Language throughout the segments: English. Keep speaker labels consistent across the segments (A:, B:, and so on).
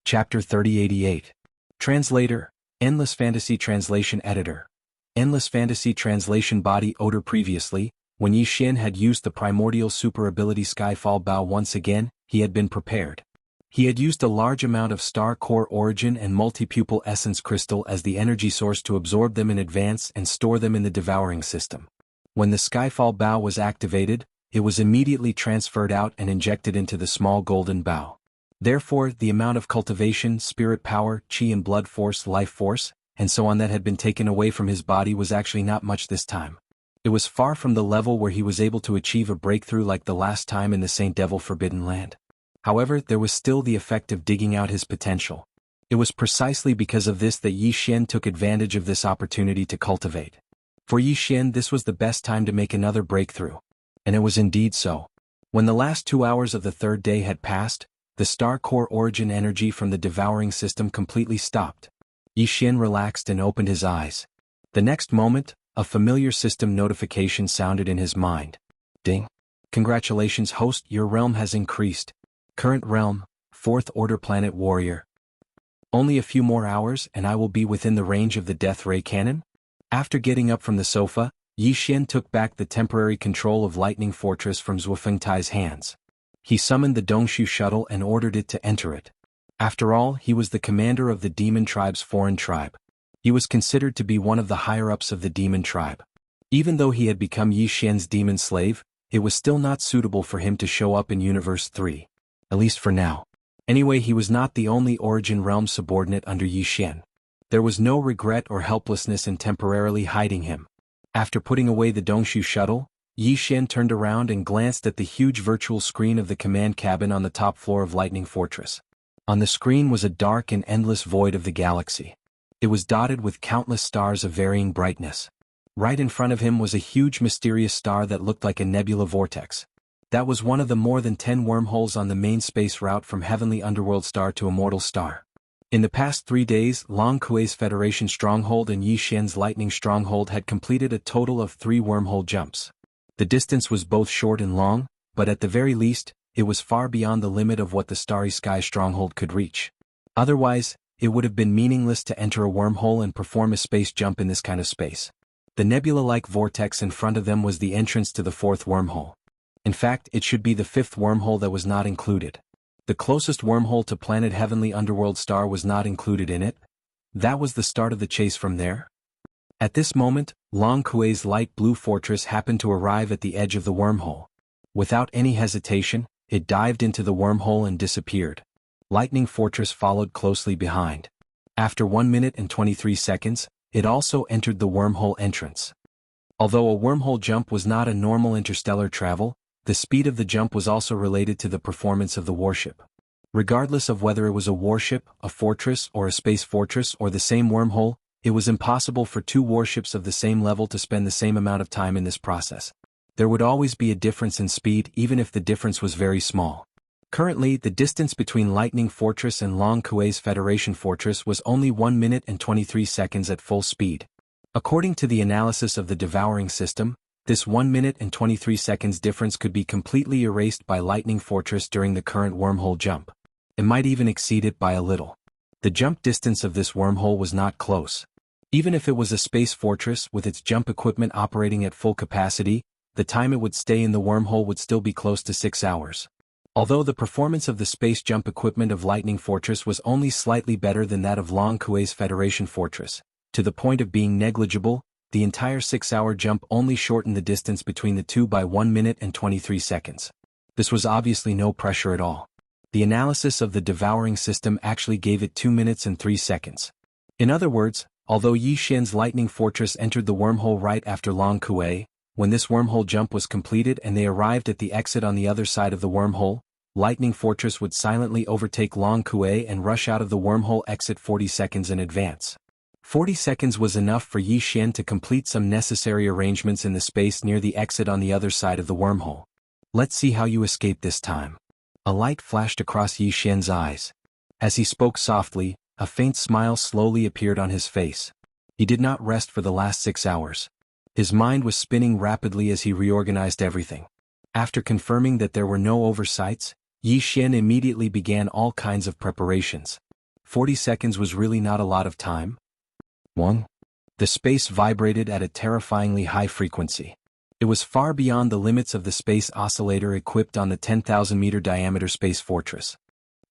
A: Chapter 3088. Translator, Endless Fantasy Translation Editor. Endless Fantasy Translation Body Odor. Previously, when Yi Xian had used the primordial super ability Skyfall Bow once again, he had been prepared. He had used a large amount of Star Core Origin and Multi-Pupil Essence Crystal as the energy source to absorb them in advance and store them in the devouring system. When the Skyfall Bow was activated, it was immediately transferred out and injected into the small golden bow. Therefore, the amount of cultivation, spirit power, chi and blood force, life force, and so on that had been taken away from his body was actually not much this time. It was far from the level where he was able to achieve a breakthrough like the last time in the Saint Devil Forbidden Land. However, there was still the effect of digging out his potential. It was precisely because of this that Yi Xian took advantage of this opportunity to cultivate. For Yi Xian, this was the best time to make another breakthrough. And it was indeed so. When the last 2 hours of the third day had passed, the Star Core Origin energy from the devouring system completely stopped. Yi Xian relaxed and opened his eyes. The next moment, a familiar system notification sounded in his mind. Ding. Congratulations host, your realm has increased. Current realm, 4th Order Planet Warrior. Only a few more hours and I will be within the range of the Death Ray Cannon? After getting up from the sofa, Yi Xian took back the temporary control of Lightning Fortress from Zhuofengtai's hands. He summoned the Dongshu shuttle and ordered it to enter it. After all, he was the commander of the Demon Tribe's foreign tribe. He was considered to be one of the higher-ups of the Demon Tribe. Even though he had become Yi Xian's demon slave, it was still not suitable for him to show up in Universe 3. At least for now. Anyway, he was not the only Origin Realm subordinate under Yi Xian. There was no regret or helplessness in temporarily hiding him. After putting away the Dongshu shuttle, Yi Xian turned around and glanced at the huge virtual screen of the command cabin on the top floor of Lightning Fortress. On the screen was a dark and endless void of the galaxy. It was dotted with countless stars of varying brightness. Right in front of him was a huge mysterious star that looked like a nebula vortex. That was one of the more than 10 wormholes on the main space route from Heavenly Underworld Star to Immortal Star. In the past 3 days, Long Kuei's Federation Stronghold and Yi Xian's Lightning Stronghold had completed a total of 3 wormhole jumps. The distance was both short and long, but at the very least, it was far beyond the limit of what the Starry Sky Stronghold could reach. Otherwise, it would have been meaningless to enter a wormhole and perform a space jump in this kind of space. The nebula-like vortex in front of them was the entrance to the 4th wormhole. In fact, it should be the 5th wormhole that was not included. The closest wormhole to planet Heavenly Underworld Star was not included in it. That was the start of the chase from there. At this moment, Long Kuei's light blue fortress happened to arrive at the edge of the wormhole. Without any hesitation, it dived into the wormhole and disappeared. Lightning Fortress followed closely behind. After 1 minute and 23 seconds, it also entered the wormhole entrance. Although a wormhole jump was not a normal interstellar travel, the speed of the jump was also related to the performance of the warship. Regardless of whether it was a warship, a fortress, or a space fortress or the same wormhole, it was impossible for 2 warships of the same level to spend the same amount of time in this process. There would always be a difference in speed even if the difference was very small. Currently, the distance between Lightning Fortress and Long Kuei's Federation Fortress was only 1 minute and 23 seconds at full speed. According to the analysis of the devouring system, this 1 minute and 23 seconds difference could be completely erased by Lightning Fortress during the current wormhole jump. It might even exceed it by a little. The jump distance of this wormhole was not close. Even if it was a space fortress with its jump equipment operating at full capacity, the time it would stay in the wormhole would still be close to 6 hours. Although the performance of the space jump equipment of Lightning Fortress was only slightly better than that of Long Kuei's Federation Fortress, to the point of being negligible, the entire 6-hour jump only shortened the distance between the two by 1 minute and 23 seconds. This was obviously no pressure at all. The analysis of the devouring system actually gave it 2 minutes and 3 seconds. In other words, although Yi Xian's Lightning Fortress entered the wormhole right after Long Kuei, when this wormhole jump was completed and they arrived at the exit on the other side of the wormhole, Lightning Fortress would silently overtake Long Kuei and rush out of the wormhole exit 40 seconds in advance. 40 seconds was enough for Yi Xian to complete some necessary arrangements in the space near the exit on the other side of the wormhole. Let's see how you escape this time. A light flashed across Yi Xian's eyes. As he spoke softly, a faint smile slowly appeared on his face. He did not rest for the last 6 hours. His mind was spinning rapidly as he reorganized everything. After confirming that there were no oversights, Yi Xian immediately began all kinds of preparations. 40 seconds was really not a lot of time. 1. The space vibrated at a terrifyingly high frequency. It was far beyond the limits of the space oscillator equipped on the 10,000-meter diameter space fortress.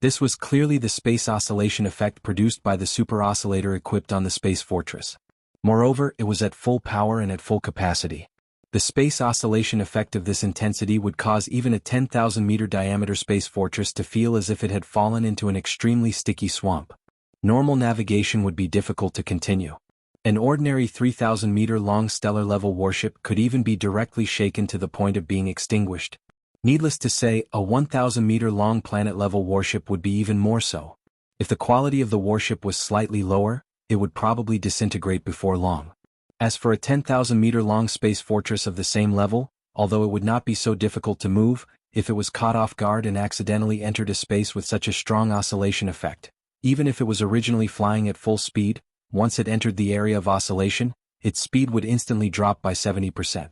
A: This was clearly the space oscillation effect produced by the super oscillator equipped on the space fortress. Moreover, it was at full power and at full capacity. The space oscillation effect of this intensity would cause even a 10,000-meter diameter space fortress to feel as if it had fallen into an extremely sticky swamp. Normal navigation would be difficult to continue. An ordinary 3,000-meter-long stellar-level warship could even be directly shaken to the point of being extinguished. Needless to say, a 1,000-meter-long planet-level warship would be even more so. If the quality of the warship was slightly lower, it would probably disintegrate before long. As for a 10,000-meter-long space fortress of the same level, although it would not be so difficult to move, if it was caught off guard and accidentally entered a space with such a strong oscillation effect, even if it was originally flying at full speed, once it entered the area of oscillation, its speed would instantly drop by 70%.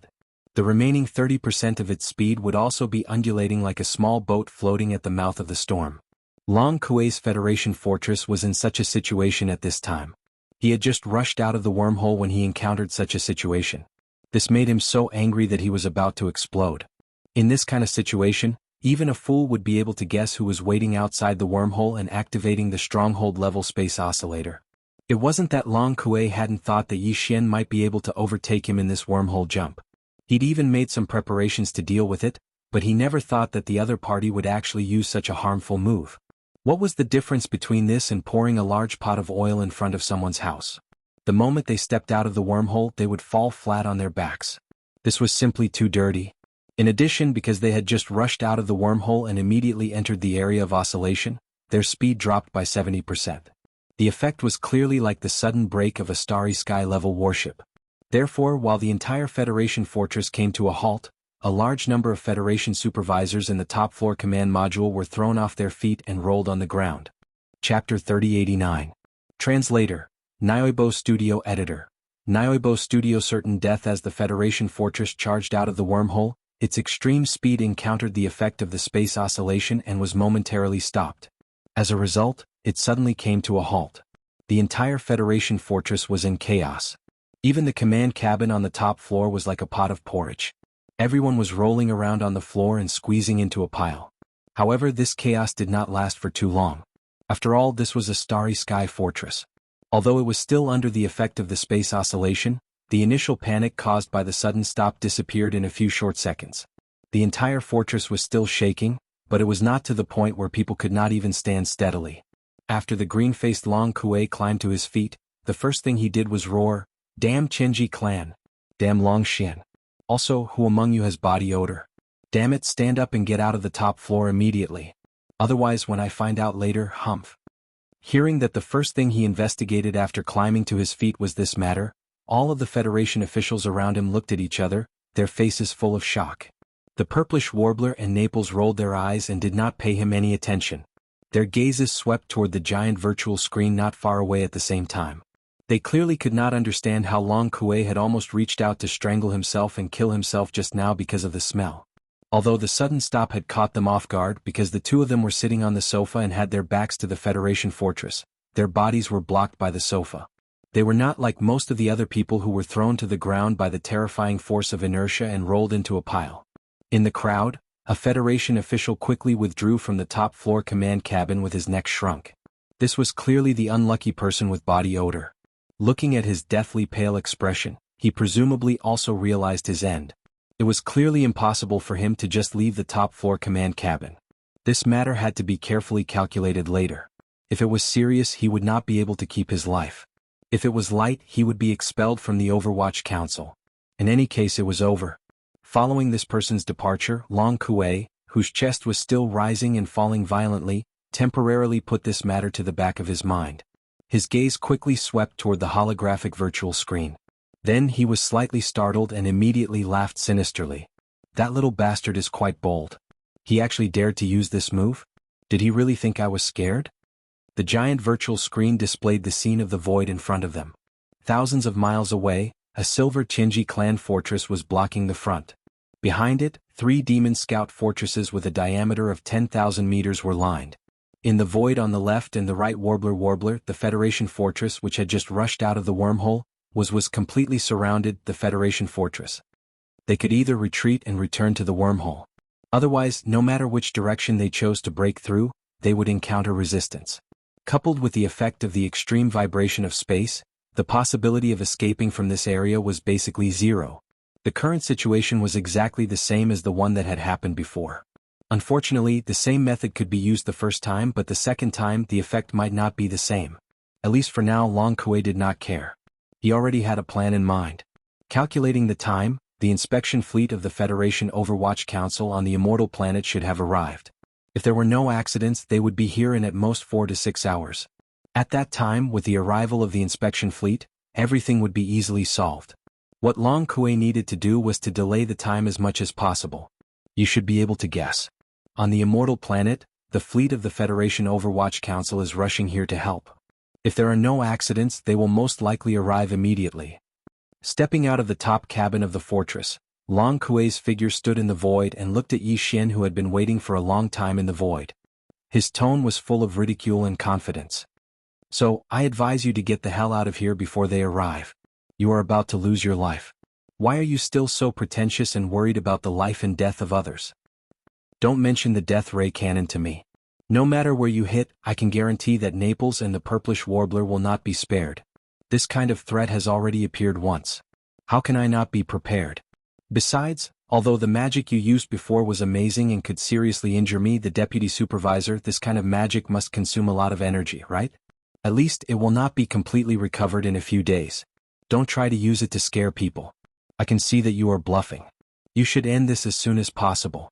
A: The remaining 30% of its speed would also be undulating like a small boat floating at the mouth of the storm. Long Kuei's Federation fortress was in such a situation at this time. He had just rushed out of the wormhole when he encountered such a situation. This made him so angry that he was about to explode. In this kind of situation, even a fool would be able to guess who was waiting outside the wormhole and activating the stronghold-level space oscillator. It wasn't that Long Kuei hadn't thought that Yi Xian might be able to overtake him in this wormhole jump. He'd even made some preparations to deal with it, but he never thought that the other party would actually use such a harmful move. What was the difference between this and pouring a large pot of oil in front of someone's house? The moment they stepped out of the wormhole, they would fall flat on their backs. This was simply too dirty. In addition, because they had just rushed out of the wormhole and immediately entered the area of oscillation, their speed dropped by 70%. The effect was clearly like the sudden break of a starry sky-level warship. Therefore, while the entire Federation fortress came to a halt, a large number of Federation supervisors in the top-floor command module were thrown off their feet and rolled on the ground. Chapter 3089. Translator. Nyoibo Studio Editor. Nyoibo Studio. Certain death. As the Federation fortress charged out of the wormhole, its extreme speed encountered the effect of the space oscillation and was momentarily stopped. As a result, it suddenly came to a halt. The entire Federation fortress was in chaos. Even the command cabin on the top floor was like a pot of porridge. Everyone was rolling around on the floor and squeezing into a pile. However, this chaos did not last for too long. After all, this was a starry sky fortress. Although it was still under the effect of the space oscillation, the initial panic caused by the sudden stop disappeared in a few short seconds. The entire fortress was still shaking, but it was not to the point where people could not even stand steadily. After the green-faced Long Kuei climbed to his feet, the first thing he did was roar, "Damn Chenji clan! Damn Long Xian! Also, who among you has body odor? Damn it, stand up and get out of the top floor immediately. Otherwise, when I find out later, humph." Hearing that the first thing he investigated after climbing to his feet was this matter, all of the Federation officials around him looked at each other, their faces full of shock. The purplish warbler and Naples rolled their eyes and did not pay him any attention. Their gazes swept toward the giant virtual screen not far away at the same time. They clearly could not understand how Long Kuei had almost reached out to strangle himself and kill himself just now because of the smell. Although the sudden stop had caught them off guard because the two of them were sitting on the sofa and had their backs to the Federation fortress, their bodies were blocked by the sofa. They were not like most of the other people who were thrown to the ground by the terrifying force of inertia and rolled into a pile. In the crowd, a Federation official quickly withdrew from the top-floor command cabin with his neck shrunk. This was clearly the unlucky person with body odor. Looking at his deathly pale expression, he presumably also realized his end. It was clearly impossible for him to just leave the top-floor command cabin. This matter had to be carefully calculated later. If it was serious, he would not be able to keep his life. If it was light, he would be expelled from the Overwatch Council. In any case, it was over. Following this person's departure, Long Kuei, whose chest was still rising and falling violently, temporarily put this matter to the back of his mind. His gaze quickly swept toward the holographic virtual screen. Then he was slightly startled and immediately laughed sinisterly. That little bastard is quite bold. He actually dared to use this move? Did he really think I was scared? The giant virtual screen displayed the scene of the void in front of them. Thousands of miles away, a silver Chenji clan fortress was blocking the front. Behind it, 3 demon scout fortresses with a diameter of 10,000 meters were lined. In the void on the left and the right, Warbler, the Federation fortress which had just rushed out of the wormhole, was completely surrounded, the Federation fortress. They could either retreat and return to the wormhole. Otherwise, no matter which direction they chose to break through, they would encounter resistance. Coupled with the effect of the extreme vibration of space, the possibility of escaping from this area was basically zero. The current situation was exactly the same as the one that had happened before. Unfortunately, the same method could be used the first time, but the second time the effect might not be the same. At least for now, Long Kui did not care. He already had a plan in mind. Calculating the time, the inspection fleet of the Federation Overwatch Council on the Immortal Planet should have arrived. If there were no accidents, they would be here in at most 4 to 6 hours. At that time, with the arrival of the inspection fleet, everything would be easily solved. What Long Kui needed to do was to delay the time as much as possible. You should be able to guess. On the Immortal Planet, the fleet of the Federation Overwatch Council is rushing here to help. If there are no accidents, they will most likely arrive immediately. Stepping out of the top cabin of the fortress, Long Kui's figure stood in the void and looked at Yi Xian, who had been waiting for a long time in the void. His tone was full of ridicule and confidence. So, I advise you to get the hell out of here before they arrive. You are about to lose your life. Why are you still so pretentious and worried about the life and death of others? Don't mention the death ray cannon to me. No matter where you hit, I can guarantee that Naples and the purplish warbler will not be spared. This kind of threat has already appeared once. How can I not be prepared? Besides, although the magic you used before was amazing and could seriously injure me, the deputy supervisor, this kind of magic must consume a lot of energy, right? At least it will not be completely recovered in a few days. Don't try to use it to scare people. I can see that you are bluffing. You should end this as soon as possible.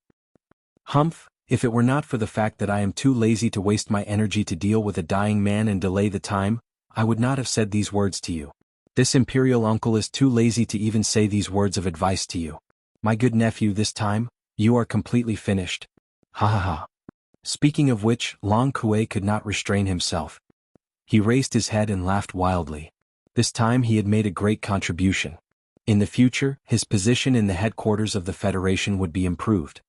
A: Humph, if it were not for the fact that I am too lazy to waste my energy to deal with a dying man and delay the time, I would not have said these words to you. This imperial uncle is too lazy to even say these words of advice to you. My good nephew, this time, you are completely finished. Ha ha ha. Speaking of which, Long Kui could not restrain himself. He raised his head and laughed wildly. This time he had made a great contribution. In the future, his position in the headquarters of the Federation would be improved.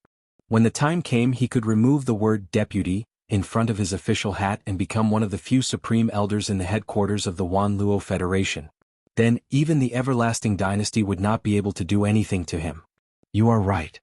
A: When the time came, he could remove the word deputy in front of his official hat and become one of the few supreme elders in the headquarters of the Wanluo Federation. Then, even the everlasting dynasty would not be able to do anything to him. You are right.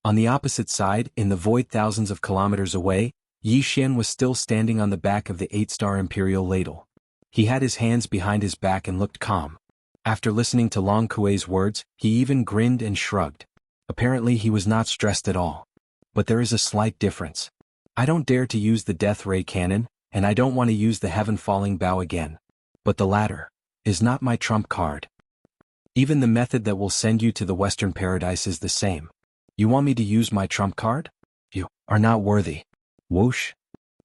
A: On the opposite side, in the void thousands of kilometers away, Yi Xian was still standing on the back of the 8-star imperial ladle. He had his hands behind his back and looked calm. After listening to Long Kui's words, he even grinned and shrugged. Apparently he was not stressed at all. But there is a slight difference. I don't dare to use the death ray cannon, and I don't want to use the heaven-falling bow again. But the latter is not my trump card. Even the method that will send you to the Western Paradise is the same. You want me to use my trump card? You are not worthy. Whoosh.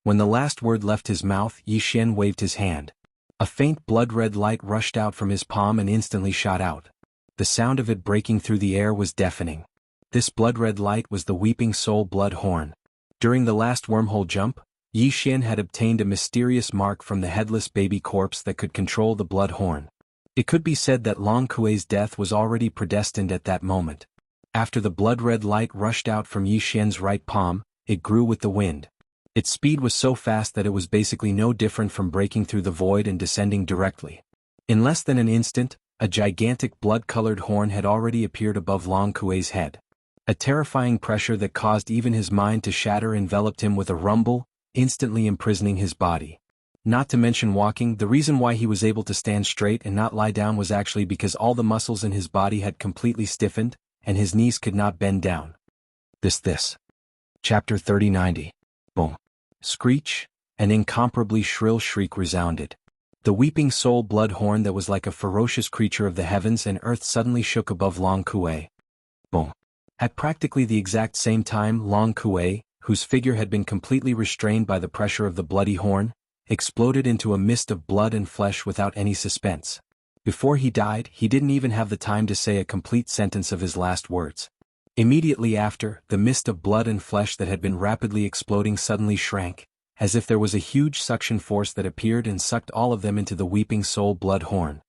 A: When the last word left his mouth, Yi Xian waved his hand. A faint blood-red light rushed out from his palm and instantly shot out. The sound of it breaking through the air was deafening. This blood-red light was the Weeping Soul Blood Horn. During the last wormhole jump, Yi Xian had obtained a mysterious mark from the headless baby corpse that could control the blood horn. It could be said that Long Kui's death was already predestined at that moment. After the blood-red light rushed out from Yi Xian's right palm, it grew with the wind. Its speed was so fast that it was basically no different from breaking through the void and descending directly. In less than an instant, a gigantic blood-colored horn had already appeared above Long Kui's head. A terrifying pressure that caused even his mind to shatter enveloped him with a rumble, instantly imprisoning his body. Not to mention walking, the reason why he was able to stand straight and not lie down was actually because all the muscles in his body had completely stiffened, and his knees could not bend down. This. Chapter 3090. Boom. Screech, an incomparably shrill shriek resounded. The Weeping Soul Blood Horn that was like a ferocious creature of the heavens and earth suddenly shook above Long Kui. Boom. At practically the exact same time, Long Kui, whose figure had been completely restrained by the pressure of the bloody horn, exploded into a mist of blood and flesh without any suspense. Before he died, he didn't even have the time to say a complete sentence of his last words. Immediately after, the mist of blood and flesh that had been rapidly exploding suddenly shrank, as if there was a huge suction force that appeared and sucked all of them into the Weeping Soul Blood Horn.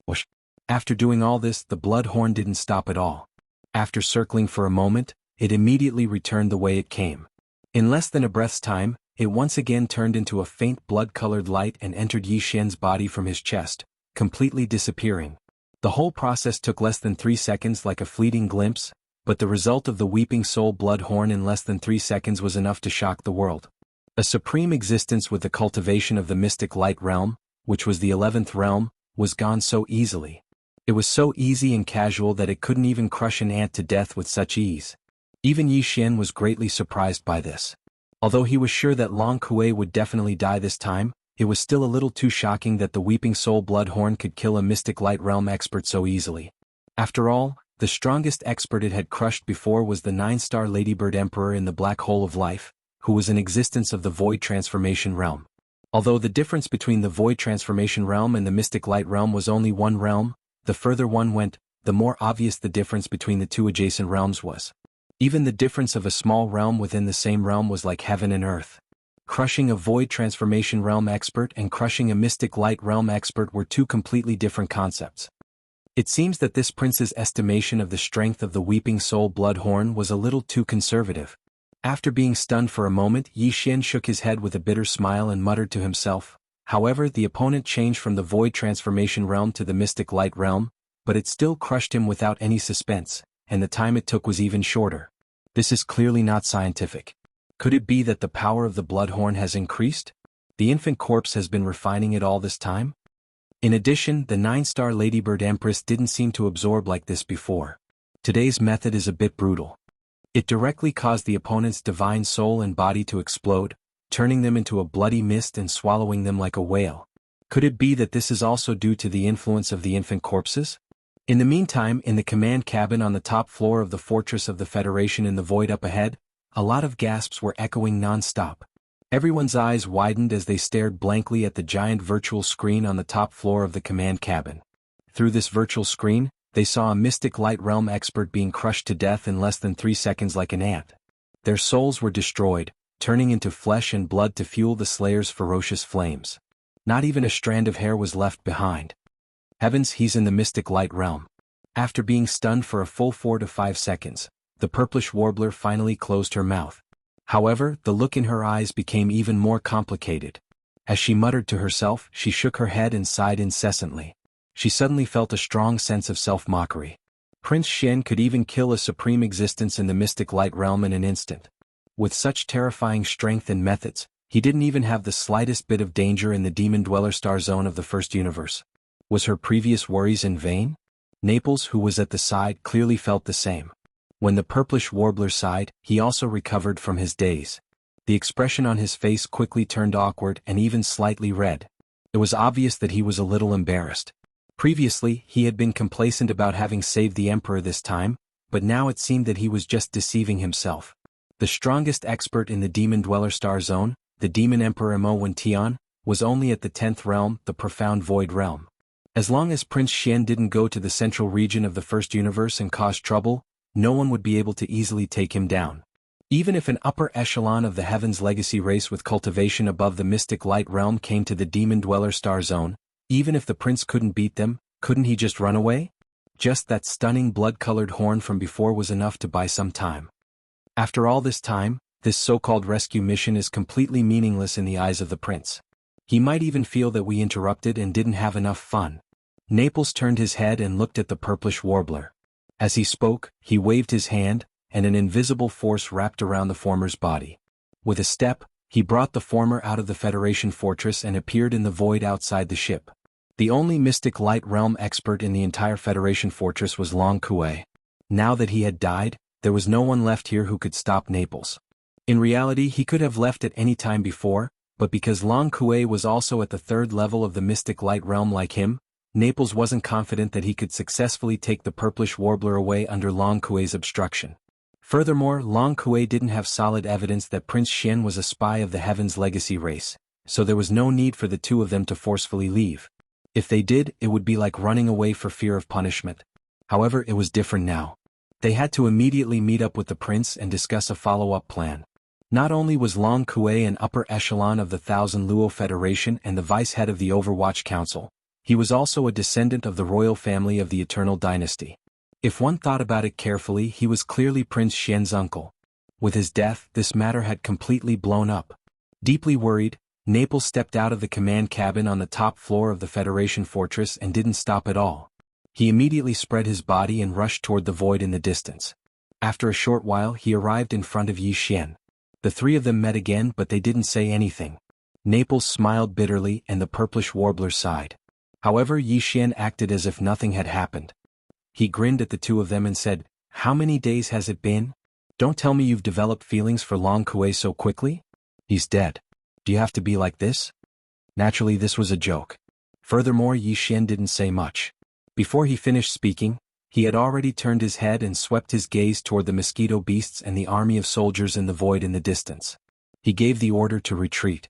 A: Whoosh. After doing all this, the blood horn didn't stop at all. After circling for a moment, it immediately returned the way it came. In less than a breath's time, it once again turned into a faint blood-colored light and entered Yi Xian's body from his chest, completely disappearing. The whole process took less than 3 seconds, like a fleeting glimpse, but the result of the Weeping Soul blood horn in less than 3 seconds was enough to shock the world. A supreme existence with the cultivation of the mystic light realm, which was the 11th realm, was gone so easily. It was so easy and casual that it couldn't even crush an ant to death with such ease. Even Yi Xian was greatly surprised by this. Although he was sure that Long Kuei would definitely die this time, it was still a little too shocking that the Weeping Soul Bloodhorn could kill a Mystic Light Realm expert so easily. After all, the strongest expert it had crushed before was the 9-star Ladybird Emperor in the Black Hole of Life, who was an existence of the Void Transformation Realm. Although the difference between the Void Transformation Realm and the Mystic Light Realm was only one realm, the further one went, the more obvious the difference between the two adjacent realms was. Even the difference of a small realm within the same realm was like heaven and earth. Crushing a Void Transformation Realm expert and crushing a Mystic Light Realm expert were two completely different concepts. It seems that this prince's estimation of the strength of the Weeping Soul Bloodhorn was a little too conservative. After being stunned for a moment, Yi Xian shook his head with a bitter smile and muttered to himself. However, the opponent changed from the Void Transformation Realm to the Mystic Light Realm, but it still crushed him without any suspense, and the time it took was even shorter. This is clearly not scientific. Could it be that the power of the Bloodhorn has increased? The infant corpse has been refining it all this time? In addition, the 9-star Ladybird Empress didn't seem to absorb like this before. Today's method is a bit brutal. It directly caused the opponent's divine soul and body to explode, turning them into a bloody mist and swallowing them like a whale. Could it be that this is also due to the influence of the infant corpses? In the meantime, in the command cabin on the top floor of the Fortress of the Federation in the void up ahead, a lot of gasps were echoing non-stop. Everyone's eyes widened as they stared blankly at the giant virtual screen on the top floor of the command cabin. Through this virtual screen, they saw a Mystic Light Realm expert being crushed to death in less than 3 seconds like an ant. Their souls were destroyed, turning into flesh and blood to fuel the Slayer's ferocious flames. Not even a strand of hair was left behind. Heavens, he's in the Mystic Light Realm. After being stunned for a full 4 to 5 seconds, the purplish warbler finally closed her mouth. However, the look in her eyes became even more complicated. As she muttered to herself, she shook her head and sighed incessantly. She suddenly felt a strong sense of self-mockery. Prince Xian could even kill a supreme existence in the Mystic Light Realm in an instant. With such terrifying strength and methods, he didn't even have the slightest bit of danger in the Demon Dweller Star Zone of the First Universe. Was her previous worries in vain? Naples, who was at the side, clearly felt the same. When the purplish warbler sighed, he also recovered from his daze. The expression on his face quickly turned awkward and even slightly red. It was obvious that he was a little embarrassed. Previously, he had been complacent about having saved the Emperor this time, but now it seemed that he was just deceiving himself. The strongest expert in the Demon Dweller Star Zone, the Demon Emperor Mo Tian, was only at the 10th realm, the Profound Void Realm. As long as Prince Xian didn't go to the central region of the First Universe and cause trouble, no one would be able to easily take him down. Even if an upper echelon of the Heaven's Legacy race with cultivation above the Mystic Light Realm came to the Demon Dweller Star Zone, even if the prince couldn't beat them, couldn't he just run away? Just that stunning blood-colored horn from before was enough to buy some time. After all this time, this so-called rescue mission is completely meaningless in the eyes of the prince. He might even feel that we interrupted and didn't have enough fun. Naples turned his head and looked at the purplish warbler. As he spoke, he waved his hand, and an invisible force wrapped around the former's body. With a step, he brought the former out of the Federation fortress and appeared in the void outside the ship. The only Mystic Light Realm expert in the entire Federation fortress was Long Kuei. Now that he had died, there was no one left here who could stop Naples. In reality, he could have left at any time before, but because Long Kuei was also at the 3rd level of the Mystic Light Realm like him, Naples wasn't confident that he could successfully take the purplish warbler away under Long Kuei's obstruction. Furthermore, Long Kuei didn't have solid evidence that Prince Xian was a spy of the Heaven's Legacy race, so there was no need for the two of them to forcefully leave. If they did, it would be like running away for fear of punishment. However, it was different now. They had to immediately meet up with the prince and discuss a follow-up plan. Not only was Long Kuei an upper echelon of the Thousand Luo Federation and the vice-head of the Overwatch Council, he was also a descendant of the royal family of the Eternal Dynasty. If one thought about it carefully, he was clearly Prince Xian's uncle. With his death, this matter had completely blown up. Deeply worried, Naples stepped out of the command cabin on the top floor of the Federation fortress and didn't stop at all. He immediately spread his body and rushed toward the void in the distance. After a short while he arrived in front of Yi Xian. The three of them met again, but they didn't say anything. Naples smiled bitterly and the purplish warbler sighed. However, Yi Xian acted as if nothing had happened. He grinned at the two of them and said, "How many days has it been? Don't tell me you've developed feelings for Long Kuei so quickly? He's dead. Do you have to be like this?" Naturally, this was a joke. Furthermore, Yi Xian didn't say much. Before he finished speaking, he had already turned his head and swept his gaze toward the mosquito beasts and the army of soldiers in the void in the distance. He gave the order to retreat.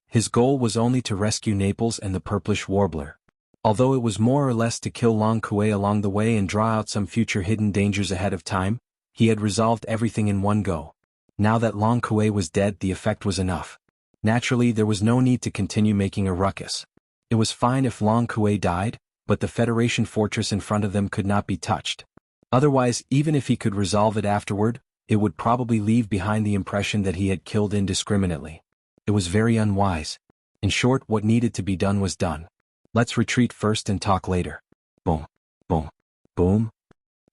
A: His goal was only to rescue Naples and the purplish warbler. Although it was more or less to kill Long Kuei along the way and draw out some future hidden dangers ahead of time, he had resolved everything in one go. Now that Long Kuei was dead, the effect was enough. Naturally, there was no need to continue making a ruckus. It was fine if Long Kuei died, but the Federation fortress in front of them could not be touched. Otherwise, even if he could resolve it afterward, it would probably leave behind the impression that he had killed indiscriminately. It was very unwise. In short, what needed to be done was done. Let's retreat first and talk later. Boom. Boom. Boom.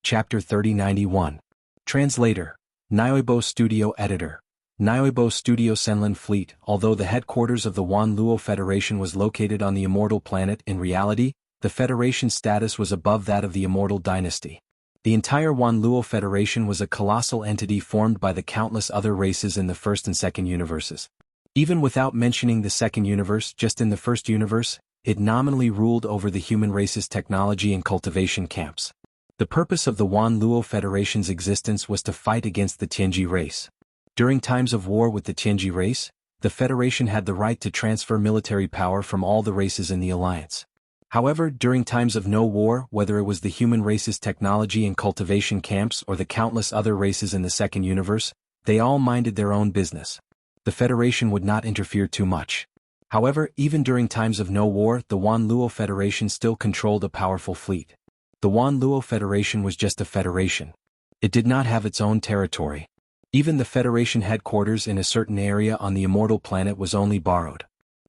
A: Chapter 3091. Translator. Nyoibo Studio Editor. Nyoibo Studio Senlin Fleet. Although the headquarters of the Wanluo Federation was located on the Immortal Planet, in reality, the Federation's status was above that of the Immortal Dynasty. The entire Wanluo Federation was a colossal entity formed by the countless other races in the First and Second Universes. Even without mentioning the Second Universe, just in the First Universe, it nominally ruled over the human race's technology and cultivation camps. The purpose of the Wanluo Federation's existence was to fight against the Tianji race. During times of war with the Tianji race, the Federation had the right to transfer military power from all the races in the alliance. However, during times of no war, whether it was the human race's technology and cultivation camps or the countless other races in the Second Universe, they all minded their own business. The Federation would not interfere too much. However, even during times of no war, the Wanluo Federation still controlled a powerful fleet. The Wanluo Federation was just a federation. It did not have its own territory. Even the Federation headquarters in a certain area on the Immortal Planet was only borrowed.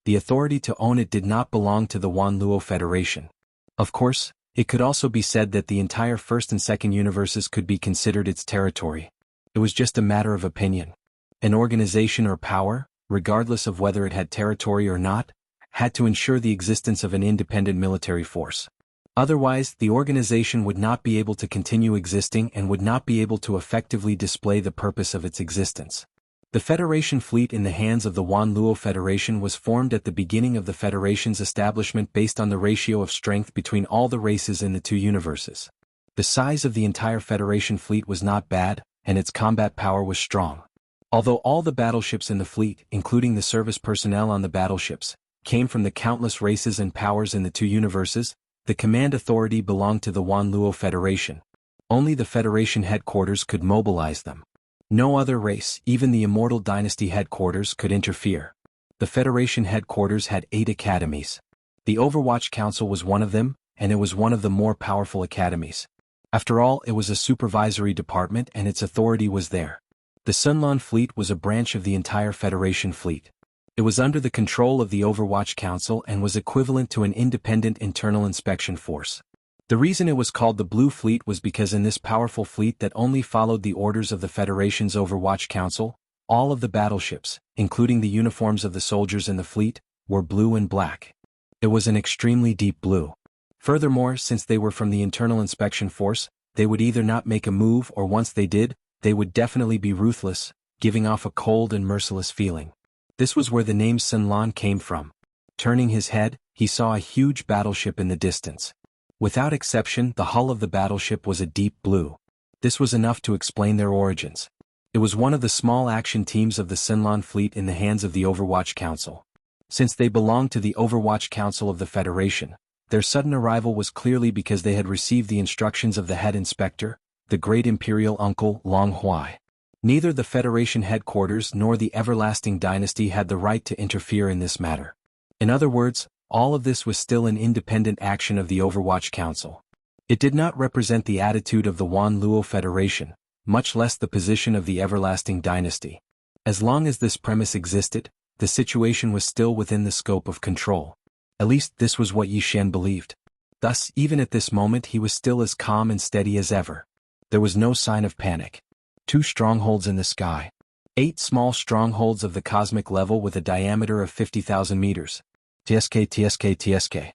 A: The authority to own it did not belong to the Wanluo Federation. Of course, it could also be said that the entire First and Second Universes could be considered its territory. It was just a matter of opinion. An organization or power, regardless of whether it had territory or not, had to ensure the existence of an independent military force. Otherwise, the organization would not be able to continue existing and would not be able to effectively display the purpose of its existence. The Federation fleet in the hands of the Wanluo Federation was formed at the beginning of the Federation's establishment based on the ratio of strength between all the races in the two universes. The size of the entire Federation fleet was not bad, and its combat power was strong. Although all the battleships in the fleet, including the service personnel on the battleships, came from the countless races and powers in the two universes, the command authority belonged to the Wanluo Federation. Only the Federation headquarters could mobilize them. No other race, even the Immortal Dynasty headquarters, could interfere. The Federation headquarters had 8 academies. The Overwatch Council was one of them, and it was one of the more powerful academies. After all, it was a supervisory department and its authority was there. The Sunlan fleet was a branch of the entire Federation fleet. It was under the control of the Overwatch Council and was equivalent to an independent internal inspection force. The reason it was called the Blue Fleet was because in this powerful fleet that only followed the orders of the Federation's Overwatch Council, all of the battleships, including the uniforms of the soldiers in the fleet, were blue and black. It was an extremely deep blue. Furthermore, since they were from the internal inspection force, they would either not make a move or once they did, they would definitely be ruthless, giving off a cold and merciless feeling. This was where the name Sunlan came from. Turning his head, he saw a huge battleship in the distance. Without exception, the hull of the battleship was a deep blue. This was enough to explain their origins. It was one of the small action teams of the Sunlan fleet in the hands of the Overwatch Council. Since they belonged to the Overwatch Council of the Federation, their sudden arrival was clearly because they had received the instructions of the head inspector, the great imperial uncle Long Huai. Neither the Federation headquarters nor the Everlasting Dynasty had the right to interfere in this matter. In other words, all of this was still an independent action of the Overwatch Council. It did not represent the attitude of the Wanluo Federation, much less the position of the Everlasting Dynasty. As long as this premise existed, the situation was still within the scope of control. At least this was what Yi Xian believed. Thus, even at this moment he was still as calm and steady as ever. There was no sign of panic. 2 strongholds in the sky. 8 small strongholds of the cosmic level with a diameter of 50,000 meters. TSK.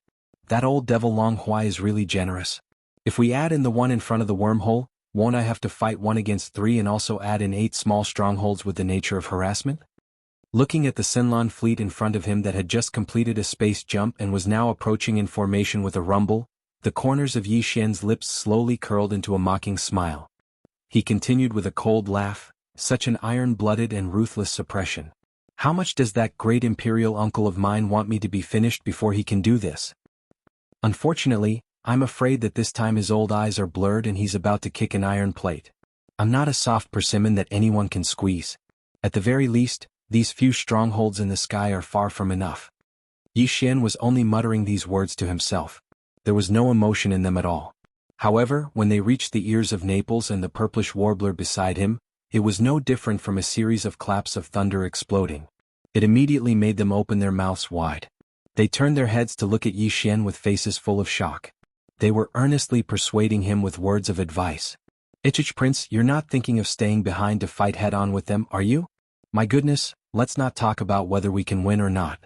A: That old devil Long Huai is really generous. If we add in the one in front of the wormhole, won't I have to fight 1 against 3 and also add in 8 small strongholds with the nature of harassment? Looking at the Sinlan fleet in front of him that had just completed a space jump and was now approaching in formation with a rumble, the corners of Yi Xian's lips slowly curled into a mocking smile. He continued with a cold laugh, such an iron-blooded and ruthless suppression. How much does that great imperial uncle of mine want me to be finished before he can do this? Unfortunately, I'm afraid that this time his old eyes are blurred and he's about to kick an iron plate. I'm not a soft persimmon that anyone can squeeze. At the very least, these few strongholds in the sky are far from enough. Yi Xian was only muttering these words to himself. There was no emotion in them at all. However, when they reached the ears of Naples and the purplish warbler beside him, it was no different from a series of claps of thunder exploding. It immediately made them open their mouths wide. They turned their heads to look at Yi Xian with faces full of shock. They were earnestly persuading him with words of advice. Prince, you're not thinking of staying behind to fight head-on with them, are you? My goodness, let's not talk about whether we can win or not.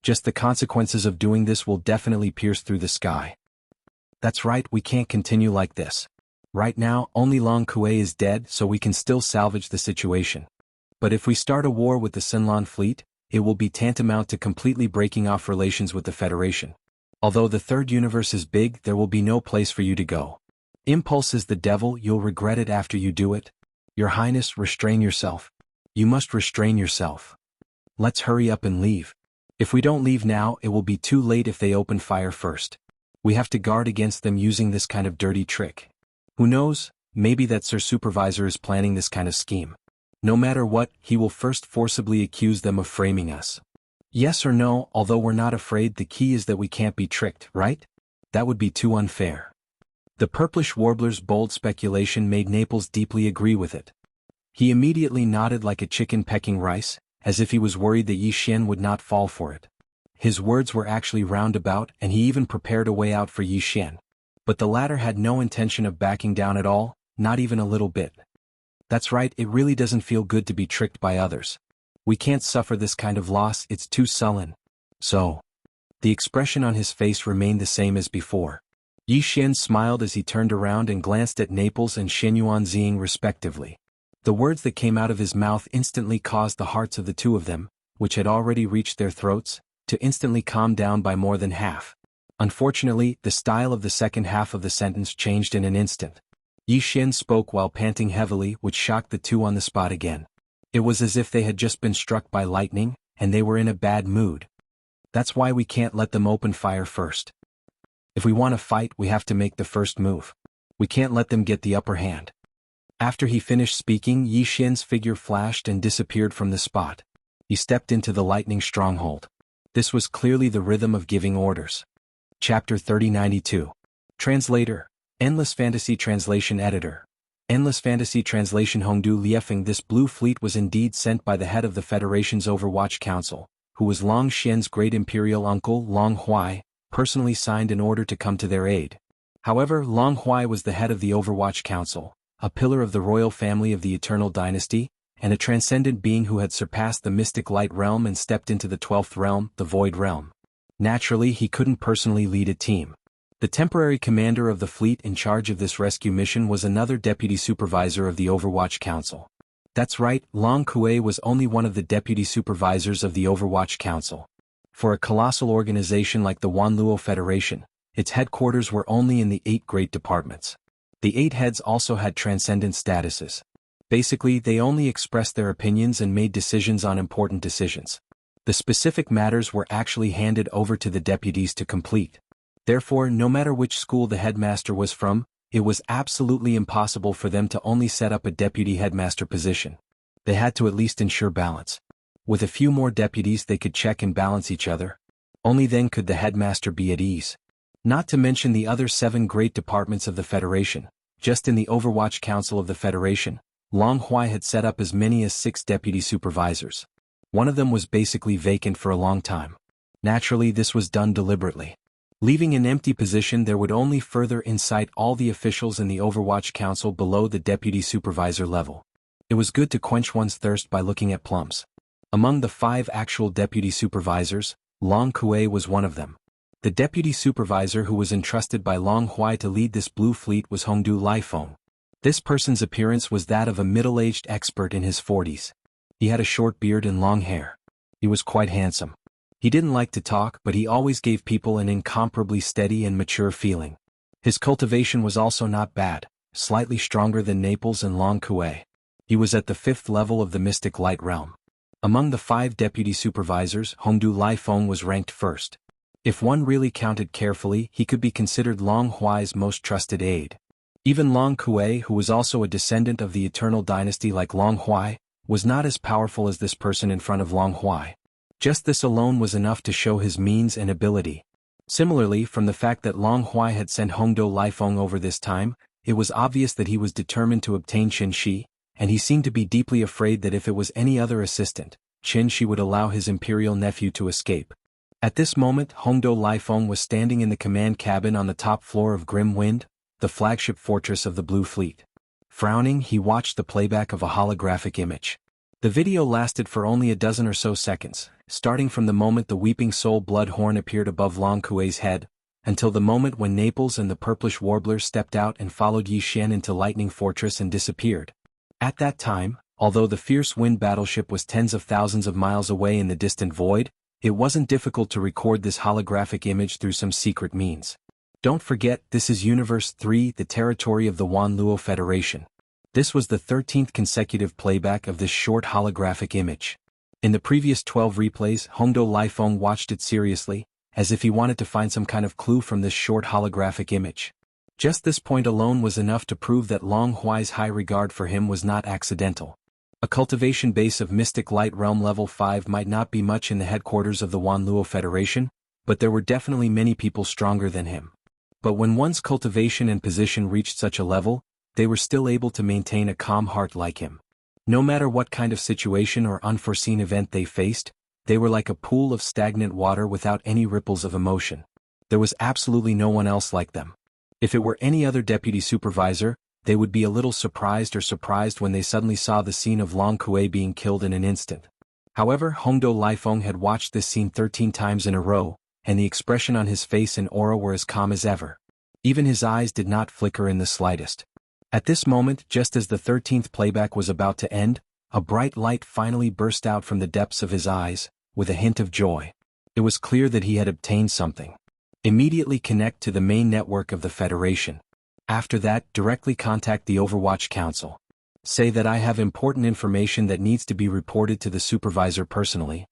A: Just the consequences of doing this will definitely pierce through the sky. That's right, we can't continue like this. Right now, only Long Kuei is dead, so we can still salvage the situation. But if we start a war with the Sinlan fleet, it will be tantamount to completely breaking off relations with the Federation. Although the third universe is big, there will be no place for you to go. Impulse is the devil, you'll regret it after you do it. Your Highness, restrain yourself. You must restrain yourself. Let's hurry up and leave. If we don't leave now, it will be too late if they open fire first. We have to guard against them using this kind of dirty trick. Who knows, maybe that Sir Supervisor is planning this kind of scheme. No matter what, he will first forcibly accuse them of framing us. Yes or no, although we're not afraid, the key is that we can't be tricked, right? That would be too unfair. The purplish warbler's bold speculation made Naples deeply agree with it. He immediately nodded like a chicken pecking rice, as if he was worried that Yi Xian would not fall for it. His words were actually roundabout, and he even prepared a way out for Yi Xian. But the latter had no intention of backing down at all, not even a little bit. That's right, it really doesn't feel good to be tricked by others. We can't suffer this kind of loss, it's too sullen. So. The expression on his face remained the same as before. Yi Xian smiled as he turned around and glanced at Naples and Shenyuan Ziying respectively. The words that came out of his mouth instantly caused the hearts of the two of them, which had already reached their throats, to instantly calm down by more than half. Unfortunately, the style of the second half of the sentence changed in an instant. Yi Xian spoke while panting heavily, which shocked the two on the spot again. It was as if they had just been struck by lightning, and they were in a bad mood. That's why we can't let them open fire first. If we want to fight, we have to make the first move. We can't let them get the upper hand. After he finished speaking, Yi Xian's figure flashed and disappeared from the spot. He stepped into the lightning stronghold. This was clearly the rhythm of giving orders. Chapter 3092. Translator. Endless Fantasy Translation Editor. Endless Fantasy Translation Hongdu Liefeng. This blue fleet was indeed sent by the head of the Federation's Overwatch Council, who was Long Xian's great imperial uncle, Long Huai, personally signed an order to come to their aid. However, Long Huai was the head of the Overwatch Council, a pillar of the royal family of the Eternal Dynasty, and a transcendent being who had surpassed the mystic light realm and stepped into the 12th realm, the Void Realm. Naturally, he couldn't personally lead a team. The temporary commander of the fleet in charge of this rescue mission was another deputy supervisor of the Overwatch Council. That's right, Long Kuei was only one of the deputy supervisors of the Overwatch Council. For a colossal organization like the Wanluo Federation, its headquarters were only in the 8 great departments. The 8 heads also had transcendent statuses. Basically, they only expressed their opinions and made decisions on important decisions. The specific matters were actually handed over to the deputies to complete. Therefore, no matter which school the headmaster was from, it was absolutely impossible for them to only set up a deputy headmaster position. They had to at least ensure balance. With a few more deputies they could check and balance each other. Only then could the headmaster be at ease. Not to mention the other 7 great departments of the Federation. Just in the Overwatch Council of the Federation, Long Huai had set up as many as 6 deputy supervisors. One of them was basically vacant for a long time. Naturally, this was done deliberately. Leaving an empty position there would only further incite all the officials in the Overwatch Council below the deputy supervisor level. It was good to quench one's thirst by looking at plums. Among the 5 actual deputy supervisors, Long Kuei was one of them. The deputy supervisor who was entrusted by Long Huai to lead this blue fleet was Hongdu Laifeng. This person's appearance was that of a middle-aged expert in his 40s. He had a short beard and long hair. He was quite handsome. He didn't like to talk, but he always gave people an incomparably steady and mature feeling. His cultivation was also not bad, slightly stronger than Naples and Long Kuei. He was at the 5th level of the Mystic Light Realm. Among the 5 deputy supervisors, Hongdu Laifeng was ranked first. If one really counted carefully, he could be considered Long Huai's most trusted aide. Even Long Kuei, who was also a descendant of the Eternal Dynasty like Long Huai, was not as powerful as this person in front of Long Huai. Just this alone was enough to show his means and ability. Similarly, from the fact that Long Huai had sent Hongdu Laifeng over this time, it was obvious that he was determined to obtain Qin Shi, and he seemed to be deeply afraid that if it was any other assistant, Qin Shi would allow his imperial nephew to escape. At this moment, Hongdu Laifeng was standing in the command cabin on the top floor of Grim Wind, the flagship fortress of the Blue Fleet. Frowning, he watched the playback of a holographic image. The video lasted for only a dozen or so seconds, starting from the moment the Weeping Soul blood horn appeared above Long Kuei's head, until the moment when Naples and the purplish warbler stepped out and followed Yi Xian into Lightning Fortress and disappeared. At that time, although the fierce wind battleship was tens of thousands of miles away in the distant void, it wasn't difficult to record this holographic image through some secret means. Don't forget, this is Universe 3, the territory of the Wanluo Federation. This was the 13th consecutive playback of this short holographic image. In the previous 12 replays, Hongdu Laifeng watched it seriously, as if he wanted to find some kind of clue from this short holographic image. Just this point alone was enough to prove that Long Huai's high regard for him was not accidental. A cultivation base of Mystic Light Realm Level 5 might not be much in the headquarters of the Wanluo Federation, but there were definitely many people stronger than him. But when one's cultivation and position reached such a level, they were still able to maintain a calm heart like him. No matter what kind of situation or unforeseen event they faced, they were like a pool of stagnant water without any ripples of emotion. There was absolutely no one else like them. If it were any other deputy supervisor, they would be a little surprised when they suddenly saw the scene of Long Kuei being killed in an instant. However, Hongdu Laifeng had watched this scene 13 times in a row, and the expression on his face and aura were as calm as ever. Even his eyes did not flicker in the slightest. At this moment, just as the 13th playback was about to end, a bright light finally burst out from the depths of his eyes, with a hint of joy. It was clear that he had obtained something. Immediately connect to the main network of the Federation. After that, directly contact the Overwatch Council. Say that I have important information that needs to be reported to the supervisor personally.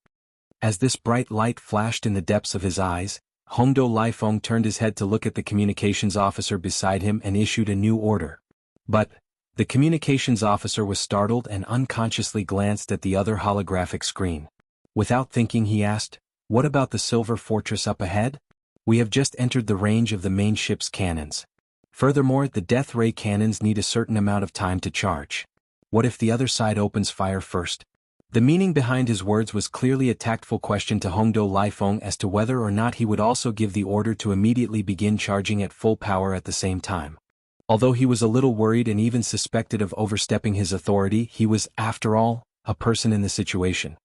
A: As this bright light flashed in the depths of his eyes, Hongdu Laifeng turned his head to look at the communications officer beside him and issued a new order. But the communications officer was startled and unconsciously glanced at the other holographic screen. Without thinking, he asked, "What about the silver fortress up ahead? We have just entered the range of the main ship's cannons. Furthermore, the death ray cannons need a certain amount of time to charge. What if the other side opens fire first?" The meaning behind his words was clearly a tactful question to Hongdu Laifeng as to whether or not he would also give the order to immediately begin charging at full power at the same time. Although he was a little worried and even suspected of overstepping his authority, he was, after all, a person in the situation.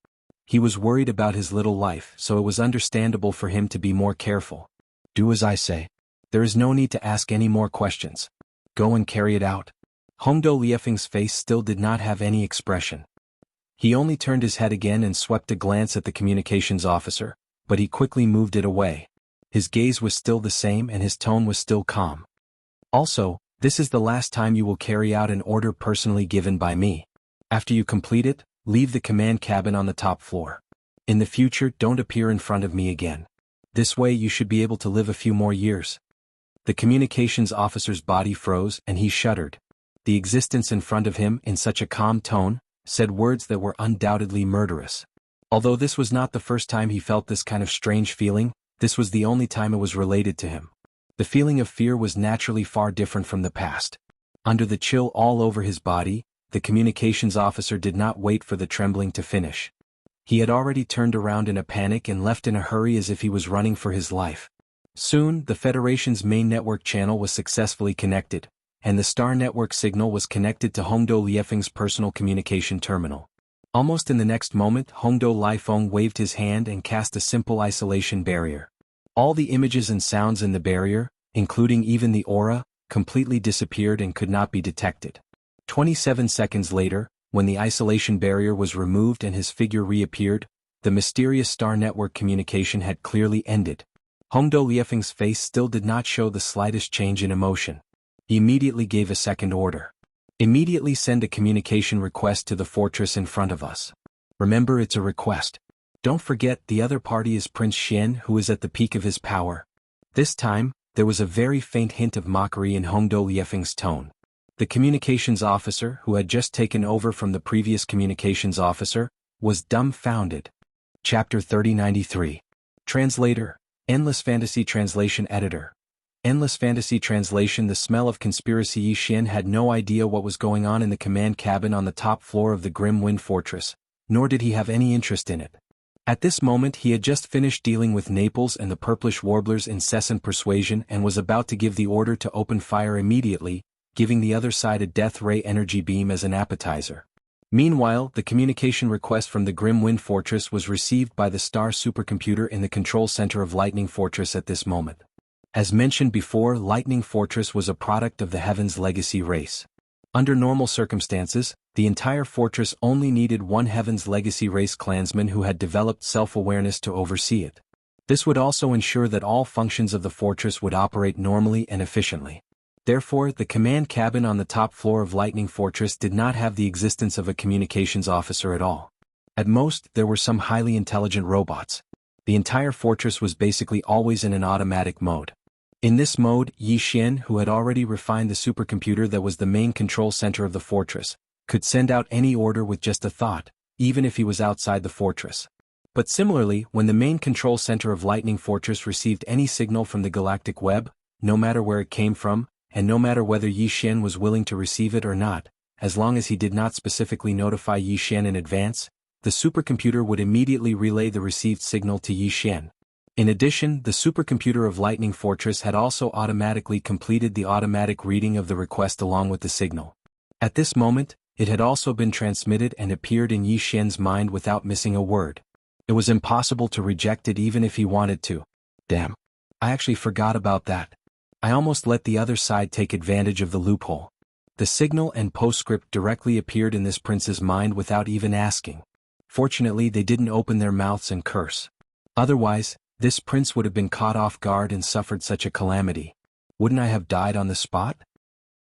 A: He was worried about his little life, so it was understandable for him to be more careful. "Do as I say. There is no need to ask any more questions. Go and carry it out." Hongdu Laifeng's face still did not have any expression. He only turned his head again and swept a glance at the communications officer, but he quickly moved it away. His gaze was still the same and his tone was still calm. "Also, this is the last time you will carry out an order personally given by me. After you complete it, leave the command cabin on the top floor. In the future, don't appear in front of me again. This way you should be able to live a few more years." The communications officer's body froze and he shuddered. The existence in front of him, in such a calm tone, said words that were undoubtedly murderous. Although this was not the first time he felt this kind of strange feeling, this was the only time it was related to him. The feeling of fear was naturally far different from the past. Under the chill all over his body, the communications officer did not wait for the trembling to finish. He had already turned around in a panic and left in a hurry as if he was running for his life. Soon, the Federation's main network channel was successfully connected, and the Star Network signal was connected to Hongdo Liefeng's personal communication terminal. Almost in the next moment, Hongdo Liefeng waved his hand and cast a simple isolation barrier. All the images and sounds in the barrier, including even the aura, completely disappeared and could not be detected. 27 seconds later, when the isolation barrier was removed and his figure reappeared, the mysterious Star Network communication had clearly ended. Hongdo Liefeng's face still did not show the slightest change in emotion. He immediately gave a second order. Immediately send a communication request to the fortress in front of us. Remember, it's a request. Don't forget, the other party is Prince Xian, who is at the peak of his power. This time, there was a very faint hint of mockery in Hongdo Liefeng's tone. The communications officer, who had just taken over from the previous communications officer, was dumbfounded. Chapter 3093. Translator, Endless Fantasy Translation Editor. Endless Fantasy Translation. The smell of conspiracy. Yi Xian had no idea what was going on in the command cabin on the top floor of the Grim Wind Fortress, nor did he have any interest in it. At this moment he had just finished dealing with Naples and the Purplish Warbler's incessant persuasion and was about to give the order to open fire immediately, giving the other side a death ray energy beam as an appetizer. Meanwhile, the communication request from the Grim Wind Fortress was received by the Star Supercomputer in the control center of Lightning Fortress at this moment. As mentioned before, Lightning Fortress was a product of the Heaven's Legacy race. Under normal circumstances, the entire fortress only needed one Heaven's Legacy race clansman who had developed self-awareness to oversee it. This would also ensure that all functions of the fortress would operate normally and efficiently. Therefore, the command cabin on the top floor of Lightning Fortress did not have the existence of a communications officer at all. At most, there were some highly intelligent robots. The entire fortress was basically always in an automatic mode. In this mode, Yi Xian, who had already refined the supercomputer that was the main control center of the fortress, could send out any order with just a thought, even if he was outside the fortress. But similarly, when the main control center of Lightning Fortress received any signal from the galactic web, no matter where it came from, and no matter whether Yi Xian was willing to receive it or not, as long as he did not specifically notify Yi Xian in advance, the supercomputer would immediately relay the received signal to Yi Xian. In addition, the supercomputer of Lightning Fortress had also automatically completed the automatic reading of the request along with the signal. At this moment, it had also been transmitted and appeared in Yi Xian's mind without missing a word. It was impossible to reject it even if he wanted to. Damn. I actually forgot about that. I almost let the other side take advantage of the loophole. The signal and postscript directly appeared in this prince's mind without even asking. Fortunately, they didn't open their mouths and curse. Otherwise, this prince would have been caught off guard and suffered such a calamity. Wouldn't I have died on the spot?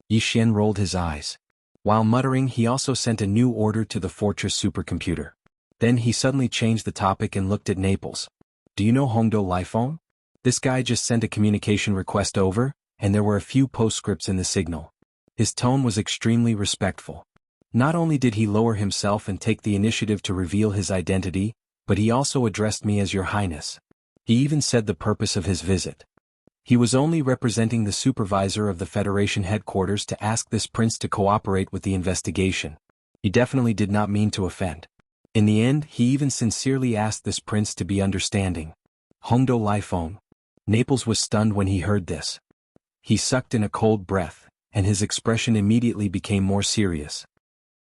A: Yi Xian rolled his eyes. While muttering, he also sent a new order to the fortress supercomputer. Then he suddenly changed the topic and looked at Naples. Do you know Hongdo Liefeng? This guy just sent a communication request over, and there were a few postscripts in the signal. His tone was extremely respectful. Not only did he lower himself and take the initiative to reveal his identity, but he also addressed me as Your Highness. He even said the purpose of his visit. He was only representing the supervisor of the Federation headquarters to ask this prince to cooperate with the investigation. He definitely did not mean to offend. In the end, he even sincerely asked this prince to be understanding. Hongdo Liefeng. Naples was stunned when he heard this. He sucked in a cold breath, and his expression immediately became more serious.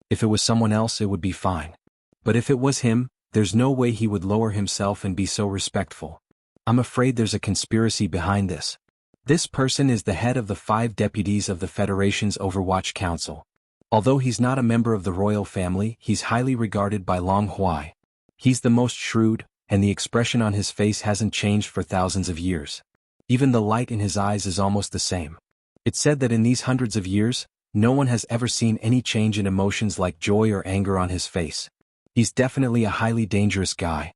A: If it was someone else, it would be fine. But if it was him, there's no way he would lower himself and be so respectful. I'm afraid there's a conspiracy behind this. This person is the head of the 5 deputies of the Federation's Overwatch Council. Although he's not a member of the royal family, he's highly regarded by Long Huai. He's the most shrewd, and the expression on his face hasn't changed for thousands of years. Even the light in his eyes is almost the same. It's said that in these hundreds of years, no one has ever seen any change in emotions like joy or anger on his face. He's definitely a highly dangerous guy.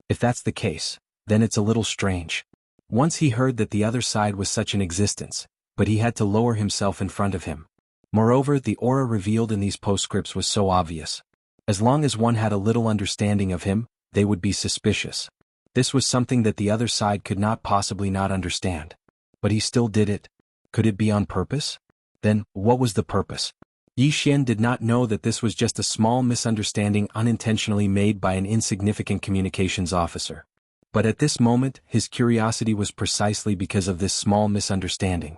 A: If that's the case, then it's a little strange. Once he heard that the other side was such an existence, but he had to lower himself in front of him. Moreover, the aura revealed in these postscripts was so obvious. As long as one had a little understanding of him, they would be suspicious. This was something that the other side could not possibly not understand. But he still did it. Could it be on purpose? Then, what was the purpose? Yi Xian did not know that this was just a small misunderstanding unintentionally made by an insignificant communications officer. But at this moment, his curiosity was precisely because of this small misunderstanding.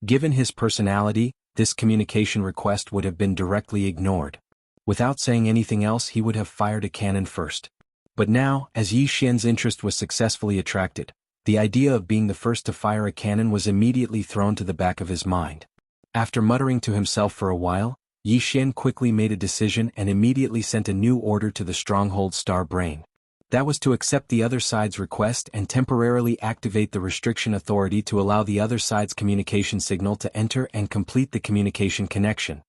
A: Given his personality, this communication request would have been directly ignored. Without saying anything else, he would have fired a cannon first. But now, as Yi Xian's interest was successfully attracted, the idea of being the first to fire a cannon was immediately thrown to the back of his mind. After muttering to himself for a while, Yi Xian quickly made a decision and immediately sent a new order to the Stronghold Star Brain. That was to accept the other side's request and temporarily activate the restriction authority to allow the other side's communication signal to enter and complete the communication connection.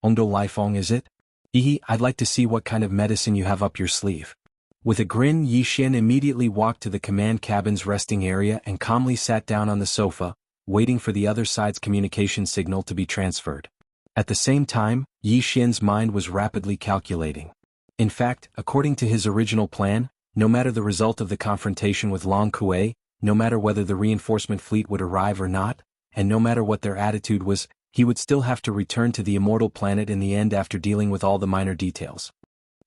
A: Ondo Liefeng, is it? Yi, I'd like to see what kind of medicine you have up your sleeve. With a grin, Yi Xian immediately walked to the command cabin's resting area and calmly sat down on the sofa, waiting for the other side's communication signal to be transferred. At the same time, Yi Xian's mind was rapidly calculating. In fact, according to his original plan, no matter the result of the confrontation with Long Kuei, no matter whether the reinforcement fleet would arrive or not, and no matter what their attitude was, he would still have to return to the immortal planet in the end after dealing with all the minor details.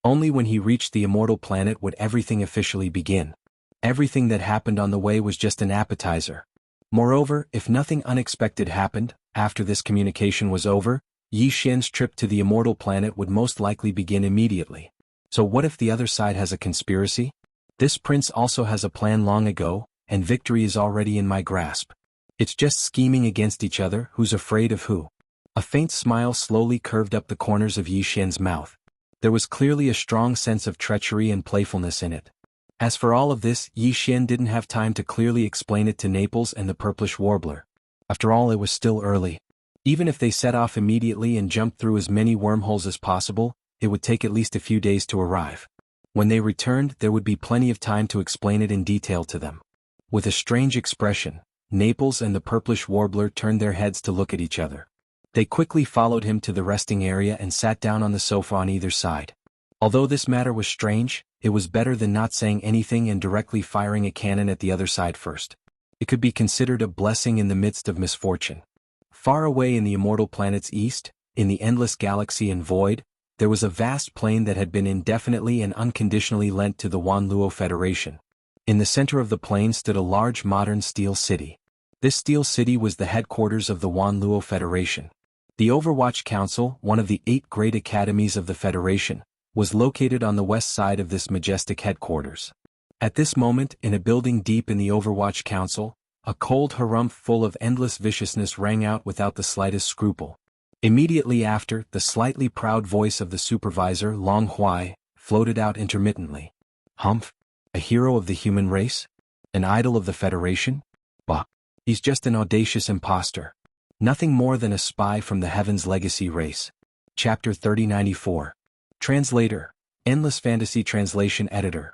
A: Only when he reached the immortal planet would everything officially begin. Everything that happened on the way was just an appetizer. Moreover, if nothing unexpected happened, after this communication was over, Yi Xian's trip to the immortal planet would most likely begin immediately. So what if the other side has a conspiracy? This prince also has a plan long ago, and victory is already in my grasp. It's just scheming against each other, who's afraid of who. A faint smile slowly curved up the corners of Yi Xian's mouth. There was clearly a strong sense of treachery and playfulness in it. As for all of this, Yi Xian didn't have time to clearly explain it to Naples and the Purplish Warbler. After all, it was still early. Even if they set off immediately and jumped through as many wormholes as possible, it would take at least a few days to arrive. When they returned, there would be plenty of time to explain it in detail to them. With a strange expression, Naples and the Purplish Warbler turned their heads to look at each other. They quickly followed him to the resting area and sat down on the sofa on either side. Although this matter was strange, it was better than not saying anything and directly firing a cannon at the other side first. It could be considered a blessing in the midst of misfortune. Far away in the immortal planet's east, in the endless galaxy and void, there was a vast plain that had been indefinitely and unconditionally lent to the Wanluo Federation. In the center of the plain stood a large modern steel city. This steel city was the headquarters of the Wanluo Federation. The Overwatch Council, one of the 8 great academies of the Federation, was located on the west side of this majestic headquarters. At this moment, in a building deep in the Overwatch Council, a cold harumph full of endless viciousness rang out without the slightest scruple. Immediately after, the slightly proud voice of the supervisor, Long Huai, floated out intermittently. Humph? A hero of the human race? An idol of the Federation? Bah! He's just an audacious impostor. Nothing more than a spy from the Heaven's Legacy race. Chapter 3094. Translator. Endless Fantasy Translation Editor.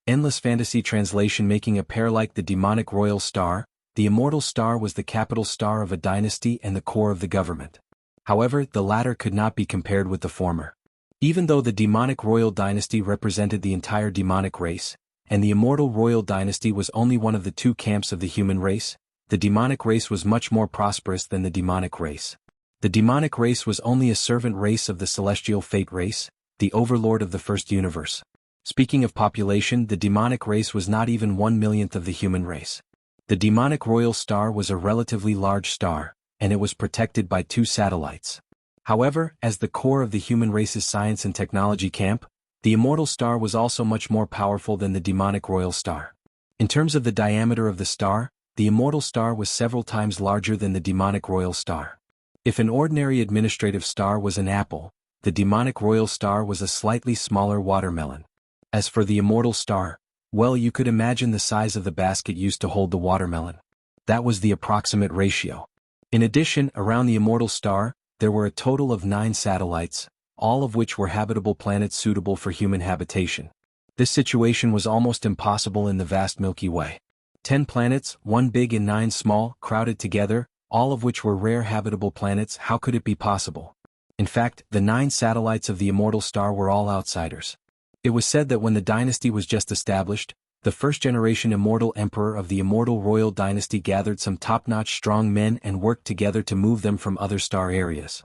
A: Endless Fantasy Translation. Making a pair like the demonic royal star, the immortal star was the capital star of a dynasty and the core of the government. However, the latter could not be compared with the former. Even though the demonic royal dynasty represented the entire demonic race, and the immortal royal dynasty was only one of the 2 camps of the human race, the demonic race was much more prosperous than the demonic race. The demonic race was only a servant race of the celestial fate race, the overlord of the first universe. Speaking of population, the demonic race was not even 1/millionth of the human race. The demonic royal star was a relatively large star, and it was protected by 2 satellites. However, as the core of the human race's science and technology camp, the immortal star was also much more powerful than the demonic royal star. In terms of the diameter of the star, the immortal star was several times larger than the demonic royal star. If an ordinary administrative star was an apple, the demonic royal star was a slightly smaller watermelon. As for the immortal star, well, you could imagine the size of the basket used to hold the watermelon. That was the approximate ratio. In addition, around the immortal star, there were a total of 9 satellites, all of which were habitable planets suitable for human habitation. This situation was almost impossible in the vast Milky Way. 10 planets, 1 big and 9 small, crowded together, all of which were rare habitable planets. How could it be possible? In fact, the 9 satellites of the immortal star were all outsiders. It was said that when the dynasty was just established, the first-generation immortal emperor of the immortal royal dynasty gathered some top-notch strong men and worked together to move them from other star areas.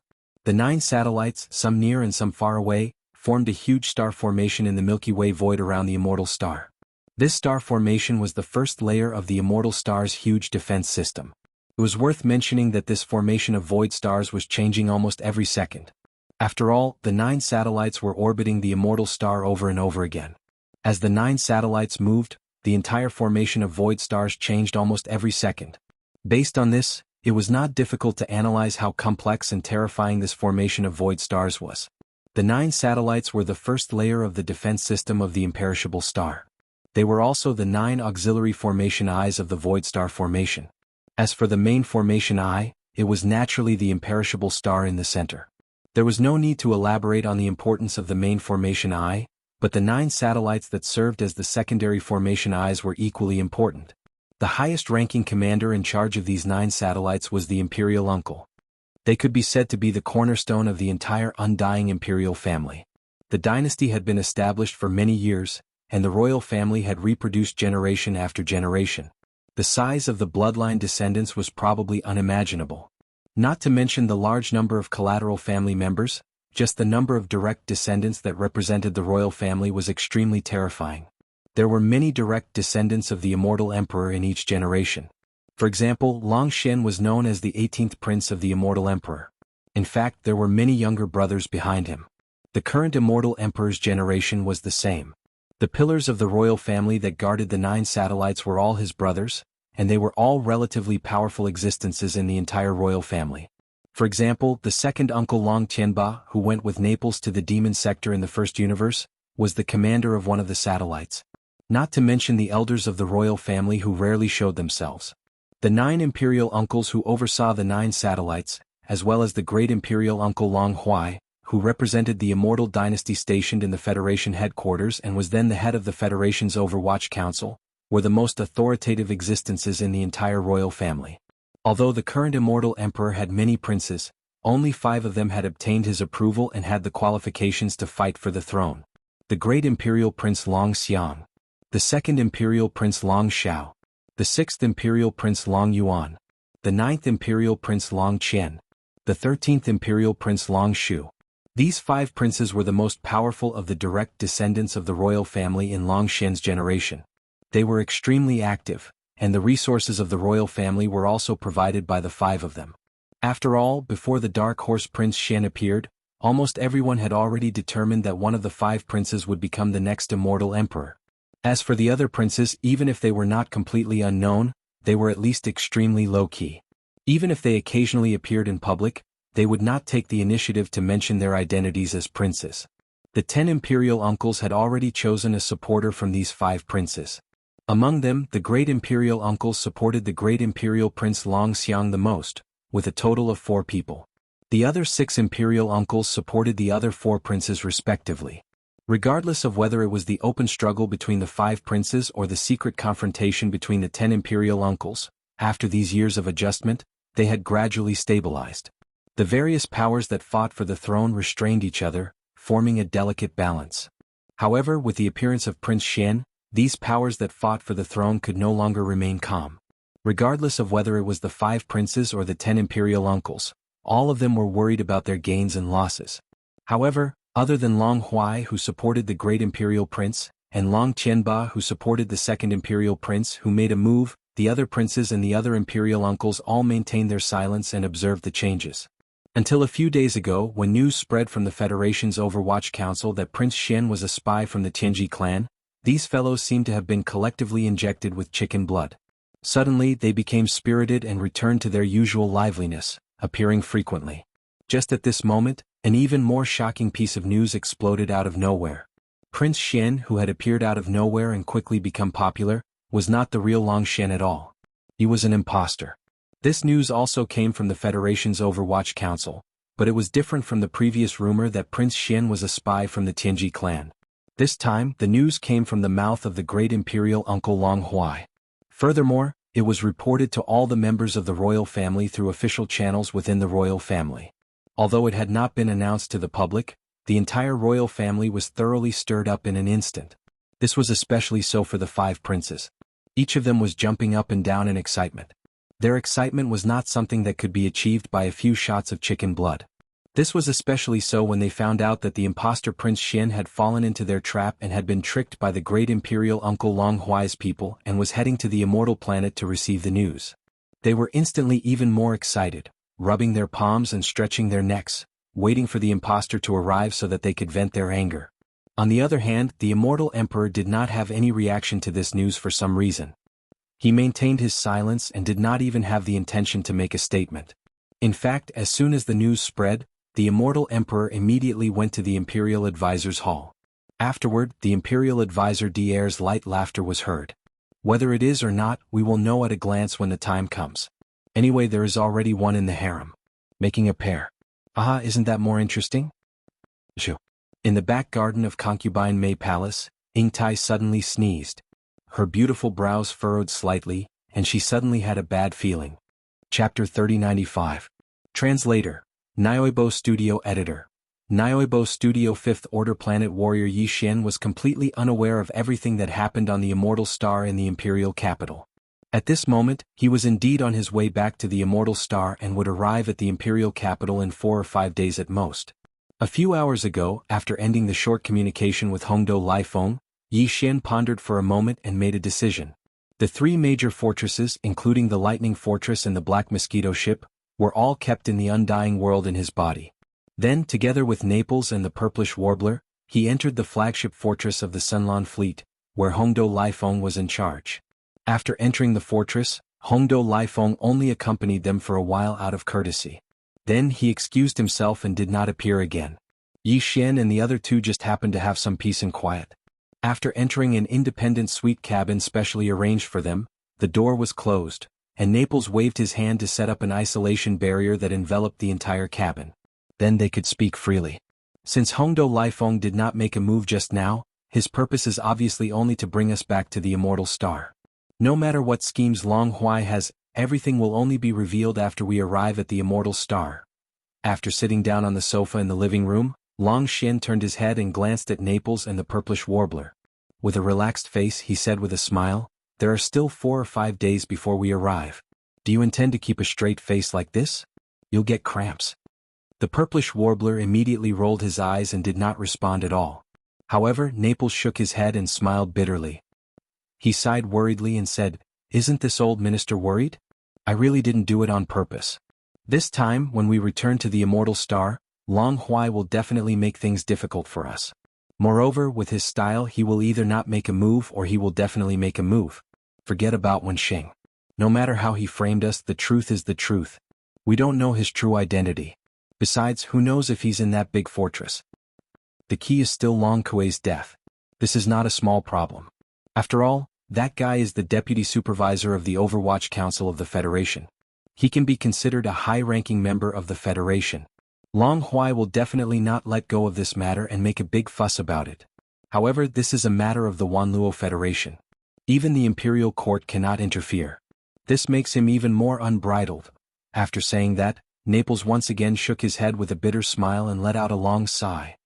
A: The 9 satellites, some near and some far away, formed a huge star formation in the Milky Way void around the immortal star. This star formation was the first layer of the immortal star's huge defense system. It was worth mentioning that this formation of void stars was changing almost every second. After all, the 9 satellites were orbiting the immortal star over and over again. As the 9 satellites moved, the entire formation of void stars changed almost every second. Based on this, it was not difficult to analyze how complex and terrifying this formation of void stars was. The 9 satellites were the first layer of the defense system of the imperishable star. They were also the 9 auxiliary formation eyes of the void star formation. As for the main formation eye, it was naturally the imperishable star in the center. There was no need to elaborate on the importance of the main formation eye, but the 9 satellites that served as the secondary formation eyes were equally important. The highest-ranking commander in charge of these 9 satellites was the imperial uncle. They could be said to be the cornerstone of the entire undying imperial family. The dynasty had been established for many years, and the royal family had reproduced generation after generation. The size of the bloodline descendants was probably unimaginable. Not to mention the large number of collateral family members, just the number of direct descendants that represented the royal family was extremely terrifying. There were many direct descendants of the immortal emperor in each generation. For example, Long Xian was known as the 18th prince of the immortal emperor. In fact, there were many younger brothers behind him. The current immortal emperor's generation was the same. The pillars of the royal family that guarded the 9 satellites were all his brothers, and they were all relatively powerful existences in the entire royal family. For example, the second uncle Long Tianba, who went with Naples to the demon sector in the first universe, was the commander of one of the satellites. Not to mention the elders of the royal family who rarely showed themselves. The 9 imperial uncles who oversaw the 9 satellites, as well as the great imperial uncle Long Huai, who represented the immortal dynasty stationed in the Federation headquarters and was then the head of the Federation's Overwatch Council, were the most authoritative existences in the entire royal family. Although the current immortal emperor had many princes, only 5 of them had obtained his approval and had the qualifications to fight for the throne. The great imperial prince Long Xiang, the second imperial prince Long Xiao, the 6th imperial prince Long Yuan, the 9th imperial prince Long Qian, the 13th imperial prince Long Shu. These 5 princes were the most powerful of the direct descendants of the royal family in Long Xian's generation. They were extremely active, and the resources of the royal family were also provided by the 5 of them. After all, before the Dark Horse Prince Xian appeared, almost everyone had already determined that one of the 5 princes would become the next immortal emperor. As for the other princes, even if they were not completely unknown, they were at least extremely low-key. Even if they occasionally appeared in public, they would not take the initiative to mention their identities as princes. The 10 imperial uncles had already chosen a supporter from these 5 princes. Among them, the great imperial uncles supported the great imperial prince Long Xiang the most, with a total of 4 people. The other 6 imperial uncles supported the other 4 princes respectively. Regardless of whether it was the open struggle between the 5 princes or the secret confrontation between the 10 imperial uncles, after these years of adjustment, they had gradually stabilized. The various powers that fought for the throne restrained each other, forming a delicate balance. However, with the appearance of Prince Xian, these powers that fought for the throne could no longer remain calm. Regardless of whether it was the 5 princes or the 10 imperial uncles, all of them were worried about their gains and losses. However, other than Long Huai, who supported the great imperial prince, and Long Tianba, who supported the second imperial prince who made a move, the other princes and the other imperial uncles all maintained their silence and observed the changes. Until a few days ago, when news spread from the Federation's Overwatch Council that Prince Xian was a spy from the Tianji clan, these fellows seemed to have been collectively injected with chicken blood. Suddenly they became spirited and returned to their usual liveliness, appearing frequently. Just at this moment, an even more shocking piece of news exploded out of nowhere. Prince Xian, who had appeared out of nowhere and quickly become popular, was not the real Long Xian at all. He was an imposter. This news also came from the Federation's Overwatch Council, but it was different from the previous rumor that Prince Xian was a spy from the Tianji clan. This time, the news came from the mouth of the great imperial uncle Long Huai. Furthermore, it was reported to all the members of the royal family through official channels within the royal family. Although it had not been announced to the public, the entire royal family was thoroughly stirred up in an instant. This was especially so for the 5 princes. Each of them was jumping up and down in excitement. Their excitement was not something that could be achieved by a few shots of chicken blood. This was especially so when they found out that the imposter Prince Xin had fallen into their trap and had been tricked by the great imperial uncle Long Huai's people and was heading to the immortal planet to receive the news. They were instantly even more excited, rubbing their palms and stretching their necks, waiting for the imposter to arrive so that they could vent their anger. On the other hand, the immortal emperor did not have any reaction to this news for some reason. He maintained his silence and did not even have the intention to make a statement. In fact, as soon as the news spread, the immortal emperor immediately went to the imperial advisor's hall. Afterward, the imperial advisor Dier's light laughter was heard. Whether it is or not, we will know at a glance when the time comes. Anyway, there is already one in the harem. Making a pair. Aha, isn't that more interesting? Shoo. In the back garden of Concubine May Palace, Ingtai suddenly sneezed. Her beautiful brows furrowed slightly, and she suddenly had a bad feeling. Chapter 3095. Translator. Nioibo Studio Editor. Nioibo Studio 5th Order Planet Warrior Yi Xian was completely unaware of everything that happened on the Immortal Star in the Imperial Capital. At this moment, he was indeed on his way back to the Immortal Star and would arrive at the Imperial Capital in 4 or 5 days at most. A few hours ago, after ending the short communication with Hongdo Laifeng, Yi Xian pondered for a moment and made a decision. The 3 major fortresses, including the Lightning Fortress and the Black Mosquito Ship, were all kept in the undying world in his body. Then, together with Naples and the Purplish Warbler, he entered the flagship fortress of the Sunlan Fleet, where Hongdo Laifeng was in charge. After entering the fortress, Hongdo Laifeng only accompanied them for a while out of courtesy. Then he excused himself and did not appear again. Yi Xian and the other 2 just happened to have some peace and quiet. After entering an independent suite cabin specially arranged for them, the door was closed, and Naples waved his hand to set up an isolation barrier that enveloped the entire cabin. Then they could speak freely. Since Hongdo Laifeng did not make a move just now, his purpose is obviously only to bring us back to the Immortal Star. No matter what schemes Long Huai has, everything will only be revealed after we arrive at the Immortal Star. After sitting down on the sofa in the living room, Long Xian turned his head and glanced at Naples and the Purplish Warbler. With a relaxed face, he said with a smile, "There are still 4 or 5 days before we arrive. Do you intend to keep a straight face like this? You'll get cramps." The Purplish Warbler immediately rolled his eyes and did not respond at all. However, Naples shook his head and smiled bitterly. He sighed worriedly and said, "Isn't this old minister worried? I really didn't do it on purpose. This time, when we return to the Immortal Star, Long Huai will definitely make things difficult for us. Moreover, with his style, he will either not make a move or he will definitely make a move. Forget about Wenxing. No matter how he framed us, the truth is the truth. We don't know his true identity. Besides, who knows if he's in that big fortress? The key is still Long Kuei's death. This is not a small problem. After all, that guy is the deputy supervisor of the Overwatch Council of the Federation. He can be considered a high-ranking member of the Federation. Long Huai will definitely not let go of this matter and make a big fuss about it. However, this is a matter of the Wanluo Federation. Even the Imperial Court cannot interfere. This makes him even more unbridled. After saying that, Naples once again shook his head with a bitter smile and let out a long sigh.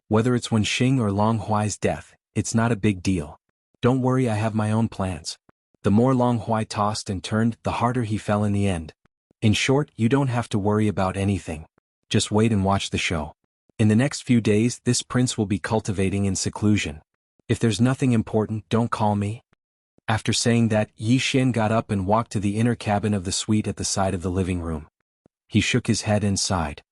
A: Whether it's Wenxing or Long Huai's death, it's not a big deal. Don't worry, I have my own plans. The more Long Huai tossed and turned, the harder he fell in the end. In short, you don't have to worry about anything. Just wait and watch the show. In the next few days, this prince will be cultivating in seclusion. If there's nothing important, don't call me." After saying that, Yi Xian got up and walked to the inner cabin of the suite at the side of the living room. He shook his head and sighed.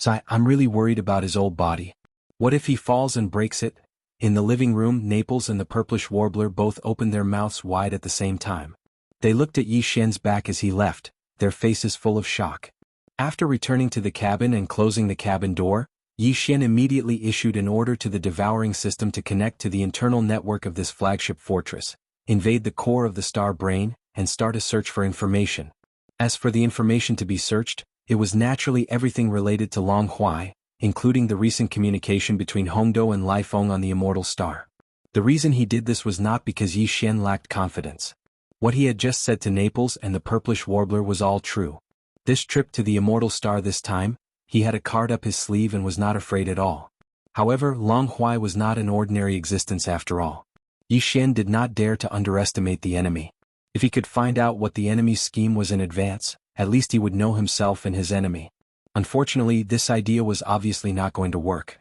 A: I'm really worried about his old body. What if he falls and breaks it?" In the living room, Naples and the Purplish Warbler both opened their mouths wide at the same time. They looked at Yi Xian's back as he left, their faces full of shock. After returning to the cabin and closing the cabin door, Yi Xian immediately issued an order to the devouring system to connect to the internal network of this flagship fortress, invade the core of the star brain, and start a search for information. As for the information to be searched, it was naturally everything related to Long Huai, including the recent communication between Hongdo and Laifeng on the Immortal Star. The reason he did this was not because Yi Xian lacked confidence. What he had just said to Naples and the Purplish Warbler was all true. This trip to the Immortal Star this time, he had a card up his sleeve and was not afraid at all. However, Long Huai was not an ordinary existence after all. Yi Xian did not dare to underestimate the enemy. If he could find out what the enemy's scheme was in advance, at least he would know himself and his enemy. Unfortunately, this idea was obviously not going to work.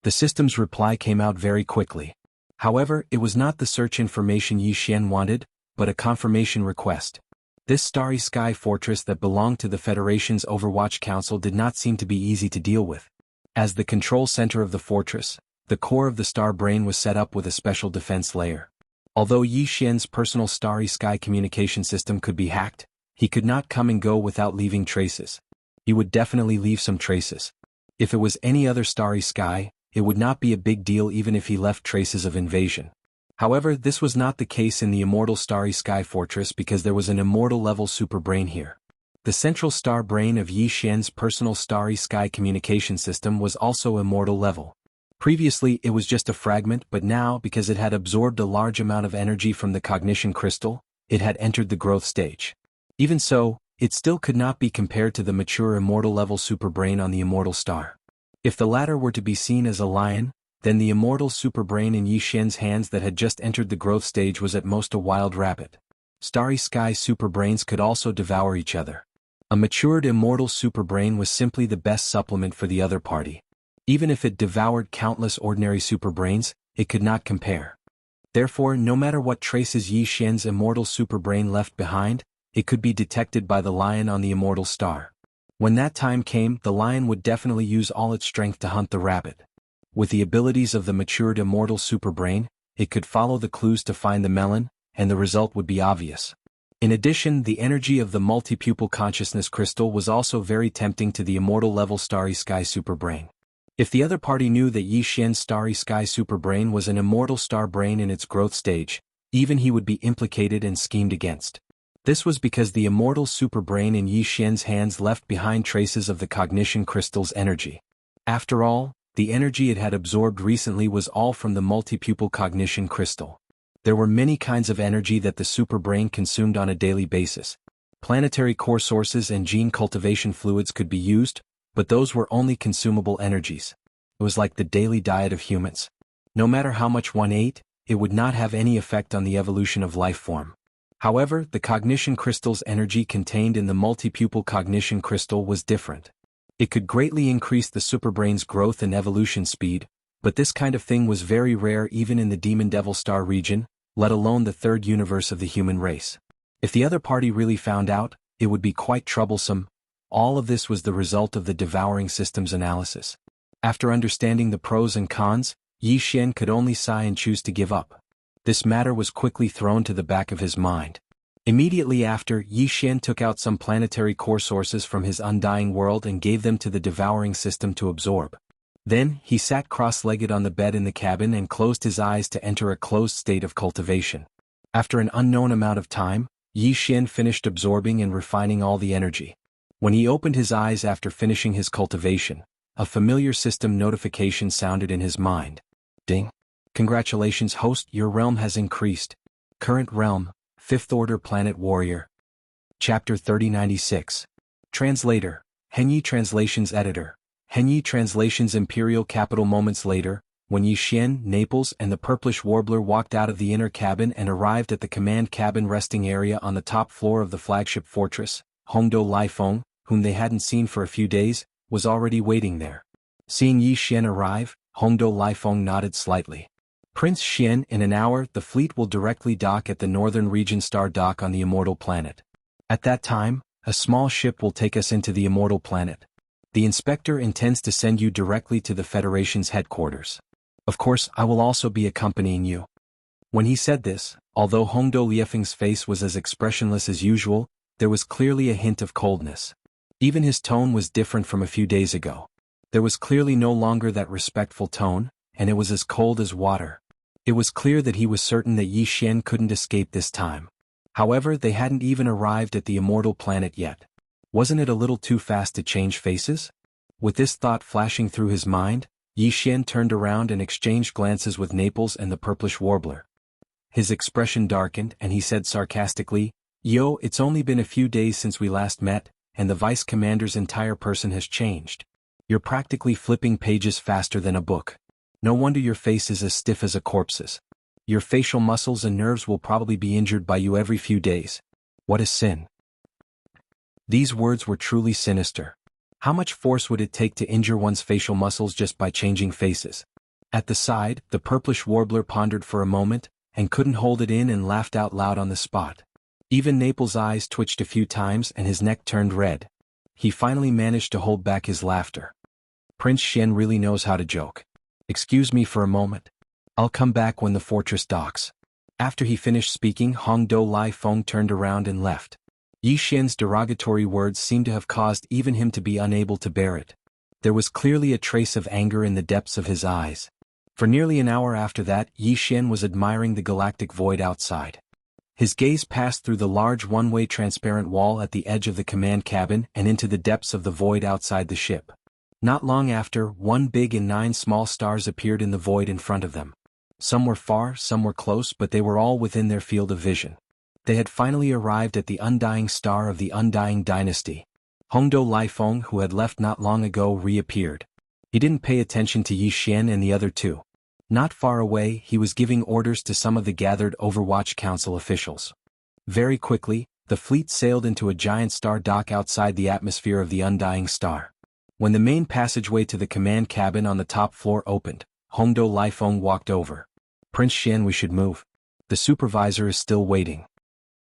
A: The system's reply came out very quickly. However, it was not the search information Yi Xian wanted, but a confirmation request. This starry sky fortress that belonged to the Federation's Overwatch Council did not seem to be easy to deal with. As the control center of the fortress, the core of the star brain was set up with a special defense layer. Although Yi Xian's personal starry sky communication system could be hacked, he could not come and go without leaving traces. He would definitely leave some traces. If it was any other starry sky, it would not be a big deal even if he left traces of invasion. However, this was not the case in the immortal starry sky fortress because there was an immortal-level superbrain here. The central star brain of Yi Xian's personal starry sky communication system was also immortal level. Previously it was just a fragment, but now, because it had absorbed a large amount of energy from the cognition crystal, it had entered the growth stage. Even so, it still could not be compared to the mature immortal-level superbrain on the immortal star. If the latter were to be seen as a lion, then the immortal superbrain in Yi Xian's hands that had just entered the growth stage was at most a wild rabbit. Starry sky superbrains could also devour each other. A matured immortal superbrain was simply the best supplement for the other party. Even if it devoured countless ordinary superbrains, it could not compare. Therefore, no matter what traces Yi Xian's immortal superbrain left behind, it could be detected by the lion on the immortal star. When that time came, the lion would definitely use all its strength to hunt the rabbit. With the abilities of the matured immortal superbrain, it could follow the clues to find the melon, and the result would be obvious. In addition, the energy of the multi-pupil consciousness crystal was also very tempting to the immortal-level starry sky superbrain. If the other party knew that Yi Xian's starry sky superbrain was an immortal star brain in its growth stage, even he would be implicated and schemed against. This was because the immortal superbrain in Yi Xian's hands left behind traces of the cognition crystal's energy. After all, the energy it had absorbed recently was all from the multi-pupil cognition crystal. There were many kinds of energy that the superbrain consumed on a daily basis. Planetary core sources and gene cultivation fluids could be used, but those were only consumable energies. It was like the daily diet of humans. No matter how much one ate, it would not have any effect on the evolution of life form. However, the cognition crystal's energy contained in the multi-pupil cognition crystal was different. It could greatly increase the superbrain's growth and evolution speed, but this kind of thing was very rare even in the Demon Devil Star region, let alone the third universe of the human race. If the other party really found out, it would be quite troublesome. All of this was the result of the devouring system's analysis. After understanding the pros and cons, Yi Xian could only sigh and choose to give up. This matter was quickly thrown to the back of his mind. Immediately after, Yi Xian took out some planetary core sources from his undying world and gave them to the devouring system to absorb. Then, he sat cross-legged on the bed in the cabin and closed his eyes to enter a closed state of cultivation. After an unknown amount of time, Yi Xian finished absorbing and refining all the energy. When he opened his eyes after finishing his cultivation, a familiar system notification sounded in his mind. Ding! Congratulations, host, your realm has increased. Current realm, 5th Order Planet Warrior. Chapter 3096. Translator, Henyi Translations Editor. Henyi Translations Imperial Capital. Moments later, when Yi Xian, Naples, and the Purplish Warbler walked out of the inner cabin and arrived at the command cabin resting area on the top floor of the flagship fortress, Hongdo Laifeng, whom they hadn't seen for a few days, was already waiting there. Seeing Yi Xian arrive, Hongdo Laifeng nodded slightly. Prince Xian, in an hour the fleet will directly dock at the Northern Region Star Dock on the Immortal Planet. At that time, a small ship will take us into the Immortal Planet. The Inspector intends to send you directly to the Federation's headquarters. Of course, I will also be accompanying you. When he said this, although Hongdo Liefeng's face was as expressionless as usual, there was clearly a hint of coldness. Even his tone was different from a few days ago. There was clearly no longer that respectful tone, and it was as cold as water. It was clear that he was certain that Yi Xian couldn't escape this time. However, they hadn't even arrived at the Immortal Planet yet. Wasn't it a little too fast to change faces? With this thought flashing through his mind, Yi Xian turned around and exchanged glances with Naples and the Purplish Warbler. His expression darkened and he said sarcastically, "Yo, it's only been a few days since we last met, and the Vice Commander's entire person has changed. You're practically flipping pages faster than a book. No wonder your face is as stiff as a corpse's. Your facial muscles and nerves will probably be injured by you every few days. What a sin." These words were truly sinister. How much force would it take to injure one's facial muscles just by changing faces? At the side, the purplish warbler pondered for a moment, and couldn't hold it in and laughed out loud on the spot. Even Naples' eyes twitched a few times and his neck turned red. He finally managed to hold back his laughter. Prince Xian really knows how to joke. Excuse me for a moment. I'll come back when the fortress docks. After he finished speaking, Hongdou Lai Feng turned around and left. Yi Xian's derogatory words seemed to have caused even him to be unable to bear it. There was clearly a trace of anger in the depths of his eyes. For nearly an hour after that, Yi Xian was admiring the galactic void outside. His gaze passed through the large one-way transparent wall at the edge of the command cabin and into the depths of the void outside the ship. Not long after, 1 big and 9 small stars appeared in the void in front of them. Some were far, some were close, but they were all within their field of vision. They had finally arrived at the undying star of the undying dynasty. Hongdou Lai Feng, who had left not long ago, reappeared. He didn't pay attention to Yi Xian and the other two. Not far away, he was giving orders to some of the gathered Overwatch Council officials. Very quickly, the fleet sailed into a giant star dock outside the atmosphere of the undying star. When the main passageway to the command cabin on the top floor opened, Hongdou Lai Feng walked over. Prince Xian, we should move. The supervisor is still waiting.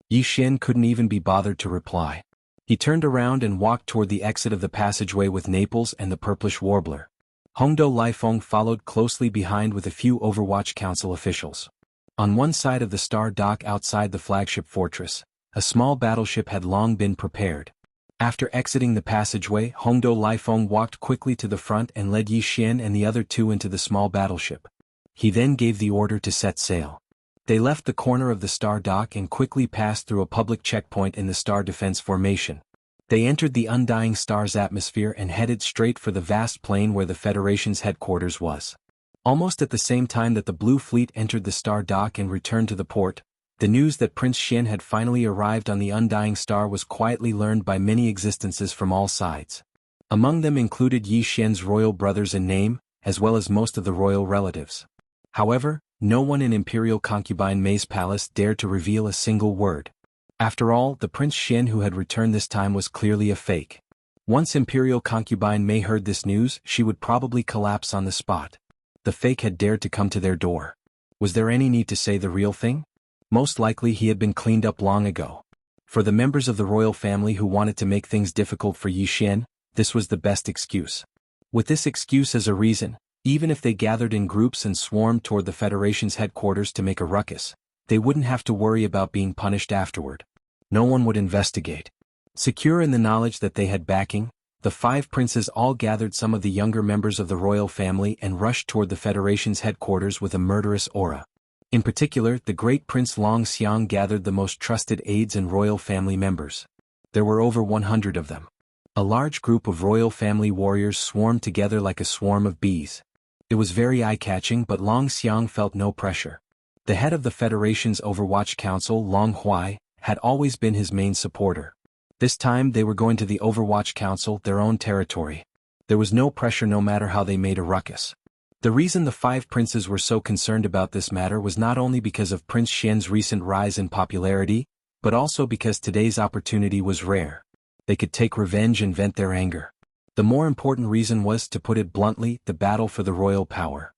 A: Yi Xian couldn't even be bothered to reply. He turned around and walked toward the exit of the passageway with Naples and the purplish warbler. Hongdou Lai Feng followed closely behind with a few Overwatch Council officials. On one side of the star dock outside the flagship fortress, a small battleship had long been prepared. After exiting the passageway, Hongdou Lai Feng walked quickly to the front and led Yi Xian and the other two into the small battleship. He then gave the order to set sail. They left the corner of the star dock and quickly passed through a public checkpoint in the star defense formation. They entered the undying star's atmosphere and headed straight for the vast plain where the Federation's headquarters was. Almost at the same time that the Blue Fleet entered the star dock and returned to the port, the news that Prince Xian had finally arrived on the undying star was quietly learned by many existences from all sides. Among them included Yi Xian's royal brothers in name, as well as most of the royal relatives. However, no one in Imperial concubine Mei's palace dared to reveal a single word. After all, the Prince Xian who had returned this time was clearly a fake. Once Imperial concubine Mei heard this news, she would probably collapse on the spot. The fake had dared to come to their door. Was there any need to say the real thing? Most likely he had been cleaned up long ago. For the members of the royal family who wanted to make things difficult for Yi Xian, this was the best excuse. With this excuse as a reason, even if they gathered in groups and swarmed toward the Federation's headquarters to make a ruckus, they wouldn't have to worry about being punished afterward. No one would investigate. Secure in the knowledge that they had backing, the 5 princes all gathered some of the younger members of the royal family and rushed toward the Federation's headquarters with a murderous aura. In particular, the great Prince Long Xiang gathered the most trusted aides and royal family members. There were over 100 of them. A large group of royal family warriors swarmed together like a swarm of bees. It was very eye-catching, but Long Xiang felt no pressure. The head of the Federation's Overwatch Council, Long Huai, had always been his main supporter. This time they were going to the Overwatch Council, their own territory. There was no pressure no matter how they made a ruckus. The reason the 5 princes were so concerned about this matter was not only because of Prince Xian's recent rise in popularity, but also because today's opportunity was rare. They could take revenge and vent their anger. The more important reason was, to put it bluntly, the battle for the royal power.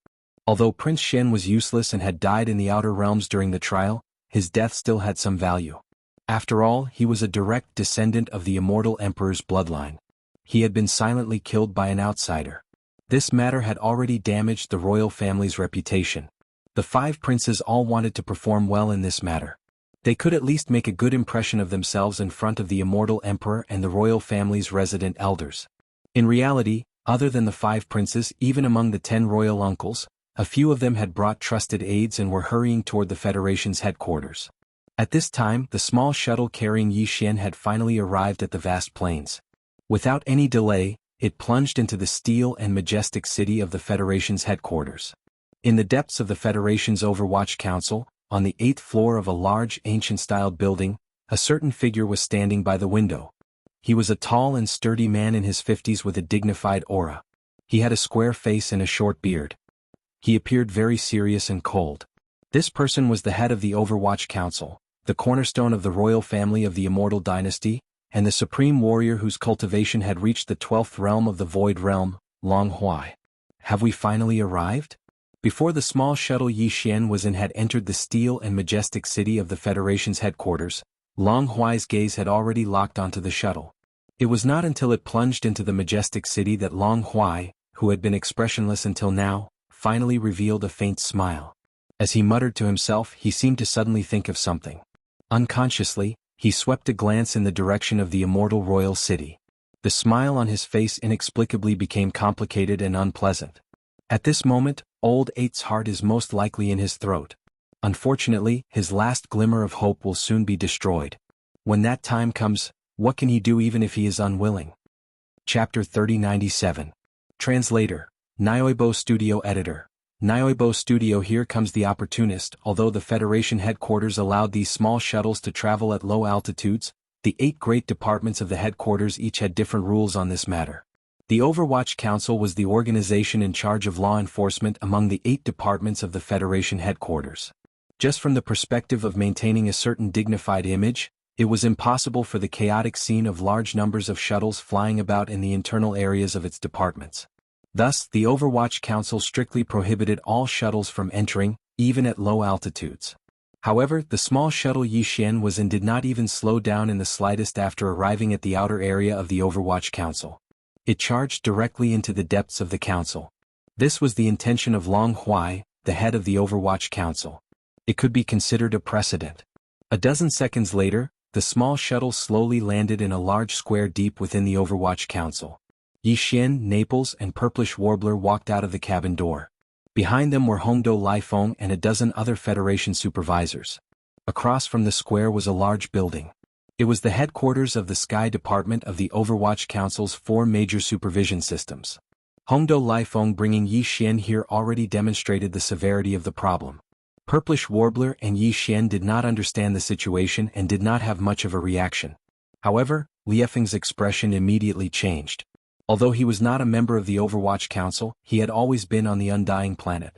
A: Although Prince Xian was useless and had died in the Outer Realms during the trial, his death still had some value. After all, he was a direct descendant of the immortal emperor's bloodline. He had been silently killed by an outsider. This matter had already damaged the royal family's reputation. The 5 princes all wanted to perform well in this matter. They could at least make a good impression of themselves in front of the immortal emperor and the royal family's resident elders. In reality, other than the 5 princes, even among the 10 royal uncles, a few of them had brought trusted aides and were hurrying toward the Federation's headquarters. At this time, the small shuttle carrying Yi Xian had finally arrived at the vast plains. Without any delay, it plunged into the steel and majestic city of the Federation's headquarters. In the depths of the Federation's Overwatch Council, on the 8th floor of a large ancient-styled building, a certain figure was standing by the window. He was a tall and sturdy man in his 50s with a dignified aura. He had a square face and a short beard. He appeared very serious and cold. This person was the head of the Overwatch Council, the cornerstone of the royal family of the Immortal Dynasty, and the supreme warrior whose cultivation had reached the 12th realm of the Void Realm, Long Huai. Have we finally arrived? Before the small shuttle Yi Xian was in had entered the steel and majestic city of the Federation's headquarters, Long Huai's gaze had already locked onto the shuttle. It was not until it plunged into the majestic city that Long Huai, who had been expressionless until now, finally revealed a faint smile. As he muttered to himself, he seemed to suddenly think of something. Unconsciously, he swept a glance in the direction of the immortal royal city. The smile on his face inexplicably became complicated and unpleasant. At this moment, Old Eight's heart is most likely in his throat. Unfortunately, his last glimmer of hope will soon be destroyed. When that time comes, what can he do even if he is unwilling? Chapter 3097. Translator. Nyoibo Studio Editor. Nyoibo Studio. Here comes the opportunist. Although the Federation headquarters allowed these small shuttles to travel at low altitudes, the 8 great departments of the headquarters each had different rules on this matter. The Overwatch Council was the organization in charge of law enforcement among the 8 departments of the Federation headquarters. Just from the perspective of maintaining a certain dignified image, it was impossible for the chaotic scene of large numbers of shuttles flying about in the internal areas of its departments. Thus, the Overwatch Council strictly prohibited all shuttles from entering, even at low altitudes. However, the small shuttle Yi Xian was in did not even slow down in the slightest after arriving at the outer area of the Overwatch Council. It charged directly into the depths of the council. This was the intention of Long Huai, the head of the Overwatch Council. It could be considered a precedent. A dozen seconds later, the small shuttle slowly landed in a large square deep within the Overwatch Council. Yi Xian, Naples, and Purplish Warbler walked out of the cabin door. Behind them were Hongdo Liefeng and a dozen other Federation supervisors. Across from the square was a large building. It was the headquarters of the Sky Department of the Overwatch Council's 4 major supervision systems. Hongdo Liefeng bringing Yi Xian here already demonstrated the severity of the problem. Purplish Warbler and Yi Xian did not understand the situation and did not have much of a reaction. However, Liefeng's expression immediately changed. Although he was not a member of the Overwatch Council, he had always been on the Undying Planet.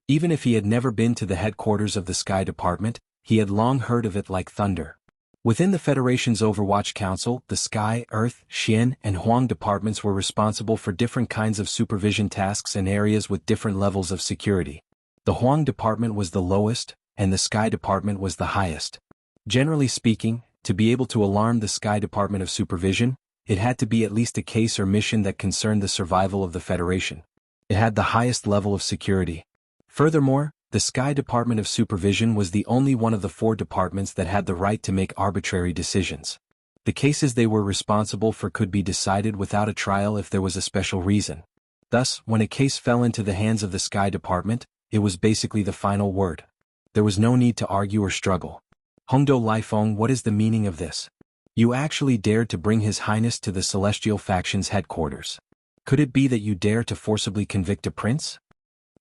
A: Even if he had never been to the headquarters of the Sky Department, he had long heard of it like thunder. Within the Federation's Overwatch Council, the Sky, Earth, Xian, and Huang departments were responsible for different kinds of supervision tasks in areas with different levels of security. The Huang department was the lowest, and the Sky department was the highest. Generally speaking, to be able to alarm the Sky Department of Supervision, it had to be at least a case or mission that concerned the survival of the Federation. It had the highest level of security. Furthermore, the Sky Department of Supervision was the only one of the 4 departments that had the right to make arbitrary decisions. The cases they were responsible for could be decided without a trial if there was a special reason. Thus, when a case fell into the hands of the Sky Department, it was basically the final word. There was no need to argue or struggle. Hongdo Liefeng, what is the meaning of this? You actually dared to bring His Highness to the Celestial Faction's headquarters. Could it be that you dare to forcibly convict a prince?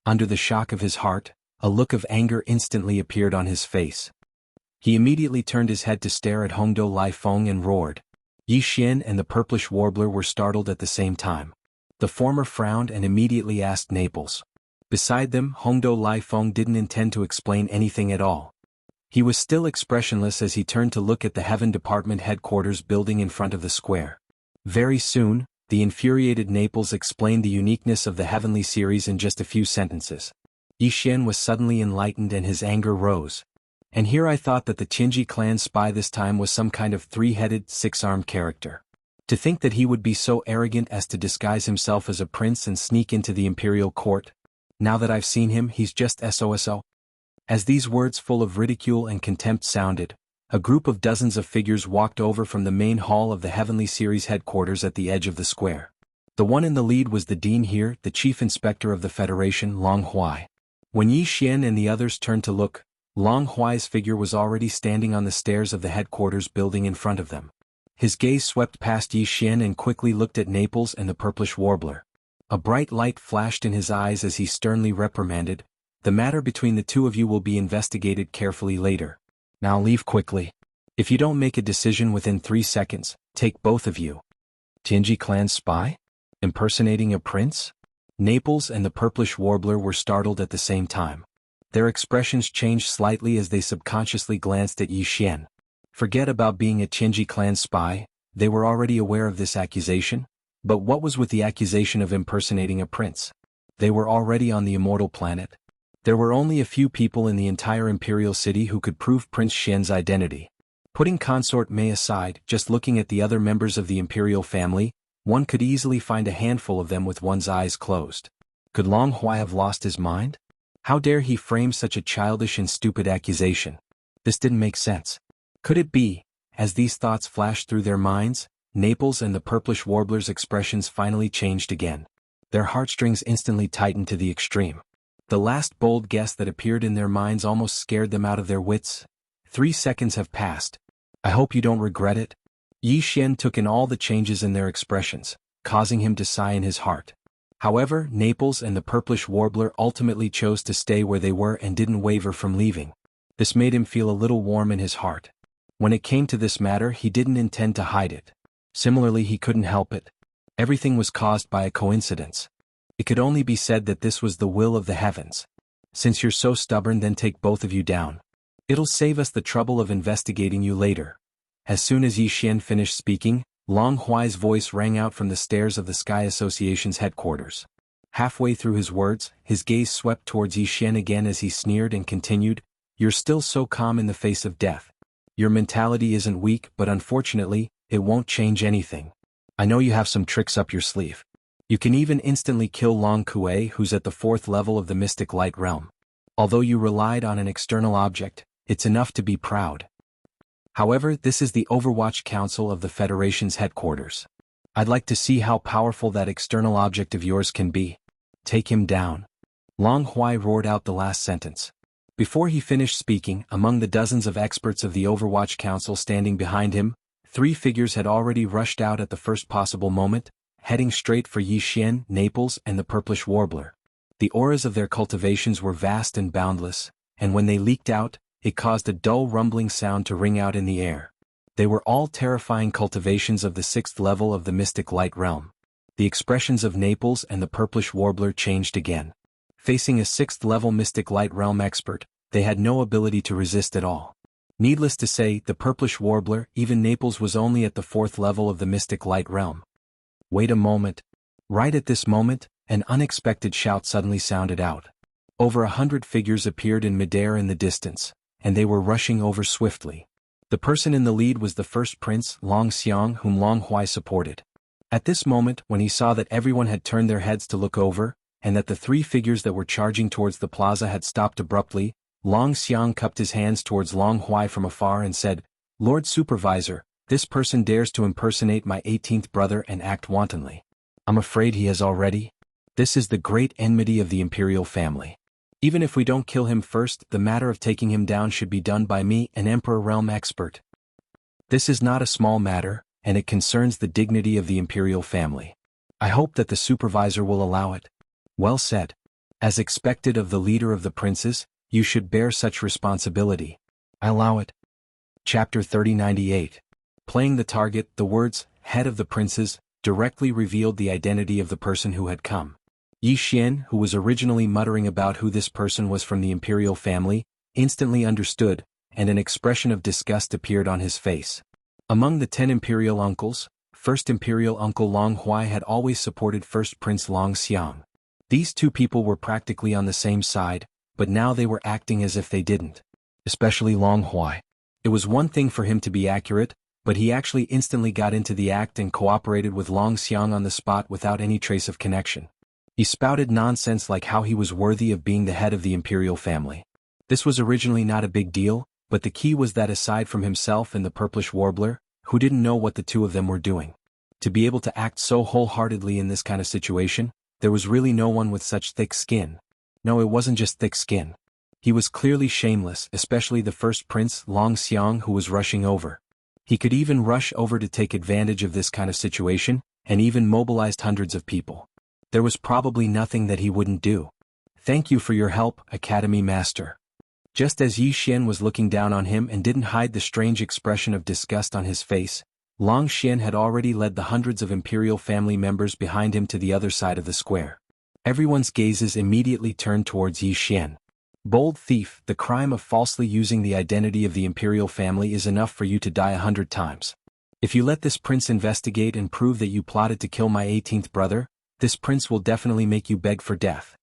A: Under the shock of his heart, a look of anger instantly appeared on his face. He immediately turned his head to stare at Hongdo Liefeng and roared. Yi Xian and the Purplish Warbler were startled at the same time. The former frowned and immediately asked Naples. Beside them, Hongdo Liefeng didn't intend to explain anything at all. He was still expressionless as he turned to look at the Heaven Department headquarters building in front of the square. Very soon, the infuriated Naples explained the uniqueness of the Heavenly Series in just a few sentences. Yi Xian was suddenly enlightened and his anger rose. And here I thought that the Qinji clan spy this time was some kind of 3-headed, 6-armed character. To think that he would be so arrogant as to disguise himself as a prince and sneak into the imperial court. Now that I've seen him, he's just SOSO. As these words full of ridicule and contempt sounded, a group of dozens of figures walked over from the main hall of the Heavenly Series headquarters at the edge of the square. The one in the lead was the dean here, the chief inspector of the Federation, Long Huai. When Yi Xian and the others turned to look, Long Huai's figure was already standing on the stairs of the headquarters building in front of them. His gaze swept past Yi Xian and quickly looked at Naples and the Purplish Warbler. A bright light flashed in his eyes as he sternly reprimanded, "The matter between the two of you will be investigated carefully later. Now leave quickly. If you don't make a decision within 3 seconds, take both of you." Qinji clan spy? Impersonating a prince? Naples and the Purplish Warbler were startled at the same time. Their expressions changed slightly as they subconsciously glanced at Yi Xian. "Forget about being a Qinji clan spy, They were already aware of this accusation, but what was with the accusation of impersonating a prince? They were already on the immortal planet. There were only a few people in the entire imperial city who could prove Prince Xian's identity. Putting Consort Mei aside, just looking at the other members of the imperial family, one could easily find a handful of them with one's eyes closed. Could Long Huai have lost his mind? How dare he frame such a childish and stupid accusation? This didn't make sense. Could it be, as these thoughts flashed through their minds, Naples and the purplish warbler's expressions finally changed again. Their heartstrings instantly tightened to the extreme. The last bold guess that appeared in their minds almost scared them out of their wits. 3 seconds have passed. I hope you don't regret it. Yi Xian took in all the changes in their expressions, causing him to sigh in his heart. However, Naples and the purplish warbler ultimately chose to stay where they were and didn't waver from leaving. This made him feel a little warm in his heart. When it came to this matter, he didn't intend to hide it. Similarly, he couldn't help it. Everything was caused by a coincidence. It could only be said that this was the will of the heavens. Since you're so stubborn, then take both of you down. It'll save us the trouble of investigating you later. As soon as Yi Xian finished speaking, Long Huai's voice rang out from the stairs of the Sky Association's headquarters. Halfway through his words, his gaze swept towards Yi Xian again as he sneered and continued, "You're still so calm in the face of death. Your mentality isn't weak, but unfortunately, it won't change anything. I know you have some tricks up your sleeve. You can even instantly kill Long Kuei, who's at the 4th level of the Mystic Light Realm. Although you relied on an external object, it's enough to be proud. However, this is the Overwatch Council of the Federation's headquarters. I'd like to see how powerful that external object of yours can be. Take him down." Long Huai roared out the last sentence. Before he finished speaking, among the dozens of experts of the Overwatch Council standing behind him, 3 figures had already rushed out at the first possible moment, heading straight for Yi Xian, Naples, and the purplish warbler. The auras of their cultivations were vast and boundless, and when they leaked out, it caused a dull rumbling sound to ring out in the air. They were all terrifying cultivations of the 6th level of the Mystic Light Realm. The expressions of Naples and the purplish warbler changed again. Facing a 6th level Mystic Light Realm expert, they had no ability to resist at all. Needless to say, the purplish warbler, even Naples, was only at the 4th level of the Mystic Light Realm. Wait a moment. Right at this moment, an unexpected shout suddenly sounded out. Over 100 figures appeared in midair in the distance, and they were rushing over swiftly. The person in the lead was the first prince, Long Xiang, whom Long Huai supported. At this moment, when he saw that everyone had turned their heads to look over, and that the 3 figures that were charging towards the plaza had stopped abruptly, Long Xiang cupped his hands towards Long Huai from afar and said, "Lord Supervisor, this person dares to impersonate my 18th brother and act wantonly. I'm afraid he has already. This is the great enmity of the imperial family. Even if we don't kill him first, the matter of taking him down should be done by me, an Emperor Realm expert. This is not a small matter, and it concerns the dignity of the imperial family. I hope that the supervisor will allow it." Well said. As expected of the leader of the princes, you should bear such responsibility. I allow it. Chapter 3098. Playing the target, the words, "head of the princes," directly revealed the identity of the person who had come. Yi Xian, who was originally muttering about who this person was from the imperial family, instantly understood, and an expression of disgust appeared on his face. Among the 10 imperial uncles, first imperial uncle Long Huai had always supported first prince Long Xiang. These 2 people were practically on the same side, but now they were acting as if they didn't. Especially Long Huai. It was one thing for him to be accurate, but he actually instantly got into the act and cooperated with Long Xiang on the spot without any trace of connection. He spouted nonsense like how he was worthy of being the head of the imperial family. This was originally not a big deal, but the key was that aside from himself and the purplish warbler, who didn't know what the 2 of them were doing, to be able to act so wholeheartedly in this kind of situation, there was really no one with such thick skin. No, it wasn't just thick skin. He was clearly shameless, especially the first prince, Long Xiang, who was rushing over. He could even rush over to take advantage of this kind of situation, and even mobilized hundreds of people. There was probably nothing that he wouldn't do. "Thank you for your help, Academy Master." Just as Yi Xian was looking down on him and didn't hide the strange expression of disgust on his face, Long Xian had already led the hundreds of imperial family members behind him to the other side of the square. Everyone's gazes immediately turned towards Yi Xian. "Bold thief, the crime of falsely using the identity of the imperial family is enough for you to die 100 times. If you let this prince investigate and prove that you plotted to kill my 18th brother, this prince will definitely make you beg for death.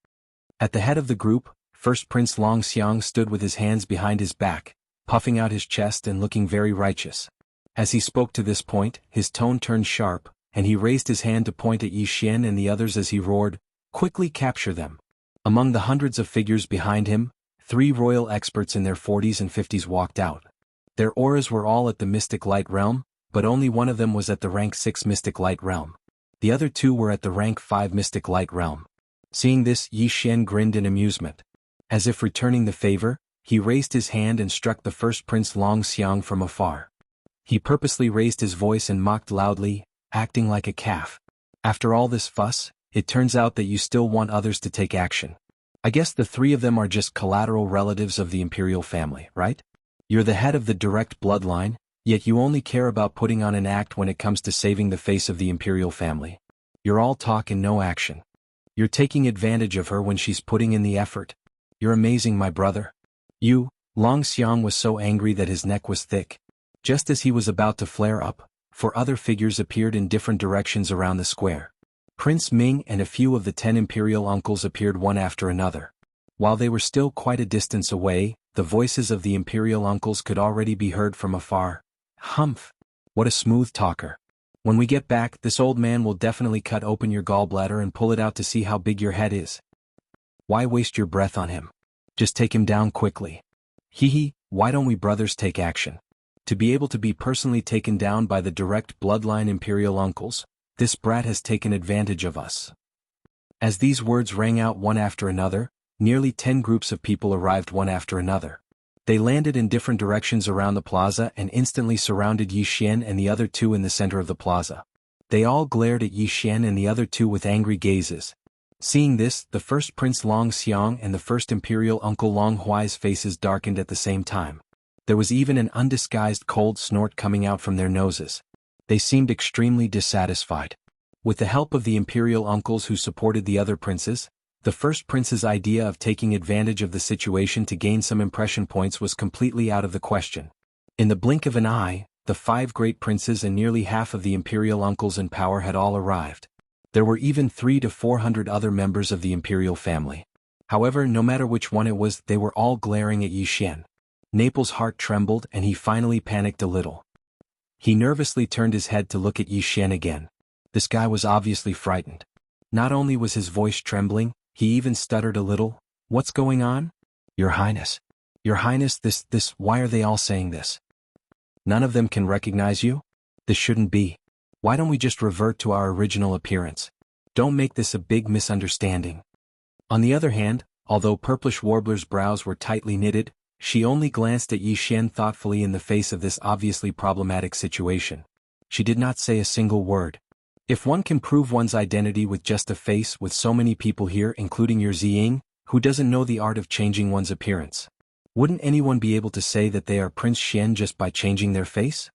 A: At the head of the group, First Prince Long Xiang stood with his hands behind his back, puffing out his chest and looking very righteous. As he spoke to this point, his tone turned sharp, and he raised his hand to point at Yi Xian and the others as he roared, "Quickly capture them." Among the hundreds of figures behind him, 3 royal experts in their 40s and 50s walked out. Their auras were all at the Mystic Light Realm, but only one of them was at the rank 6 Mystic Light Realm. The other 2 were at the rank 5 Mystic Light Realm. Seeing this, Yi Xian grinned in amusement. As if returning the favor, he raised his hand and struck the first Prince Long Xiang from afar. He purposely raised his voice and mocked loudly, acting like a calf. "After all this fuss, it turns out that you still want others to take action. I guess the 3 of them are just collateral relatives of the imperial family, right? You're the head of the direct bloodline, yet you only care about putting on an act when it comes to saving the face of the imperial family. You're all talk and no action. You're taking advantage of her when she's putting in the effort. You're amazing, my brother." Long Xiang was so angry that his neck was thick. Just as he was about to flare up, 4 other figures appeared in different directions around the square. Prince Ming and a few of the 10 imperial uncles appeared one after another. While they were still quite a distance away, the voices of the imperial uncles could already be heard from afar. "Humph! What a smooth talker. When we get back, this old man will definitely cut open your gallbladder and pull it out to see how big your head is. Why waste your breath on him? Just take him down quickly. Hee, why don't we brothers take action? To be able to be personally taken down by the direct bloodline imperial uncles, this brat has taken advantage of us." As these words rang out one after another, nearly 10 groups of people arrived one after another. They landed in different directions around the plaza and instantly surrounded Yi Xian and the other 2 in the center of the plaza. They all glared at Yi Xian and the other 2 with angry gazes. Seeing this, the first Prince Long Xiang and the first imperial uncle Long Huai's faces darkened at the same time. There was even an undisguised cold snort coming out from their noses. They seemed extremely dissatisfied. With the help of the imperial uncles who supported the other princes, the first prince's idea of taking advantage of the situation to gain some impression points was completely out of the question. In the blink of an eye, the 5 great princes and nearly half of the imperial uncles in power had all arrived. There were even 300 to 400 other members of the imperial family. However, no matter which one it was, they were all glaring at Yi Xian. Naples' heart trembled and he finally panicked a little. He nervously turned his head to look at Yi Xian again. This guy was obviously frightened. Not only was his voice trembling, he even stuttered a little. "What's going on? Your Highness. Your Highness, why are they all saying this? None of them can recognize you? This shouldn't be. Why don't we just revert to our original appearance? Don't make this a big misunderstanding." On the other hand, although Purplish Warbler's brows were tightly knitted, she only glanced at Yi Xian thoughtfully in the face of this obviously problematic situation. She did not say a single word. If one can prove one's identity with just a face with so many people here including your Ziying, who doesn't know the art of changing one's appearance? Wouldn't anyone be able to say that they are Prince Xian just by changing their face?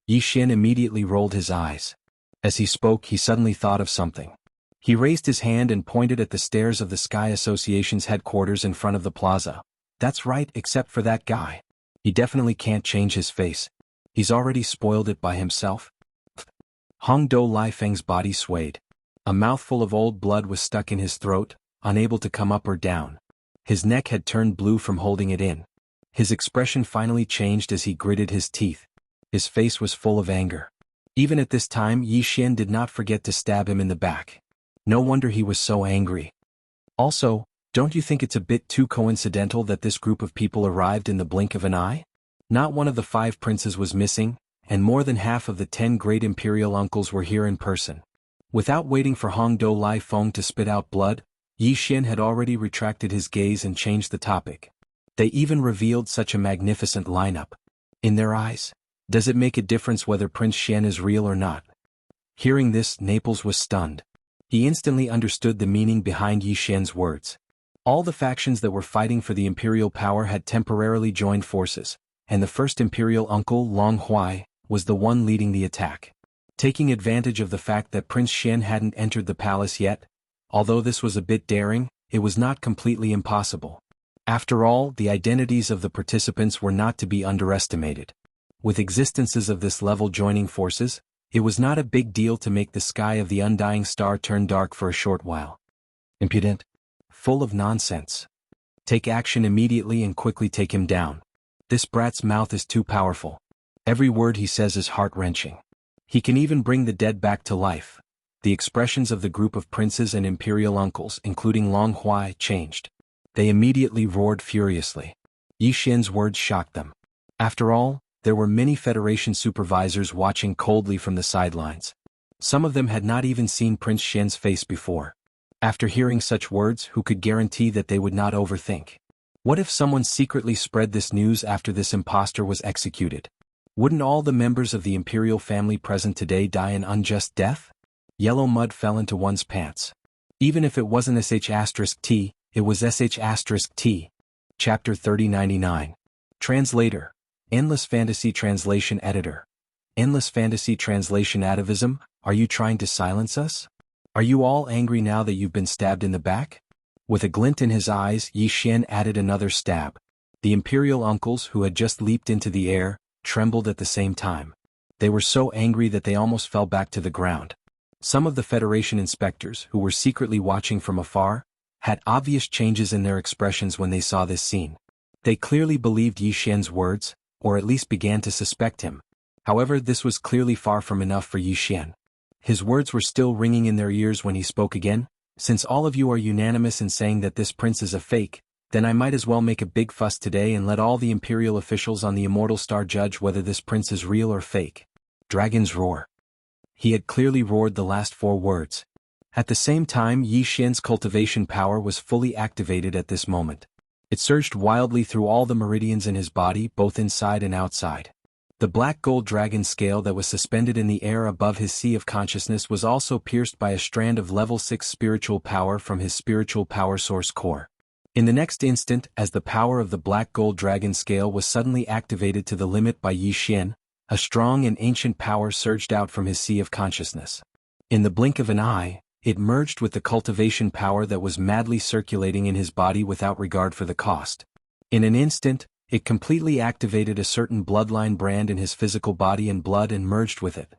A: Yi Xian immediately rolled his eyes. As he spoke, he suddenly thought of something. He raised his hand and pointed at the stairs of the Sky Association's headquarters in front of the plaza. "That's right, except for that guy. He definitely can't change his face. He's already spoiled it by himself." Hong Do Lai Feng's body swayed. A mouthful of old blood was stuck in his throat, unable to come up or down. His neck had turned blue from holding it in. His expression finally changed as he gritted his teeth. His face was full of anger. Even at this time, Yi Xian did not forget to stab him in the back. No wonder he was so angry. Also, don't you think it's a bit too coincidental that this group of people arrived in the blink of an eye? Not one of the 5 princes was missing, and more than half of the 10 great imperial uncles were here in person. Without waiting for Hong Do Lai Feng to spit out blood, Yi Xian had already retracted his gaze and changed the topic. They even revealed such a magnificent lineup. In their eyes, does it make a difference whether Prince Xian is real or not? Hearing this, Naples was stunned. He instantly understood the meaning behind Yi Xian's words. All the factions that were fighting for the imperial power had temporarily joined forces, and the first imperial uncle, Long Huai, was the one leading the attack. Taking advantage of the fact that Prince Xian hadn't entered the palace yet, although this was a bit daring, it was not completely impossible. After all, the identities of the participants were not to be underestimated. With existences of this level joining forces, it was not a big deal to make the sky of the undying star turn dark for a short while. Impudent. Full of nonsense. Take action immediately and quickly take him down. This brat's mouth is too powerful. Every word he says is heart-wrenching. He can even bring the dead back to life. The expressions of the group of princes and imperial uncles, including Long Huai, changed. They immediately roared furiously. Yi Xian's words shocked them. After all, there were many Federation supervisors watching coldly from the sidelines. Some of them had not even seen Prince Xian's face before. After hearing such words, who could guarantee that they would not overthink? What if someone secretly spread this news after this impostor was executed? Wouldn't all the members of the imperial family present today die an unjust death? Yellow mud fell into one's pants. Even if it wasn't sh*t, it was sh*t. Chapter 3099. Translator. Endless Fantasy Translation Editor. Endless Fantasy Translation Atavism, are you trying to silence us? Are you all angry now that you've been stabbed in the back? With a glint in his eyes, Yi Xian added another stab. The imperial uncles who had just leaped into the air, trembled at the same time. They were so angry that they almost fell back to the ground. Some of the Federation inspectors, who were secretly watching from afar, had obvious changes in their expressions when they saw this scene. They clearly believed Yi Xian's words, or at least began to suspect him. However, this was clearly far from enough for Yi Xian. His words were still ringing in their ears when he spoke again. Since all of you are unanimous in saying that this prince is a fake, then I might as well make a big fuss today and let all the imperial officials on the Immortal Star judge whether this prince is real or fake. Dragon's roar. He had clearly roared the last 4 words. At the same time, Yi Xian's cultivation power was fully activated at this moment. It surged wildly through all the meridians in his body, both inside and outside. The black gold dragon scale that was suspended in the air above his sea of consciousness was also pierced by a strand of level 6 spiritual power from his spiritual power source core. In the next instant, as the power of the black gold dragon scale was suddenly activated to the limit by Yi Xian, a strong and ancient power surged out from his sea of consciousness. In the blink of an eye, it merged with the cultivation power that was madly circulating in his body without regard for the cost. In an instant, it completely activated a certain bloodline brand in his physical body and blood and merged with it.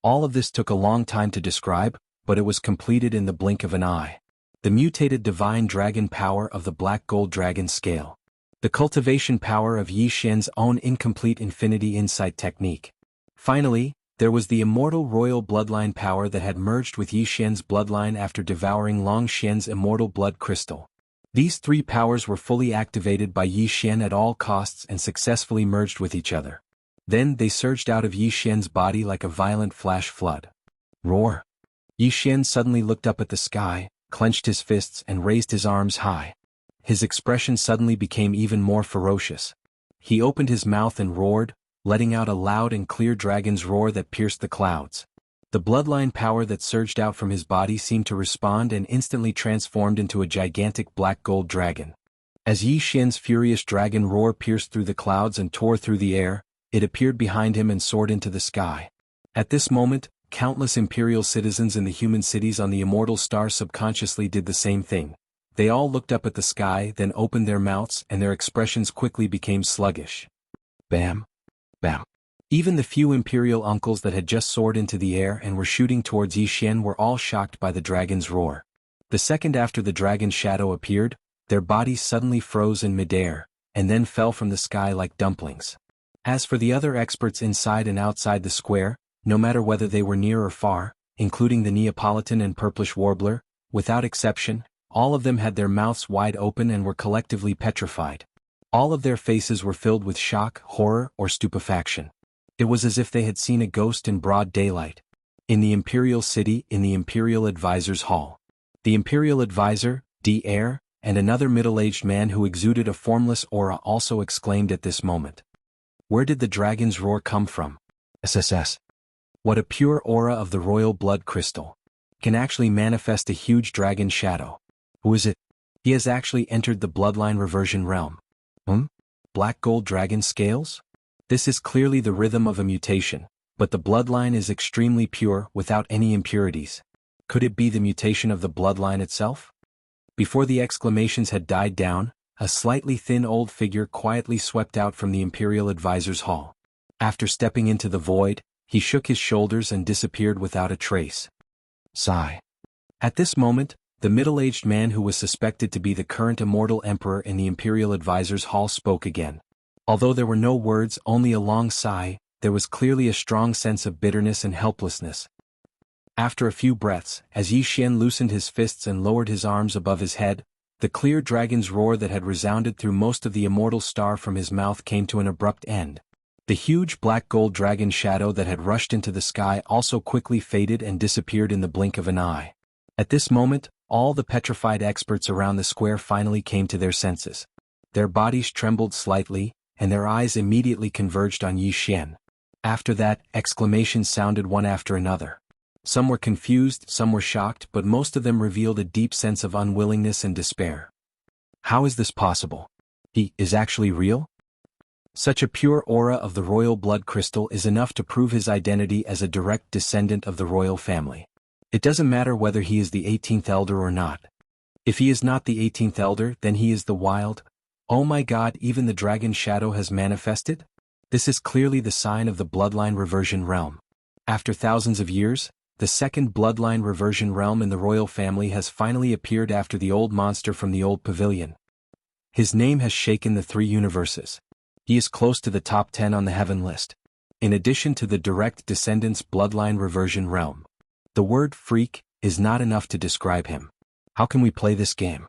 A: All of this took a long time to describe, but it was completed in the blink of an eye. The mutated divine dragon power of the black gold dragon scale. The cultivation power of Yi Xian's own incomplete infinity insight technique. Finally, there was the immortal royal bloodline power that had merged with Yi Xian's bloodline after devouring Long Xian's immortal blood crystal. These 3 powers were fully activated by Yi Xian at all costs and successfully merged with each other. Then they surged out of Yi Xian's body like a violent flash flood. Roar! Yi Xian suddenly looked up at the sky, clenched his fists and raised his arms high. His expression suddenly became even more ferocious. He opened his mouth and roared, letting out a loud and clear dragon's roar that pierced the clouds. The bloodline power that surged out from his body seemed to respond and instantly transformed into a gigantic black gold dragon. As Yi Xian's furious dragon roar pierced through the clouds and tore through the air, it appeared behind him and soared into the sky. At this moment, countless imperial citizens in the human cities on the Immortal Star subconsciously did the same thing. They all looked up at the sky, then opened their mouths and their expressions quickly became sluggish. Bam! Bam! Even the few imperial uncles that had just soared into the air and were shooting towards Yi Xian were all shocked by the dragon's roar. The second after the dragon's shadow appeared, their bodies suddenly froze in midair, and then fell from the sky like dumplings. As for the other experts inside and outside the square, no matter whether they were near or far, including the Neapolitan and Purplish Warbler, without exception, all of them had their mouths wide open and were collectively petrified. All of their faces were filled with shock, horror, or stupefaction. It was as if they had seen a ghost in broad daylight. In the Imperial City, in the Imperial Advisor's Hall. The Imperial Advisor, D. and another middle-aged man who exuded a formless aura also exclaimed at this moment. Where did the dragon's roar come from? SSS. What a pure aura of the royal blood crystal. Can actually manifest a huge dragon shadow. Who is it? He has actually entered the bloodline reversion realm. Black gold dragon scales? This is clearly the rhythm of a mutation, but the bloodline is extremely pure without any impurities. Could it be the mutation of the bloodline itself? Before the exclamations had died down, a slightly thin old figure quietly swept out from the Imperial Advisor's Hall. After stepping into the void, he shook his shoulders and disappeared without a trace. Sigh. At this moment, the middle-aged man who was suspected to be the current immortal emperor in the Imperial Advisors' Hall spoke again. Although there were no words, only a long sigh, there was clearly a strong sense of bitterness and helplessness. After a few breaths, as Yi Xian loosened his fists and lowered his arms above his head, the clear dragon's roar that had resounded through most of the immortal star from his mouth came to an abrupt end. The huge black gold dragon shadow that had rushed into the sky also quickly faded and disappeared in the blink of an eye. At this moment, all the petrified experts around the square finally came to their senses. Their bodies trembled slightly, and their eyes immediately converged on Yi Xian. After that, exclamations sounded one after another. Some were confused, some were shocked, but most of them revealed a deep sense of unwillingness and despair. How is this possible? He is actually real? Such a pure aura of the royal blood crystal is enough to prove his identity as a direct descendant of the royal family. It doesn't matter whether he is the 18th elder or not. If he is not the 18th elder, then he is the wild. Oh my god, even the dragon shadow has manifested? This is clearly the sign of the bloodline reversion realm. After thousands of years, the second bloodline reversion realm in the royal family has finally appeared after the old monster from the old pavilion. His name has shaken the 3 universes. He is close to the top 10 on the heaven list. In addition to the direct descendants bloodline reversion realm. The word freak is not enough to describe him. How can we play this game?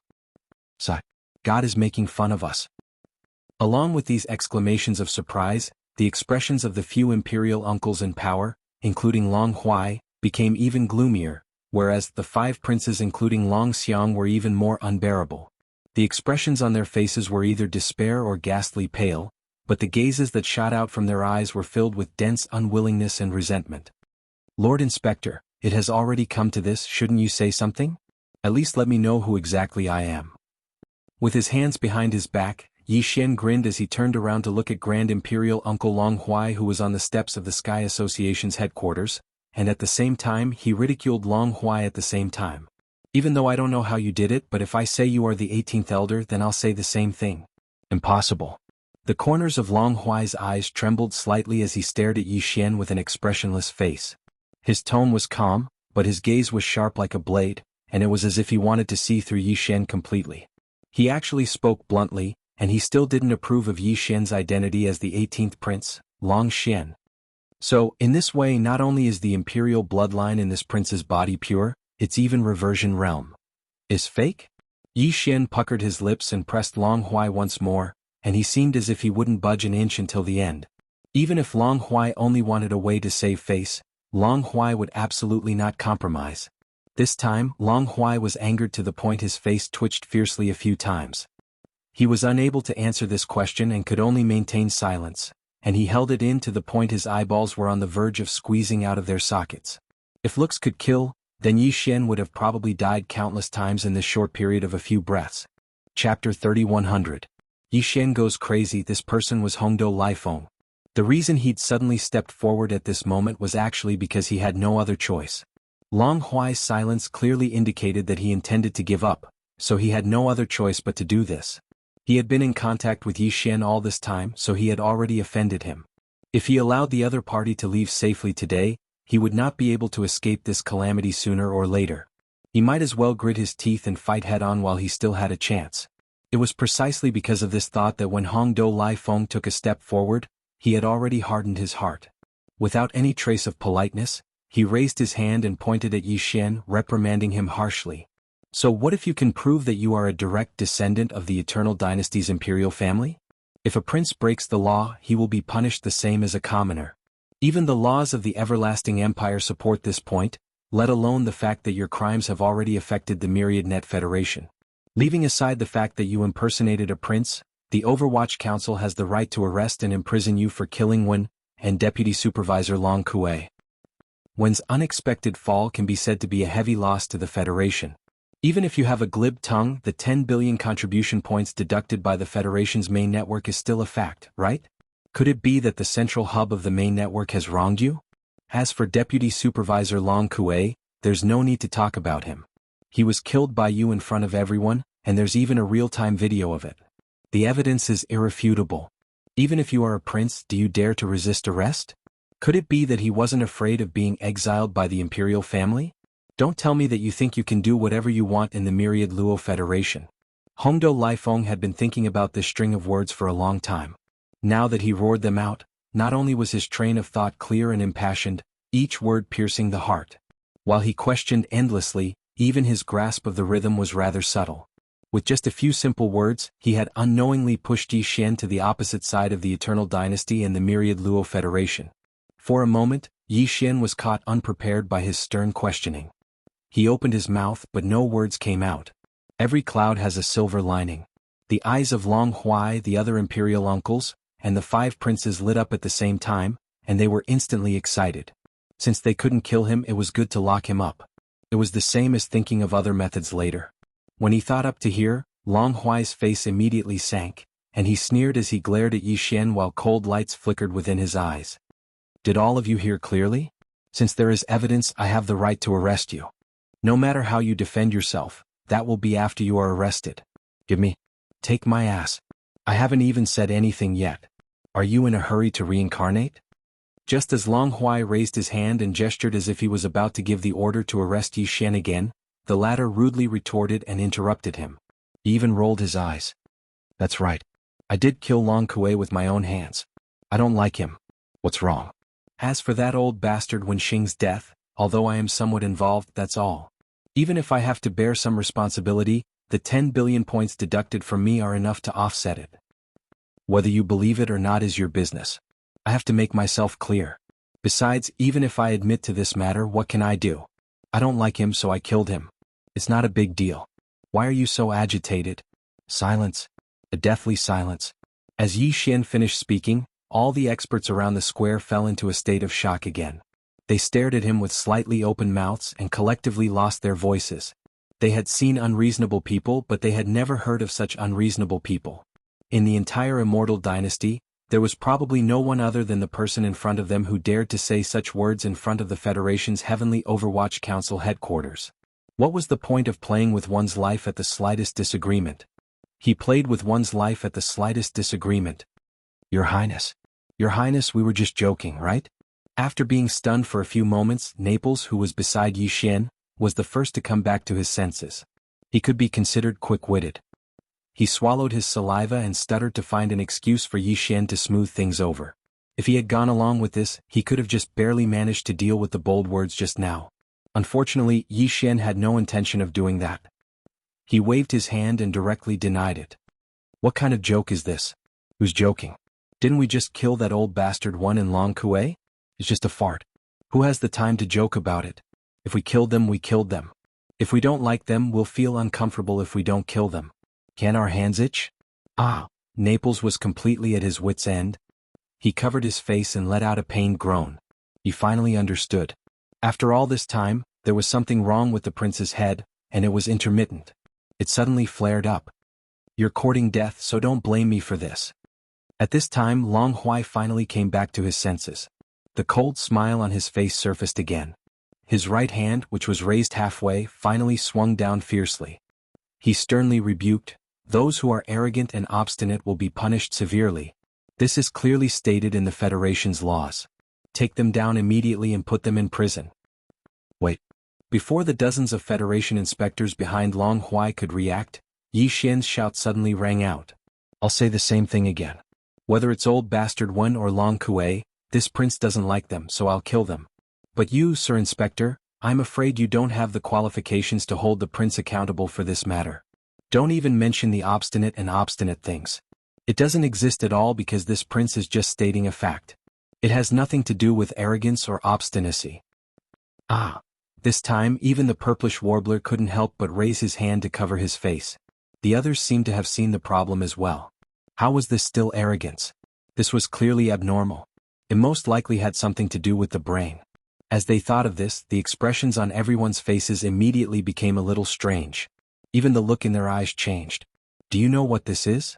A: Sigh. God is making fun of us. Along with these exclamations of surprise, the expressions of the few imperial uncles in power, including Long Huai, became even gloomier, whereas the 5 princes including Long Xiang were even more unbearable. The expressions on their faces were either despair or ghastly pale, but the gazes that shot out from their eyes were filled with dense unwillingness and resentment. Lord Inspector, it has already come to this, shouldn't you say something? At least let me know who exactly I am. With his hands behind his back, Yi Xian grinned as he turned around to look at Grand Imperial Uncle Long Huai, who was on the steps of the Sky Association's headquarters, and at the same time he ridiculed Long Huai at the same time. Even though I don't know how you did it, but if I say you are the 18th elder, then I'll say the same thing. Impossible. The corners of Long Huai's eyes trembled slightly as he stared at Yi Xian with an expressionless face. His tone was calm, but his gaze was sharp like a blade, and it was as if he wanted to see through Yi Xian completely. He actually spoke bluntly, and he still didn't approve of Yi Xian's identity as the 18th prince, Long Xian. So, in this way, not only is the imperial bloodline in this prince's body pure, it's even reversion realm is fake? Yi Xian puckered his lips and pressed Long Huai once more, and he seemed as if he wouldn't budge an inch until the end. Even if Long Huai only wanted a way to save face, Long Huai would absolutely not compromise. This time, Long Huai was angered to the point his face twitched fiercely a few times. He was unable to answer this question and could only maintain silence, and he held it in to the point his eyeballs were on the verge of squeezing out of their sockets. If looks could kill, then Yi Xian would have probably died countless times in this short period of a few breaths. Chapter 3100. Yi Xian goes crazy. This person was Hongdou Laifeng. The reason he'd suddenly stepped forward at this moment was actually because he had no other choice. Long Huai's silence clearly indicated that he intended to give up, so he had no other choice but to do this. He had been in contact with Yi Xian all this time, so he had already offended him. If he allowed the other party to leave safely today, he would not be able to escape this calamity sooner or later. He might as well grit his teeth and fight head-on while he still had a chance. It was precisely because of this thought that when Hongdou Laifeng took a step forward, he had already hardened his heart. Without any trace of politeness, he raised his hand and pointed at Yi Xian, reprimanding him harshly. So what if you can prove that you are a direct descendant of the Eternal Dynasty's imperial family? If a prince breaks the law, he will be punished the same as a commoner. Even the laws of the Everlasting Empire support this point, let alone the fact that your crimes have already affected the Myriad Net Federation. Leaving aside the fact that you impersonated a prince, the Overwatch Council has the right to arrest and imprison you for killing Wen and Deputy Supervisor Long Kuei. Wen's unexpected fall can be said to be a heavy loss to the Federation. Even if you have a glib tongue, the 10 billion contribution points deducted by the Federation's main network is still a fact, right? Could it be that the central hub of the main network has wronged you? As for Deputy Supervisor Long Kuei, there's no need to talk about him. He was killed by you in front of everyone, and there's even a real-time video of it. The evidence is irrefutable. Even if you are a prince, do you dare to resist arrest? Could it be that he wasn't afraid of being exiled by the imperial family? Don't tell me that you think you can do whatever you want in the myriad Luo Federation. Hongdo Lifeng had been thinking about this string of words for a long time. Now that he roared them out, not only was his train of thought clear and impassioned, each word piercing the heart. While he questioned endlessly, even his grasp of the rhythm was rather subtle. With just a few simple words, he had unknowingly pushed Yi Xian to the opposite side of the Eternal Dynasty and the myriad Luo Federation. For a moment, Yi Xian was caught unprepared by his stern questioning. He opened his mouth but no words came out. Every cloud has a silver lining. The eyes of Long Huai, the other imperial uncles, and the 5 princes lit up at the same time, and they were instantly excited. Since they couldn't kill him, it was good to lock him up. It was the same as thinking of other methods later. When he thought up to here, Long Huai's face immediately sank, and he sneered as he glared at Yi Xian while cold lights flickered within his eyes. Did all of you hear clearly? Since there is evidence, I have the right to arrest you. No matter how you defend yourself, that will be after you are arrested. Take my ass. I haven't even said anything yet. Are you in a hurry to reincarnate? Just as Long Huai raised his hand and gestured as if he was about to give the order to arrest Yi Xian again, the latter rudely retorted and interrupted him. He even rolled his eyes. That's right. I did kill Long Kuei with my own hands. I don't like him. What's wrong? As for that old bastard Wenxing's death, although I am somewhat involved, that's all. Even if I have to bear some responsibility, the 10 billion points deducted from me are enough to offset it. Whether you believe it or not is your business. I have to make myself clear. Besides, even if I admit to this matter, what can I do? I don't like him, so I killed him. It's not a big deal. Why are you so agitated? Silence. A deathly silence. As Yi Xian finished speaking, all the experts around the square fell into a state of shock again. They stared at him with slightly open mouths and collectively lost their voices. They had seen unreasonable people, but they had never heard of such unreasonable people. In the entire Immortal Dynasty, there was probably no one other than the person in front of them who dared to say such words in front of the Federation's Heavenly Overwatch Council headquarters. What was the point of playing with one's life at the slightest disagreement? He played with one's life at the slightest disagreement. Your Highness, we were just joking, right? After being stunned for a few moments, Naples, who was beside Yi Xian, was the first to come back to his senses. He could be considered quick-witted. He swallowed his saliva and stuttered to find an excuse for Yi Xian to smooth things over. If he had gone along with this, he could have just barely managed to deal with the bold words just now. Unfortunately, Yi Xian had no intention of doing that. He waved his hand and directly denied it. What kind of joke is this? Who's joking? Didn't we just kill that old bastard one in Long Kuei? It's just a fart. Who has the time to joke about it? If we killed them, we killed them. If we don't like them, we'll feel uncomfortable if we don't kill them. Can our hands itch? Naples was completely at his wit's end. He covered his face and let out a pained groan. He finally understood. After all this time, there was something wrong with the prince's head, and it was intermittent. It suddenly flared up. You're courting death, so don't blame me for this. At this time, Long Huai finally came back to his senses. The cold smile on his face surfaced again. His right hand, which was raised halfway, finally swung down fiercely. He sternly rebuked, "Those who are arrogant and obstinate will be punished severely. This is clearly stated in the Federation's laws. Take them down immediately and put them in prison." Wait. Before the dozens of Federation inspectors behind Long Huai could react, Yi Xian's shout suddenly rang out. I'll say the same thing again. Whether it's old bastard one or Long Kuei, this prince doesn't like them, so I'll kill them. But you, Sir Inspector, I'm afraid you don't have the qualifications to hold the prince accountable for this matter. Don't even mention the obstinate and obstinate things. It doesn't exist at all because this prince is just stating a fact. It has nothing to do with arrogance or obstinacy. This time even the purplish warbler couldn't help but raise his hand to cover his face. The others seemed to have seen the problem as well. How was this still arrogance? This was clearly abnormal. It most likely had something to do with the brain. As they thought of this, the expressions on everyone's faces immediately became a little strange. Even the look in their eyes changed. Do you know what this is?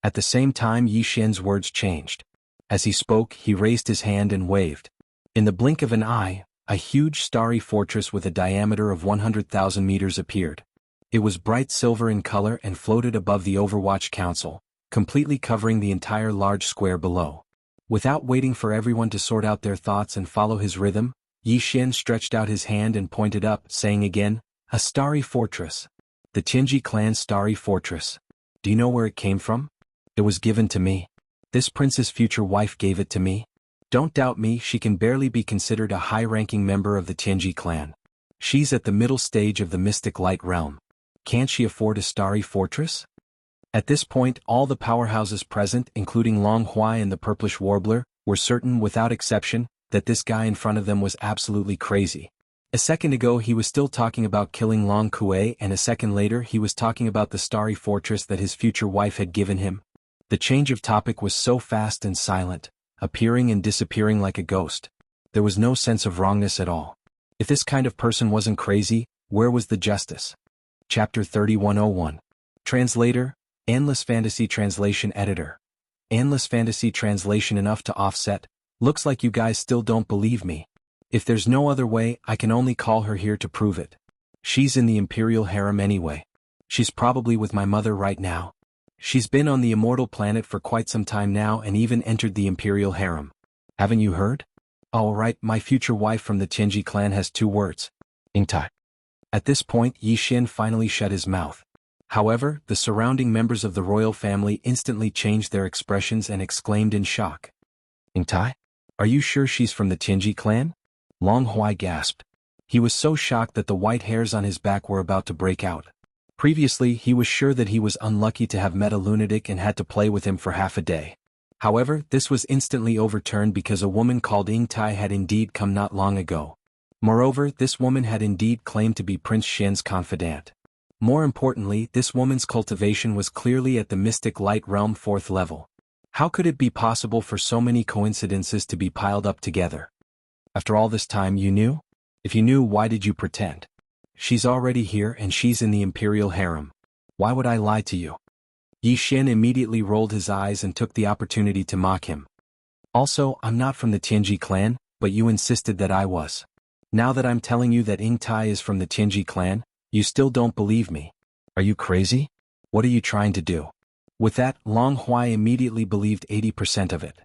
A: At the same time, Yi Xian's words changed. As he spoke, he raised his hand and waved. In the blink of an eye, a huge starry fortress with a diameter of 100,000 meters appeared. It was bright silver in color and floated above the Overwatch Council, completely covering the entire large square below. Without waiting for everyone to sort out their thoughts and follow his rhythm, Yi Xian stretched out his hand and pointed up, saying again, "A starry fortress. The Tianji clan's starry fortress. Do you know where it came from? It was given to me. This prince's future wife gave it to me. Don't doubt me, she can barely be considered a high-ranking member of the Tianji clan. She's at the middle stage of the mystic light realm. Can't she afford a starry fortress?" At this point, all the powerhouses present, including Long Huai and the purplish warbler, were certain without exception that this guy in front of them was absolutely crazy. A second ago he was still talking about killing Long Kuei, and a second later he was talking about the starry fortress that his future wife had given him. The change of topic was so fast and silent, appearing and disappearing like a ghost. There was no sense of wrongness at all. If this kind of person wasn't crazy, where was the justice? Chapter 3101. Translator, Endless Fantasy Translation Editor. Endless Fantasy Translation enough to offset. Looks like you guys still don't believe me. If there's no other way, I can only call her here to prove it. She's in the Imperial Harem anyway. She's probably with my mother right now. She's been on the immortal planet for quite some time now and even entered the Imperial Harem. Haven't you heard? Oh right, my future wife from the Tianji clan has 2 words. Ingtai. At this point Yi Xian finally shut his mouth. However, the surrounding members of the royal family instantly changed their expressions and exclaimed in shock. Ingtai? Are you sure she's from the Tianji clan? Long Huai gasped. He was so shocked that the white hairs on his back were about to break out. Previously he was sure that he was unlucky to have met a lunatic and had to play with him for half a day. However, this was instantly overturned because a woman called Ingtai had indeed come not long ago. Moreover, this woman had indeed claimed to be Prince Xian's confidant. More importantly, this woman's cultivation was clearly at the mystic light realm 4th level. How could it be possible for so many coincidences to be piled up together? After all this time you knew? If you knew, why did you pretend? She's already here and she's in the Imperial Harem. Why would I lie to you? Yi Xian immediately rolled his eyes and took the opportunity to mock him. Also, I'm not from the Tianji clan, but you insisted that I was. Now that I'm telling you that Ingtai is from the Tianji clan, you still don't believe me. Are you crazy? What are you trying to do? With that, Long Huai immediately believed 80% of it.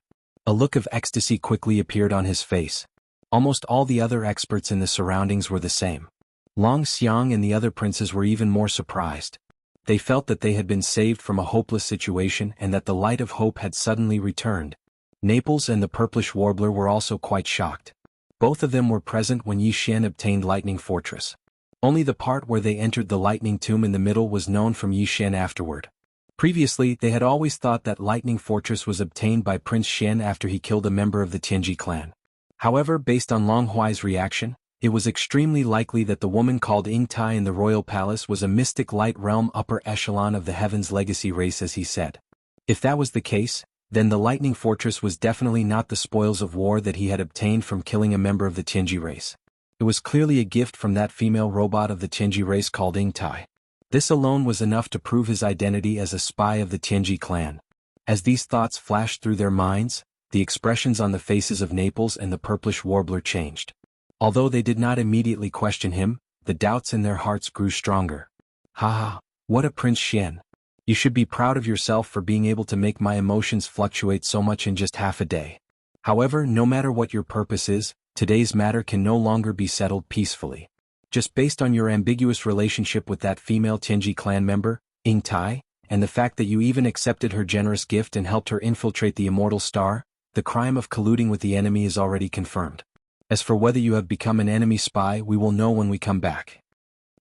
A: A look of ecstasy quickly appeared on his face. Almost all the other experts in the surroundings were the same. Long Xiang and the other princes were even more surprised. They felt that they had been saved from a hopeless situation and that the light of hope had suddenly returned. Naples and the purplish warbler were also quite shocked. Both of them were present when Yi Xian obtained Lightning Fortress. Only the part where they entered the Lightning Tomb in the middle was known from Yi Xian afterward. Previously, they had always thought that Lightning Fortress was obtained by Prince Xian after he killed a member of the Tianji clan. However, based on Long Huai's reaction, it was extremely likely that the woman called Ingtai in the royal palace was a mystic light realm upper echelon of the Heaven's Legacy race, as he said. If that was the case, then the Lightning Fortress was definitely not the spoils of war that he had obtained from killing a member of the Tianji race. It was clearly a gift from that female robot of the Tianji race called Ingtai. This alone was enough to prove his identity as a spy of the Tianji clan. As these thoughts flashed through their minds, the expressions on the faces of Naples and the purplish warbler changed. Although they did not immediately question him, the doubts in their hearts grew stronger. Haha, what a Prince Xian. You should be proud of yourself for being able to make my emotions fluctuate so much in just half a day. However, no matter what your purpose is, today's matter can no longer be settled peacefully. Just based on your ambiguous relationship with that female Tianji clan member, Ingtai, and the fact that you even accepted her generous gift and helped her infiltrate the Immortal Star, the crime of colluding with the enemy is already confirmed. As for whether you have become an enemy spy, we will know when we come back.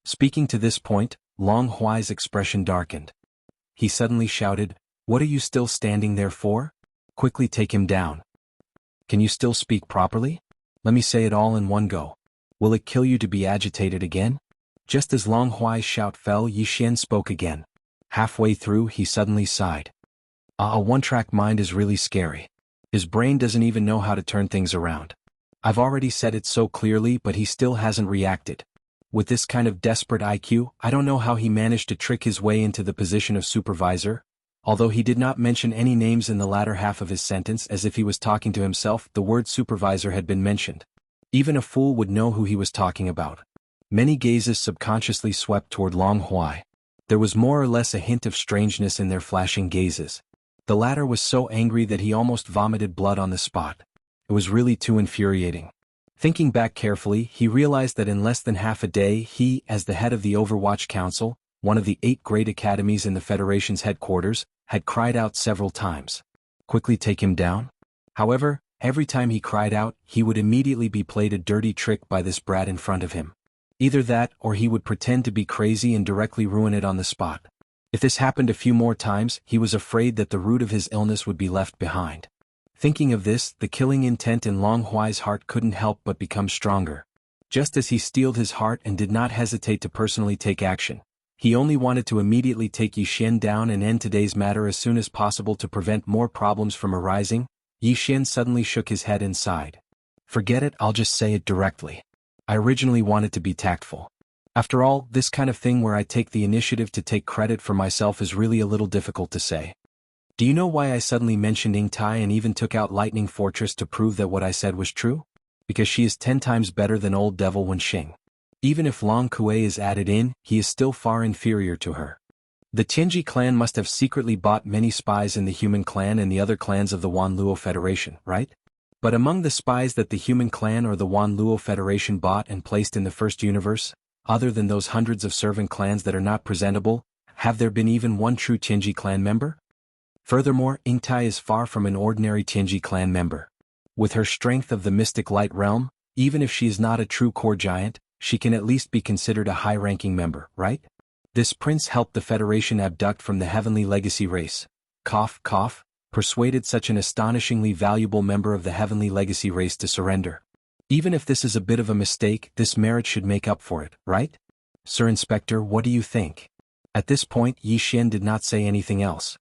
A: Speaking to this point, Long Huai's expression darkened. He suddenly shouted, "What are you still standing there for? Quickly take him down. Can you still speak properly? Let me say it all in one go. Will it kill you to be agitated again?" Just as Long Huai's shout fell, Yi Xian spoke again. Halfway through, he suddenly sighed. A one-track mind is really scary. His brain doesn't even know how to turn things around. I've already said it so clearly, but he still hasn't reacted. With this kind of desperate IQ, I don't know how he managed to trick his way into the position of supervisor. Although he did not mention any names in the latter half of his sentence, as if he was talking to himself, the word supervisor had been mentioned. Even a fool would know who he was talking about. Many gazes subconsciously swept toward Long Huai. There was more or less a hint of strangeness in their flashing gazes. The latter was so angry that he almost vomited blood on the spot. It was really too infuriating. Thinking back carefully, he realized that in less than half a day he, as the head of the Overwatch Council, one of the 8 great academies in the Federation's headquarters, had cried out several times. Quickly take him down? However, every time he cried out, he would immediately be played a dirty trick by this brat in front of him. Either that or he would pretend to be crazy and directly ruin it on the spot. If this happened a few more times, he was afraid that the root of his illness would be left behind. Thinking of this, the killing intent in Long Huai's heart couldn't help but become stronger. Just as he steeled his heart and did not hesitate to personally take action, he only wanted to immediately take Yi Xian down and end today's matter as soon as possible to prevent more problems from arising. Yi Xian suddenly shook his head and sighed. Forget it, I'll just say it directly. I originally wanted to be tactful. After all, this kind of thing where I take the initiative to take credit for myself is really a little difficult to say. Do you know why I suddenly mentioned Ying Tai and even took out Lightning Fortress to prove that what I said was true? Because she is 10 times better than old devil Wenxing. Even if Long Kuei is added in, he is still far inferior to her. The Tianji clan must have secretly bought many spies in the human clan and the other clans of the Wanluo Federation, right? But among the spies that the human clan or the Wanluo Federation bought and placed in the first universe, other than those hundreds of servant clans that are not presentable, have there been even one true Tianji clan member? Furthermore, Ying Tai is far from an ordinary Tianji clan member. With her strength of the mystic light realm, even if she is not a true core giant, she can at least be considered a high-ranking member, right? This prince helped the Federation abduct from the Heavenly Legacy race. Cough, cough, persuaded such an astonishingly valuable member of the Heavenly Legacy race to surrender. Even if this is a bit of a mistake, this merit should make up for it, right? Sir Inspector, what do you think? At this point, Yi Xian did not say anything else.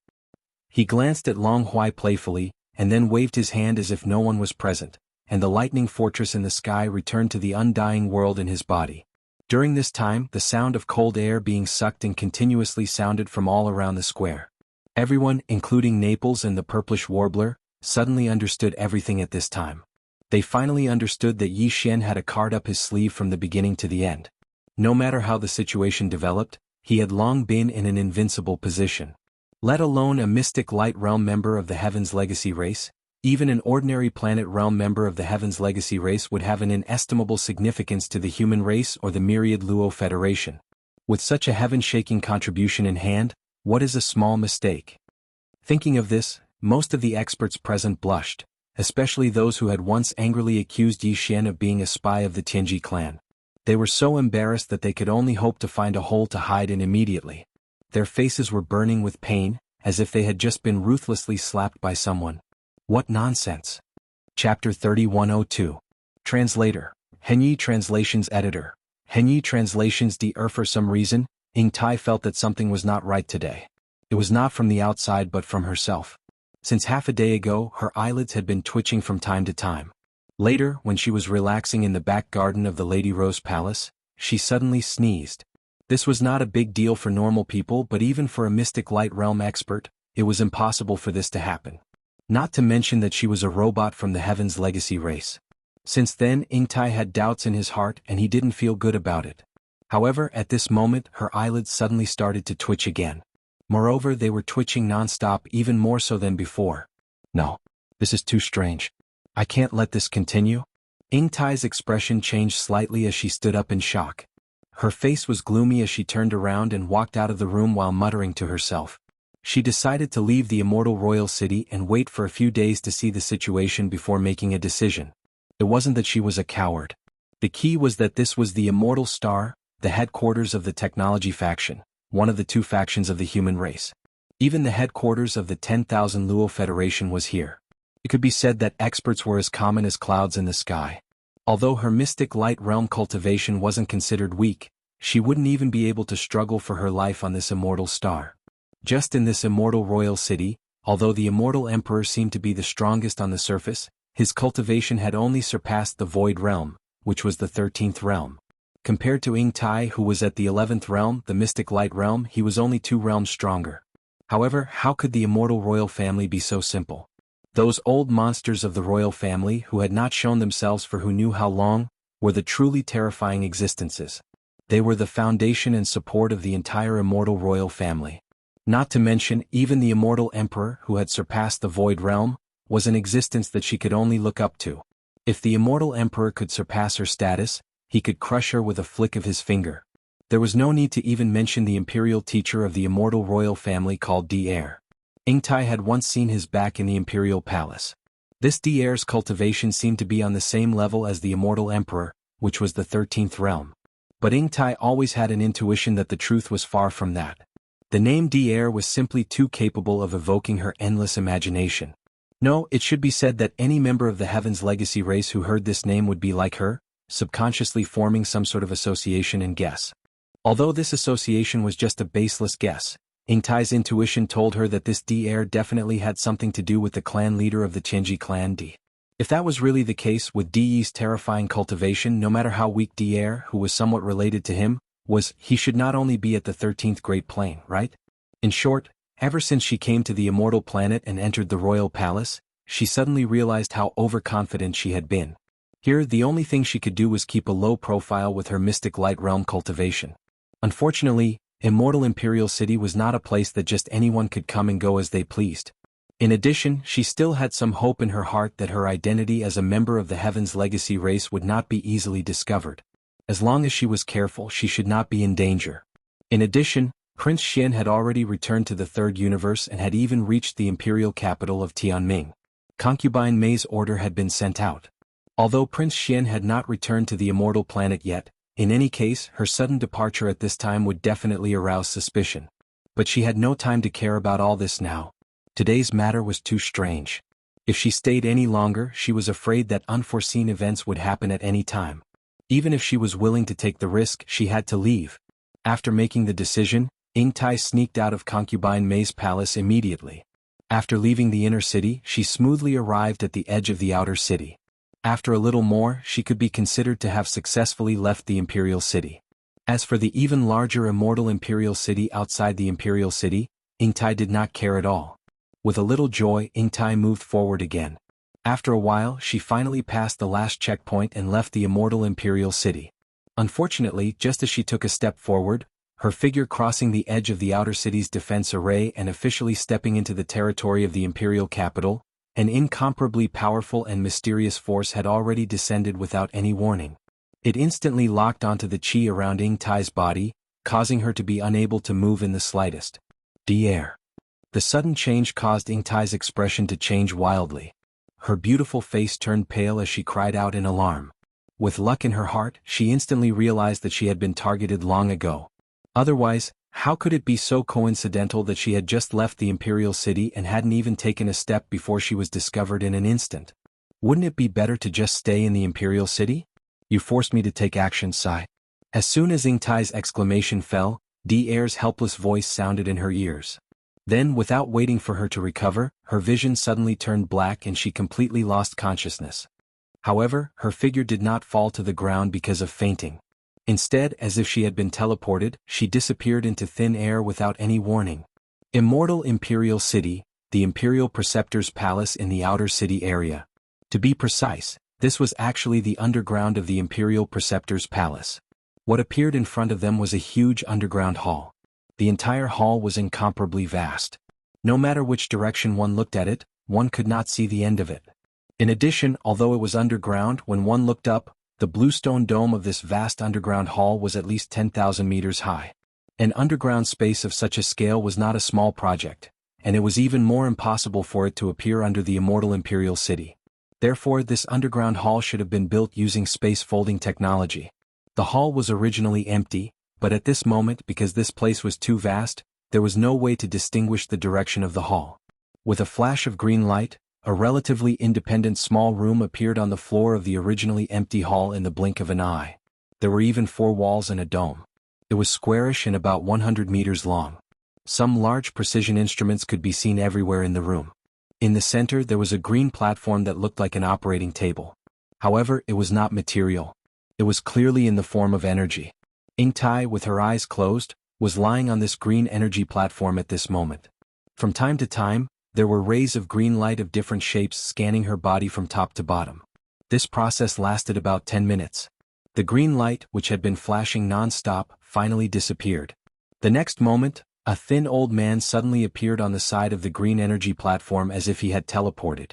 A: He glanced at Long Huai playfully, and then waved his hand as if no one was present, and the lightning fortress in the sky returned to the undying world in his body. During this time, the sound of cold air being sucked in continuously sounded from all around the square. Everyone, including Naples and the purplish warbler, suddenly understood everything at this time. They finally understood that Yi Xian had a card up his sleeve from the beginning to the end. No matter how the situation developed, he had long been in an invincible position. Let alone a mystic light realm member of the Heaven's Legacy race, even an ordinary planet realm member of the Heaven's Legacy race would have an inestimable significance to the human race or the myriad Luo Federation. With such a heaven-shaking contribution in hand, what is a small mistake? Thinking of this, most of the experts present blushed, especially those who had once angrily accused Yi Xian of being a spy of the Tianji clan. They were so embarrassed that they could only hope to find a hole to hide in immediately. Their faces were burning with pain, as if they had just been ruthlessly slapped by someone. What nonsense! Chapter 3102. Translator. Henyi Translations Editor. Henyi Translations DR. For some reason, Ying Tai felt that something was not right today. It was not from the outside but from herself. Since half a day ago, her eyelids had been twitching from time to time. Later, when she was relaxing in the back garden of the Lady Rose Palace, she suddenly sneezed. This was not a big deal for normal people, but even for a mystic light realm expert, it was impossible for this to happen. Not to mention that she was a robot from the Heaven's Legacy race. Since then, Ying Tai had doubts in his heart and he didn't feel good about it. However, at this moment, her eyelids suddenly started to twitch again. Moreover, they were twitching non-stop, even more so than before. No. This is too strange. I can't let this continue. Ying Tai's expression changed slightly as she stood up in shock. Her face was gloomy as she turned around and walked out of the room while muttering to herself. She decided to leave the Immortal Royal City and wait for a few days to see the situation before making a decision. It wasn't that she was a coward. The key was that this was the Immortal Star, the headquarters of the Technology faction, one of the 2 factions of the human race. Even the headquarters of the 10,000 Luo Federation was here. It could be said that experts were as common as clouds in the sky. Although her mystic light realm cultivation wasn't considered weak, she wouldn't even be able to struggle for her life on this immortal star. Just in this immortal royal city, although the immortal emperor seemed to be the strongest on the surface, his cultivation had only surpassed the void realm, which was the 13th realm. Compared to Ying Tai, who was at the 11th realm, the mystic light realm, he was only 2 realms stronger. However, how could the immortal royal family be so simple? Those old monsters of the royal family, who had not shown themselves for who knew how long, were the truly terrifying existences. They were the foundation and support of the entire immortal royal family. Not to mention, even the immortal emperor who had surpassed the void realm, was an existence that she could only look up to. If the immortal emperor could surpass her status, he could crush her with a flick of his finger. There was no need to even mention the imperial teacher of the immortal royal family called D-Heir. Ingtai had once seen his back in the imperial palace. This D-Heir's cultivation seemed to be on the same level as the immortal emperor, which was the 13th realm. But Ingtai always had an intuition that the truth was far from that. The name D-Heir was simply too capable of evoking her endless imagination. No, it should be said that any member of the Heaven's Legacy race who heard this name would be like her, subconsciously forming some sort of association and guess. Although this association was just a baseless guess, Ingtai's intuition told her that this D-Heir definitely had something to do with the clan leader of the Tianji clan D. If that was really the case with Di's terrifying cultivation, no matter how weak D-Heir, who was somewhat related to him, was, he should not only be at the 13th Great Plane, right? In short, ever since she came to the immortal planet and entered the royal palace, she suddenly realized how overconfident she had been. Here, the only thing she could do was keep a low profile with her mystic light realm cultivation. Unfortunately, Immortal Imperial City was not a place that just anyone could come and go as they pleased. In addition, she still had some hope in her heart that her identity as a member of the Heaven's Legacy race would not be easily discovered. As long as she was careful, she should not be in danger. In addition, Prince Xian had already returned to the Third Universe and had even reached the imperial capital of Tianming. Concubine Mei's order had been sent out. Although Prince Xian had not returned to the immortal planet yet, in any case, her sudden departure at this time would definitely arouse suspicion. But she had no time to care about all this now. Today's matter was too strange. If she stayed any longer, she was afraid that unforeseen events would happen at any time. Even if she was willing to take the risk, she had to leave. After making the decision, Ingtai sneaked out of Concubine Mei's palace immediately. After leaving the inner city, she smoothly arrived at the edge of the outer city. After a little more, she could be considered to have successfully left the imperial city. As for the even larger immortal imperial city outside the imperial city, Ingtai did not care at all. With a little joy, Ingtai moved forward again. After a while, she finally passed the last checkpoint and left the immortal imperial city. Unfortunately, just as she took a step forward, her figure crossing the edge of the outer city's defense array and officially stepping into the territory of the imperial capital, an incomparably powerful and mysterious force had already descended without any warning. It instantly locked onto the chi around Ingtai's body, causing her to be unable to move in the slightest. D-Heir. The sudden change caused Ingtai's expression to change wildly. Her beautiful face turned pale as she cried out in alarm. With luck in her heart, she instantly realized that she had been targeted long ago. Otherwise, how could it be so coincidental that she had just left the imperial city and hadn't even taken a step before she was discovered in an instant? Wouldn't it be better to just stay in the imperial city? You forced me to take action, Sai. As soon as Ingtai's exclamation fell, D-Heir's helpless voice sounded in her ears. Then, without waiting for her to recover, her vision suddenly turned black and she completely lost consciousness. However, her figure did not fall to the ground because of fainting. Instead, as if she had been teleported, she disappeared into thin air without any warning. Immortal Imperial City, the Imperial Preceptor's Palace in the outer city area. To be precise, this was actually the underground of the Imperial Preceptor's Palace. What appeared in front of them was a huge underground hall. The entire hall was incomparably vast. No matter which direction one looked at it, one could not see the end of it. In addition, although it was underground, when one looked up, the bluestone dome of this vast underground hall was at least 10,000 meters high. An underground space of such a scale was not a small project, and it was even more impossible for it to appear under the immortal imperial city. Therefore, this underground hall should have been built using space folding technology. The hall was originally empty, but at this moment, because this place was too vast, there was no way to distinguish the direction of the hall. With a flash of green light, a relatively independent small room appeared on the floor of the originally empty hall in the blink of an eye. There were even 4 walls and a dome. It was squarish and about 100 meters long. Some large precision instruments could be seen everywhere in the room. In the center there was a green platform that looked like an operating table. However, it was not material. It was clearly in the form of energy. Ingtai, with her eyes closed, was lying on this green energy platform at this moment. From time to time, there were rays of green light of different shapes scanning her body from top to bottom. This process lasted about 10 minutes. The green light, which had been flashing non-stop, finally disappeared. The next moment, A thin old man suddenly appeared on the side of the green energy platform as if he had teleported.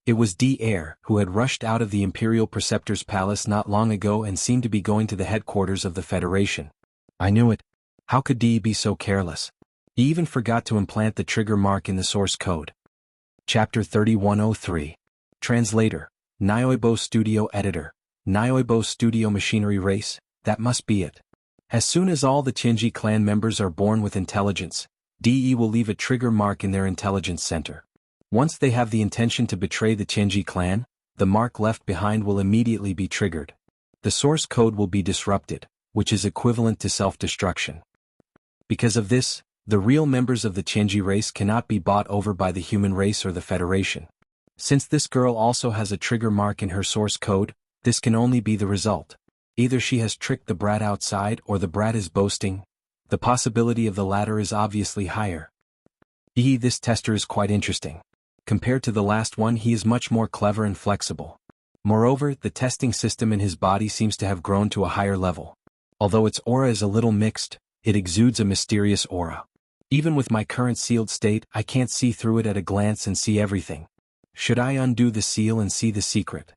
A: It was D-Air, who had rushed out of the Imperial Preceptor's palace not long ago and seemed to be going to the headquarters of the Federation. I knew it. How could D be so careless? He even forgot to implant the trigger mark in the source code. Chapter 3103. Translator. Nioibo Studio Editor. Nioibo Studio Machinery Race, that must be it. As soon as all the Tianji clan members are born with intelligence, DE will leave a trigger mark in their intelligence center. Once they have the intention to betray the Tianji clan, the mark left behind will immediately be triggered. The source code will be disrupted, which is equivalent to self-destruction. Because of this, the real members of the Tianji race cannot be bought over by the human race or the Federation. Since this girl also has a trigger mark in her source code, this can only be the result. Either she has tricked the brat outside or the brat is boasting. The possibility of the latter is obviously higher. This tester is quite interesting. Compared to the last one, he is much more clever and flexible. Moreover, the testing system in his body seems to have grown to a higher level. Although its aura is a little mixed, it exudes a mysterious aura. Even with my current sealed state, I can't see through it at a glance and see everything. Should I undo the seal and see the secret?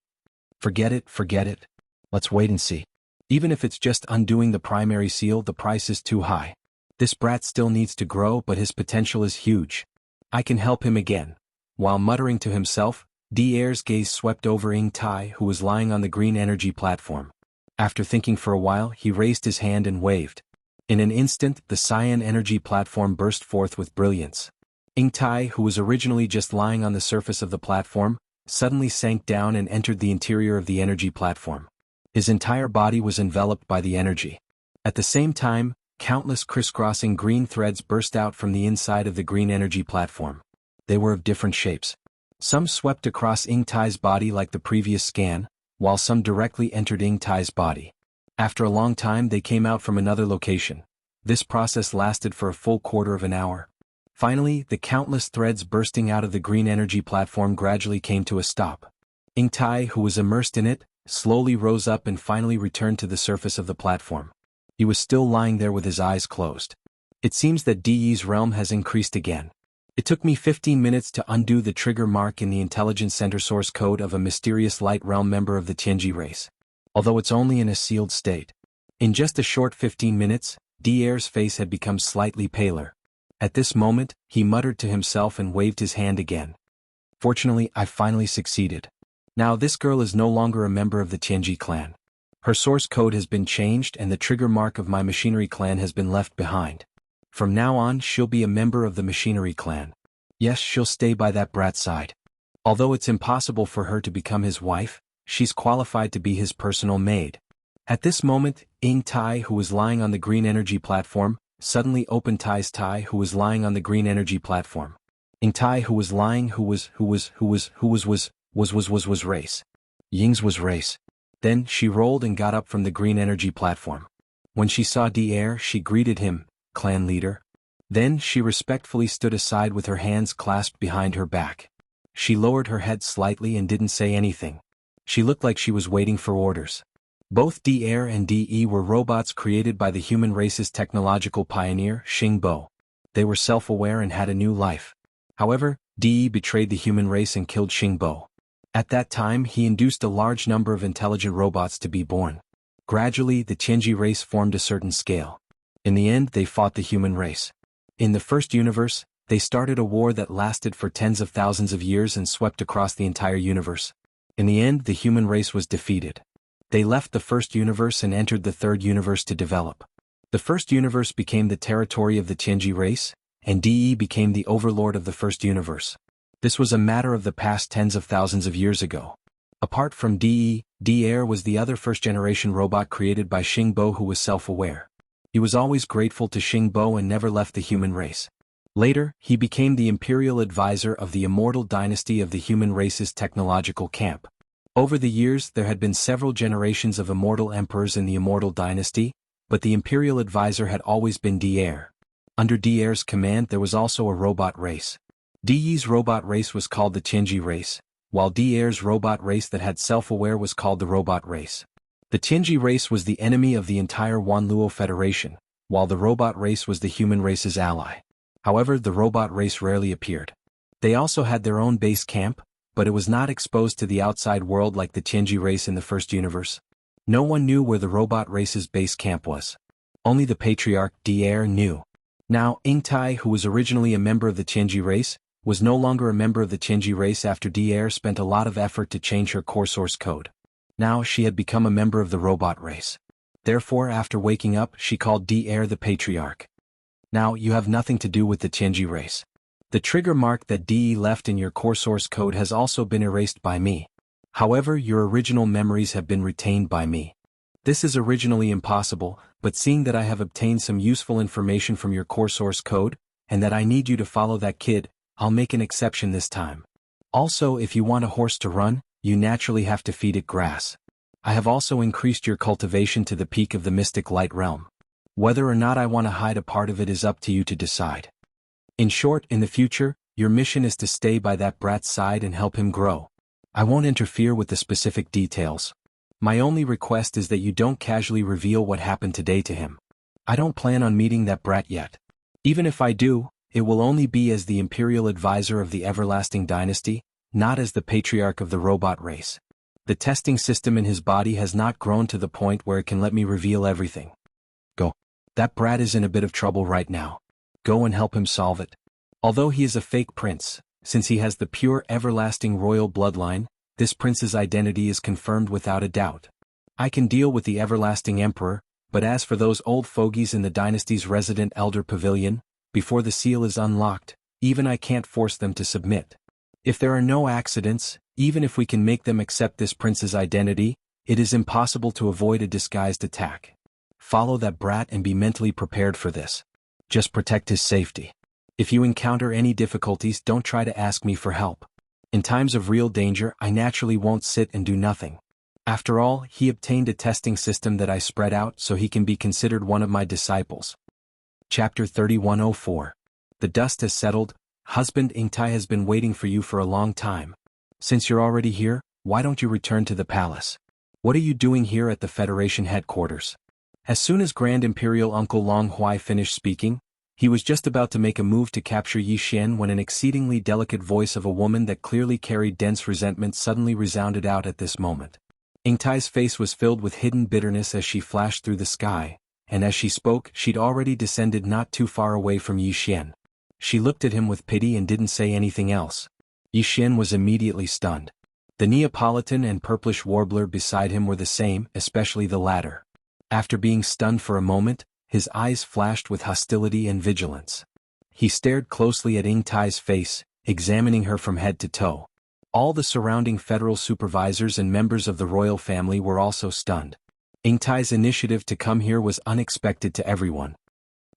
A: Forget it. Let's wait and see. Even if it's just undoing the primary seal, the price is too high. This brat still needs to grow, but his potential is huge. I can help him again. While muttering to himself, D-Air's gaze swept over Ying Tai, who was lying on the green energy platform. After thinking for a while, he raised his hand and waved. In an instant, the cyan energy platform burst forth with brilliance. Ying Tai, who was originally just lying on the surface of the platform, suddenly sank down and entered the interior of the energy platform. His entire body was enveloped by the energy. At the same time, countless crisscrossing green threads burst out from the inside of the green energy platform. They were of different shapes. Some swept across Ying Tai's body like the previous scan, while some directly entered Ying Tai's body. After a long time they came out from another location. This process lasted for a full quarter of an hour. Finally, the countless threads bursting out of the green energy platform gradually came to a stop. Ying Tai, who was immersed in it, slowly rose up and finally returned to the surface of the platform. He was still lying there with his eyes closed. It seems that DE's realm has increased again. It took me 15 minutes to undo the trigger mark in the intelligence center source code of a mysterious light realm member of the Tianji race. Although it's only in a sealed state. In just a short 15 minutes, D-Air's face had become slightly paler. At this moment, he muttered to himself and waved his hand again. Fortunately, I finally succeeded. Now this girl is no longer a member of the Tianji clan. Her source code has been changed and the trigger mark of my machinery clan has been left behind. From now on, she'll be a member of the machinery clan. Yes, she'll stay by that brat's side. Although it's impossible for her to become his wife, she's qualified to be his personal maid. At this moment, Ying Tai, who was lying on the green energy platform, suddenly opened Tai, who was lying on the green energy platform. Ying Tai, who was lying, was race. Ying's was race. Then she rolled and got up from the green energy platform. When she saw D-Air, she greeted him, clan leader. Then she respectfully stood aside with her hands clasped behind her back. She lowered her head slightly and didn't say anything. She looked like she was waiting for orders. Both D-Air and DE were robots created by the human race's technological pioneer, Xingbo. They were self-aware and had a new life. However, DE betrayed the human race and killed Xingbo. At that time, he induced a large number of intelligent robots to be born. Gradually, the Tianji race formed a certain scale. In the end, they fought the human race. In the first universe, they started a war that lasted for tens of thousands of years and swept across the entire universe. In the end, the human race was defeated. They left the first universe and entered the third universe to develop. The first universe became the territory of the Tianji race, and DE became the overlord of the first universe. This was a matter of the past tens of thousands of years ago. Apart from DE, D-Air was the other first-generation robot created by Xingbo who was self-aware. He was always grateful to Xingbo and never left the human race. Later, he became the imperial advisor of the immortal dynasty of the human race's technological camp. Over the years, there had been several generations of immortal emperors in the immortal dynasty, but the imperial advisor had always been D-Air. Under D-Air's command, there was also a robot race. DE's robot race was called the Tianji race, while D-Air's robot race that had self-aware was called the robot race. The Tianji race was the enemy of the entire Wanluo Federation, while the robot race was the human race's ally. However, the robot race rarely appeared. They also had their own base camp, but it was not exposed to the outside world like the Tianji race in the first universe. No one knew where the robot race's base camp was. Only the patriarch Dier knew. Now, Ingtai, who was originally a member of the Tianji race, was no longer a member of the Tianji race after Dier spent a lot of effort to change her core source code. Now she had become a member of the robot race. Therefore, after waking up, she called Dier the patriarch. Now, you have nothing to do with the Tianji race. The trigger mark that DE left in your core source code has also been erased by me. However, your original memories have been retained by me. This is originally impossible, but seeing that I have obtained some useful information from your core source code, and that I need you to follow that kid, I'll make an exception this time. Also, if you want a horse to run, you naturally have to feed it grass. I have also increased your cultivation to the peak of the mystic light realm. Whether or not I want to hide a part of it is up to you to decide. In short, in the future, your mission is to stay by that brat's side and help him grow. I won't interfere with the specific details. My only request is that you don't casually reveal what happened today to him. I don't plan on meeting that brat yet. Even if I do, it will only be as the imperial advisor of the everlasting dynasty, not as the patriarch of the robot race. The testing system in his body has not grown to the point where it can let me reveal everything. Go. That brat is in a bit of trouble right now. Go and help him solve it. Although he is a fake prince, since he has the pure everlasting royal bloodline, this prince's identity is confirmed without a doubt. I can deal with the everlasting emperor, but as for those old fogies in the dynasty's resident elder pavilion, before the seal is unlocked, even I can't force them to submit. If there are no accidents, even if we can make them accept this prince's identity, it is impossible to avoid a disguised attack. Follow that brat and be mentally prepared for this. Just protect his safety. If you encounter any difficulties, don't try to ask me for help. In times of real danger, I naturally won't sit and do nothing. After all, he obtained a testing system that I spread out so he can be considered one of my disciples. Chapter 3104. The dust has settled. Husband Ingtai has been waiting for you for a long time. Since you're already here, why don't you return to the palace? What are you doing here at the Federation headquarters? As soon as Grand Imperial Uncle Long Huai finished speaking, he was just about to make a move to capture Yi Xian when an exceedingly delicate voice of a woman that clearly carried dense resentment suddenly resounded out at this moment. Ingtai's face was filled with hidden bitterness as she flashed through the sky, and as she spoke, she'd already descended not too far away from Yi Xian. She looked at him with pity and didn't say anything else. Yi Xian was immediately stunned. The Neapolitan and purplish warbler beside him were the same, especially the latter. After being stunned for a moment, his eyes flashed with hostility and vigilance. He stared closely at Ingtai's face, examining her from head to toe. All the surrounding federal supervisors and members of the royal family were also stunned. Ingtai's initiative to come here was unexpected to everyone.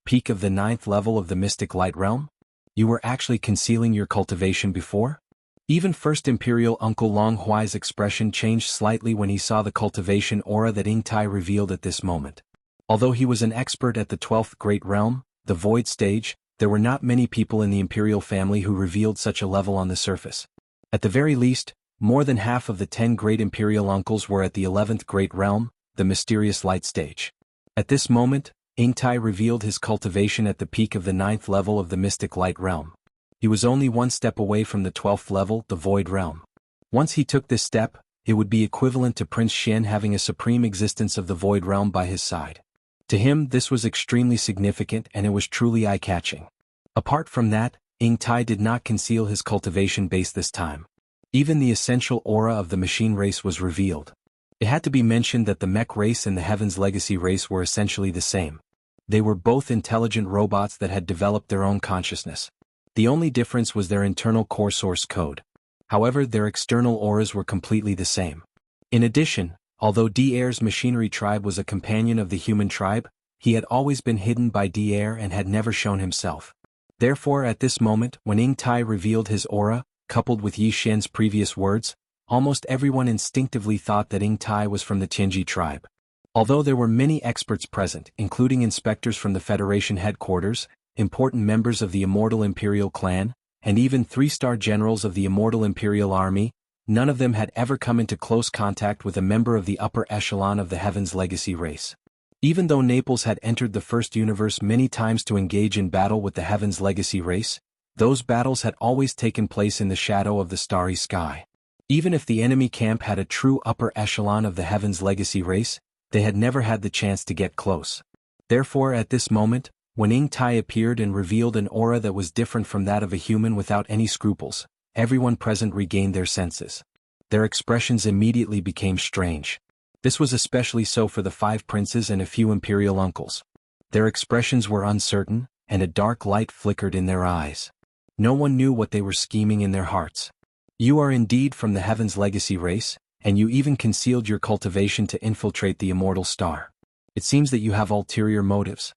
A: Peak of the 9th level of the Mystic Light Realm? You were actually concealing your cultivation before? Even First Imperial Uncle Long Huai's expression changed slightly when he saw the cultivation aura that Ingtai revealed at this moment. Although he was an expert at the 12th Great Realm, the Void Stage, there were not many people in the Imperial family who revealed such a level on the surface. At the very least, more than half of the 10 Great Imperial Uncles were at the 11th Great Realm, the Mysterious Light Stage. At this moment, Ingtai revealed his cultivation at the peak of the 9th level of the Mystic Light Realm. He was only one step away from the 12th level, the Void Realm. Once he took this step, it would be equivalent to Prince Xian having a supreme existence of the Void Realm by his side. To him, this was extremely significant and it was truly eye-catching. Apart from that, Ingtai did not conceal his cultivation base this time. Even the essential aura of the machine race was revealed. It had to be mentioned that the mech race and the Heaven's Legacy race were essentially the same. They were both intelligent robots that had developed their own consciousness. The only difference was their internal core source code. However, their external auras were completely the same. In addition, although Dier's machinery tribe was a companion of the human tribe, he had always been hidden by Dier and had never shown himself. Therefore, at this moment, when Ingtai revealed his aura, coupled with Yi Xian's previous words, almost everyone instinctively thought that Ingtai was from the Tianji tribe. Although there were many experts present, including inspectors from the Federation headquarters, important members of the Immortal Imperial clan, and even 3-star generals of the Immortal Imperial Army, none of them had ever come into close contact with a member of the upper echelon of the Heaven's Legacy race. Even though Naples had entered the First Universe many times to engage in battle with the Heaven's Legacy race, those battles had always taken place in the shadow of the starry sky. Even if the enemy camp had a true upper echelon of the Heaven's Legacy race, they had never had the chance to get close. Therefore, at this moment, when Ying Tai appeared and revealed an aura that was different from that of a human without any scruples, everyone present regained their senses. Their expressions immediately became strange. This was especially so for the 5 princes and a few imperial uncles. Their expressions were uncertain, and a dark light flickered in their eyes. No one knew what they were scheming in their hearts. You are indeed from the Heaven's Legacy race, and you even concealed your cultivation to infiltrate the immortal star. It seems that you have ulterior motives.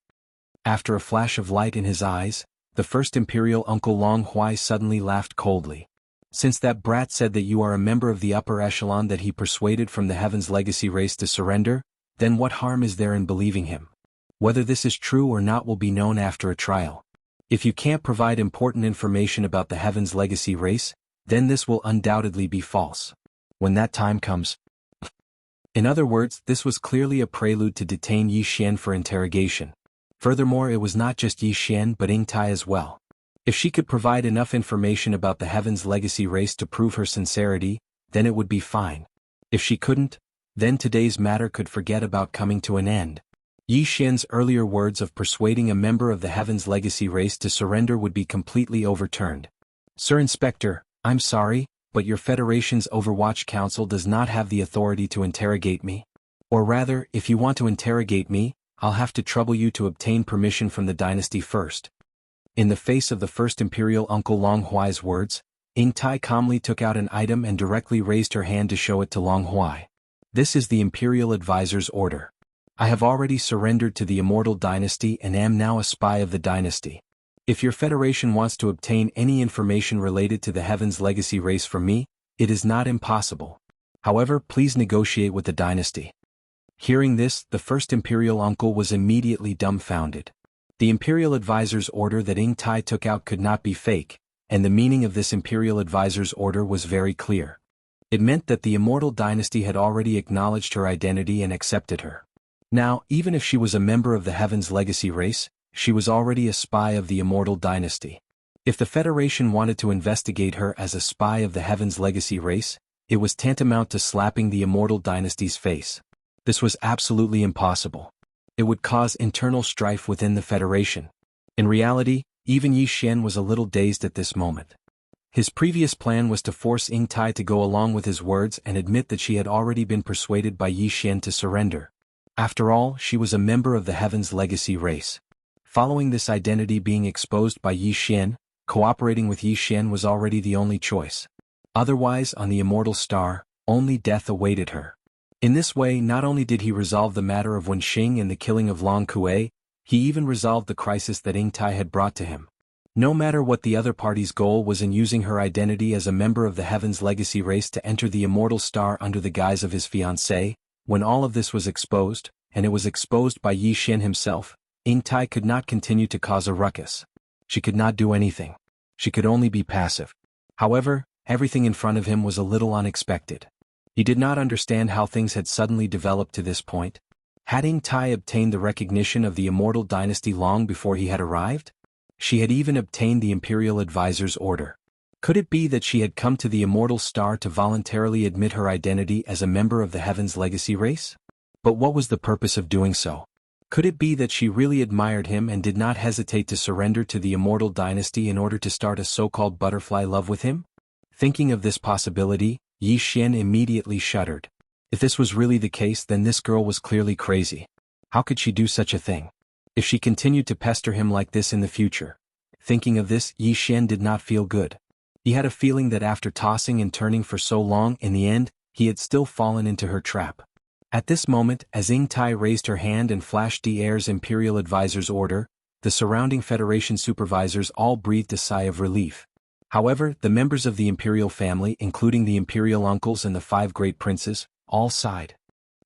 A: After a flash of light in his eyes, the first imperial uncle Long Huai suddenly laughed coldly. Since that brat said that you are a member of the upper echelon that he persuaded from the Heaven's Legacy race to surrender, then what harm is there in believing him? Whether this is true or not will be known after a trial. If you can't provide important information about the Heaven's Legacy race, then this will undoubtedly be false. When that time comes. In other words, this was clearly a prelude to detain Yi Xian for interrogation. Furthermore, it was not just Yi Xian but Ying Tai as well. If she could provide enough information about the Heaven's Legacy race to prove her sincerity, then it would be fine. If she couldn't, then today's matter could forget about coming to an end. Yi Xian's earlier words of persuading a member of the Heaven's Legacy race to surrender would be completely overturned. Sir Inspector, I'm sorry, but your Federation's Overwatch Council does not have the authority to interrogate me. Or rather, if you want to interrogate me, I'll have to trouble you to obtain permission from the dynasty first. In the face of the first imperial uncle Long Huai's words, Ying Tai calmly took out an item and directly raised her hand to show it to Long Huai. This is the imperial advisor's order. I have already surrendered to the immortal dynasty and am now a spy of the dynasty. If your Federation wants to obtain any information related to the Heaven's Legacy race from me, it is not impossible. However, please negotiate with the dynasty. Hearing this, the first imperial uncle was immediately dumbfounded. The imperial advisor's order that Ying Tai took out could not be fake, and the meaning of this imperial advisor's order was very clear. It meant that the immortal dynasty had already acknowledged her identity and accepted her. Now, even if she was a member of the Heaven's Legacy race, she was already a spy of the immortal dynasty. If the Federation wanted to investigate her as a spy of the Heaven's Legacy race, it was tantamount to slapping the immortal dynasty's face. This was absolutely impossible. It would cause internal strife within the Federation. In reality, even Yi Xian was a little dazed at this moment. His previous plan was to force Ying Tai to go along with his words and admit that she had already been persuaded by Yi Xian to surrender. After all, she was a member of the Heaven's Legacy race. Following this identity being exposed by Yi Xian, cooperating with Yi Xian was already the only choice. Otherwise, on the immortal star, only death awaited her. In this way, not only did he resolve the matter of Wen Xing and the killing of Long Kuei, he even resolved the crisis that Ying Tai had brought to him. No matter what the other party's goal was in using her identity as a member of the Heaven's Legacy race to enter the immortal star under the guise of his fiancée, when all of this was exposed, and it was exposed by Yi Xian himself, Ying Tai could not continue to cause a ruckus. She could not do anything. She could only be passive. However, everything in front of him was a little unexpected. He did not understand how things had suddenly developed to this point. Had Ying Tai obtained the recognition of the immortal dynasty long before he had arrived? She had even obtained the imperial advisor's order. Could it be that she had come to the immortal star to voluntarily admit her identity as a member of the Heaven's Legacy race? But what was the purpose of doing so? Could it be that she really admired him and did not hesitate to surrender to the immortal dynasty in order to start a so-called butterfly love with him? Thinking of this possibility, Yi Xian immediately shuddered. If this was really the case, then this girl was clearly crazy. How could she do such a thing? If she continued to pester him like this in the future. Thinking of this, Yi Xian did not feel good. He had a feeling that after tossing and turning for so long, in the end, he had still fallen into her trap. At this moment, as Ying Tai raised her hand and flashed the heir's imperial advisor's order, the surrounding Federation supervisors all breathed a sigh of relief. However, the members of the imperial family, including the imperial uncles and the 5 great princes, all sighed.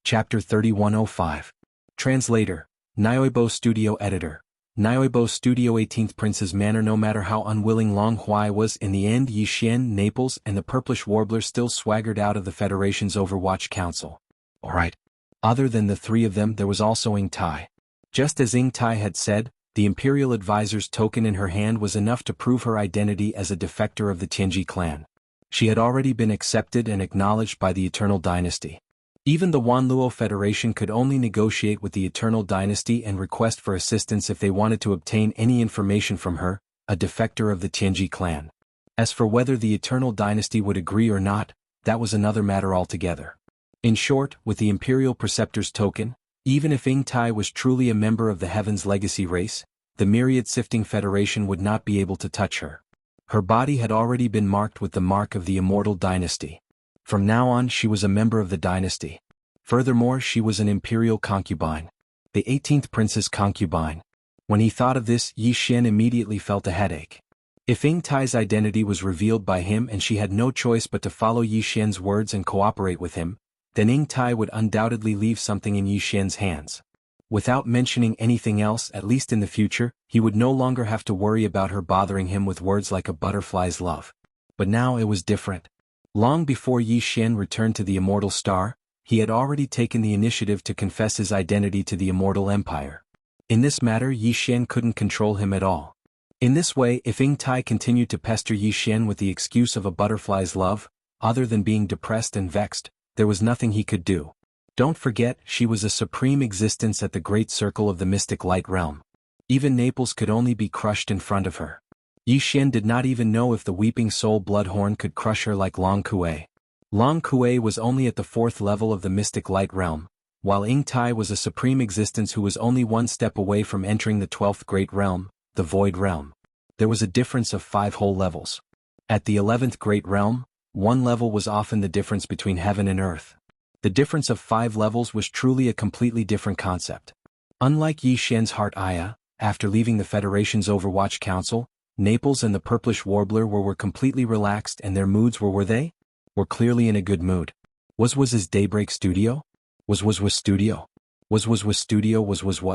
A: Chapter 3105. Translator, Nyoibo Studio Editor. Nyoibo Studio 18th Prince's Manor. No matter how unwilling Long Huai was, in the end Yi Xian, Naples, and the Purplish Warbler still swaggered out of the Federation's Overwatch Council. Alright. Other than the three of them, there was also Ying Tai. Just as Ying Tai had said, the Imperial Advisor's token in her hand was enough to prove her identity as a defector of the Tianji clan. She had already been accepted and acknowledged by the Eternal Dynasty. Even the Wanluo Federation could only negotiate with the Eternal Dynasty and request for assistance if they wanted to obtain any information from her, a defector of the Tianji clan. As for whether the Eternal Dynasty would agree or not, that was another matter altogether. In short, with the Imperial Preceptor's token, even if Ying Tai was truly a member of the Heaven's Legacy race, the Myriad Sifting Federation would not be able to touch her. Her body had already been marked with the mark of the Immortal Dynasty. From now on she was a member of the dynasty. Furthermore, she was an imperial concubine. The 18th prince's concubine. When he thought of this, Yi Xian immediately felt a headache. If Ying Tai's identity was revealed by him and she had no choice but to follow Yi Xian's words and cooperate with him, then Ying Tai would undoubtedly leave something in Yi Xian's hands. Without mentioning anything else, at least in the future, he would no longer have to worry about her bothering him with words like a butterfly's love. But now it was different. Long before Yi Xian returned to the Immortal Star, he had already taken the initiative to confess his identity to the Immortal Empire. In this matter, Yi Xian couldn't control him at all. In this way, if Ying Tai continued to pester Yi Xian with the excuse of a butterfly's love, other than being depressed and vexed, there was nothing he could do. Don't forget, she was a supreme existence at the great circle of the mystic light realm. Even Naples could only be crushed in front of her. Yi Xian did not even know if the Weeping Soul Bloodhorn could crush her like Long Kuei. Long Kuei was only at the 4th level of the mystic light realm, while Ying Tai was a supreme existence who was only one step away from entering the 12th great realm, the Void Realm. There was a difference of 5 whole levels. At the 11th great realm, one level was often the difference between heaven and earth. The difference of 5 levels was truly a completely different concept. Unlike Yi Xian's heart Aya, after leaving the Federation's Overwatch Council, Naples and the Purplish Warbler were completely relaxed, and their moods were they? Were clearly in a good mood. Was his Daybreak Studio? Was studio? Was studio? Was studio?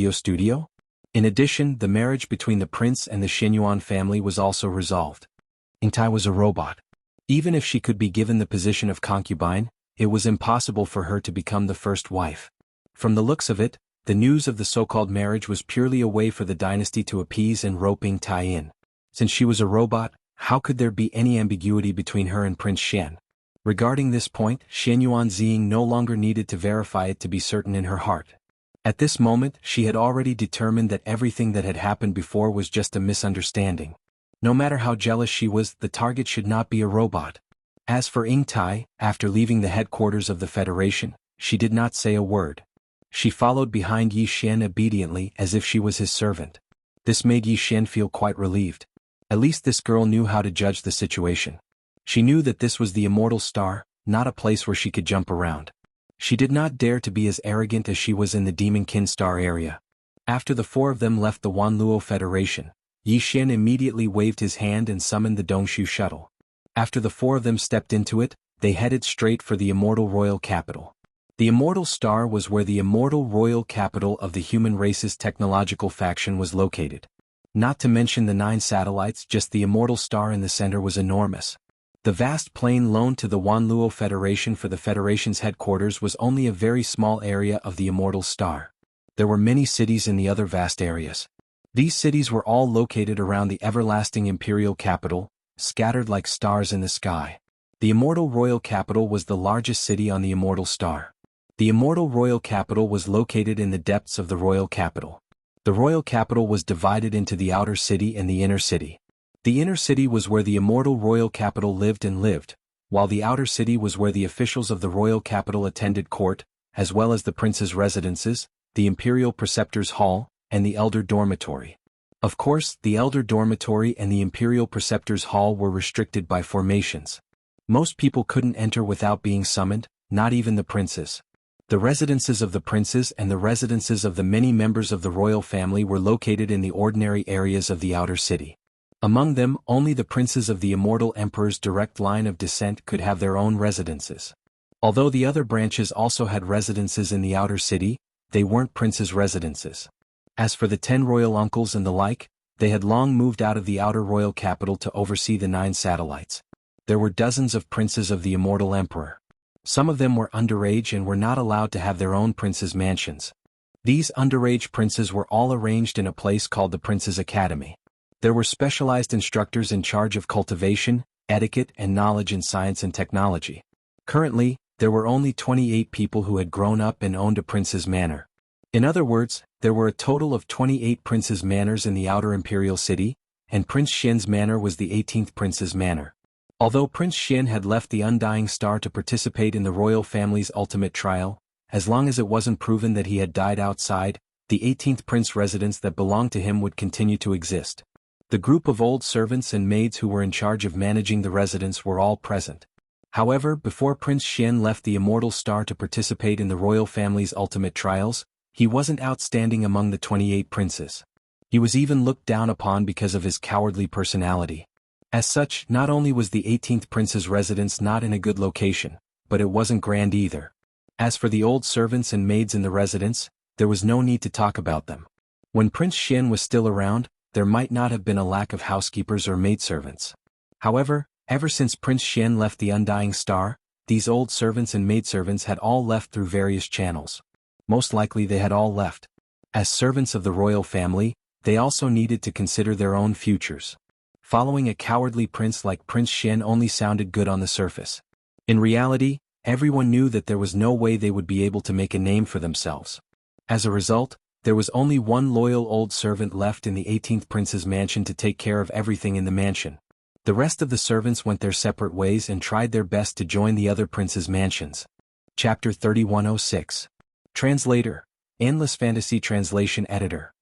A: Was studio? In addition, the marriage between the prince and the Xinyuan family was also resolved. Ying Tai was a robot. Even if she could be given the position of concubine, it was impossible for her to become the first wife. From the looks of it, the news of the so-called marriage was purely a way for the dynasty to appease and rope Ying Tai in. Since she was a robot, how could there be any ambiguity between her and Prince Xian? Regarding this point, Xianyuan Ziying no longer needed to verify it to be certain in her heart. At this moment, she had already determined that everything that had happened before was just a misunderstanding. No matter how jealous she was, the target should not be a robot. As for Ying Tai, after leaving the headquarters of the Federation, she did not say a word. She followed behind Yi Xian obediently as if she was his servant. This made Yi Xian feel quite relieved. At least this girl knew how to judge the situation. She knew that this was the Immortal Star, not a place where she could jump around. She did not dare to be as arrogant as she was in the Demonkin Star area. After the 4 of them left the Wanluo Federation, Yi Xian immediately waved his hand and summoned the Dongshu shuttle. After the 4 of them stepped into it, they headed straight for the Immortal Royal Capital. The Immortal Star was where the Immortal Royal Capital of the human race's technological faction was located. Not to mention the 9 satellites, just the Immortal Star in the center was enormous. The vast plain loaned to the Wanluo Federation for the Federation's headquarters was only a very small area of the Immortal Star. There were many cities in the other vast areas. These cities were all located around the everlasting Imperial Capital, scattered like stars in the sky. The Immortal Royal Capital was the largest city on the Immortal Star. The Immortal Royal Capital was located in the depths of the Royal Capital. The Royal Capital was divided into the outer city and the inner city. The inner city was where the Immortal Royal Capital lived, while the outer city was where the officials of the Royal Capital attended court, as well as the prince's residences, the Imperial Preceptor's Hall, and the Elder Dormitory. Of course, the Elder Dormitory and the Imperial Preceptor's Hall were restricted by formations. Most people couldn't enter without being summoned, not even the princes. The residences of the princes and the residences of the many members of the royal family were located in the ordinary areas of the outer city. Among them, only the princes of the Immortal Emperor's direct line of descent could have their own residences. Although the other branches also had residences in the outer city, they weren't princes' residences. As for the 10 royal uncles and the like, they had long moved out of the outer royal capital to oversee the 9 satellites. There were dozens of princes of the immortal emperor. Some of them were underage and were not allowed to have their own princes' mansions. These underage princes were all arranged in a place called the Prince's Academy. There were specialized instructors in charge of cultivation, etiquette and knowledge in science and technology. Currently, there were only 28 people who had grown up and owned a prince's manor. In other words, there were a total of 28 princes' manors in the outer imperial city, and Prince Xian's manor was the 18th prince's manor. Although Prince Xian had left the Undying Star to participate in the royal family's ultimate trial, as long as it wasn't proven that he had died outside, the 18th prince residence that belonged to him would continue to exist. The group of old servants and maids who were in charge of managing the residence were all present. However, before Prince Xian left the Immortal Star to participate in the royal family's ultimate trials, he wasn't outstanding among the 28 princes. He was even looked down upon because of his cowardly personality. As such, not only was the 18th prince's residence not in a good location, but it wasn't grand either. As for the old servants and maids in the residence, there was no need to talk about them. When Prince Xian was still around, there might not have been a lack of housekeepers or maidservants. However, ever since Prince Xian left the Undying Star, these old servants and maidservants had all left through various channels. Most likely they had all left. As servants of the royal family, they also needed to consider their own futures. Following a cowardly prince like Prince Xian only sounded good on the surface. In reality, everyone knew that there was no way they would be able to make a name for themselves. As a result, there was only one loyal old servant left in the 18th prince's mansion to take care of everything in the mansion. The rest of the servants went their separate ways and tried their best to join the other princes' mansions. Chapter 3106. Translator. Endless Fantasy Translation Editor.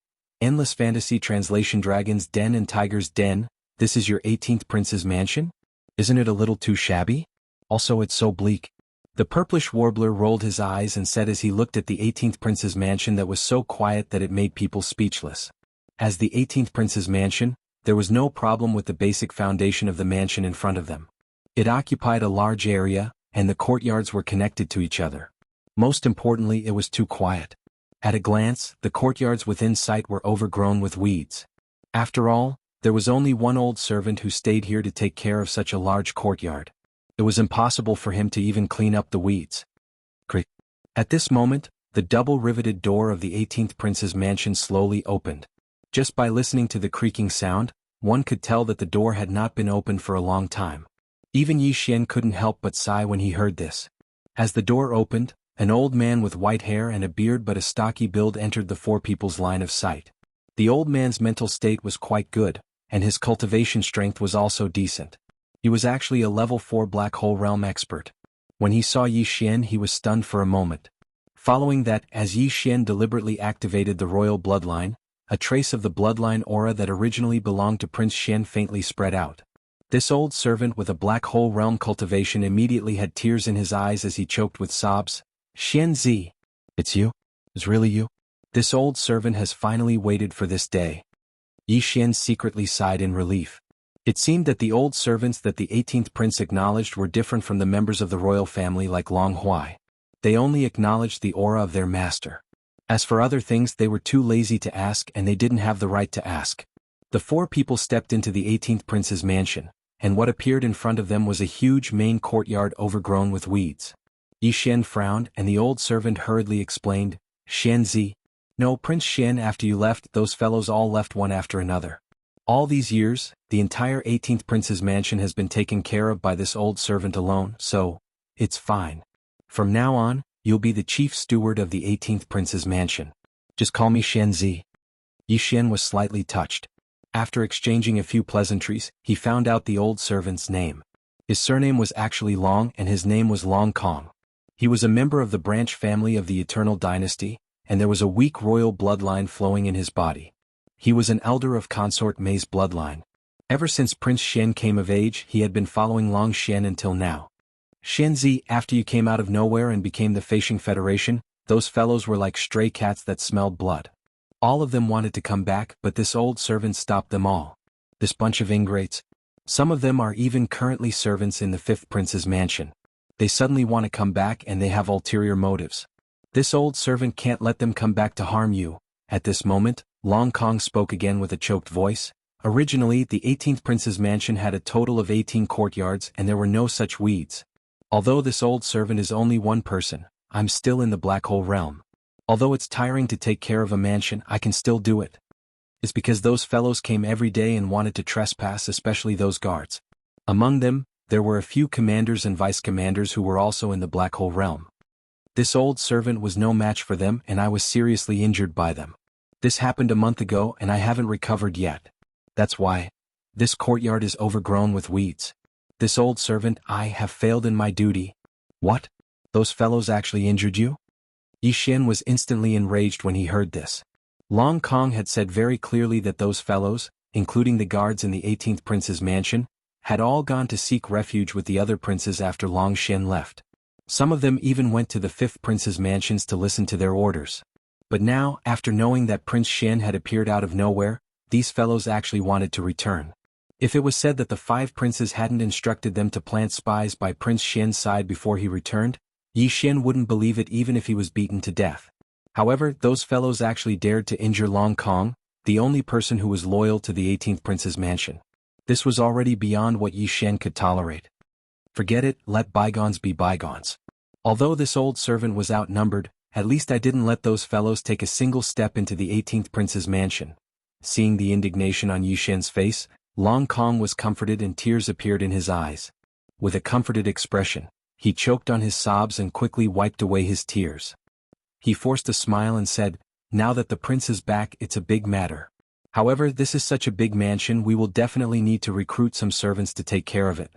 A: Endless Fantasy Translation. Dragon's Den and Tiger's Den. This is your 18th prince's mansion? Isn't it a little too shabby? Also, it's so bleak. The purplish warbler rolled his eyes and said as he looked at the 18th prince's mansion that was so quiet that it made people speechless. As the 18th prince's mansion, there was no problem with the basic foundation of the mansion in front of them. It occupied a large area, and the courtyards were connected to each other. Most importantly, it was too quiet. At a glance, the courtyards within sight were overgrown with weeds. After all, there was only one old servant who stayed here to take care of such a large courtyard. It was impossible for him to even clean up the weeds. Creak. At this moment, the double-riveted door of the 18th prince's mansion slowly opened. Just by listening to the creaking sound, one could tell that the door had not been opened for a long time. Even Yi Xian couldn't help but sigh when he heard this. As the door opened, an old man with white hair and a beard but a stocky build entered the four people's line of sight. The old man's mental state was quite good, and his cultivation strength was also decent. He was actually a level 4 black hole realm expert. When he saw Yi Xian, he was stunned for a moment. Following that, as Yi Xian deliberately activated the royal bloodline, a trace of the bloodline aura that originally belonged to Prince Xian faintly spread out. This old servant with a black hole realm cultivation immediately had tears in his eyes as he choked with sobs. Xian Zi. It's you? It's really you? This old servant has finally waited for this day. Yi Xian secretly sighed in relief. It seemed that the old servants that the 18th prince acknowledged were different from the members of the royal family like Long Huai. They only acknowledged the aura of their master. As for other things, they were too lazy to ask and they didn't have the right to ask. The four people stepped into the 18th prince's mansion, and what appeared in front of them was a huge main courtyard overgrown with weeds. Yi Xian frowned and the old servant hurriedly explained, Xian Zi. No, Prince Xian, after you left, those fellows all left one after another. All these years, the entire 18th prince's mansion has been taken care of by this old servant alone, so, it's fine. From now on, you'll be the chief steward of the 18th prince's mansion. Just call me Xian Zi. Yi Xian was slightly touched. After exchanging a few pleasantries, he found out the old servant's name. His surname was actually Long and his name was Long Kong. He was a member of the branch family of the Eternal Dynasty, and there was a weak royal bloodline flowing in his body. He was an elder of Consort Mei's bloodline. Ever since Prince Xian came of age, he had been following Long Xian until now. Xian Zi, after you came out of nowhere and became the Feishing Federation, those fellows were like stray cats that smelled blood. All of them wanted to come back, but this old servant stopped them all. This bunch of ingrates. Some of them are even currently servants in the 5th prince's mansion. They suddenly want to come back and they have ulterior motives. This old servant can't let them come back to harm you. At this moment, Long Kong spoke again with a choked voice. Originally, the 18th prince's mansion had a total of 18 courtyards and there were no such weeds. Although this old servant is only one person, I'm still in the black hole realm. Although it's tiring to take care of a mansion, I can still do it. It's because those fellows came every day and wanted to trespass, especially those guards. Among them, there were a few commanders and vice-commanders who were also in the black hole realm. This old servant was no match for them and I was seriously injured by them. This happened a month ago and I haven't recovered yet. That's why. This courtyard is overgrown with weeds. This old servant, I have failed in my duty. What? Those fellows actually injured you? Yi Xian was instantly enraged when he heard this. Long Kong had said very clearly that those fellows, including the guards in the 18th prince's mansion, had all gone to seek refuge with the other princes after Long Xian left. Some of them even went to the 5th prince's mansions to listen to their orders. But now, after knowing that Prince Xian had appeared out of nowhere, these fellows actually wanted to return. If it was said that the 5 princes hadn't instructed them to plant spies by Prince Xian's side before he returned, Yi Xian wouldn't believe it even if he was beaten to death. However, those fellows actually dared to injure Long Kong, the only person who was loyal to the 18th prince's mansion. This was already beyond what Yi Xian could tolerate. Forget it, let bygones be bygones. Although this old servant was outnumbered, at least I didn't let those fellows take a single step into the 18th prince's mansion. Seeing the indignation on Yi Xian's face, Long Kong was comforted and tears appeared in his eyes. With a comforted expression, he choked on his sobs and quickly wiped away his tears. He forced a smile and said, "Now that the prince is back, it's a big matter. However, this is such a big mansion we will definitely need to recruit some servants to take care of it.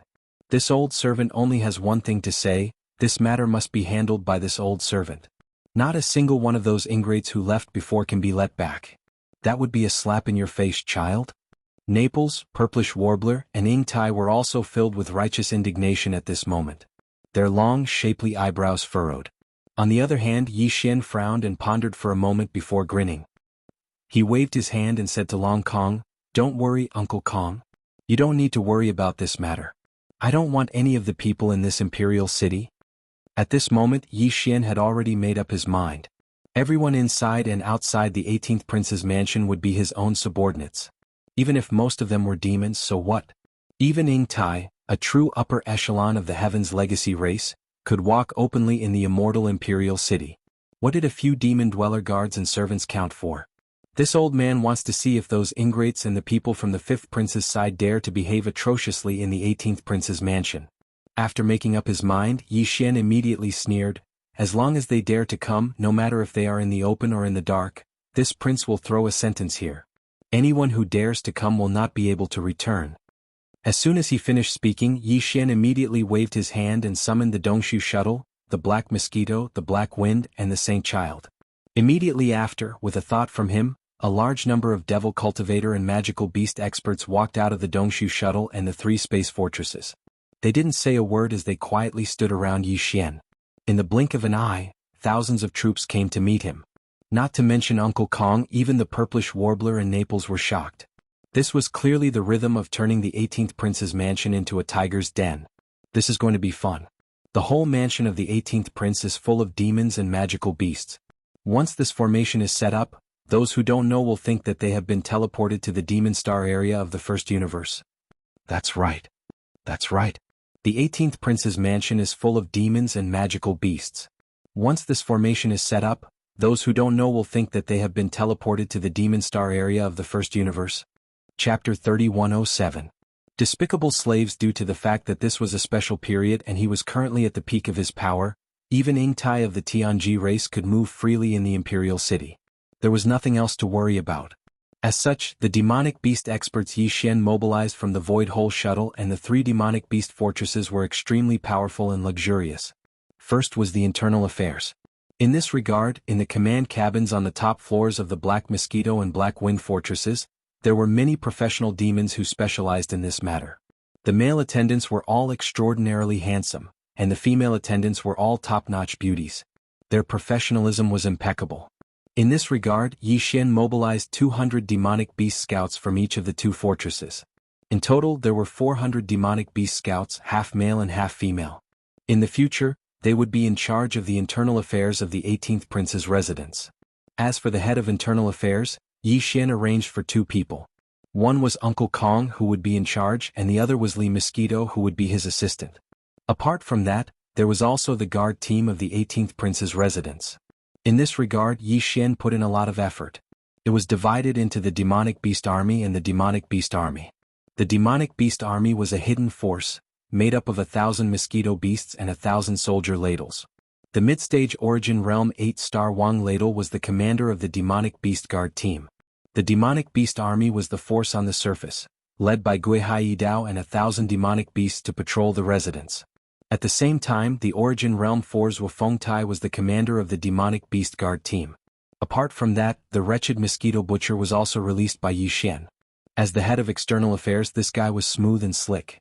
A: This old servant only has one thing to say, this matter must be handled by this old servant. Not a single one of those ingrates who left before can be let back. That would be a slap in your face, child." Naples, Purplish Warbler, and Ing Tai were also filled with righteous indignation at this moment. Their long, shapely eyebrows furrowed. On the other hand, Yi Xian frowned and pondered for a moment before grinning. He waved his hand and said to Long Kong, "Don't worry, Uncle Kong. You don't need to worry about this matter. I don't want any of the people in this imperial city." At this moment, Yi Xian had already made up his mind. Everyone inside and outside the 18th prince's mansion would be his own subordinates. Even if most of them were demons, so what? Even Ing Tai, a true upper echelon of the Heaven's Legacy race, could walk openly in the immortal imperial city. What did a few demon dweller guards and servants count for? This old man wants to see if those ingrates and the people from the 5th prince's side dare to behave atrociously in the 18th prince's mansion. After making up his mind, Yi Xian immediately sneered, "As long as they dare to come, no matter if they are in the open or in the dark, this prince will throw a sentence here. Anyone who dares to come will not be able to return." As soon as he finished speaking, Yi Xian immediately waved his hand and summoned the Dongshu Shuttle, the Black Mosquito, the Black Wind, and the Saint Child. Immediately after, with a thought from him, a large number of Devil Cultivator and Magical Beast experts walked out of the Dongshu Shuttle and the 3 space fortresses. They didn't say a word as they quietly stood around Yi Xian. In the blink of an eye, thousands of troops came to meet him. Not to mention Uncle Kong, even the Purplish Warbler and Naples were shocked. This was clearly the rhythm of turning the 18th prince's mansion into a tiger's den. This is going to be fun. The whole mansion of the 18th prince is full of demons and magical beasts. Once this formation is set up, those who don't know will think that they have been teleported to the Demon Star area of the first universe. That's right. That's right. The 18th prince's mansion is full of demons and magical beasts. Once this formation is set up, those who don't know will think that they have been teleported to the Demon Star area of the first universe. Chapter 3107. Despicable slaves. Due to the fact that this was a special period and he was currently at the peak of his power, even Ing Tai of the Tianji race could move freely in the imperial city. There was nothing else to worry about. As such, the demonic beast experts Yi Xian mobilized from the Void Hole Shuttle and the 3 demonic beast fortresses were extremely powerful and luxurious. First was the internal affairs. In this regard, in the command cabins on the top floors of the Black Mosquito and Black Wind fortresses, there were many professional demons who specialized in this matter. The male attendants were all extraordinarily handsome, and the female attendants were all top-notch beauties. Their professionalism was impeccable. In this regard, Yi Xian mobilized 200 demonic beast scouts from each of the 2 fortresses. In total, there were 400 demonic beast scouts, half male and half female. In the future, they would be in charge of the internal affairs of the 18th prince's residence. As for the head of internal affairs, Yi Xian arranged for 2 people. One was Uncle Kong, who would be in charge, and the other was Li Mosquito, who would be his assistant. Apart from that, there was also the guard team of the 18th Prince's residence. In this regard, Yi Xian put in a lot of effort. It was divided into the Demonic Beast Army and the Demonic Beast Army. The Demonic Beast Army was a hidden force, made up of 1,000 mosquito beasts and 1,000 soldier ladles. The mid-stage Origin Realm 8-star Wang Ladle was the commander of the Demonic Beast Guard team. The Demonic Beast Army was the force on the surface, led by Gui Hai Dao and 1,000 demonic beasts to patrol the residence. At the same time, the Origin Realm 4's Wufeng Tai was the commander of the Demonic Beast Guard team. Apart from that, the wretched Mosquito Butcher was also released by Yi Xian. As the head of external affairs, this guy was smooth and slick.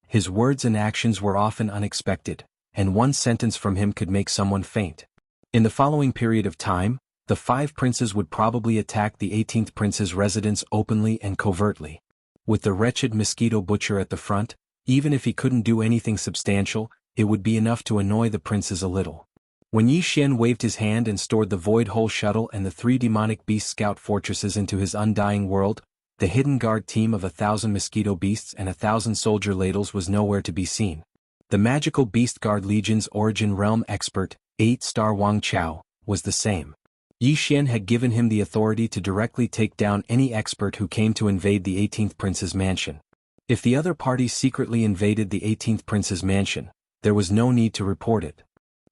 A: His words and actions were often unexpected, and one sentence from him could make someone faint. In the following period of time, the 5 princes would probably attack the 18th Prince's residence openly and covertly. With the wretched Mosquito Butcher at the front, even if he couldn't do anything substantial, it would be enough to annoy the princes a little. When Yi Xian waved his hand and stored the Void Hole Shuttle and the 3 demonic beast scout fortresses into his undying world, the hidden guard team of 1,000 mosquito beasts and 1,000 soldier ladles was nowhere to be seen. The magical Beast Guard Legion's Origin Realm expert, 8-star Wang Chao, was the same. Yi Xian had given him the authority to directly take down any expert who came to invade the 18th Prince's mansion. If the other party secretly invaded the 18th Prince's mansion, there was no need to report it.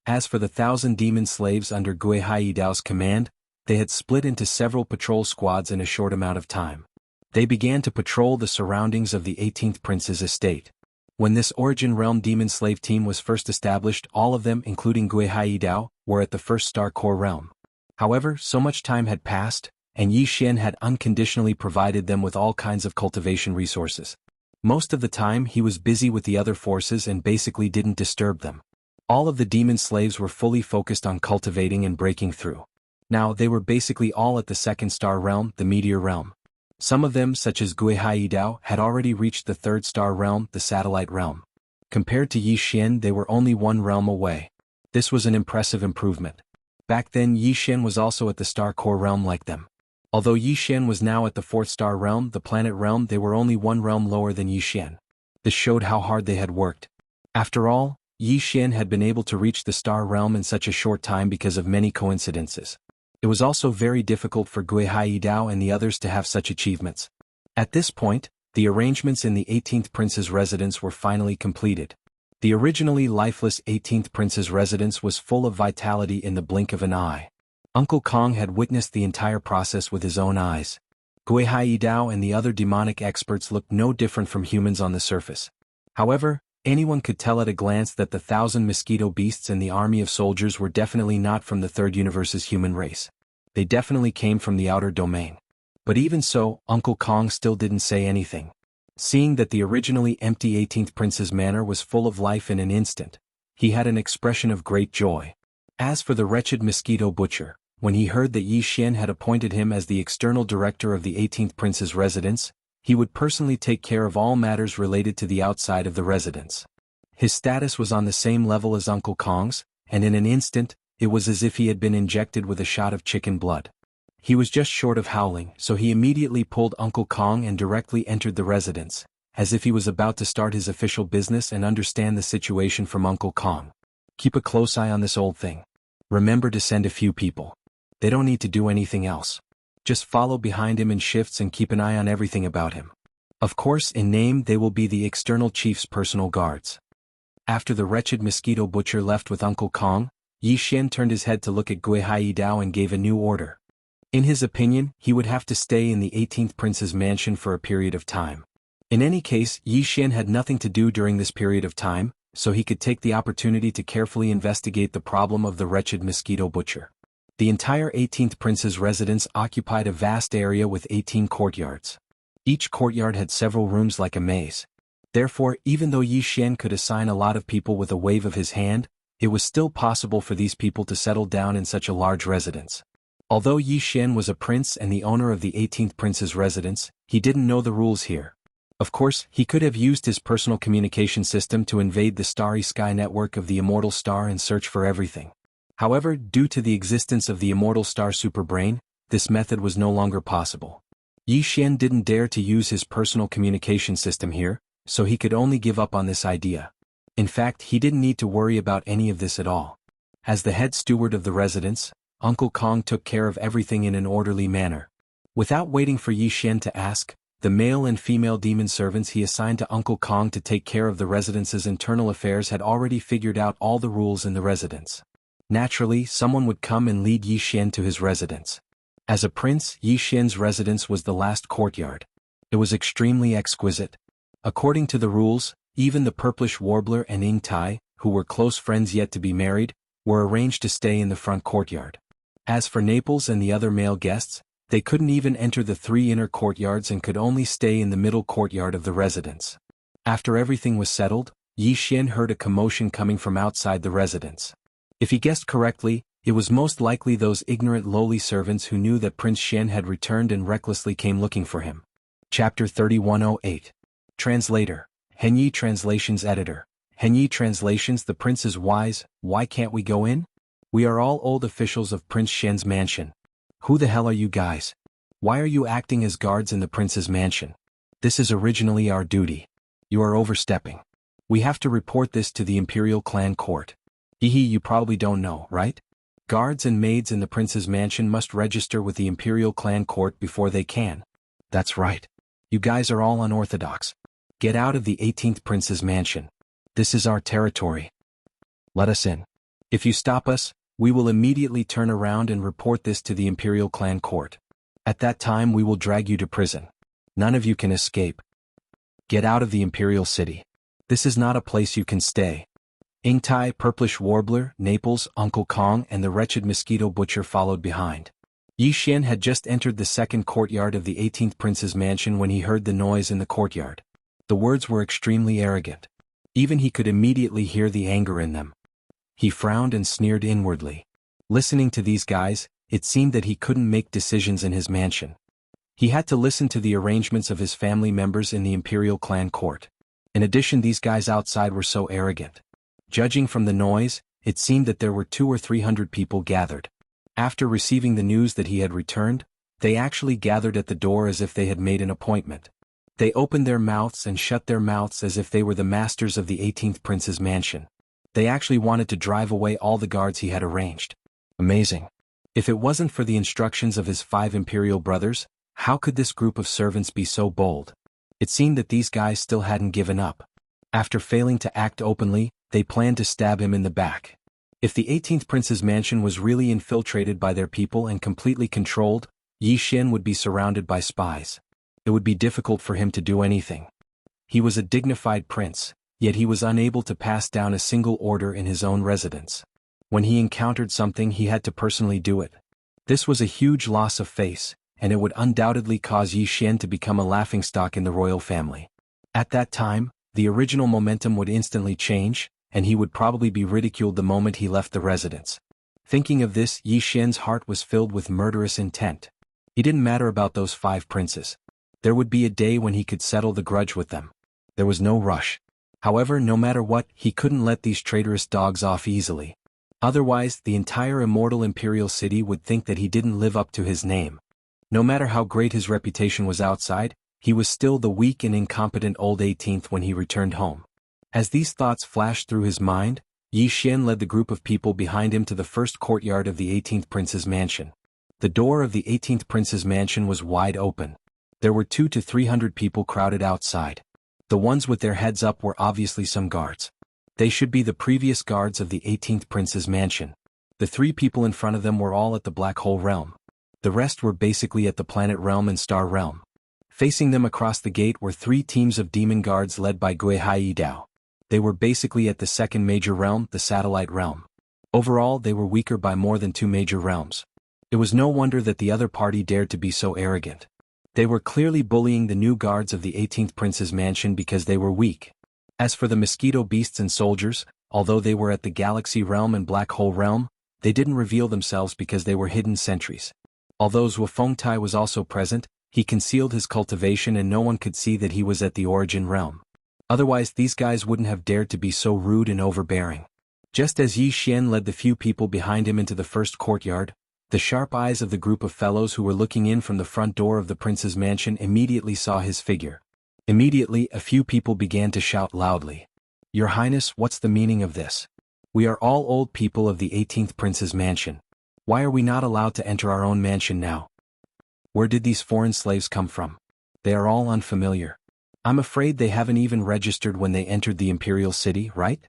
A: As for the 1,000 demon slaves under Gui Hai Dao's command, they had split into several patrol squads in a short amount of time. They began to patrol the surroundings of the 18th Prince's estate. When this Origin Realm demon slave team was first established, all of them, including Gui Hai Dao, were at the first star core realm. However, so much time had passed, and Yi Xian had unconditionally provided them with all kinds of cultivation resources. Most of the time he was busy with the other forces and basically didn't disturb them. All of the demon slaves were fully focused on cultivating and breaking through. Now they were basically all at the 2nd star realm, the Meteor Realm. Some of them, such as Gui Hai Dao, had already reached the 3rd star realm, the Satellite Realm. Compared to Yi Xian, they were only 1 realm away. This was an impressive improvement. Back then Yi Xian was also at the star core realm like them. Although Yi Xian was now at the 4th star realm, the planet realm, they were only 1 realm lower than Yi Xian. This showed how hard they had worked. After all, Yi Xian had been able to reach the star realm in such a short time because of many coincidences. It was also very difficult for Gui Hai Dao and the others to have such achievements. At this point, the arrangements in the 18th Prince's residence were finally completed. The originally lifeless 18th Prince's residence was full of vitality in the blink of an eye. Uncle Kong had witnessed the entire process with his own eyes. Gui Hai Dao and the other demonic experts looked no different from humans on the surface. However, anyone could tell at a glance that the 1,000 mosquito beasts and the army of soldiers were definitely not from the 3rd universe's human race. They definitely came from the outer domain. But even so, Uncle Kong still didn't say anything. Seeing that the originally empty 18th Prince's manor was full of life in an instant, he had an expression of great joy. As for the wretched Mosquito Butcher, when he heard that Yi Xian had appointed him as the external director of the 18th Prince's residence, he would personally take care of all matters related to the outside of the residence. His status was on the same level as Uncle Kong's, and in an instant, it was as if he had been injected with a shot of chicken blood. He was just short of howling, so he immediately pulled Uncle Kong and directly entered the residence, as if he was about to start his official business and understand the situation from Uncle Kong. Keep a close eye on this old thing. Remember to send a few people. They don't need to do anything else. Just follow behind him in shifts and keep an eye on everything about him. Of course, in name they will be the external chief's personal guards. After the wretched Mosquito Butcher left with Uncle Kong, Yi Xian turned his head to look at Gui Hai Dao and gave a new order. In his opinion, he would have to stay in the 18th Prince's mansion for a period of time. In any case, Yi Xian had nothing to do during this period of time, so he could take the opportunity to carefully investigate the problem of the wretched Mosquito Butcher. The entire 18th Prince's residence occupied a vast area with 18 courtyards. Each courtyard had several rooms like a maze. Therefore, even though Yi Xian could assign a lot of people with a wave of his hand, it was still possible for these people to settle down in such a large residence. Although Yi Xian was a prince and the owner of the 18th Prince's residence, he didn't know the rules here. Of course, he could have used his personal communication system to invade the starry sky network of the Immortal Star and search for everything. However, due to the existence of the Immortal Star superbrain, this method was no longer possible. Yi Xian didn't dare to use his personal communication system here, so he could only give up on this idea. In fact, he didn't need to worry about any of this at all. As the head steward of the residence, Uncle Kong took care of everything in an orderly manner. Without waiting for Yi Xian to ask, the male and female demon servants he assigned to Uncle Kong to take care of the residence's internal affairs had already figured out all the rules in the residence. Naturally, someone would come and lead Yi Xian to his residence. As a prince, Yi Xian's residence was the last courtyard. It was extremely exquisite. According to the rules, even the purplish warbler and Ying Tai, who were close friends yet to be married, were arranged to stay in the front courtyard. As for Naples and the other male guests, they couldn't even enter the 3 inner courtyards and could only stay in the middle courtyard of the residence. After everything was settled, Yi Xian heard a commotion coming from outside the residence. If he guessed correctly, it was most likely those ignorant lowly servants who knew that Prince Xian had returned and recklessly came looking for him. Chapter 3108. Translator. Henyi Translations Editor. Henyi Translations. The prince is wise. Why can't we go in? We are all old officials of Prince Xian's mansion. Who the hell are you guys? Why are you acting as guards in the prince's mansion? This is originally our duty. You are overstepping. We have to report this to the Imperial Clan Court. Hehe, you probably don't know, right? Guards and maids in the prince's mansion must register with the Imperial Clan Court before they can. That's right. You guys are all unorthodox. Get out of the 18th prince's mansion. This is our territory. Let us in. If you stop us, we will immediately turn around and report this to the Imperial Clan Court. At that time we will drag you to prison. None of you can escape. Get out of the Imperial City. This is not a place you can stay. Ying Tai, Purplish Warbler, Naples, Uncle Kong and the wretched Mosquito Butcher followed behind. Yi Xian had just entered the second courtyard of the 18th prince's mansion when he heard the noise in the courtyard. The words were extremely arrogant. Even he could immediately hear the anger in them. He frowned and sneered inwardly. Listening to these guys, it seemed that he couldn't make decisions in his mansion. He had to listen to the arrangements of his family members in the Imperial Clan Court. In addition, these guys outside were so arrogant. Judging from the noise, it seemed that there were 200 or 300 people gathered. After receiving the news that he had returned, they actually gathered at the door as if they had made an appointment. They opened their mouths and shut their mouths as if they were the masters of the 18th prince's mansion. They actually wanted to drive away all the guards he had arranged. Amazing. If it wasn't for the instructions of his 5 imperial brothers, how could this group of servants be so bold? It seemed that these guys still hadn't given up. After failing to act openly, they planned to stab him in the back. If the 18th prince's mansion was really infiltrated by their people and completely controlled, Yi Xian would be surrounded by spies. It would be difficult for him to do anything. He was a dignified prince, yet he was unable to pass down a single order in his own residence. When he encountered something, he had to personally do it. This was a huge loss of face, and it would undoubtedly cause Yi Xian to become a laughingstock in the royal family. At that time, the original momentum would instantly change, and he would probably be ridiculed the moment he left the residence. Thinking of this, Yi Xian's heart was filled with murderous intent. It didn't matter about those 5 princes. There would be a day when he could settle the grudge with them. There was no rush. However, no matter what, he couldn't let these traitorous dogs off easily. Otherwise, the entire immortal imperial city would think that he didn't live up to his name. No matter how great his reputation was outside, he was still the weak and incompetent old 18th when he returned home. As these thoughts flashed through his mind, Yi Xian led the group of people behind him to the first courtyard of the 18th prince's mansion. The door of the 18th prince's mansion was wide open. There were 200 to 300 people crowded outside. The ones with their heads up were obviously some guards. They should be the previous guards of the 18th prince's mansion. The 3 people in front of them were all at the Black Hole Realm. The rest were basically at the Planet Realm and Star Realm. Facing them across the gate were 3 teams of demon guards led by Gui Hai Dao. They were basically at the second major realm, the Satellite Realm. Overall, they were weaker by more than 2 major realms. It was no wonder that the other party dared to be so arrogant. They were clearly bullying the new guards of the 18th prince's mansion because they were weak. As for the mosquito beasts and soldiers, although they were at the Galaxy Realm and Black Hole Realm, they didn't reveal themselves because they were hidden sentries. Although Zhuofengtai was also present, he concealed his cultivation and no one could see that he was at the Origin Realm. Otherwise, these guys wouldn't have dared to be so rude and overbearing. Just as Yi Xian led the few people behind him into the first courtyard, The sharp eyes of the group of fellows who were looking in from the front door of the prince's mansion immediately saw his figure. Immediately, a few people began to shout loudly. "Your Highness, what's the meaning of this? We are all old people of the 18th prince's mansion. Why are we not allowed to enter our own mansion now? Where did these foreign slaves come from? They are all unfamiliar. I'm afraid they haven't even registered when they entered the imperial city, right?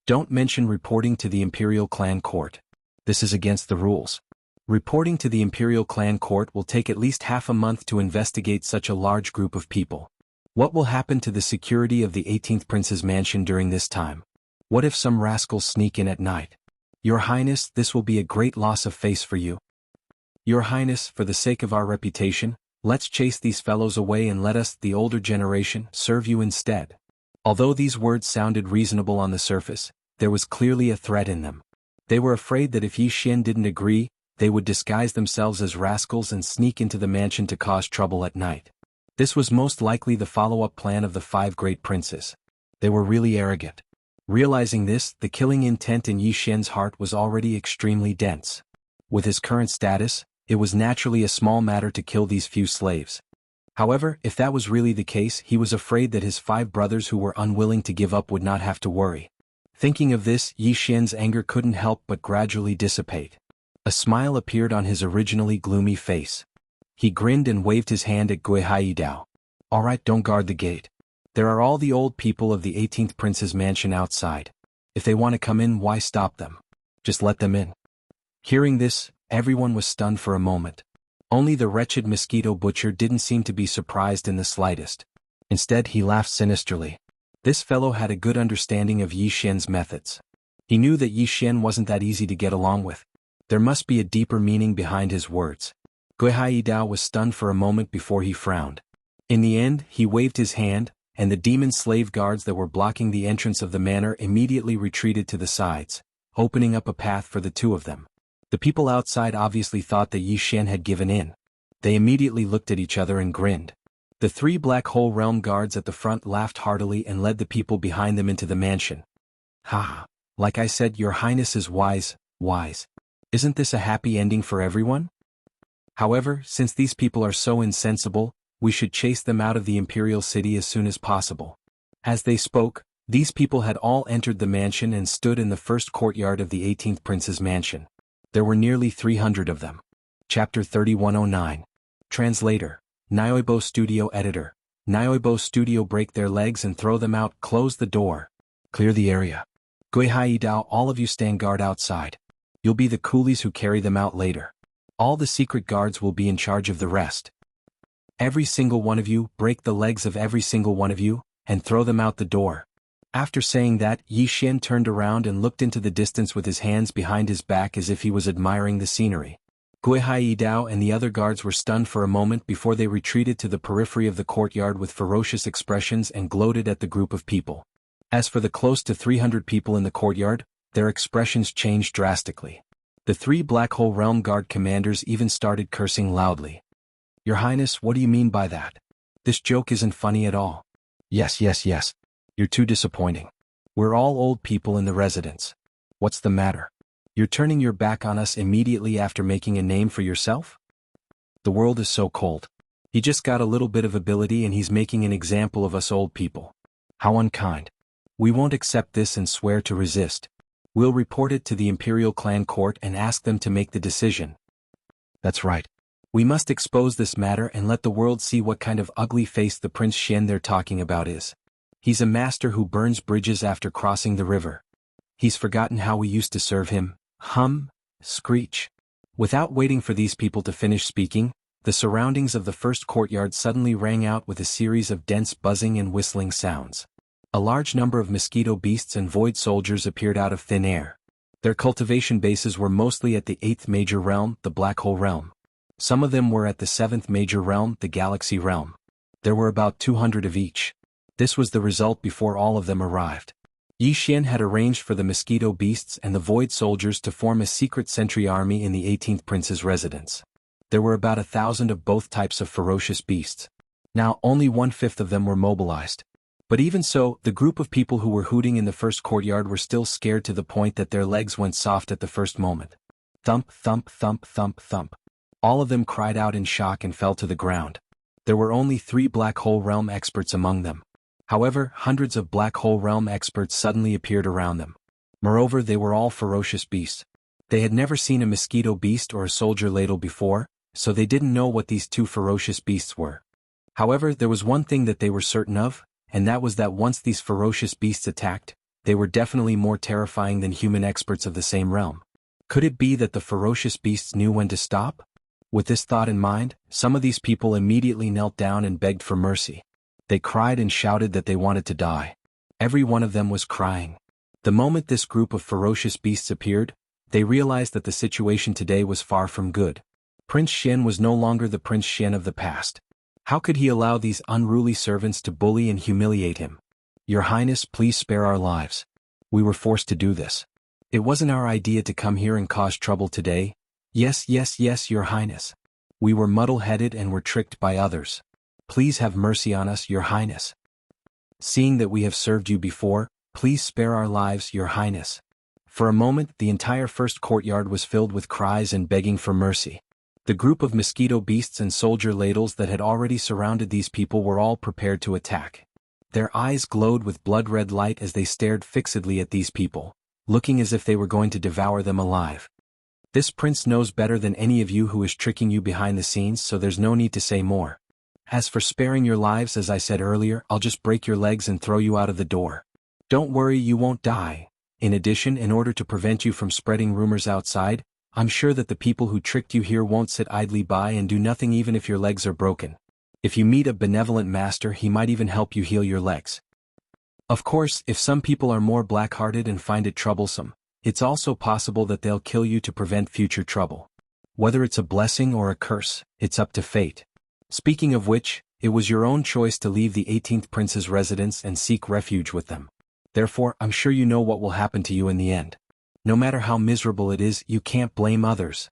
A: Don't mention reporting to the imperial clan court. This is against the rules. Reporting to the imperial clan court will take at least half a month to investigate such a large group of people. What will happen to the security of the 18th prince's mansion during this time? What if some rascals sneak in at night? Your Highness, this will be a great loss of face for you. Your Highness, for the sake of our reputation, let's chase these fellows away and let us, the older generation, serve you instead." Although these words sounded reasonable on the surface, there was clearly a threat in them. They were afraid that if Yi Xian didn't agree, they would disguise themselves as rascals and sneak into the mansion to cause trouble at night. This was most likely the follow-up plan of the 5 great princes. They were really arrogant. Realizing this, the killing intent in Yi Xian's heart was already extremely dense. With his current status, it was naturally a small matter to kill these few slaves. However, if that was really the case, he was afraid that his 5 brothers who were unwilling to give up would not have to worry. Thinking of this, Yi Xian's anger couldn't help but gradually dissipate. A smile appeared on his originally gloomy face. He grinned and waved his hand at Gui Haidao. "All right, don't guard the gate. There are all the old people of the 18th prince's mansion outside. If they want to come in, why stop them? Just let them in." Hearing this, everyone was stunned for a moment. Only the wretched mosquito butcher didn't seem to be surprised in the slightest. Instead, he laughed sinisterly. This fellow had a good understanding of Yi Xian's methods. He knew that Yi Xian wasn't that easy to get along with. There must be a deeper meaning behind his words. Gui Haidao was stunned for a moment before he frowned. In the end, he waved his hand, and the demon slave guards that were blocking the entrance of the manor immediately retreated to the sides, opening up a path for the 2 of them. The people outside obviously thought that Yi Xian had given in. They immediately looked at each other and grinned. The 3 Black Hole Realm guards at the front laughed heartily and led the people behind them into the mansion. "Ha! Like I said, Your Highness is wise. Isn't this a happy ending for everyone? However, since these people are so insensible, we should chase them out of the imperial city as soon as possible." As they spoke, these people had all entered the mansion and stood in the first courtyard of the 18th prince's mansion. There were nearly 300 of them. Chapter 3109. Translator. Nyoibo Studio Editor. Nyoibo Studio. Break their legs and throw them out. Close the door. Clear the area. Gui Haidao, all of you stand guard outside. You'll be the coolies who carry them out later. All the secret guards will be in charge of the rest. Every single one of you, break the legs of every single one of you, and throw them out the door. After saying that, Yi Xian turned around and looked into the distance with his hands behind his back as if he was admiring the scenery. Gui Haidao and the other guards were stunned for a moment before they retreated to the periphery of the courtyard with ferocious expressions and gloated at the group of people. As for the close to 300 people in the courtyard, their expressions changed drastically. The 3 Black Hole Realm Guard commanders even started cursing loudly. "Your Highness, what do you mean by that? This joke isn't funny at all." Yes. You're too disappointing. We're all old people in the residence. What's the matter? You're turning your back on us immediately after making a name for yourself? The world is so cold. He just got a little bit of ability and he's making an example of us old people. How unkind. We won't accept this and swear to resist. We'll report it to the Imperial Clan Court and ask them to make the decision. That's right. We must expose this matter and let the world see what kind of ugly face the Prince Xian they're talking about is. He's a master who burns bridges after crossing the river. He's forgotten how we used to serve him. Screech. Without waiting for these people to finish speaking, the surroundings of the first courtyard suddenly rang out with a series of dense buzzing and whistling sounds. A large number of mosquito beasts and void soldiers appeared out of thin air. Their cultivation bases were mostly at the 8th major realm, the Black Hole Realm. Some of them were at the 7th major realm, the Galaxy Realm. There were about 200 of each. This was the result before all of them arrived. Yi Xian had arranged for the mosquito beasts and the void soldiers to form a secret sentry army in the 18th prince's residence. There were about 1,000 of both types of ferocious beasts. Now, only 1/5 of them were mobilized. But even so, the group of people who were hooting in the first courtyard were still scared to the point that their legs went soft at the first moment. Thump, thump, thump, thump, thump. All of them cried out in shock and fell to the ground. There were only 3 Black Hole Realm experts among them. However, hundreds of Black Hole Realm experts suddenly appeared around them. Moreover, they were all ferocious beasts. They had never seen a mosquito beast or a soldier ladle before, so they didn't know what these 2 ferocious beasts were. However, there was one thing that they were certain of, and that was that once these ferocious beasts attacked, they were definitely more terrifying than human experts of the same realm. Could it be that the ferocious beasts knew when to stop? With this thought in mind, some of these people immediately knelt down and begged for mercy. They cried and shouted that they wanted to die. Every one of them was crying. The moment this group of ferocious beasts appeared, they realized that the situation today was far from good. Prince Xian was no longer the Prince Xian of the past. How could he allow these unruly servants to bully and humiliate him? Your Highness, please spare our lives. We were forced to do this. It wasn't our idea to come here and cause trouble today. Yes, yes, yes, Your Highness. We were muddle-headed and were tricked by others. Please have mercy on us, Your Highness. Seeing that we have served you before, please spare our lives, Your Highness. For a moment, the entire first courtyard was filled with cries and begging for mercy. The group of mosquito beasts and soldier ladles that had already surrounded these people were all prepared to attack. Their eyes glowed with blood-red light as they stared fixedly at these people, looking as if they were going to devour them alive. This prince knows better than any of you who is tricking you behind the scenes, so there's no need to say more. As for sparing your lives, as I said earlier, I'll just break your legs and throw you out of the door. Don't worry, you won't die. In addition, in order to prevent you from spreading rumors outside, I'm sure that the people who tricked you here won't sit idly by and do nothing even if your legs are broken. If you meet a benevolent master, he might even help you heal your legs. Of course, if some people are more black-hearted and find it troublesome, it's also possible that they'll kill you to prevent future trouble. Whether it's a blessing or a curse, it's up to fate. Speaking of which, it was your own choice to leave the 18th prince's residence and seek refuge with them. Therefore, I'm sure you know what will happen to you in the end. No matter how miserable it is, you can't blame others.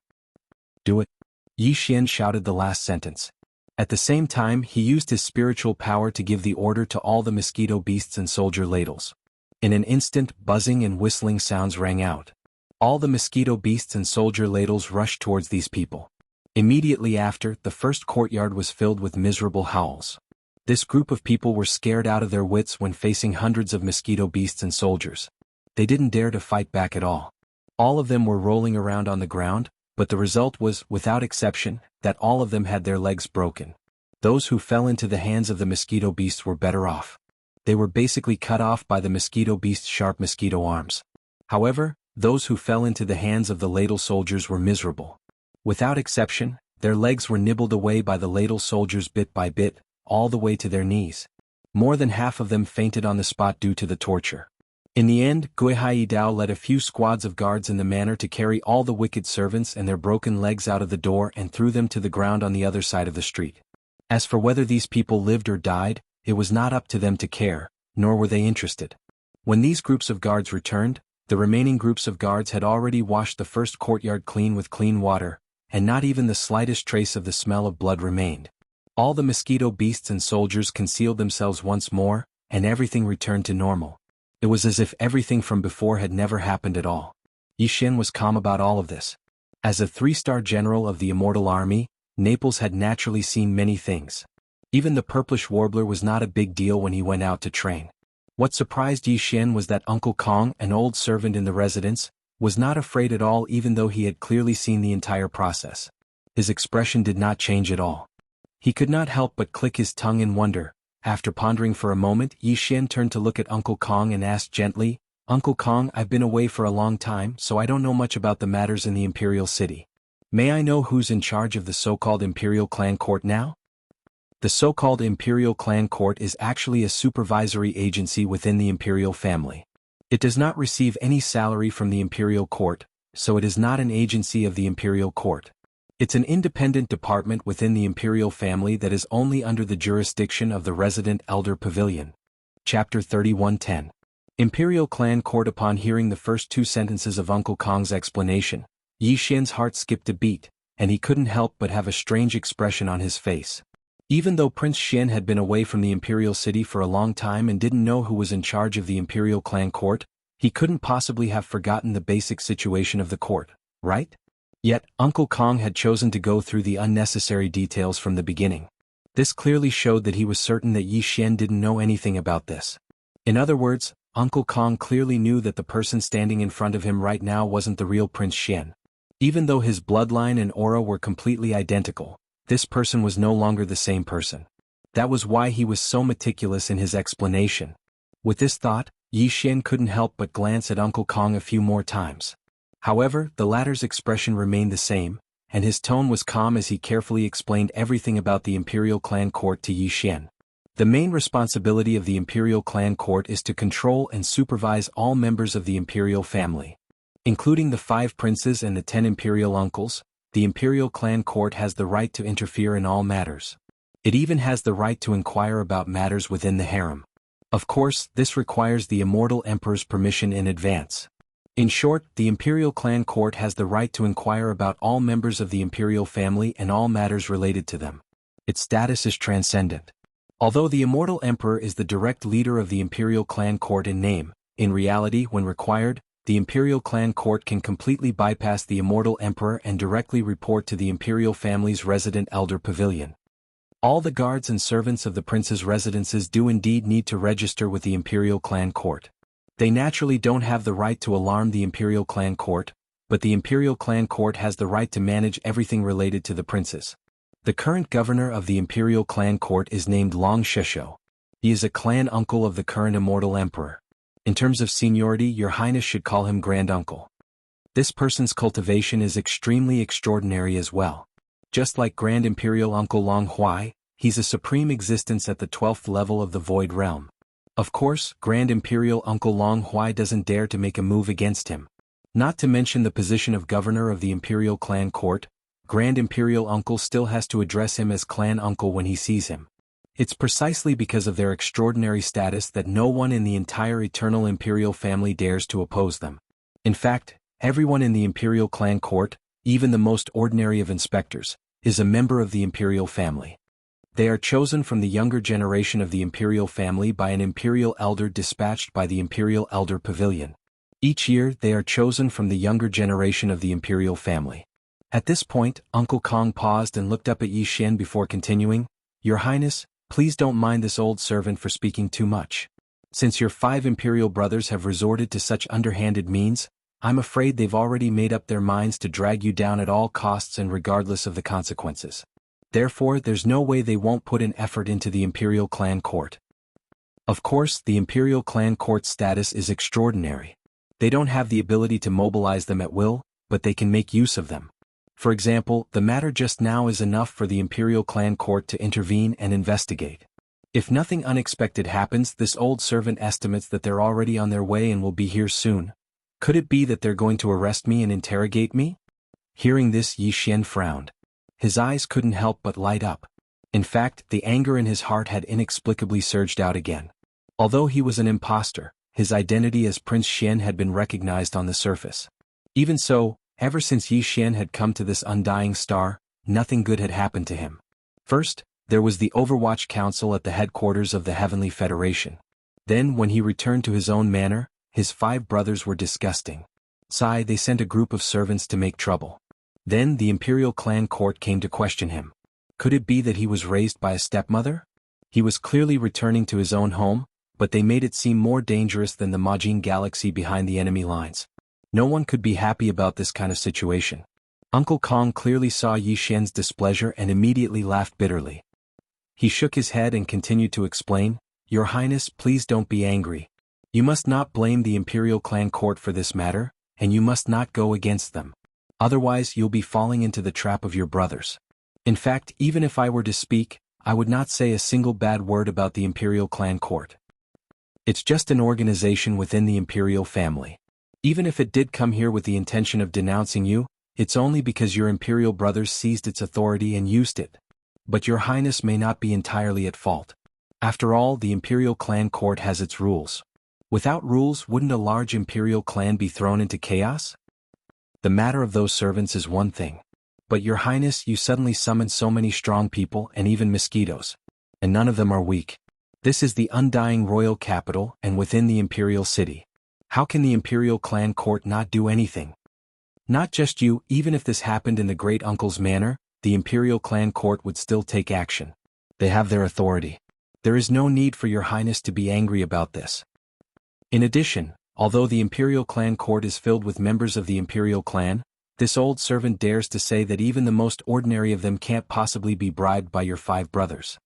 A: Do it. Yi Xian shouted the last sentence. At the same time, he used his spiritual power to give the order to all the mosquito beasts and soldier ladles. In an instant, buzzing and whistling sounds rang out. All the mosquito beasts and soldier ladles rushed towards these people. Immediately after, the first courtyard was filled with miserable howls. This group of people were scared out of their wits when facing hundreds of mosquito beasts and soldiers. They didn't dare to fight back at all. All of them were rolling around on the ground, but the result was, without exception, that all of them had their legs broken. Those who fell into the hands of the mosquito beasts were better off. They were basically cut off by the mosquito beast's sharp mosquito arms. However, those who fell into the hands of the ladle soldiers were miserable. Without exception, their legs were nibbled away by the ladle soldiers bit by bit, all the way to their knees. More than half of them fainted on the spot due to the torture. In the end, Guihai Dao led a few squads of guards in the manner to carry all the wicked servants and their broken legs out of the door and threw them to the ground on the other side of the street. As for whether these people lived or died, it was not up to them to care, nor were they interested. When these groups of guards returned, the remaining groups of guards had already washed the first courtyard clean with clean water, and not even the slightest trace of the smell of blood remained. All the mosquito beasts and soldiers concealed themselves once more, and everything returned to normal. It was as if everything from before had never happened at all. Yi Xian was calm about all of this. As a 3-star general of the Immortal Army, Naples had naturally seen many things. Even the purplish warbler was not a big deal when he went out to train. What surprised Yi Xian was that Uncle Kong, an old servant in the residence, was not afraid at all even though he had clearly seen the entire process. His expression did not change at all. He could not help but click his tongue in wonder. After pondering for a moment, Yi Xian turned to look at Uncle Kong and asked gently, "Uncle Kong, I've been away for a long time, so I don't know much about the matters in the Imperial City. May I know who's in charge of the so-called Imperial Clan Court now?" The so-called Imperial Clan Court is actually a supervisory agency within the Imperial family. It does not receive any salary from the Imperial Court, so it is not an agency of the Imperial Court. It's an independent department within the Imperial family that is only under the jurisdiction of the resident Elder Pavilion. Chapter 31:10. Imperial Clan Court. Upon hearing the first 2 sentences of Uncle Kong's explanation, Yi Xian's heart skipped a beat, and he couldn't help but have a strange expression on his face. Even though Prince Xian had been away from the Imperial City for a long time and didn't know who was in charge of the Imperial Clan Court, he couldn't possibly have forgotten the basic situation of the court, right? Yet, Uncle Kong had chosen to go through the unnecessary details from the beginning. This clearly showed that he was certain that Yi Xian didn't know anything about this. In other words, Uncle Kong clearly knew that the person standing in front of him right now wasn't the real Prince Xian. Even though his bloodline and aura were completely identical, this person was no longer the same person. That was why he was so meticulous in his explanation. With this thought, Yi Xian couldn't help but glance at Uncle Kong a few more times. However, the latter's expression remained the same, and his tone was calm as he carefully explained everything about the Imperial Clan Court to Yi Xian. The main responsibility of the Imperial Clan Court is to control and supervise all members of the Imperial family. Including the 5 princes and the 10 Imperial uncles, the Imperial Clan Court has the right to interfere in all matters. It even has the right to inquire about matters within the harem. Of course, this requires the Immortal Emperor's permission in advance. In short, the Imperial Clan Court has the right to inquire about all members of the Imperial family and all matters related to them. Its status is transcendent. Although the Immortal Emperor is the direct leader of the Imperial Clan Court in name, in reality, when required, the Imperial Clan Court can completely bypass the Immortal Emperor and directly report to the Imperial family's resident Elder Pavilion. All the guards and servants of the prince's residences do indeed need to register with the Imperial Clan Court. They naturally don't have the right to alarm the Imperial Clan Court, but the Imperial Clan Court has the right to manage everything related to the princes. The current governor of the Imperial Clan Court is named Long Sheshou. He is a clan uncle of the current Immortal Emperor. In terms of seniority, Your Highness should call him Grand Uncle. This person's cultivation is extremely extraordinary as well. Just like Grand Imperial Uncle Long Huai, he's a supreme existence at the 12th level of the Void Realm. Of course, Grand Imperial Uncle Long Huai doesn't dare to make a move against him. Not to mention the position of governor of the Imperial Clan Court, Grand Imperial Uncle still has to address him as Clan Uncle when he sees him. It's precisely because of their extraordinary status that no one in the entire Eternal Imperial family dares to oppose them. In fact, everyone in the Imperial Clan Court, even the most ordinary of inspectors, is a member of the Imperial family. They are chosen from the younger generation of the Imperial family by an Imperial Elder dispatched by the Imperial Elder Pavilion. Each year they are chosen from the younger generation of the Imperial family. At this point, Uncle Kong paused and looked up at Yi Xian before continuing, "Your Highness, please don't mind this old servant for speaking too much. Since your 5 Imperial brothers have resorted to such underhanded means, I'm afraid they've already made up their minds to drag you down at all costs and regardless of the consequences. Therefore, there's no way they won't put an effort into the Imperial Clan Court." Of course, the Imperial Clan Court's status is extraordinary. They don't have the ability to mobilize them at will, but they can make use of them. For example, the matter just now is enough for the Imperial Clan Court to intervene and investigate. If nothing unexpected happens, this old servant estimates that they're already on their way and will be here soon. Could it be that they're going to arrest me and interrogate me? Hearing this, Yi Xian frowned. His eyes couldn't help but light up. In fact, the anger in his heart had inexplicably surged out again. Although he was an imposter, his identity as Prince Xian had been recognized on the surface. Even so, ever since Yi Xian had come to this undying star, nothing good had happened to him. First, there was the Overwatch Council at the headquarters of the Heavenly Federation. Then, when he returned to his own manor, his 5 brothers were disgusting. They sent a group of servants to make trouble. Then the Imperial Clan Court came to question him. Could it be that he was raised by a stepmother? He was clearly returning to his own home, but they made it seem more dangerous than the Majin Galaxy behind the enemy lines. No one could be happy about this kind of situation. Uncle Kong clearly saw Yi Xian's displeasure and immediately laughed bitterly. He shook his head and continued to explain, "Your Highness, please don't be angry. You must not blame the Imperial Clan Court for this matter, and you must not go against them. Otherwise you'll be falling into the trap of your brothers. In fact, even if I were to speak, I would not say a single bad word about the Imperial Clan Court. It's just an organization within the Imperial family. Even if it did come here with the intention of denouncing you, it's only because your Imperial brothers seized its authority and used it. But your Highness may not be entirely at fault. After all, the Imperial Clan Court has its rules. Without rules, wouldn't a large Imperial clan be thrown into chaos? The matter of those servants is one thing. But your Highness, you suddenly summon so many strong people and even mosquitoes. And none of them are weak. This is the undying royal capital and within the Imperial city. How can the Imperial Clan Court not do anything? Not just you, even if this happened in the great uncle's manor, the imperial clan court would still take action. They have their authority. There is no need for your highness to be angry about this. In addition, although the imperial clan court is filled with members of the imperial clan, this old servant dares to say that even the most ordinary of them can't possibly be bribed by your 5 brothers.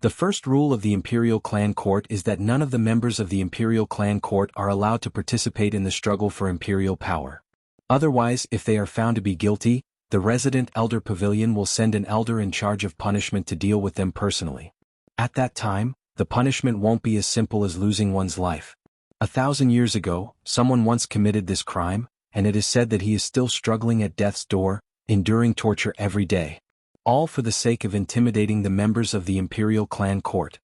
A: The first rule of the imperial clan court is that none of the members of the imperial clan court are allowed to participate in the struggle for imperial power. Otherwise, if they are found to be guilty, the resident elder pavilion will send an elder in charge of punishment to deal with them personally. At that time, the punishment won't be as simple as losing one's life. 1,000 years ago, someone once committed this crime, and it is said that he is still struggling at death's door, enduring torture every day. All for the sake of intimidating the members of the imperial clan court.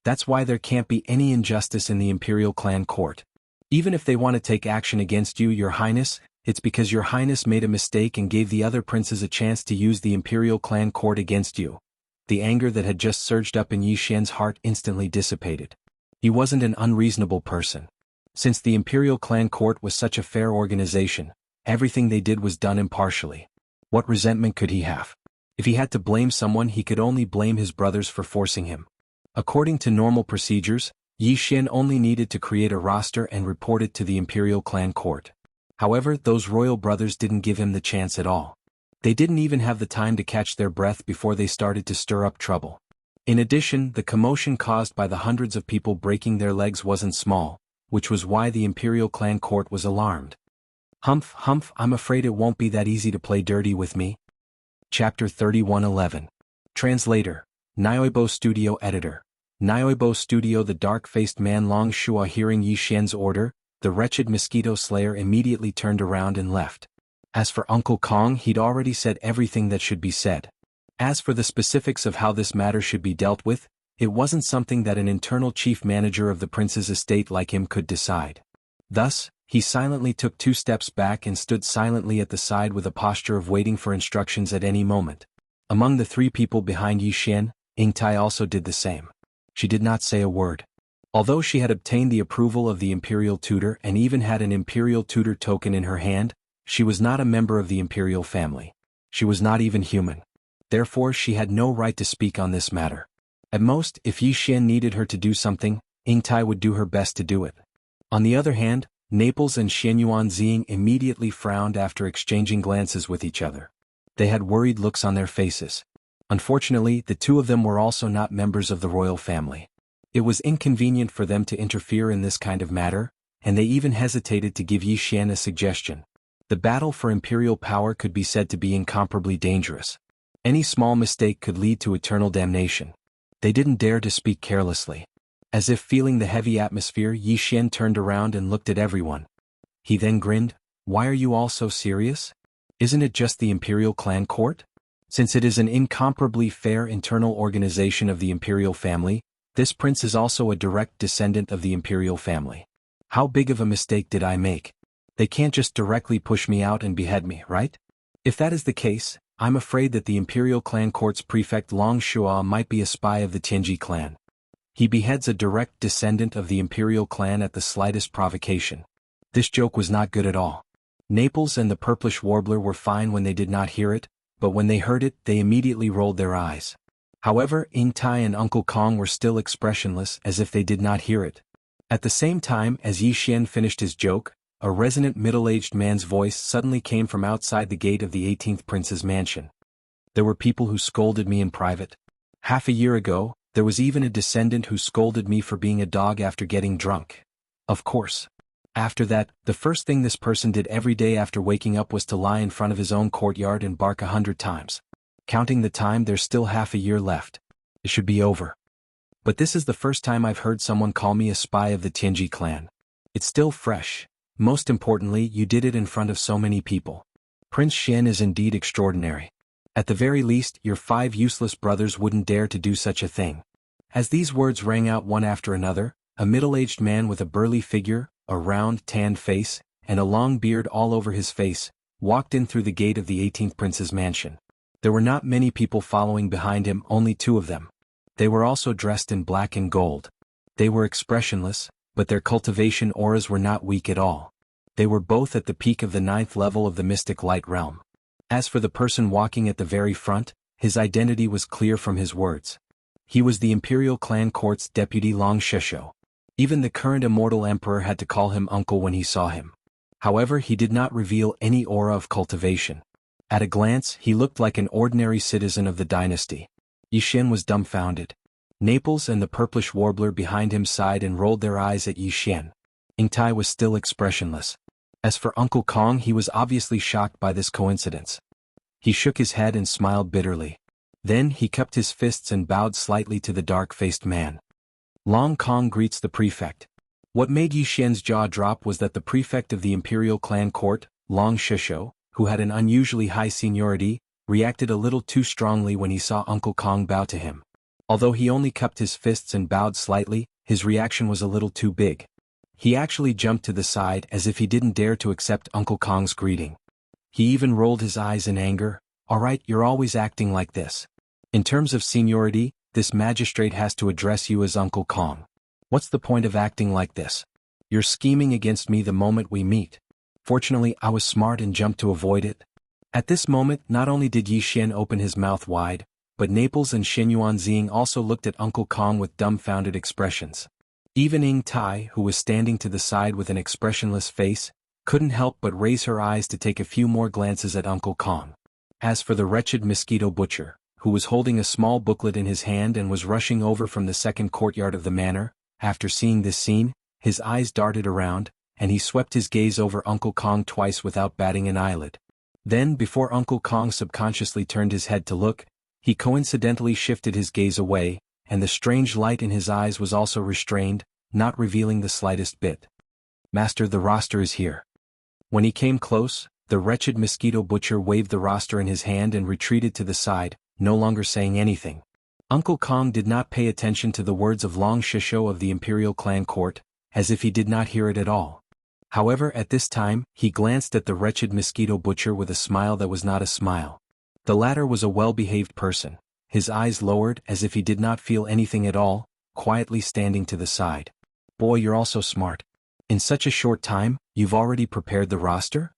A: That's why there can't be any injustice in the imperial clan court. Even if they want to take action against you, your highness, it's because your highness made a mistake and gave the other princes a chance to use the imperial clan court against you. The anger that had just surged up in Yi Xian's heart instantly dissipated. He wasn't an unreasonable person. Since the imperial clan court was such a fair organization, everything they did was done impartially. What resentment could he have? If he had to blame someone, he could only blame his brothers for forcing him. According to normal procedures, Yi Xian only needed to create a roster and report it to the imperial clan court. However, those royal brothers didn't give him the chance at all. They didn't even have the time to catch their breath before they started to stir up trouble. In addition, the commotion caused by the hundreds of people breaking their legs wasn't small, which was why the imperial clan court was alarmed. Humph, humph, I'm afraid it won't be that easy to play dirty with me. Chapter 31:11. Translator, Nioibo Studio Editor. Nioibo Studio. The dark-faced man Long Shua, hearing Yi Xian's order, the wretched mosquito slayer immediately turned around and left. As for Uncle Kong, he'd already said everything that should be said. As for the specifics of how this matter should be dealt with, it wasn't something that an internal chief manager of the prince's estate like him could decide. Thus, he silently took 2 steps back and stood silently at the side with a posture of waiting for instructions at any moment. Among the 3 people behind Yi Xian, Yingtai also did the same. She did not say a word. Although she had obtained the approval of the imperial tutor and even had an imperial tutor token in her hand, she was not a member of the imperial family. She was not even human. Therefore, she had no right to speak on this matter. At most, if Yi Xian needed her to do something, Yingtai would do her best to do it. On the other hand, Naples and Xianyuan Ziying immediately frowned after exchanging glances with each other. They had worried looks on their faces. Unfortunately, the 2 of them were also not members of the royal family. It was inconvenient for them to interfere in this kind of matter, and they even hesitated to give Yi Xian a suggestion. The battle for imperial power could be said to be incomparably dangerous. Any small mistake could lead to eternal damnation. They didn't dare to speak carelessly. As if feeling the heavy atmosphere, Yi Xian turned around and looked at everyone. He then grinned. Why are you all so serious? Isn't it just the imperial clan court? Since it is an incomparably fair internal organization of the imperial family, this prince is also a direct descendant of the imperial family. How big of a mistake did I make? They can't just directly push me out and behead me, right? If that is the case, I'm afraid that the imperial clan court's prefect Long Shua might be a spy of the Tianji clan. He beheads a direct descendant of the imperial clan at the slightest provocation. This joke was not good at all. Naples and the purplish warbler were fine when they did not hear it, but when they heard it, they immediately rolled their eyes. However, Yingtai and Uncle Kong were still expressionless, as if they did not hear it. At the same time as Yi Xian finished his joke, a resonant middle-aged man's voice suddenly came from outside the gate of the 18th prince's mansion. There were people who scolded me in private. Half a year ago, there was even a descendant who scolded me for being a dog after getting drunk. Of course. After that, the first thing this person did every day after waking up was to lie in front of his own courtyard and bark 100 times. Counting the time, there's still half a year left. It should be over. But this is the first time I've heard someone call me a spy of the Tianji clan. It's still fresh. Most importantly, you did it in front of so many people. Prince Xian is indeed extraordinary. At the very least, your 5 useless brothers wouldn't dare to do such a thing. As these words rang out one after another, a middle-aged man with a burly figure, a round, tanned face, and a long beard all over his face, walked in through the gate of the 18th prince's mansion. There were not many people following behind him, only 2 of them. They were also dressed in black and gold. They were expressionless, but their cultivation auras were not weak at all. They were both at the peak of the 9th level of the mystic light realm. As for the person walking at the very front, his identity was clear from his words. He was the Imperial Clan Court's deputy Long Shisho. Even the current immortal emperor had to call him uncle when he saw him. However, he did not reveal any aura of cultivation. At a glance, he looked like an ordinary citizen of the dynasty. Yixin was dumbfounded. Naples and the purplish warbler behind him sighed and rolled their eyes at Yixin. Ingtai was still expressionless. As for Uncle Kong, he was obviously shocked by this coincidence. He shook his head and smiled bitterly. Then he cupped his fists and bowed slightly to the dark-faced man. Long Kong greets the prefect. What made Yixin's jaw drop was that the prefect of the Imperial Clan Court, Long Shisho, who had an unusually high seniority, reacted a little too strongly when he saw Uncle Kong bow to him. Although he only cupped his fists and bowed slightly, his reaction was a little too big. He actually jumped to the side as if he didn't dare to accept Uncle Kong's greeting. He even rolled his eyes in anger. "All right, you're always acting like this. In terms of seniority, this magistrate has to address you as Uncle Kong. What's the point of acting like this? You're scheming against me the moment we meet." Fortunately, I was smart and jumped to avoid it. At this moment, not only did Yixin open his mouth wide, but Naples and Xinyuanzing also looked at Uncle Kong with dumbfounded expressions. Even Ing Tai, who was standing to the side with an expressionless face, couldn't help but raise her eyes to take a few more glances at Uncle Kong. As for the wretched mosquito butcher, who was holding a small booklet in his hand and was rushing over from the second courtyard of the manor, after seeing this scene, his eyes darted around, and he swept his gaze over Uncle Kong twice without batting an eyelid. Then, before Uncle Kong subconsciously turned his head to look, he coincidentally shifted his gaze away, and the strange light in his eyes was also restrained, not revealing the slightest bit. "Master, the roster is here." When he came close, the wretched mosquito butcher waved the roster in his hand and retreated to the side, no longer saying anything. Uncle Kong did not pay attention to the words of Long Shisho of the Imperial Clan Court, as if he did not hear it at all. However, at this time, he glanced at the wretched mosquito butcher with a smile that was not a smile. The latter was a well-behaved person, his eyes lowered as if he did not feel anything at all, quietly standing to the side. "Boy, you're also smart. In such a short time, you've already prepared the roster?"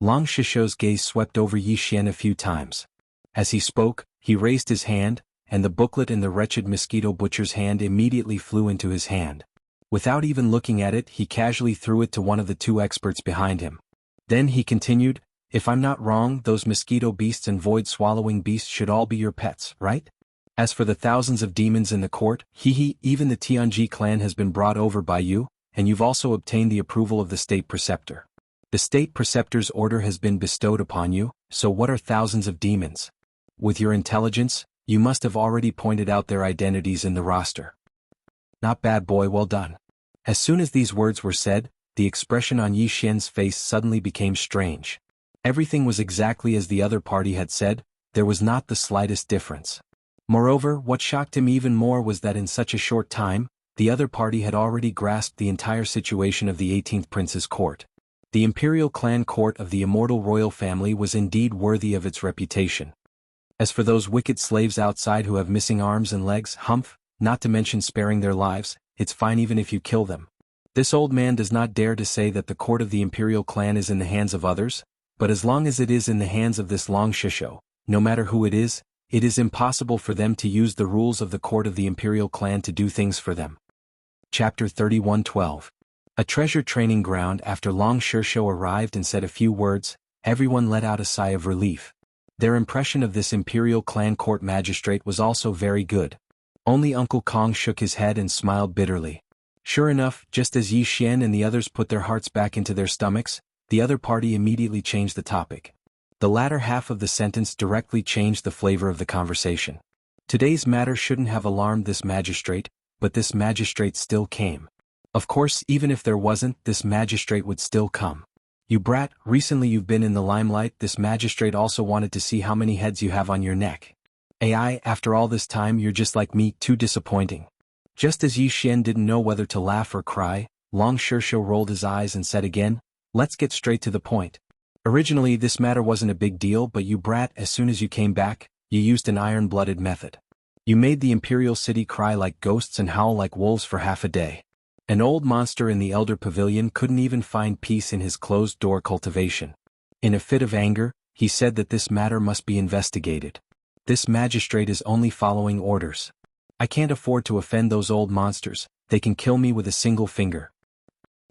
A: Long Shisho's gaze swept over Yixin a few times. As he spoke, he raised his hand, and the booklet in the wretched mosquito butcher's hand immediately flew into his hand. Without even looking at it, he casually threw it to one of the two experts behind him. Then he continued, "If I'm not wrong, those mosquito beasts and void-swallowing beasts should all be your pets, right? As for the thousands of demons in the court, even the Tianji clan has been brought over by you, and you've also obtained the approval of the state preceptor. The state preceptor's order has been bestowed upon you, so what are thousands of demons? With your intelligence, you must have already pointed out their identities in the roster." "Not bad, boy, well done." As soon as these words were said, the expression on Yixin's face suddenly became strange. Everything was exactly as the other party had said, there was not the slightest difference. Moreover, what shocked him even more was that in such a short time, the other party had already grasped the entire situation of the 18th Prince's court. The Imperial Clan Court of the immortal royal family was indeed worthy of its reputation. As for those wicked slaves outside who have missing arms and legs, humph, not to mention sparing their lives, it's fine even if you kill them. This old man does not dare to say that the court of the Imperial clan is in the hands of others, but as long as it is in the hands of this Long Shisho, no matter who it is impossible for them to use the rules of the court of the Imperial clan to do things for them. Chapter 31:12. A treasure training ground. After Long Shisho arrived and said a few words, everyone let out a sigh of relief. Their impression of this Imperial Clan Court magistrate was also very good. Only Uncle Kong shook his head and smiled bitterly. Sure enough, just as Yixin and the others put their hearts back into their stomachs, the other party immediately changed the topic. The latter half of the sentence directly changed the flavor of the conversation. Today's matter shouldn't have alarmed this magistrate, but this magistrate still came. Of course, even if there wasn't, this magistrate would still come. "You brat, recently you've been in the limelight." This magistrate also wanted to see how many heads you have on your neck. "AI, after all this time you're just like me, too disappointing." Just as Yixin didn't know whether to laugh or cry, Long Shisho rolled his eyes and said again, "Let's get straight to the point. Originally this matter wasn't a big deal, but you brat, as soon as you came back, you used an iron-blooded method. You made the Imperial City cry like ghosts and howl like wolves for half a day. An old monster in the Elder Pavilion couldn't even find peace in his closed-door cultivation. In a fit of anger, he said that this matter must be investigated. This magistrate is only following orders. I can't afford to offend those old monsters, they can kill me with a single finger.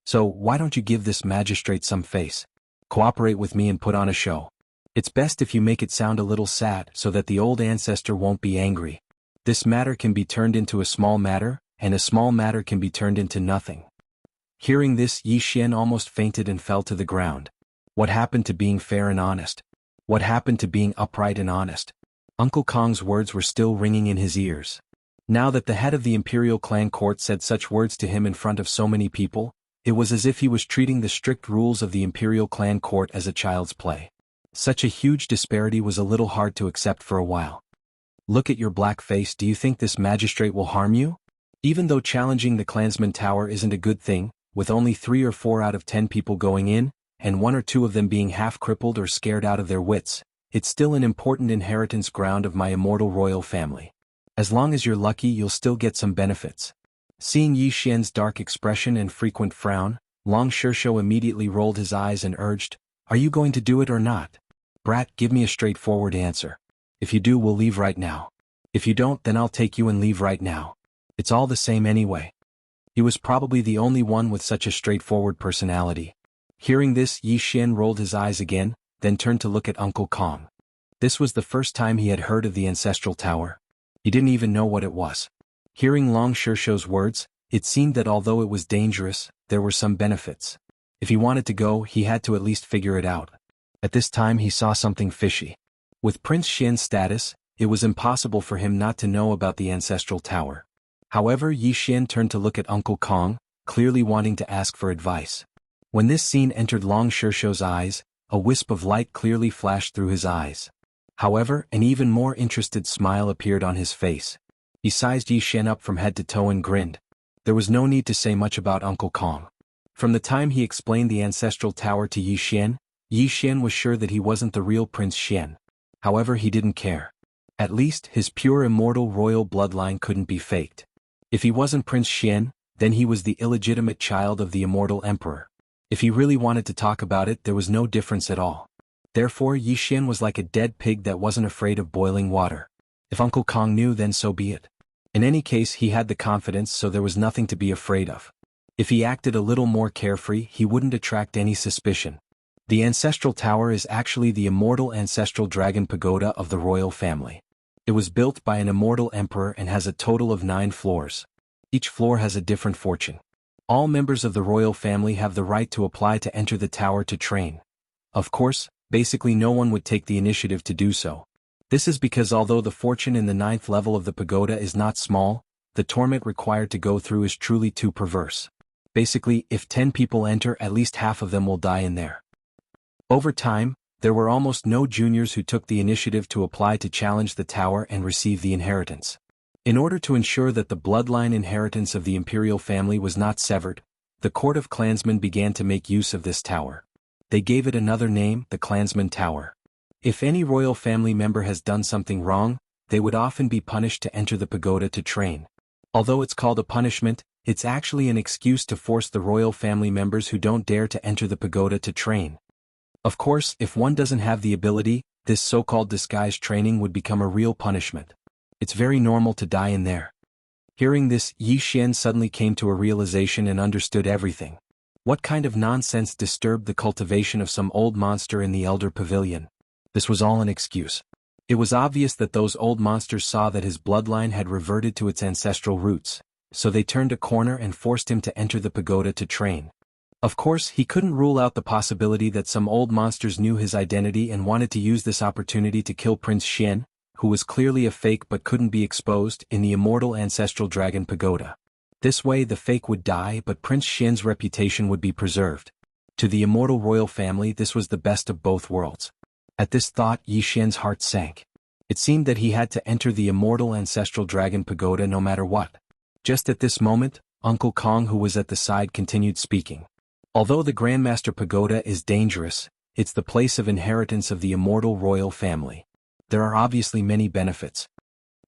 A: So, why don't you give this magistrate some face? Cooperate with me and put on a show. It's best if you make it sound a little sad so that the old ancestor won't be angry. This matter can be turned into a small matter, and a small matter can be turned into nothing. Hearing this, Yi Xian almost fainted and fell to the ground. What happened to being fair and honest? What happened to being upright and honest? Uncle Kong's words were still ringing in his ears. Now that the head of the Imperial Clan Court said such words to him in front of so many people, it was as if he was treating the strict rules of the Imperial Clan Court as a child's play. Such a huge disparity was a little hard to accept for a while. Look at your black face, do you think this magistrate will harm you? Even though challenging the Clansman Tower isn't a good thing, with only 3 or 4 out of 10 people going in, and 1 or 2 of them being half-crippled or scared out of their wits, it's still an important inheritance ground of my immortal royal family. As long as you're lucky, you'll still get some benefits. Seeing Yi Xian's dark expression and frequent frown, Long Shishou immediately rolled his eyes and urged, "Are you going to do it or not? Brat, give me a straightforward answer. If you do, we'll leave right now. If you don't, then I'll take you and leave right now. It's all the same anyway." He was probably the only one with such a straightforward personality. Hearing this, Yi Xian rolled his eyes again, then turned to look at Uncle Kong. This was the first time he had heard of the Ancestral Tower. He didn't even know what it was. Hearing Long Shishou's words, it seemed that although it was dangerous, there were some benefits. If he wanted to go, he had to at least figure it out. At this time he saw something fishy. With Prince Xian's status, it was impossible for him not to know about the Ancestral Tower. However, Yi Xian turned to look at Uncle Kong, clearly wanting to ask for advice. When this scene entered Long Shishou's eyes, a wisp of light clearly flashed through his eyes. However, an even more interested smile appeared on his face. He sized Yi Xian up from head to toe and grinned. There was no need to say much about Uncle Kong. From the time he explained the Ancestral Tower to Yi Xian was sure that he wasn't the real Prince Xian. However, he didn't care. At least, his pure immortal royal bloodline couldn't be faked. If he wasn't Prince Xian, then he was the illegitimate child of the immortal emperor. If he really wanted to talk about it, there was no difference at all. Therefore, Yi Xian was like a dead pig that wasn't afraid of boiling water. If Uncle Kong knew, then so be it. In any case, he had the confidence, so there was nothing to be afraid of. If he acted a little more carefree, he wouldn't attract any suspicion. The Ancestral Tower is actually the immortal ancestral dragon pagoda of the royal family. It was built by an immortal emperor and has a total of 9 floors. Each floor has a different fortune. All members of the royal family have the right to apply to enter the tower to train. Of course, basically no one would take the initiative to do so. This is because although the fortune in the 9th level of the pagoda is not small, the torment required to go through is truly too perverse. Basically, if 10 people enter, at least half of them will die in there. Over time, there were almost no juniors who took the initiative to apply to challenge the tower and receive the inheritance. In order to ensure that the bloodline inheritance of the imperial family was not severed, the Court of Clansmen began to make use of this tower. They gave it another name, the Clansman Tower. If any royal family member has done something wrong, they would often be punished to enter the pagoda to train. Although it's called a punishment, it's actually an excuse to force the royal family members who don't dare to enter the pagoda to train. Of course, if one doesn't have the ability, this so-called disguised training would become a real punishment. It's very normal to die in there. Hearing this, Yi Xian suddenly came to a realization and understood everything. What kind of nonsense disturbed the cultivation of some old monster in the Elder Pavilion? This was all an excuse. It was obvious that those old monsters saw that his bloodline had reverted to its ancestral roots, so they turned a corner and forced him to enter the pagoda to train. Of course, he couldn't rule out the possibility that some old monsters knew his identity and wanted to use this opportunity to kill Prince Xian, who was clearly a fake but couldn't be exposed, in the immortal ancestral dragon pagoda. This way the fake would die but Prince Xian's reputation would be preserved. To the immortal royal family this was the best of both worlds. At this thought Yi Xian's heart sank. It seemed that he had to enter the immortal ancestral dragon pagoda no matter what. Just at this moment, Uncle Kong, who was at the side, continued speaking. Although the Grandmaster Pagoda is dangerous, it's the place of inheritance of the immortal royal family. There are obviously many benefits.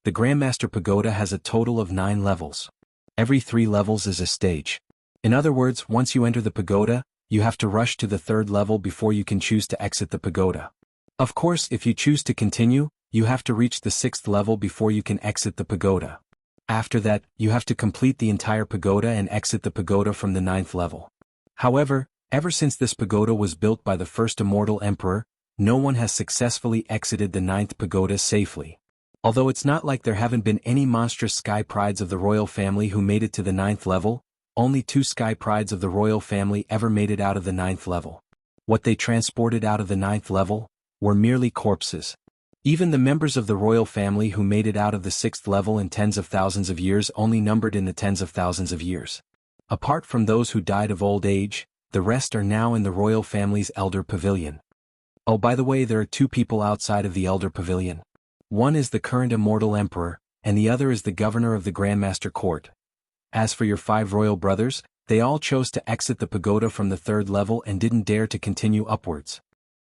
A: The Grandmaster Pagoda has a total of 9 levels. Every 3 levels is a stage. In other words, once you enter the pagoda, you have to rush to the third level before you can choose to exit the pagoda. Of course, if you choose to continue, you have to reach the sixth level before you can exit the pagoda. After that, you have to complete the entire pagoda and exit the pagoda from the ninth level. However, ever since this pagoda was built by the first immortal emperor, no one has successfully exited the ninth pagoda safely. Although it's not like there haven't been any monstrous sky prides of the royal family who made it to the ninth level, only 2 sky prides of the royal family ever made it out of the ninth level. What they transported out of the ninth level were merely corpses. Even the members of the royal family who made it out of the sixth level in tens of thousands of years only numbered in the tens of thousands of years. Apart from those who died of old age, the rest are now in the royal family's elder pavilion. Oh, by the way, there are 2 people outside of the elder pavilion. One is the current immortal emperor, and the other is the governor of the Grandmaster Court. As for your 5 royal brothers, they all chose to exit the pagoda from the third level and didn't dare to continue upwards.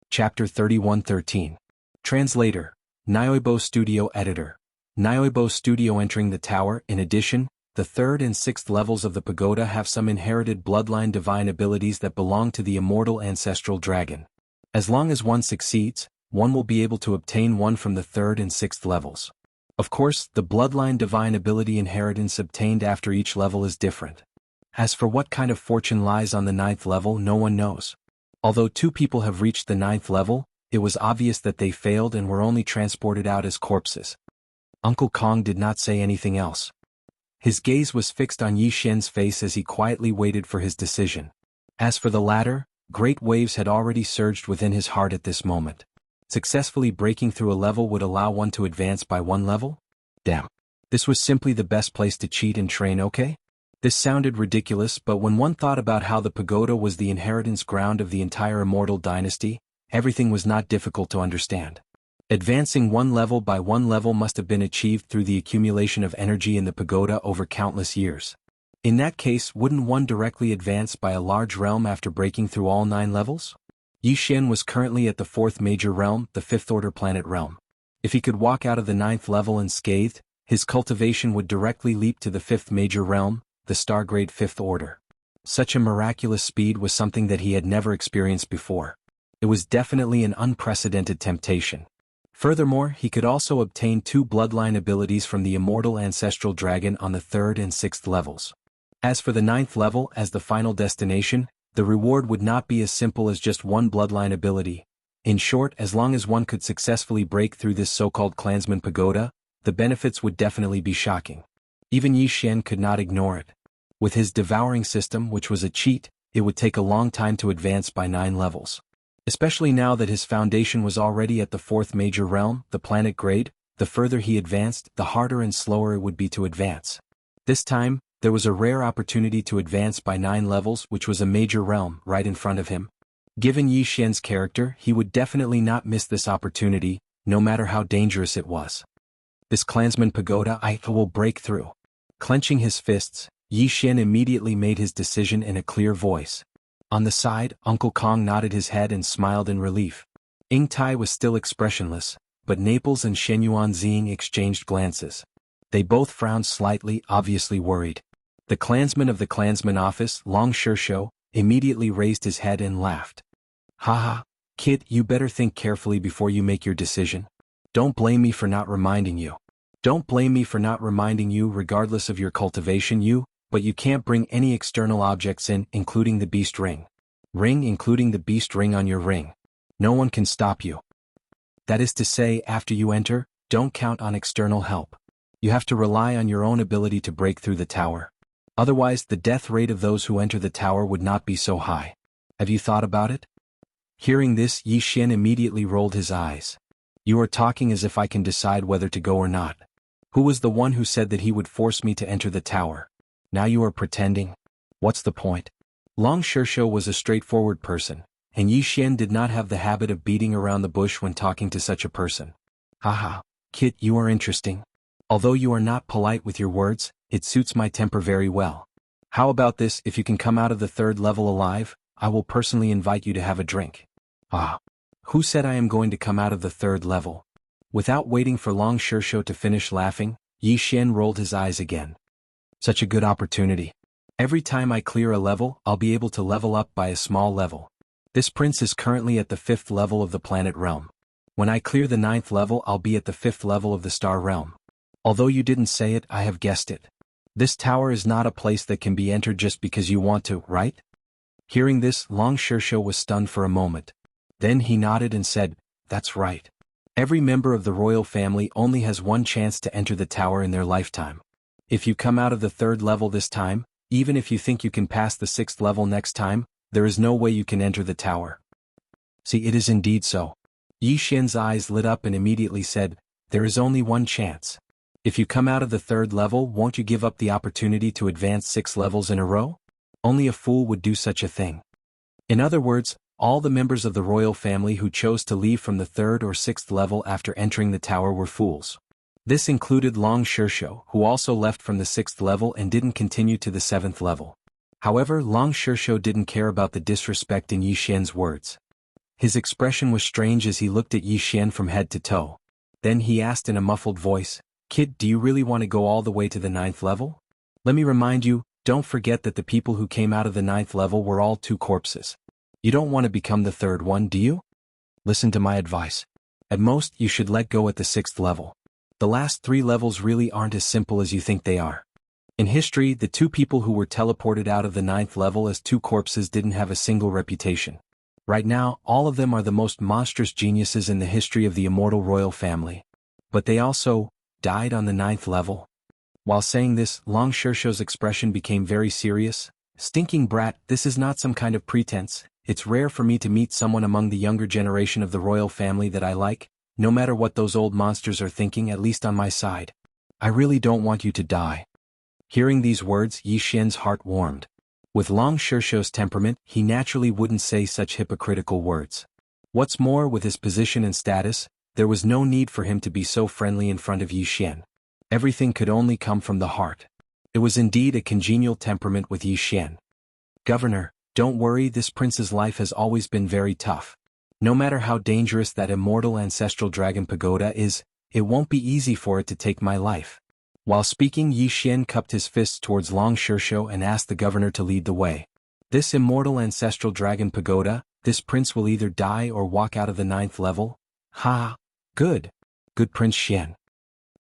A: Chapter 31:13. Translator, Nyoibo Studio Editor. Nyoibo Studio entering the tower. In addition, the third and sixth levels of the pagoda have some inherited bloodline divine abilities that belong to the immortal ancestral dragon. As long as one succeeds, one will be able to obtain one from the third and sixth levels. Of course, the bloodline divine ability inheritance obtained after each level is different. As for what kind of fortune lies on the ninth level, no one knows. Although 2 people have reached the ninth level, it was obvious that they failed and were only transported out as corpses. Uncle Kong did not say anything else. His gaze was fixed on Yi Xian's face as he quietly waited for his decision. As for the latter, great waves had already surged within his heart at this moment. Successfully breaking through a level would allow one to advance by 1 level? Damn. This was simply the best place to cheat and train, okay? This sounded ridiculous, but when one thought about how the pagoda was the inheritance ground of the entire immortal dynasty, everything was not difficult to understand. Advancing 1 level by 1 level must have been achieved through the accumulation of energy in the pagoda over countless years. In that case, wouldn't one directly advance by a large realm after breaking through all 9 levels? Yi Xian was currently at the 4th major realm, the 5th order planet realm. If he could walk out of the 9th level unscathed, his cultivation would directly leap to the 5th major realm, the star-grade 5th order. Such a miraculous speed was something that he had never experienced before. It was definitely an unprecedented temptation. Furthermore, he could also obtain 2 bloodline abilities from the immortal ancestral dragon on the 3rd and 6th levels. As for the 9th level as the final destination, the reward would not be as simple as just 1 bloodline ability. In short, as long as one could successfully break through this so-called clansman pagoda, the benefits would definitely be shocking. Even Yi Xian could not ignore it. With his devouring system, which was a cheat, it would take a long time to advance by 9 levels. Especially now that his foundation was already at the 4th major realm, the planet grade, the further he advanced, the harder and slower it would be to advance. This time, there was a rare opportunity to advance by 9 levels, which was a major realm right in front of him. Given Yi Xian's character, he would definitely not miss this opportunity, no matter how dangerous it was. This clansman pagoda I will break through. Clenching his fists, Yi Xian immediately made his decision in a clear voice. On the side, Uncle Kong nodded his head and smiled in relief. Ying Tai was still expressionless, but Naples and Shen Yuanzing exchanged glances. They both frowned slightly, obviously worried. The clansman of the clansman office, Long Shishou, immediately raised his head and laughed. Haha, kid, you better think carefully before you make your decision. Don't blame me for not reminding you. Don't blame me for not reminding you regardless of your cultivation, but you can't bring any external objects in, including the beast ring. Including the beast ring on your ring. No one can stop you. That is to say, after you enter, don't count on external help. You have to rely on your own ability to break through the tower. Otherwise, the death rate of those who enter the tower would not be so high. Have you thought about it? Hearing this, Yi Xian immediately rolled his eyes. You are talking as if I can decide whether to go or not. Who was the one who said that he would force me to enter the tower? Now you are pretending. What's the point? Long Shishou was a straightforward person, and Yi Xian did not have the habit of beating around the bush when talking to such a person. Haha, kid, you are interesting. Although you are not polite with your words, it suits my temper very well. How about this? If you can come out of the 3rd level alive, I will personally invite you to have a drink. Ah. Who said I am going to come out of the 3rd level? Without waiting for Long Shishou to finish laughing, Yi Xian rolled his eyes again. Such a good opportunity. Every time I clear a level, I'll be able to level up by a small level. This prince is currently at the 5th level of the planet realm. When I clear the 9th level, I'll be at the 5th level of the star realm. Although you didn't say it, I have guessed it. This tower is not a place that can be entered just because you want to, right? Hearing this, Long Shirsho was stunned for a moment. Then he nodded and said, "That's right. Every member of the royal family only has one chance to enter the tower in their lifetime. If you come out of the 3rd level this time, even if you think you can pass the 6th level next time, there is no way you can enter the tower." See, it is indeed so. Yi Xian's eyes lit up and immediately said, "There is only one chance. If you come out of the 3rd level, won't you give up the opportunity to advance 6 levels in a row? Only a fool would do such a thing." In other words, all the members of the royal family who chose to leave from the 3rd or 6th level after entering the tower were fools. This included Long Shirsho, who also left from the 6th level and didn't continue to the 7th level. However, Long Shirsho didn't care about the disrespect in Yi Xian's words. His expression was strange as he looked at Yi Xian from head to toe. Then he asked in a muffled voice, "Kid, do you really want to go all the way to the 9th level? Let me remind you, don't forget that the people who came out of the 9th level were all 2 corpses. You don't want to become the 3rd one, do you? Listen to my advice. At most, you should let go at the 6th level. The last 3 levels really aren't as simple as you think they are." In history, the 2 people who were teleported out of the 9th level as 2 corpses didn't have a single reputation. Right now, all of them are the most monstrous geniuses in the history of the immortal royal family. But they also died on the 9th level. While saying this, Long Shirsho's expression became very serious. "Stinking brat, this is not some kind of pretense. It's rare for me to meet someone among the younger generation of the royal family that I like, no matter what those old monsters are thinking, at least on my side. I really don't want you to die." Hearing these words, Yi Xian's heart warmed. With Long Shirsho's temperament, he naturally wouldn't say such hypocritical words. What's more, with his position and status, there was no need for him to be so friendly in front of Yi Xian. Everything could only come from the heart. It was indeed a congenial temperament with Yi Xian. "Governor, don't worry, this prince's life has always been very tough. No matter how dangerous that immortal ancestral dragon pagoda is, it won't be easy for it to take my life." While speaking, Yi Xian cupped his fists towards Long Shirsho and asked the governor to lead the way. "This immortal ancestral dragon pagoda, this prince will either die or walk out of the 9th level? Ha! Good. Good Prince Xian."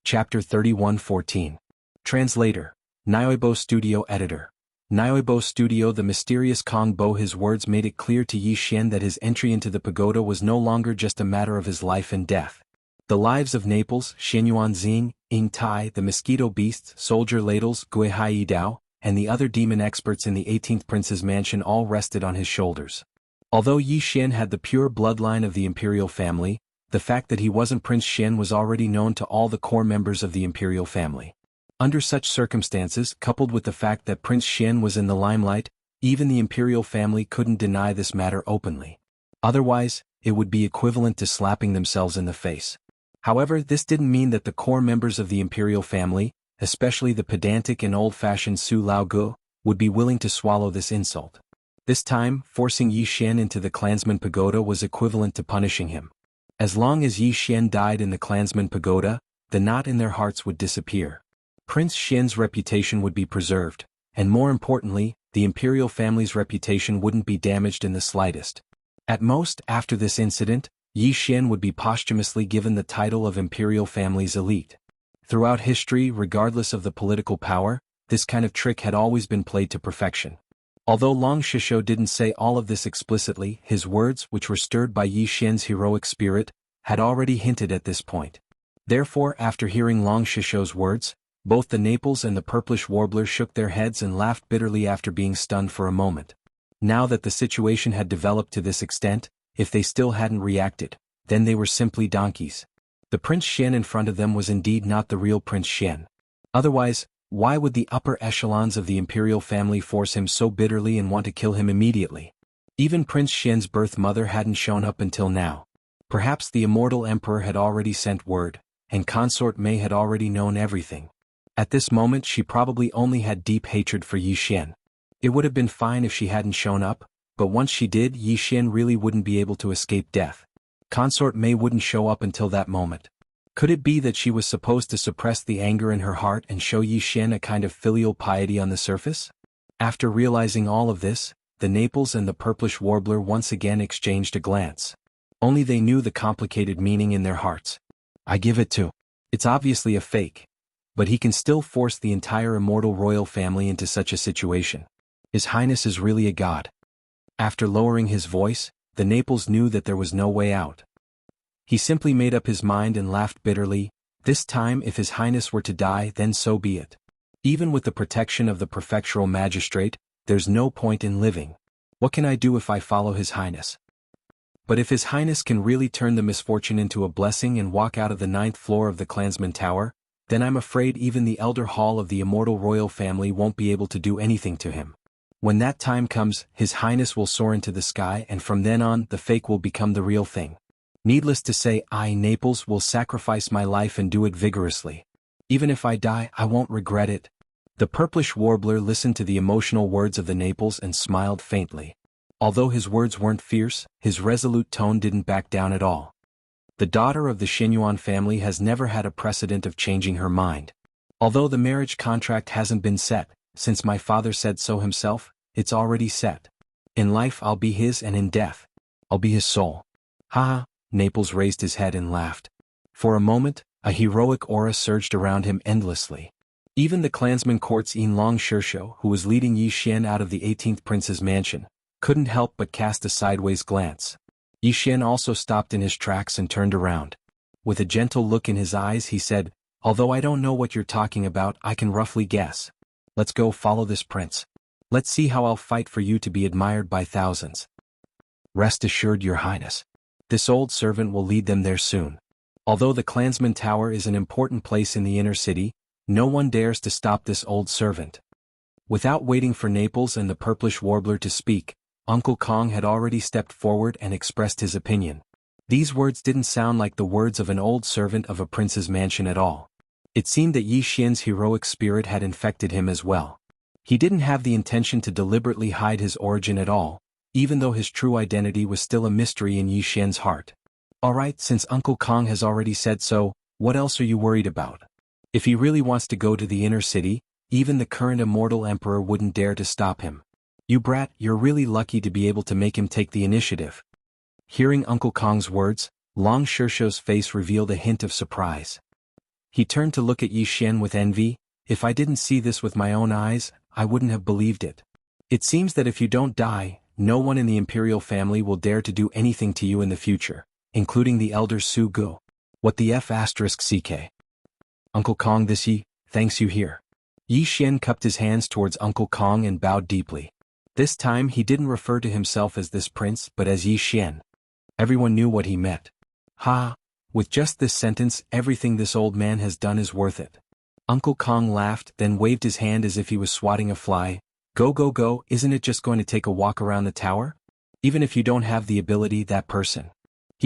A: Chapter 31:14. Translator. Nyoibo Studio Editor. Nyoibo Studio. The mysterious Kong Bo. His words made it clear to Yi Xian that his entry into the pagoda was no longer just a matter of his life and death. The lives of Naples, Xinyuan Xing, Ying Tai, the Mosquito Beasts, Soldier Ladles, Gui Hai Dao, and the other demon experts in the 18th Prince's mansion all rested on his shoulders. Although Yi Xian had the pure bloodline of the imperial family, the fact that he wasn't Prince Xian was already known to all the core members of the imperial family. Under such circumstances, coupled with the fact that Prince Xian was in the limelight, even the imperial family couldn't deny this matter openly. Otherwise, it would be equivalent to slapping themselves in the face. However, this didn't mean that the core members of the imperial family, especially the pedantic and old-fashioned Su Laogu, would be willing to swallow this insult. This time, forcing Yi Xian into the clansman pagoda was equivalent to punishing him. As long as Yi Xian died in the clansman pagoda, the knot in their hearts would disappear. Prince Xian's reputation would be preserved, and more importantly, the imperial family's reputation wouldn't be damaged in the slightest. At most, after this incident, Yi Xian would be posthumously given the title of imperial family's elite. Throughout history, regardless of the political power, this kind of trick had always been played to perfection. Although Long Shirsho didn't say all of this explicitly, his words, which were stirred by Yi Xian's heroic spirit, had already hinted at this point. Therefore, after hearing Long Shirsho's words, both the Naples and the purplish warbler shook their heads and laughed bitterly after being stunned for a moment. Now that the situation had developed to this extent, if they still hadn't reacted, then they were simply donkeys. The Prince Xian in front of them was indeed not the real Prince Xian. Otherwise, why would the upper echelons of the imperial family force him so bitterly and want to kill him immediately? Even Prince Xian's birth mother hadn't shown up until now. Perhaps the immortal emperor had already sent word, and Consort Mei had already known everything. At this moment she probably only had deep hatred for Yi Xian. It would have been fine if she hadn't shown up, but once she did, Yi Xian really wouldn't be able to escape death. Consort Mei wouldn't show up until that moment. Could it be that she was supposed to suppress the anger in her heart and show Yi Xian a kind of filial piety on the surface? After realizing all of this, the Naples and the Purplish Warbler once again exchanged a glance. Only they knew the complicated meaning in their hearts. I give it to. It's obviously a fake. But he can still force the entire immortal royal family into such a situation. His Highness is really a god. After lowering his voice, the Naples knew that there was no way out. He simply made up his mind and laughed bitterly. This time if His Highness were to die, then so be it. Even with the protection of the prefectural magistrate, there's no point in living. What can I do if I follow His Highness? But if His Highness can really turn the misfortune into a blessing and walk out of the 9th floor of the Clansman Tower, then I'm afraid even the Elder Hall of the immortal royal family won't be able to do anything to him. When that time comes, His Highness will soar into the sky, and from then on, the fake will become the real thing. Needless to say, I, Naples, will sacrifice my life and do it vigorously. Even if I die, I won't regret it. The Purplish Warbler listened to the emotional words of the Naples and smiled faintly. Although his words weren't fierce, his resolute tone didn't back down at all. The daughter of the Xinyuan family has never had a precedent of changing her mind. Although the marriage contract hasn't been set, since my father said so himself, it's already set. In life I'll be his, and in death, I'll be his soul. Ha! Naples raised his head and laughed. For a moment, a heroic aura surged around him endlessly. Even the clansman court's Long Shirsho, who was leading Yi Xian out of the 18th prince's mansion, couldn't help but cast a sideways glance. Yi Xian also stopped in his tracks and turned around. With a gentle look in his eyes he said, although I don't know what you're talking about, I can roughly guess. Let's go follow this prince. Let's see how I'll fight for you to be admired by thousands. Rest assured, Your Highness. This old servant will lead them there soon. Although the Clansman Tower is an important place in the inner city, no one dares to stop this old servant. Without waiting for Naples and the Purplish Warbler to speak, Uncle Kong had already stepped forward and expressed his opinion. These words didn't sound like the words of an old servant of a prince's mansion at all. It seemed that Yi Xian's heroic spirit had infected him as well. He didn't have the intention to deliberately hide his origin at all, even though his true identity was still a mystery in Yi Xian's heart. Alright, since Uncle Kong has already said so, what else are you worried about? If he really wants to go to the inner city, even the current immortal emperor wouldn't dare to stop him. You brat, you're really lucky to be able to make him take the initiative. Hearing Uncle Kong's words, Long Shirsho's face revealed a hint of surprise. He turned to look at Yi Xian with envy. If I didn't see this with my own eyes, I wouldn't have believed it. It seems that if you don't die, no one in the imperial family will dare to do anything to you in the future, including the elder Su Gu. What the F***ck? Uncle Kong, this Yi, thanks you here. Yi Xian cupped his hands towards Uncle Kong and bowed deeply. This time he didn't refer to himself as this prince but as Yi Xian. Everyone knew what he meant. Ha! With just this sentence, everything this old man has done is worth it. Uncle Kong laughed, then waved his hand as if he was swatting a fly. Go go go, isn't it just going to take a walk around the tower? Even if you don't have the ability, that person.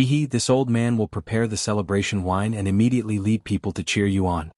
A: Hee, this old man will prepare the celebration wine and immediately lead people to cheer you on.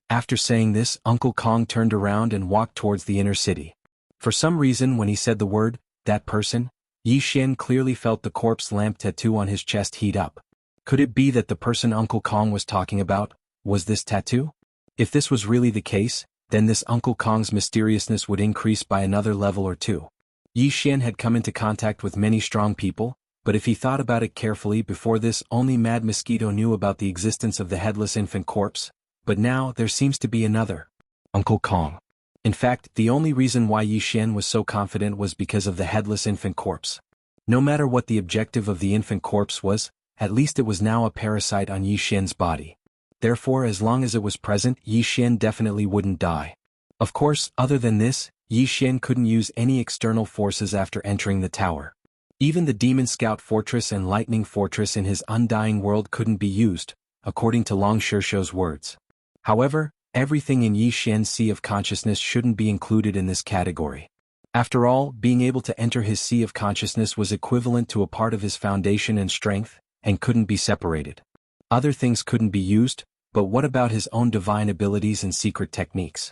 A: After saying this, Uncle Kong turned around and walked towards the inner city. For some reason when he said the word, that person, Yi Xian clearly felt the corpse lamp tattoo on his chest heat up. Could it be that the person Uncle Kong was talking about was this tattoo? If this was really the case, then this Uncle Kong's mysteriousness would increase by another level or two. Yi Xian had come into contact with many strong people, but if he thought about it carefully before this, only Mad Mosquito knew about the existence of the headless infant corpse, but now there seems to be another. Uncle Kong. In fact, the only reason why Yi Xian was so confident was because of the headless infant corpse. No matter what the objective of the infant corpse was, at least it was now a parasite on Yi Xian's body. Therefore, as long as it was present, Yi Xian definitely wouldn't die. Of course, other than this, Yi Xian couldn't use any external forces after entering the tower. Even the Demon Scout Fortress and Lightning Fortress in his undying world couldn't be used, according to Long Shirsho's words. However, everything in Yi Xian's Sea of Consciousness shouldn't be included in this category. After all, being able to enter his Sea of Consciousness was equivalent to a part of his foundation and strength, and couldn't be separated. Other things couldn't be used, but what about his own divine abilities and secret techniques?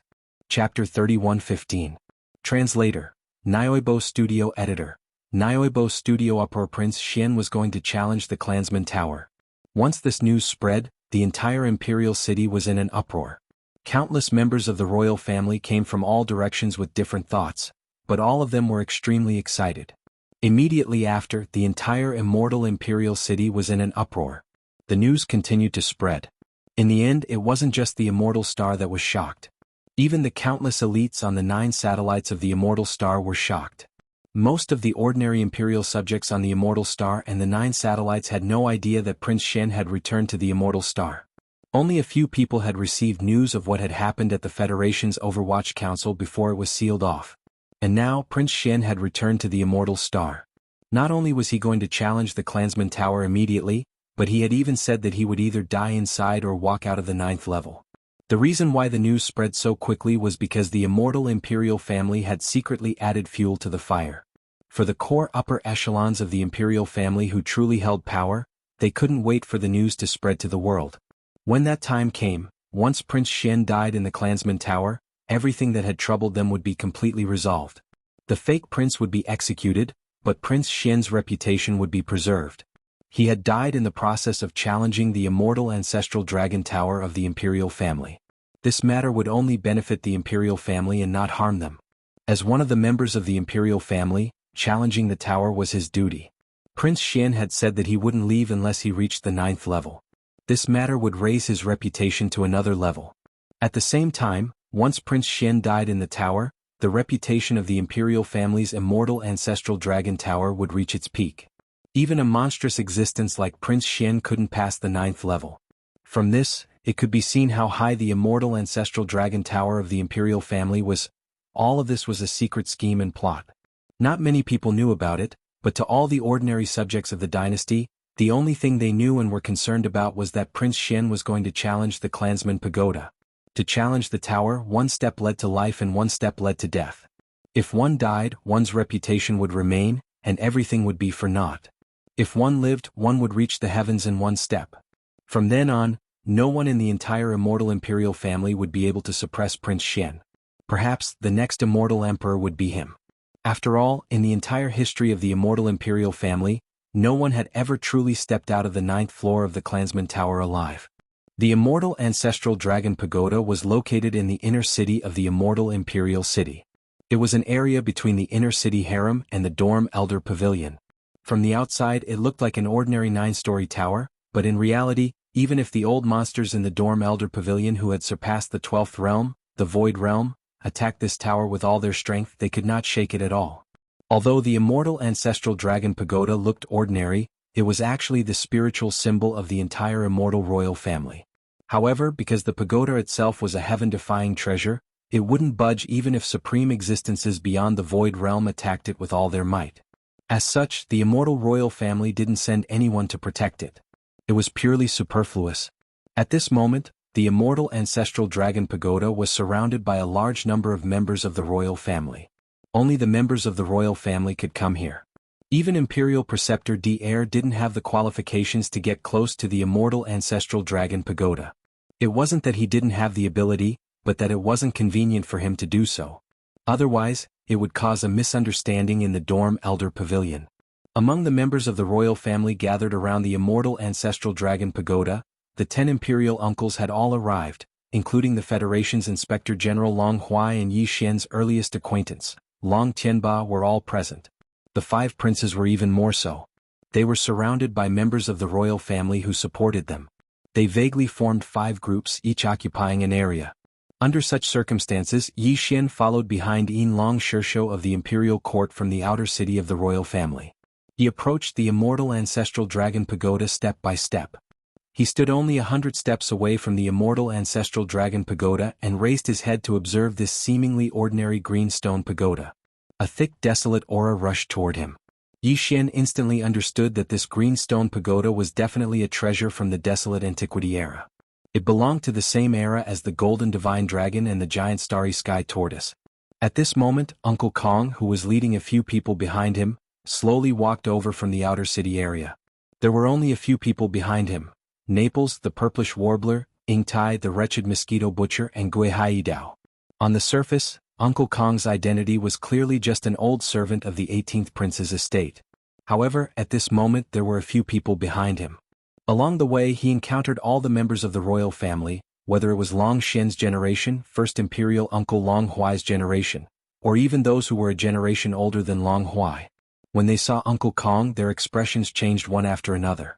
A: Chapter 31:15. Translator. Nyoibo Studio Editor. Nyoibo Studio Uproar. Prince Xian was going to challenge the Clansman Tower. Once this news spread, the entire imperial city was in an uproar. Countless members of the royal family came from all directions with different thoughts, but all of them were extremely excited. Immediately after, the entire immortal imperial city was in an uproar. The news continued to spread. In the end, it wasn't just the immortal star that was shocked. Even the countless elites on the 9 satellites of the immortal star were shocked. Most of the ordinary imperial subjects on the immortal star and the 9 satellites had no idea that Prince Shen had returned to the immortal star. Only a few people had received news of what had happened at the Federation's Overwatch Council before it was sealed off. And now Prince Shen had returned to the immortal star. Not only was he going to challenge the Clansman Tower immediately, but he had even said that he would either die inside or walk out of the 9th level. The reason why the news spread so quickly was because the immortal imperial family had secretly added fuel to the fire. For the core upper echelons of the imperial family who truly held power, they couldn't wait for the news to spread to the world. When that time came, once Prince Shen died in the Clansman Tower, everything that had troubled them would be completely resolved. The fake prince would be executed, but Prince Shen's reputation would be preserved. He had died in the process of challenging the immortal ancestral dragon tower of the imperial family. This matter would only benefit the imperial family and not harm them. As one of the members of the imperial family, challenging the tower was his duty. Prince Shen had said that he wouldn't leave unless he reached the 9th level. This matter would raise his reputation to another level. At the same time, once Prince Shen died in the tower, the reputation of the imperial family's immortal ancestral dragon tower would reach its peak. Even a monstrous existence like Prince Shen couldn't pass the 9th level. From this, it could be seen how high the immortal ancestral dragon tower of the imperial family was. All of this was a secret scheme and plot. Not many people knew about it, but to all the ordinary subjects of the dynasty, the only thing they knew and were concerned about was that Prince Shen was going to challenge the Clansman Pagoda. To challenge the tower, one step led to life and one step led to death. If one died, one's reputation would remain, and everything would be for naught. If one lived, one would reach the heavens in one step. From then on, no one in the entire immortal imperial family would be able to suppress Prince Shen. Perhaps the next immortal emperor would be him. After all, in the entire history of the immortal imperial family, no one had ever truly stepped out of the 9th floor of the Clansman Tower alive. The immortal ancestral dragon pagoda was located in the inner city of the immortal imperial city. It was an area between the inner city harem and the dorm elder pavilion. From the outside it looked like an ordinary 9-story tower, but in reality, even if the old monsters in the dorm elder pavilion who had surpassed the 12th realm, the void realm, attacked this tower with all their strength, they could not shake it at all. Although the immortal ancestral dragon pagoda looked ordinary, it was actually the spiritual symbol of the entire immortal royal family. However, because the pagoda itself was a heaven-defying treasure, it wouldn't budge even if supreme existences beyond the void realm attacked it with all their might. As such, the immortal royal family didn't send anyone to protect it. It was purely superfluous. At this moment, the immortal ancestral dragon pagoda was surrounded by a large number of members of the royal family. Only the members of the royal family could come here. Even Imperial Preceptor d'Air didn't have the qualifications to get close to the immortal ancestral dragon pagoda. It wasn't that he didn't have the ability, but that it wasn't convenient for him to do so. Otherwise, it would cause a misunderstanding in the dorm elder pavilion. Among the members of the royal family gathered around the immortal ancestral dragon pagoda, the 10 imperial uncles had all arrived, including the Federation's Inspector General Long Huai and Yi Xian's earliest acquaintance, Long Tianba, were all present. The 5 princes were even more so. They were surrounded by members of the royal family who supported them. They vaguely formed 5 groups, each occupying an area. Under such circumstances, Yi Xian followed behind Yin Long Shisho of the imperial court from the outer city of the royal family. He approached the immortal ancestral dragon pagoda step by step. He stood only 100 steps away from the immortal ancestral dragon pagoda and raised his head to observe this seemingly ordinary green stone pagoda. A thick desolate aura rushed toward him. Yi Xian instantly understood that this green stone pagoda was definitely a treasure from the desolate antiquity era. It belonged to the same era as the golden divine dragon and the giant starry sky tortoise. At this moment, Uncle Kong, who was leading a few people behind him, slowly walked over from the outer city area. There were only a few people behind him: Naples, the purplish warbler, Ing Tai, the wretched mosquito butcher, and Gui Haidao. On the surface, Uncle Kong's identity was clearly just an old servant of the 18th prince's estate. However, at this moment there were a few people behind him. Along the way he encountered all the members of the royal family, whether it was Long Shen's generation, First Imperial Uncle Long Huai's generation, or even those who were a generation older than Long Huai. When they saw Uncle Kong, their expressions changed one after another.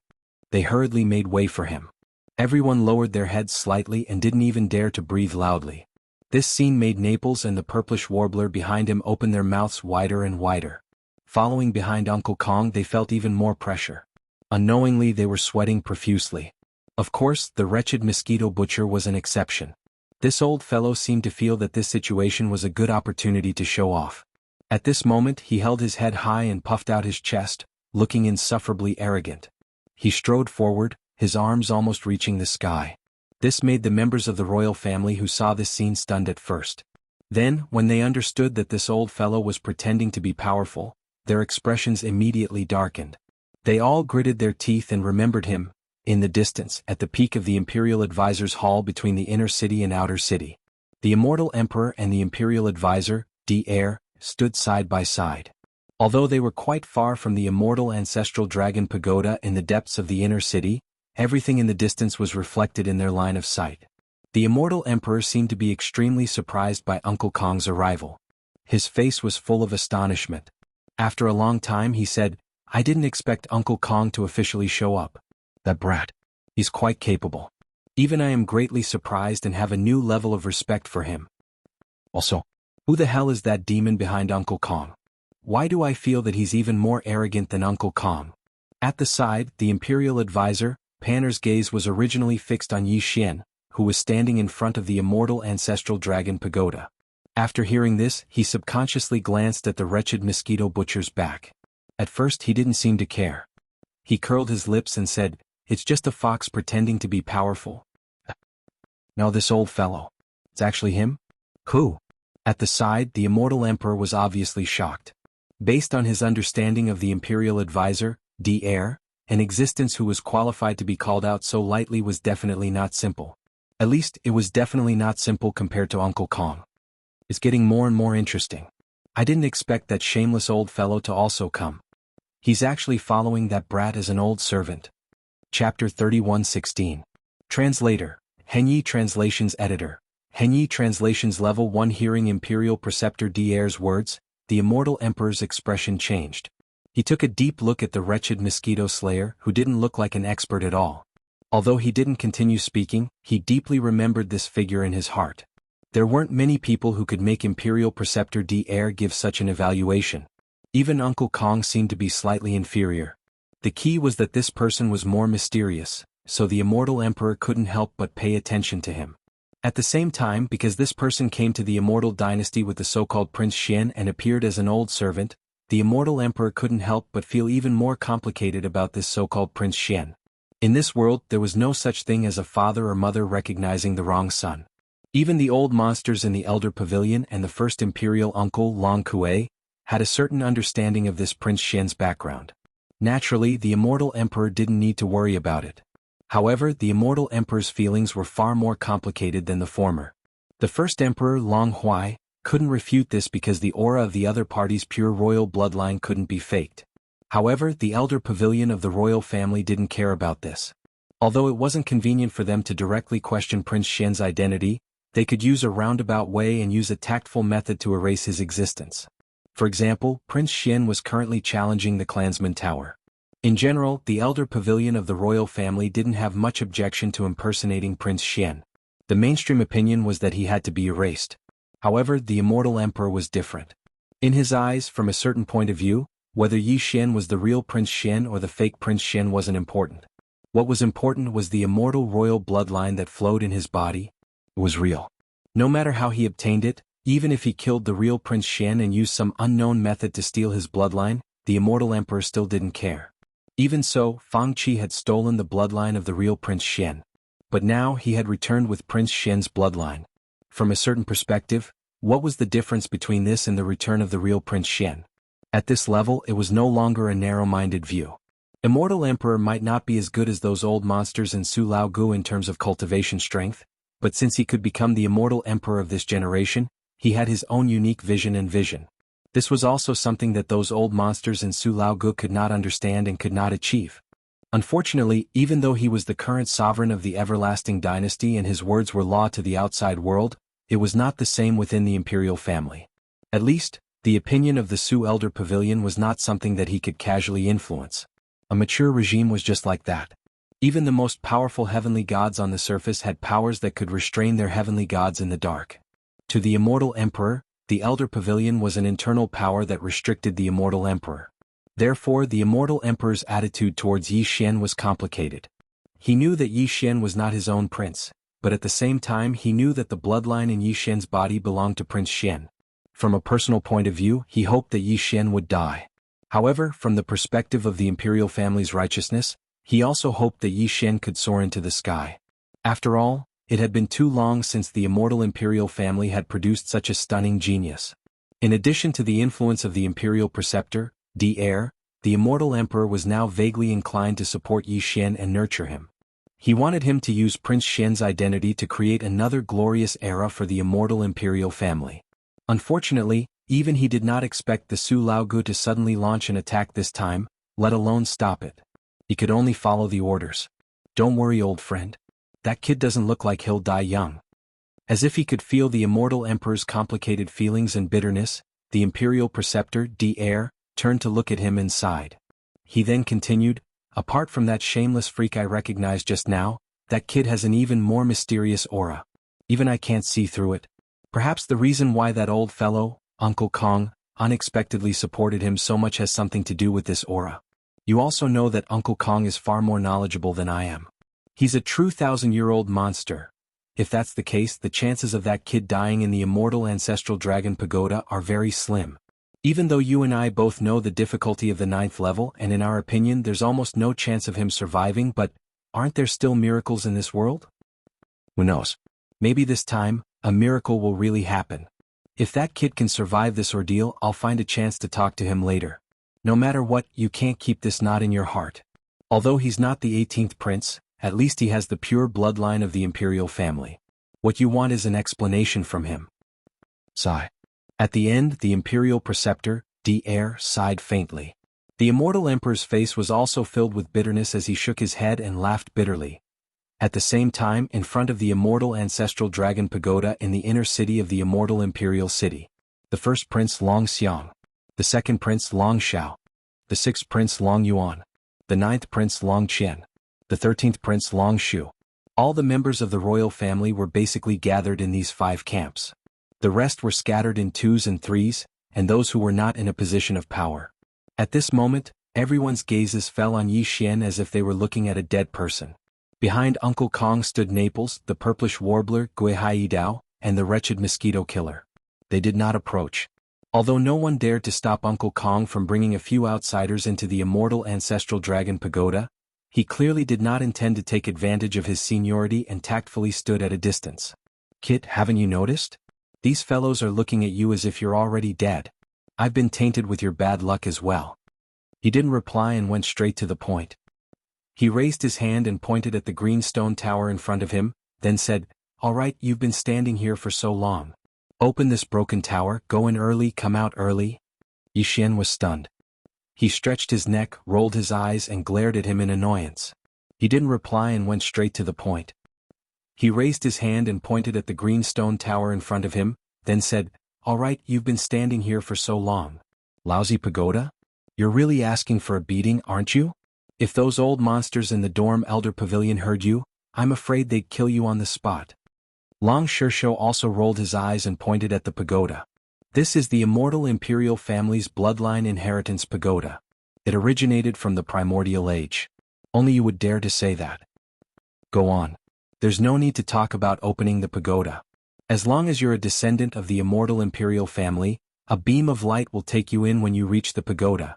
A: They hurriedly made way for him. Everyone lowered their heads slightly and didn't even dare to breathe loudly. This scene made Naples and the purplish warbler behind him open their mouths wider and wider. Following behind Uncle Kong, they felt even more pressure. Unknowingly, they were sweating profusely. Of course, the wretched mosquito butcher was an exception. This old fellow seemed to feel that this situation was a good opportunity to show off. At this moment, he held his head high and puffed out his chest, looking insufferably arrogant. He strode forward, his arms almost reaching the sky. This made the members of the royal family who saw this scene stunned at first. Then, when they understood that this old fellow was pretending to be powerful, their expressions immediately darkened. They all gritted their teeth and remembered him, in the distance, at the peak of the Imperial Advisor's Hall between the inner city and outer city. The Immortal Emperor and the Imperial Advisor, D-Heir, stood side by side. Although they were quite far from the immortal ancestral dragon pagoda in the depths of the inner city, everything in the distance was reflected in their line of sight. The Immortal Emperor seemed to be extremely surprised by Uncle Kong's arrival. His face was full of astonishment. After a long time he said, "I didn't expect Uncle Kong to officially show up. That brat. He's quite capable. Even I am greatly surprised and have a new level of respect for him. Also, who the hell is that demon behind Uncle Kong? Why do I feel that he's even more arrogant than Uncle Kong?" At the side, the Imperial Advisor, Panner's gaze was originally fixed on Yi Xian, who was standing in front of the immortal ancestral dragon pagoda. After hearing this, he subconsciously glanced at the wretched mosquito butcher's back. At first he didn't seem to care. He curled his lips and said, "It's just a fox pretending to be powerful." Now this old fellow. It's actually him? Who? At the side, the Immortal Emperor was obviously shocked. Based on his understanding of the Imperial Advisor, D-Heir, an existence who was qualified to be called out so lightly was definitely not simple. At least, it was definitely not simple compared to Uncle Kong. It's getting more and more interesting. I didn't expect that shameless old fellow to also come. He's actually following that brat as an old servant. Chapter 31:16. Translator, Henyi Translations Editor. Henyi Translations Level 1. Hearing Imperial Preceptor D-Heir's words, the Immortal Emperor's expression changed. He took a deep look at the wretched mosquito slayer who didn't look like an expert at all. Although he didn't continue speaking, he deeply remembered this figure in his heart. There weren't many people who could make Imperial Preceptor D-Heir give such an evaluation. Even Uncle Kong seemed to be slightly inferior. The key was that this person was more mysterious, so the Immortal Emperor couldn't help but pay attention to him. At the same time, because this person came to the Immortal Dynasty with the so-called Prince Xian and appeared as an old servant, the Immortal Emperor couldn't help but feel even more complicated about this so-called Prince Xian. In this world, there was no such thing as a father or mother recognizing the wrong son. Even the old monsters in the Elder Pavilion and the first Imperial uncle, Long Kuei, had a certain understanding of this Prince Xian's background. Naturally, the Immortal Emperor didn't need to worry about it. However, the Immortal Emperor's feelings were far more complicated than the former. The first Emperor, Long Huai, couldn't refute this because the aura of the other party's pure royal bloodline couldn't be faked. However, the Elder Pavilion of the royal family didn't care about this. Although it wasn't convenient for them to directly question Prince Xian's identity, they could use a roundabout way and use a tactful method to erase his existence. For example, Prince Xian was currently challenging the Clansman Tower. In general, the Elder Pavilion of the royal family didn't have much objection to impersonating Prince Xian. The mainstream opinion was that he had to be erased. However, the Immortal Emperor was different. In his eyes, from a certain point of view, whether Yi Xian was the real Prince Xian or the fake Prince Xian wasn't important. What was important was the immortal royal bloodline that flowed in his body. It was real. No matter how he obtained it, even if he killed the real Prince Xian and used some unknown method to steal his bloodline, the Immortal Emperor still didn't care. Even so, Fang Qi had stolen the bloodline of the real Prince Xian. But now he had returned with Prince Xian's bloodline. From a certain perspective, what was the difference between this and the return of the real Prince Xian? At this level, it was no longer a narrow-minded view. Immortal Emperor might not be as good as those old monsters in Su Lao Gu in terms of cultivation strength, but since he could become the Immortal Emperor of this generation, he had his own unique vision and vision. This was also something that those old monsters in Su Lao Gu could not understand and could not achieve. Unfortunately, even though he was the current sovereign of the everlasting dynasty and his words were law to the outside world, it was not the same within the imperial family. At least, the opinion of the Su Elder Pavilion was not something that he could casually influence. A mature regime was just like that. Even the most powerful heavenly gods on the surface had powers that could restrain their heavenly gods in the dark. To the Immortal Emperor, the Elder Pavilion was an internal power that restricted the Immortal Emperor. Therefore, the Immortal Emperor's attitude towards Yi Xian was complicated. He knew that Yi Xian was not his own prince, but at the same time he knew that the bloodline in Yi Xian's body belonged to Prince Xian. From a personal point of view, he hoped that Yi Xian would die. However, from the perspective of the imperial family's righteousness, he also hoped that Yi Xian could soar into the sky. After all, it had been too long since the immortal imperial family had produced such a stunning genius. In addition to the influence of the imperial preceptor, the heir, the immortal emperor was now vaguely inclined to support Yi Xian and nurture him. He wanted him to use Prince Xian's identity to create another glorious era for the immortal imperial family. Unfortunately, even he did not expect the Su Laogu to suddenly launch an attack this time, let alone stop it. He could only follow the orders. Don't worry, old friend. That kid doesn't look like he'll die young. As if he could feel the immortal emperor's complicated feelings and bitterness, the imperial preceptor, the heir, turned to look at him and sighed. He then continued, apart from that shameless freak I recognized just now, that kid has an even more mysterious aura. Even I can't see through it. Perhaps the reason why that old fellow, Uncle Kong, unexpectedly supported him so much has something to do with this aura. You also know that Uncle Kong is far more knowledgeable than I am. He's a true 1,000-year-old monster. If that's the case, the chances of that kid dying in the immortal ancestral dragon pagoda are very slim. Even though you and I both know the difficulty of the 9th level and in our opinion there's almost no chance of him surviving, but aren't there still miracles in this world? Who knows? Maybe this time, a miracle will really happen. If that kid can survive this ordeal, I'll find a chance to talk to him later. No matter what, you can't keep this knot in your heart. Although he's not the 18th prince, at least he has the pure bloodline of the imperial family. What you want is an explanation from him. Sigh. At the end, the imperial preceptor, the heir, sighed faintly. The immortal emperor's face was also filled with bitterness as he shook his head and laughed bitterly. At the same time, in front of the immortal ancestral dragon pagoda in the inner city of the immortal imperial city, the first prince Long Xiang, the second prince Long Xiao, the sixth prince Long Yuan, the ninth prince Long Qian, the 13th prince Long Shu. All the members of the royal family were basically gathered in these 5 camps. The rest were scattered in 2s and 3s, and those who were not in a position of power. At this moment, everyone's gazes fell on Yi Xian as if they were looking at a dead person. Behind Uncle Kong stood Naples, the purplish warbler, Gui Hai Dao, and the wretched mosquito killer. They did not approach. Although no one dared to stop Uncle Kong from bringing a few outsiders into the immortal ancestral dragon pagoda, he clearly did not intend to take advantage of his seniority and tactfully stood at a distance. Kid, haven't you noticed? These fellows are looking at you as if you're already dead. I've been tainted with your bad luck as well. He didn't reply and went straight to the point. He raised his hand and pointed at the green stone tower in front of him, then said, "All right, you've been standing here for so long. Open this broken tower, go in early, come out early." Yi Xian was stunned. He stretched his neck, rolled his eyes and glared at him in annoyance. He didn't reply and went straight to the point. He raised his hand and pointed at the green stone tower in front of him, then said, "All right, you've been standing here for so long. Lousy pagoda? You're really asking for a beating, aren't you? If those old monsters in the dorm elder pavilion heard you, I'm afraid they'd kill you on the spot." Long Shishou also rolled his eyes and pointed at the pagoda. This is the immortal imperial family's bloodline inheritance pagoda. It originated from the primordial age. Only you would dare to say that. Go on. There's no need to talk about opening the pagoda. As long as you're a descendant of the immortal imperial family, a beam of light will take you in when you reach the pagoda.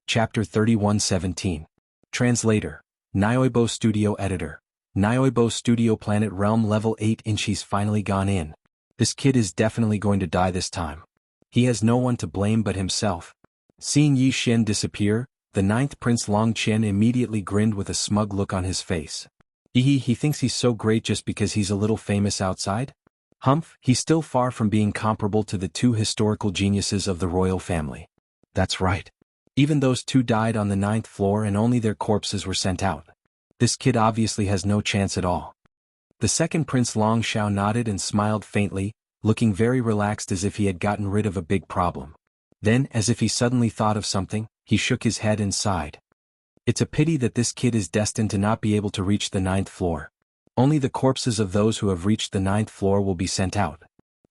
A: Chapter 31:17. Translator. Nyoibo Studio Editor. Nyoibo Studio Planet Realm Level 8 She's finally gone in. This kid is definitely going to die this time. He has no one to blame but himself. Seeing Yi Xian disappear, the 9th Prince Long Qian immediately grinned with a smug look on his face. He thinks he's so great just because he's a little famous outside? Humph, he's still far from being comparable to the 2 historical geniuses of the royal family. That's right. Even those 2 died on the 9th floor and only their corpses were sent out. This kid obviously has no chance at all. The second Prince Long Xiao nodded and smiled faintly, looking very relaxed as if he had gotten rid of a big problem. Then, as if he suddenly thought of something, he shook his head and sighed. It's a pity that this kid is destined to not be able to reach the 9th floor. Only the corpses of those who have reached the 9th floor will be sent out.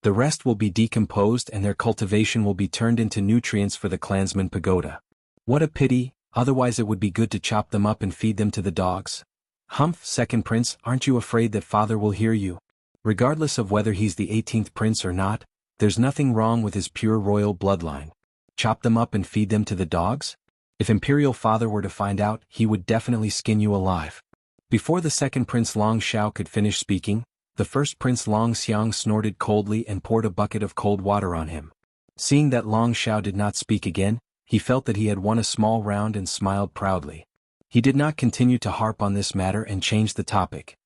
A: The rest will be decomposed and their cultivation will be turned into nutrients for the clansman pagoda. What a pity, otherwise it would be good to chop them up and feed them to the dogs. Humph, second prince, aren't you afraid that father will hear you? Regardless of whether he's the 18th prince or not, there's nothing wrong with his pure royal bloodline. Chop them up and feed them to the dogs? If Imperial Father were to find out, he would definitely skin you alive. Before the second Prince Long Xiao could finish speaking, the first Prince Long Xiang snorted coldly and poured a bucket of cold water on him. Seeing that Long Xiao did not speak again, he felt that he had won a small round and smiled proudly. He did not continue to harp on this matter and change the topic.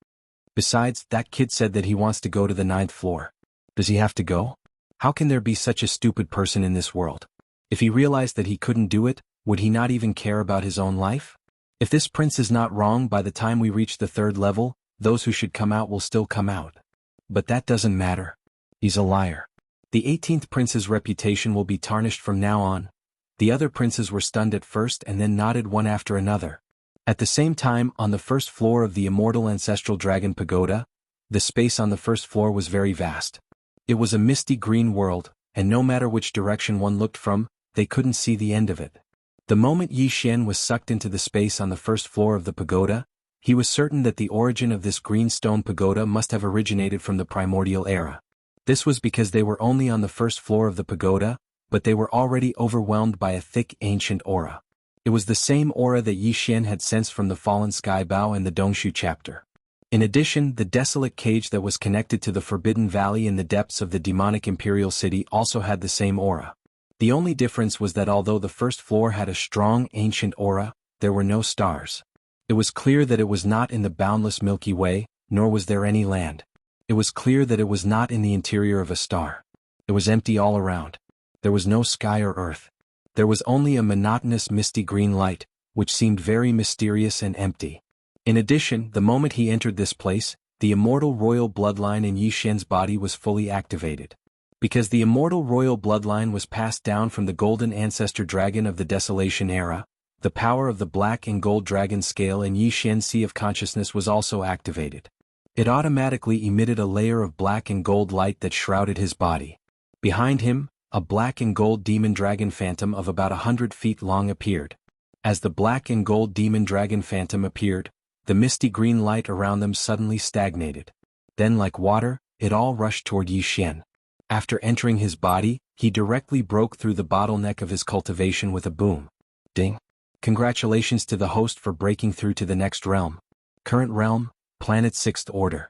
A: Besides, that kid said that he wants to go to the 9th floor. Does he have to go? How can there be such a stupid person in this world? If he realized that he couldn't do it, would he not even care about his own life? If this prince is not wrong, by the time we reach the 3rd level, those who should come out will still come out. But that doesn't matter. He's a liar. The 18th prince's reputation will be tarnished from now on. The other princes were stunned at first and then nodded one after another. At the same time, on the 1st floor of the immortal ancestral dragon pagoda, the space on the 1st floor was very vast. It was a misty green world, and no matter which direction one looked from, they couldn't see the end of it. The moment Yi Xian was sucked into the space on the 1st floor of the pagoda, he was certain that the origin of this green stone pagoda must have originated from the primordial era. This was because they were only on the 1st floor of the pagoda, but they were already overwhelmed by a thick ancient aura. It was the same aura that Yi Xian had sensed from the fallen sky bao in the Dongshu chapter. In addition, the desolate cage that was connected to the Forbidden Valley in the depths of the demonic imperial city also had the same aura. The only difference was that although the 1st floor had a strong ancient aura, there were no stars. It was clear that it was not in the boundless Milky Way, nor was there any land. It was clear that it was not in the interior of a star. It was empty all around. There was no sky or earth. There was only a monotonous misty green light, which seemed very mysterious and empty. In addition, the moment he entered this place, the immortal royal bloodline in Yi Xian's body was fully activated. Because the immortal royal bloodline was passed down from the golden ancestor dragon of the Desolation era, the power of the black and gold dragon scale in Yi Xian's sea of consciousness was also activated. It automatically emitted a layer of black and gold light that shrouded his body. Behind him, a black and gold demon dragon phantom of about 100 feet long appeared. As the black and gold demon dragon phantom appeared, the misty green light around them suddenly stagnated. Then, like water, it all rushed toward Yi Xian. After entering his body, he directly broke through the bottleneck of his cultivation with a boom. Ding! Congratulations to the host for breaking through to the next realm. Current realm, planet 6th order.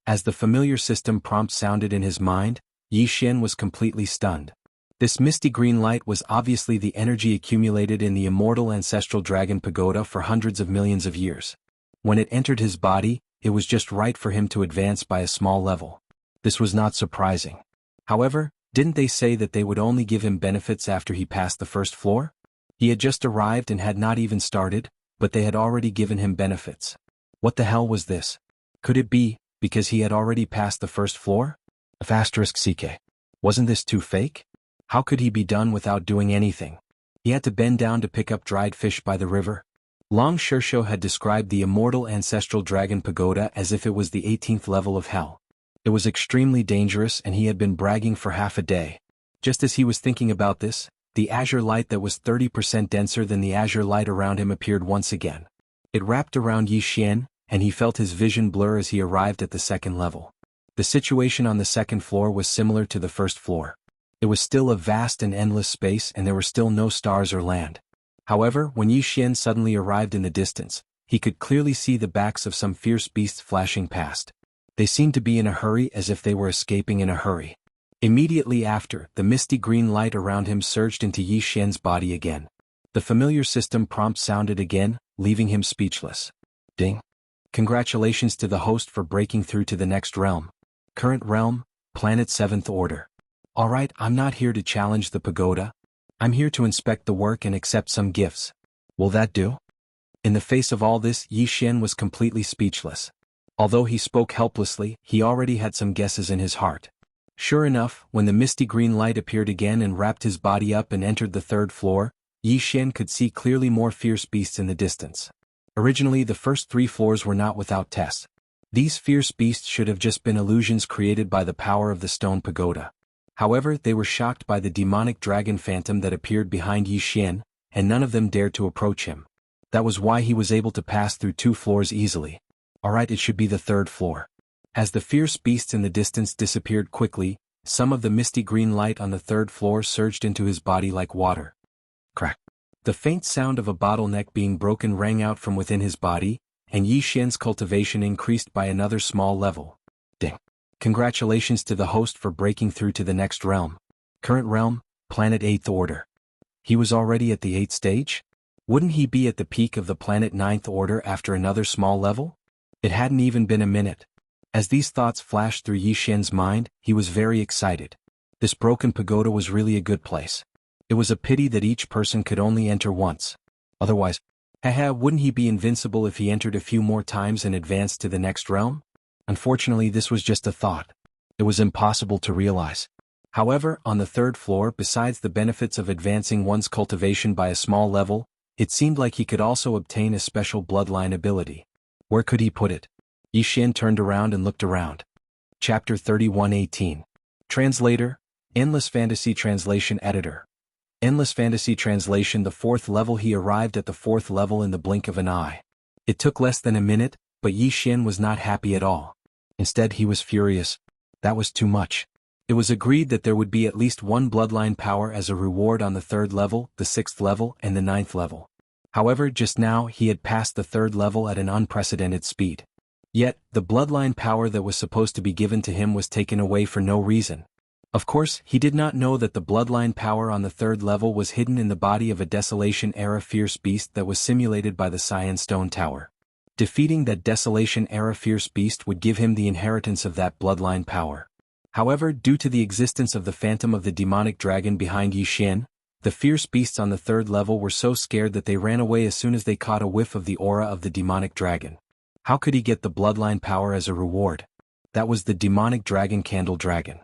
A: As the familiar system prompt sounded in his mind, Yi Xian was completely stunned. This misty green light was obviously the energy accumulated in the immortal ancestral dragon pagoda for hundreds of millions of years. When it entered his body, it was just right for him to advance by a small level. This was not surprising. However, didn't they say that they would only give him benefits after he passed the 1st floor? He had just arrived and had not even started, but they had already given him benefits. What the hell was this? Could it be, because he had already passed the 1st floor? *CK. Wasn't this too fake? How could he be done without doing anything? He had to bend down to pick up dried fish by the river. Long Shersho had described the immortal ancestral dragon pagoda as if it was the 18th level of hell. It was extremely dangerous and he had been bragging for half a day. Just as he was thinking about this, the azure light that was 30% denser than the azure light around him appeared once again. It wrapped around Yi Xian, and he felt his vision blur as he arrived at the 2nd level. The situation on the 2nd floor was similar to the 1st floor. It was still a vast and endless space and there were still no stars or land. However, when Yi Xian suddenly arrived in the distance, he could clearly see the backs of some fierce beasts flashing past. They seemed to be in a hurry as if they were escaping in a hurry. Immediately after, the misty green light around him surged into Yi Xian's body again. The familiar system prompt sounded again, leaving him speechless. Ding! Congratulations to the host for breaking through to the next realm. Current realm, planet 7th order. Alright, I'm not here to challenge the pagoda. I'm here to inspect the work and accept some gifts. Will that do? In the face of all this, Yi Xian was completely speechless. Although he spoke helplessly, he already had some guesses in his heart. Sure enough, when the misty green light appeared again and wrapped his body up and entered the third floor, Yi Xian could see clearly more fierce beasts in the distance. Originally, the first 3 floors were not without tests. These fierce beasts should have just been illusions created by the power of the stone pagoda. However, they were shocked by the demonic dragon phantom that appeared behind Yi Xian, and none of them dared to approach him. That was why he was able to pass through 2 floors easily. Alright, it should be the third floor. As the fierce beasts in the distance disappeared quickly, some of the misty green light on the third floor surged into his body like water. Crack. The faint sound of a bottleneck being broken rang out from within his body, and Yi Xian's cultivation increased by another small level. Ding. Congratulations to the host for breaking through to the next realm. Current realm, planet 8th order. He was already at the 8th stage? Wouldn't he be at the peak of the planet 9th order after another small level? It hadn't even been a minute. As these thoughts flashed through Yi Xian's mind, he was very excited. This broken pagoda was really a good place. It was a pity that each person could only enter once. Otherwise, wouldn't he be invincible if he entered a few more times and advanced to the next realm? Unfortunately, this was just a thought. It was impossible to realize. However, on the third floor, besides the benefits of advancing one's cultivation by a small level, it seemed like he could also obtain a special bloodline ability. Where could he put it? Yi Xian turned around and looked around. Chapter 31:18. Translator, Endless Fantasy Translation Editor. Endless Fantasy Translation. The 4th level. He arrived at the 4th level in the blink of an eye. It took less than a minute, but Yi Xian was not happy at all. Instead, he was furious. That was too much. It was agreed that there would be at least 1 bloodline power as a reward on the 3rd level, the 6th level, and the 9th level. However, just now he had passed the 3rd level at an unprecedented speed. Yet, the bloodline power that was supposed to be given to him was taken away for no reason. Of course, he did not know that the bloodline power on the 3rd level was hidden in the body of a Desolation-era fierce beast that was simulated by the Cyan Stone Tower. Defeating that Desolation-era fierce beast would give him the inheritance of that bloodline power. However, due to the existence of the phantom of the demonic dragon behind Yi Xian, the fierce beasts on the 3rd level were so scared that they ran away as soon as they caught a whiff of the aura of the demonic dragon. How could he get the bloodline power as a reward? That was the demonic dragon Candle Dragon.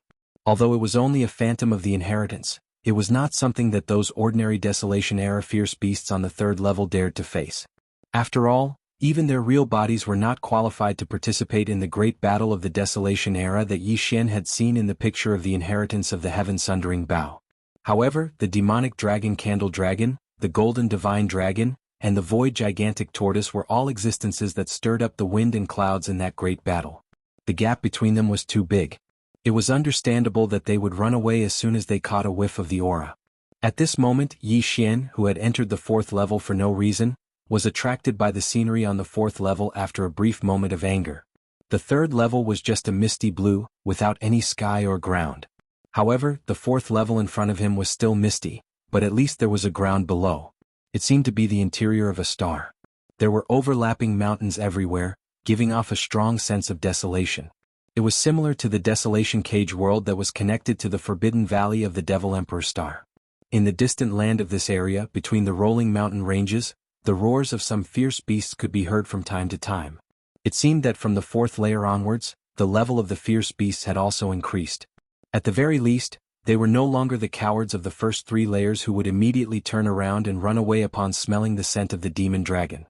A: Although it was only a phantom of the inheritance, it was not something that those ordinary Desolation-era fierce beasts on the 3rd level dared to face. After all, even their real bodies were not qualified to participate in the great battle of the Desolation era that Yi Xian had seen in the picture of the inheritance of the Heaven Sundering Bow. However, the demonic dragon Candle Dragon, the golden divine dragon, and the void gigantic tortoise were all existences that stirred up the wind and clouds in that great battle. The gap between them was too big. It was understandable that they would run away as soon as they caught a whiff of the aura. At this moment, Yi Xian, who had entered the 4th level for no reason, was attracted by the scenery on the 4th level after a brief moment of anger. The 3rd level was just a misty blue, without any sky or ground. However, the 4th level in front of him was still misty, but at least there was a ground below. It seemed to be the interior of a star. There were overlapping mountains everywhere, giving off a strong sense of desolation. It was similar to the Desolation Cage world that was connected to the Forbidden Valley of the Devil Emperor Star. In the distant land of this area, between the rolling mountain ranges, the roars of some fierce beasts could be heard from time to time. It seemed that from the 4th layer onwards, the level of the fierce beasts had also increased. At the very least, they were no longer the cowards of the first 3 layers who would immediately turn around and run away upon smelling the scent of the demon dragon.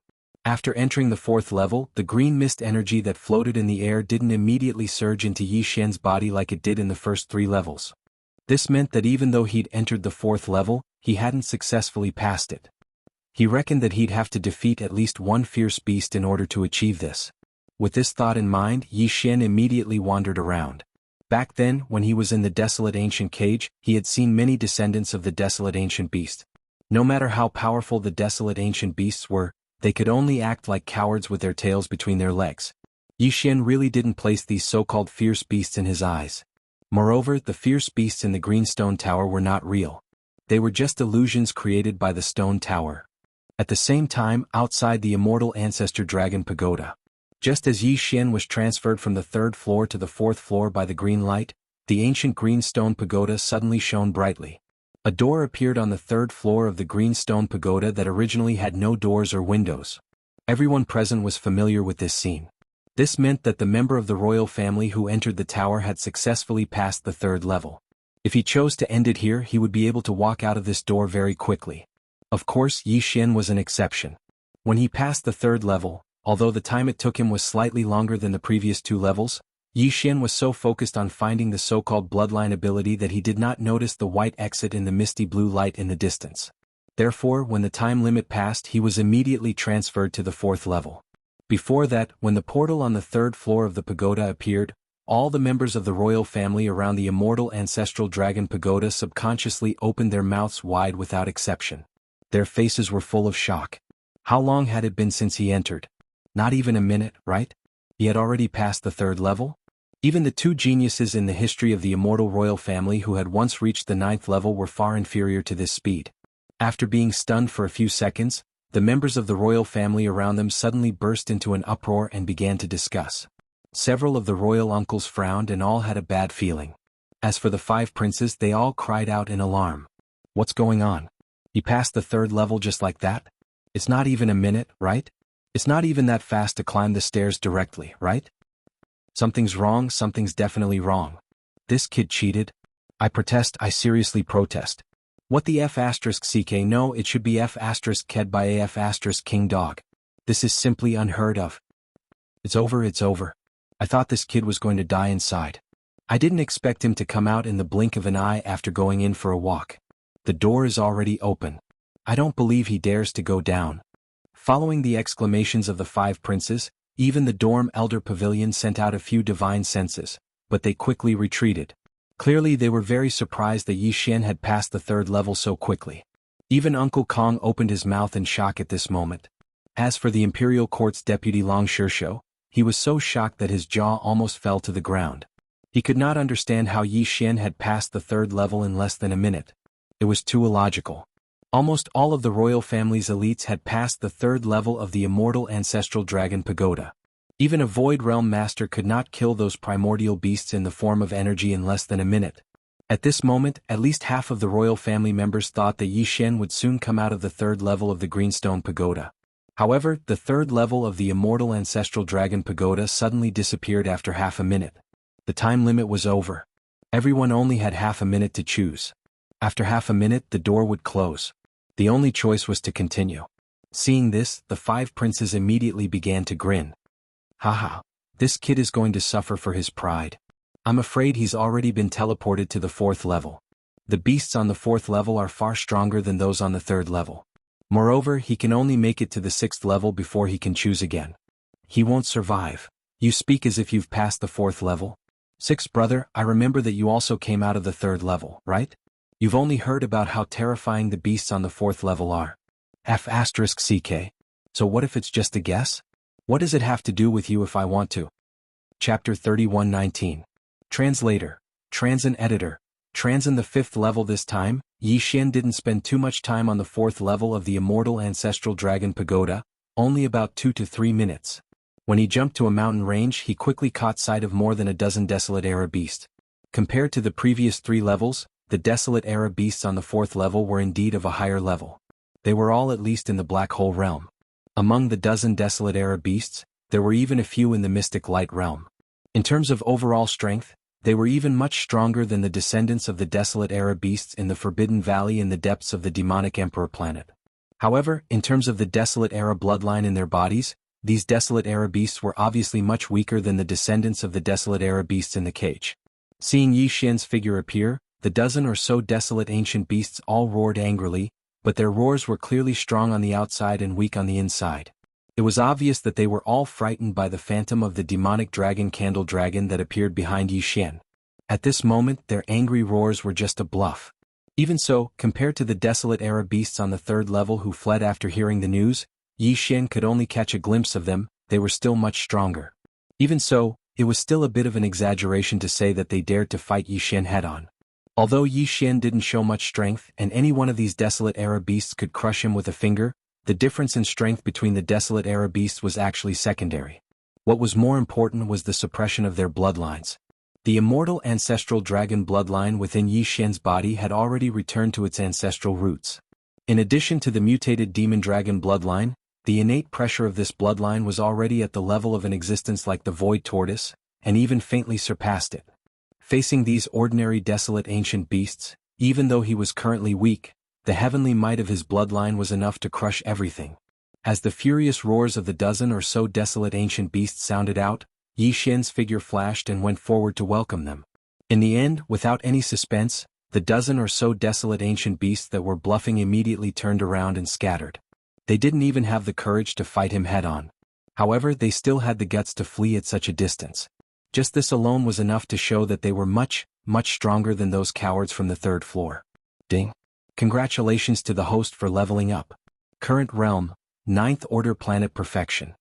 A: After entering the 4th level, the green mist energy that floated in the air didn't immediately surge into Yi Xian's body like it did in the first 3 levels. This meant that even though he'd entered the 4th level, he hadn't successfully passed it. He reckoned that he'd have to defeat at least 1 fierce beast in order to achieve this. With this thought in mind, Yi Xian immediately wandered around. Back then, when he was in the Desolate Ancient Cage, he had seen many descendants of the Desolate Ancient Beast. No matter how powerful the Desolate Ancient Beasts were, they could only act like cowards with their tails between their legs. Yi Xian really didn't place these so-called fierce beasts in his eyes. Moreover, the fierce beasts in the Greenstone Tower were not real. They were just illusions created by the Stone Tower. At the same time, outside the Immortal Ancestor Dragon Pagoda. Just as Yi Xian was transferred from the 3rd floor to the 4th floor by the green light, the ancient green stone pagoda suddenly shone brightly. A door appeared on the 3rd floor of the green stone pagoda that originally had no doors or windows. Everyone present was familiar with this scene. This meant that the member of the royal family who entered the tower had successfully passed the third level. If he chose to end it here, he would be able to walk out of this door very quickly. Of course, Yi Xian was an exception. When he passed the third level, although the time it took him was slightly longer than the previous 2 levels, Yi Xian was so focused on finding the so-called bloodline ability that he did not notice the white exit in the misty blue light in the distance. Therefore, when the time limit passed, he was immediately transferred to the 4th level. Before that, when the portal on the 3rd floor of the pagoda appeared, all the members of the royal family around the immortal ancestral dragon pagoda subconsciously opened their mouths wide without exception. Their faces were full of shock. How long had it been since he entered? Not even a minute, right? He had already passed the 3rd level? Even the 2 geniuses in the history of the immortal royal family who had once reached the 9th level were far inferior to this speed. After being stunned for a few seconds, the members of the royal family around them suddenly burst into an uproar and began to discuss. Several of the royal uncles frowned and all had a bad feeling. As for the 5 princes, they all cried out in alarm. What's going on? He passed the 3rd level just like that? It's not even a minute, right? It's not even that fast to climb the stairs directly, right? Something's wrong, something's definitely wrong. This kid cheated. I protest, I seriously protest. What the F***ck? No, it should F*** ked by a F** king dog. This is simply unheard of. It's over, it's over. I thought this kid was going to die inside. I didn't expect him to come out in the blink of an eye after going in for a walk. The door is already open. I don't believe he dares to go down. Following the exclamations of the 5 princes, even the dorm elder pavilion sent out a few divine senses, but they quickly retreated. Clearly they were very surprised that Yi Xian had passed the 3rd level so quickly. Even Uncle Kong opened his mouth in shock at this moment. As for the Imperial Court's deputy Long Shishou, he was so shocked that his jaw almost fell to the ground. He could not understand how Yi Xian had passed the 3rd level in less than a minute. It was too illogical. Almost all of the royal family's elites had passed the 3rd level of the immortal ancestral dragon pagoda. Even a Void Realm Master could not kill those primordial beasts in the form of energy in less than a minute. At this moment, at least half of the royal family members thought that Yi Xian would soon come out of the 3rd level of the Greenstone Pagoda. However, the 3rd level of the immortal ancestral dragon pagoda suddenly disappeared after half a minute. The time limit was over. Everyone only had half a minute to choose. After half a minute, the door would close. The only choice was to continue. Seeing this, the 5 princes immediately began to grin. Haha, this kid is going to suffer for his pride. I'm afraid he's already been teleported to the 4th level. The beasts on the 4th level are far stronger than those on the 3rd level. Moreover, he can only make it to the 6th level before he can choose again. He won't survive. You speak as if you've passed the 4th level. 6 brother, I remember that you also came out of the 3rd level, right? You've only heard about how terrifying the beasts on the 4th level are. F***ck. So what if it's just a guess? What does it have to do with you if I want to? Chapter 31:19. Translator, Transin Editor. Transin the 5th level this time, Yi Xian didn't spend too much time on the 4th level of the immortal ancestral dragon pagoda, only about 2 to 3 minutes. When he jumped to a mountain range, he quickly caught sight of more than a dozen Desolate Era beasts. Compared to the previous 3 levels, the Desolate Era beasts on the 4th level were indeed of a higher level. They were all at least in the Black Hole realm. Among the dozen Desolate Era beasts, there were even a few in the Mystic Light realm. In terms of overall strength, they were even much stronger than the descendants of the Desolate Era beasts in the Forbidden Valley in the depths of the Demonic Emperor planet. However, in terms of the Desolate Era bloodline in their bodies, these Desolate Era beasts were obviously much weaker than the descendants of the Desolate Era beasts in the cage. Seeing Yi Xian's figure appear, the dozen or so desolate ancient beasts all roared angrily, but their roars were clearly strong on the outside and weak on the inside. It was obvious that they were all frightened by the phantom of the demonic dragon Candle Dragon that appeared behind Yi Xian. At this moment, their angry roars were just a bluff. Even so, compared to the Desolate Era beasts on the 3rd level who fled after hearing the news, Yi Xian could only catch a glimpse of them. They were still much stronger. Even so, it was still a bit of an exaggeration to say that they dared to fight Yi Xian head-on. Although Yi Xian didn't show much strength and any one of these Desolate Era beasts could crush him with a finger, the difference in strength between the Desolate Era beasts was actually secondary. What was more important was the suppression of their bloodlines. The immortal ancestral dragon bloodline within Yi Xian's body had already returned to its ancestral roots. In addition to the mutated demon dragon bloodline, The innate pressure of this bloodline was already at the level of an existence like the void tortoise, and even faintly surpassed it. Facing these ordinary desolate ancient beasts, even though he was currently weak, the heavenly might of his bloodline was enough to crush everything. As the furious roars of the dozen or so desolate ancient beasts sounded out, Yi Xian's figure flashed and went forward to welcome them. In the end, without any suspense, the dozen or so desolate ancient beasts that were bluffing immediately turned around and scattered. They didn't even have the courage to fight him head-on. However, they still had the guts to flee at such a distance. Just this alone was enough to show that they were much, much stronger than those cowards from the third floor. Ding. Congratulations to the host for leveling up. Current realm, 9th order planet perfection.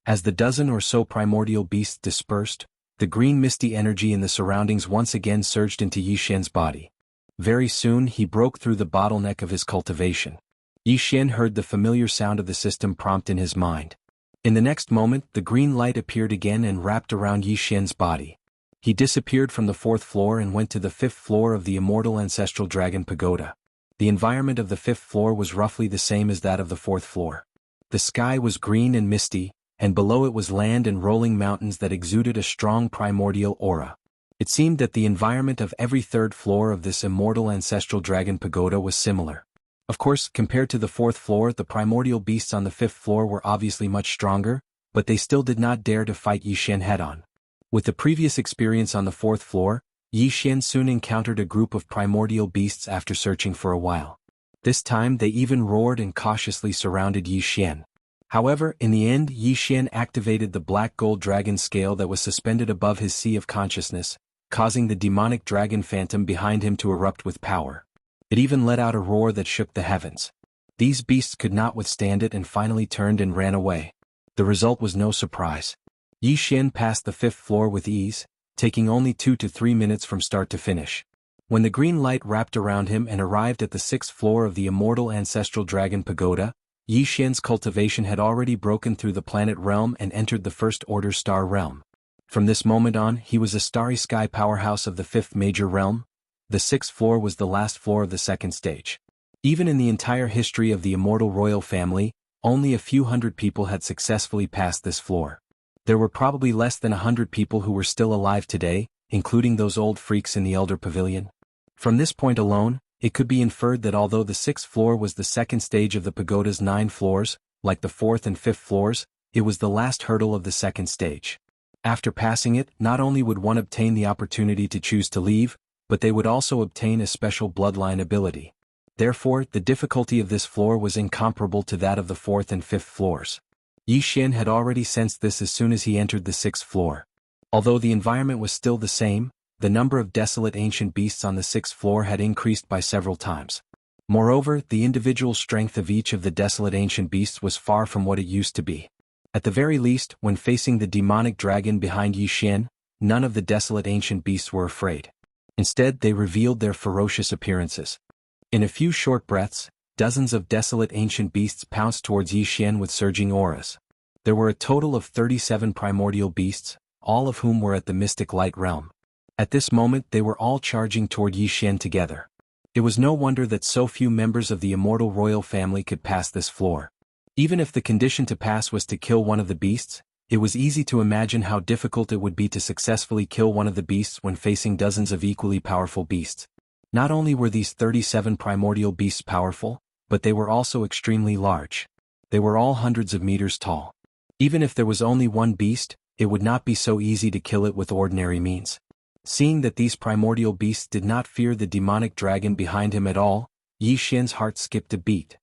A: As the dozen or so primordial beasts dispersed, the green misty energy in the surroundings once again surged into Yi Xian's body. Very soon he broke through the bottleneck of his cultivation. Yi Xian heard the familiar sound of the system prompt in his mind. In the next moment, the green light appeared again and wrapped around Yi Xian's body. He disappeared from the 4th floor and went to the 5th floor of the immortal ancestral dragon pagoda. The environment of the 5th floor was roughly the same as that of the 4th floor. The sky was green and misty, and below it was land and rolling mountains that exuded a strong primordial aura. It seemed that the environment of every 3rd floor of this immortal ancestral dragon pagoda was similar. Of course, compared to the 4th floor, the primordial beasts on the 5th floor were obviously much stronger, but they still did not dare to fight Yi Xian head-on. With the previous experience on the 4th floor, Yi Xian soon encountered a group of primordial beasts after searching for a while. This time they even roared and cautiously surrounded Yi Xian. However, in the end, Yi Xian activated the black gold dragon scale that was suspended above his sea of consciousness, causing the demonic dragon phantom behind him to erupt with power. It even let out a roar that shook the heavens. These beasts could not withstand it and finally turned and ran away. The result was no surprise. Yi Xian passed the 5th floor with ease, taking only 2 to 3 minutes from start to finish. When the green light wrapped around him and arrived at the 6th floor of the immortal ancestral dragon pagoda, Yi Xian's cultivation had already broken through the planet realm and entered the 1st order star realm. From this moment on, he was a starry sky powerhouse of the 5th major realm. The 6th floor was the last floor of the 2nd stage. Even in the entire history of the immortal royal family, only a few hundred people had successfully passed this floor. There were probably less than 100 people who were still alive today, including those old freaks in the Elder Pavilion. From this point alone, it could be inferred that although the 6th floor was the 2nd stage of the pagoda's 9 floors, like the 4th and 5th floors, it was the last hurdle of the 2nd stage. After passing it, not only would one obtain the opportunity to choose to leave, but they would also obtain a special bloodline ability. Therefore, the difficulty of this floor was incomparable to that of the 4th and 5th floors. Yi Xian had already sensed this as soon as he entered the 6th floor. Although the environment was still the same, the number of desolate ancient beasts on the 6th floor had increased by several times. Moreover, the individual strength of each of the desolate ancient beasts was far from what it used to be. At the very least, when facing the demonic dragon behind Yi Xian, none of the desolate ancient beasts were afraid. Instead, they revealed their ferocious appearances. In a few short breaths, dozens of desolate ancient beasts pounced towards Yi Xian with surging auras. There were a total of 37 primordial beasts, all of whom were at the mystic light realm. At this moment they were all charging toward Yi Xian together. It was no wonder that so few members of the immortal royal family could pass this floor. Even if the condition to pass was to kill one of the beasts, it was easy to imagine how difficult it would be to successfully kill one of the beasts when facing dozens of equally powerful beasts. Not only were these 37 primordial beasts powerful, but they were also extremely large. They were all hundreds of meters tall. Even if there was only one beast, it would not be so easy to kill it with ordinary means. Seeing that these primordial beasts did not fear the demonic dragon behind him at all, Yi Xian's heart skipped a beat.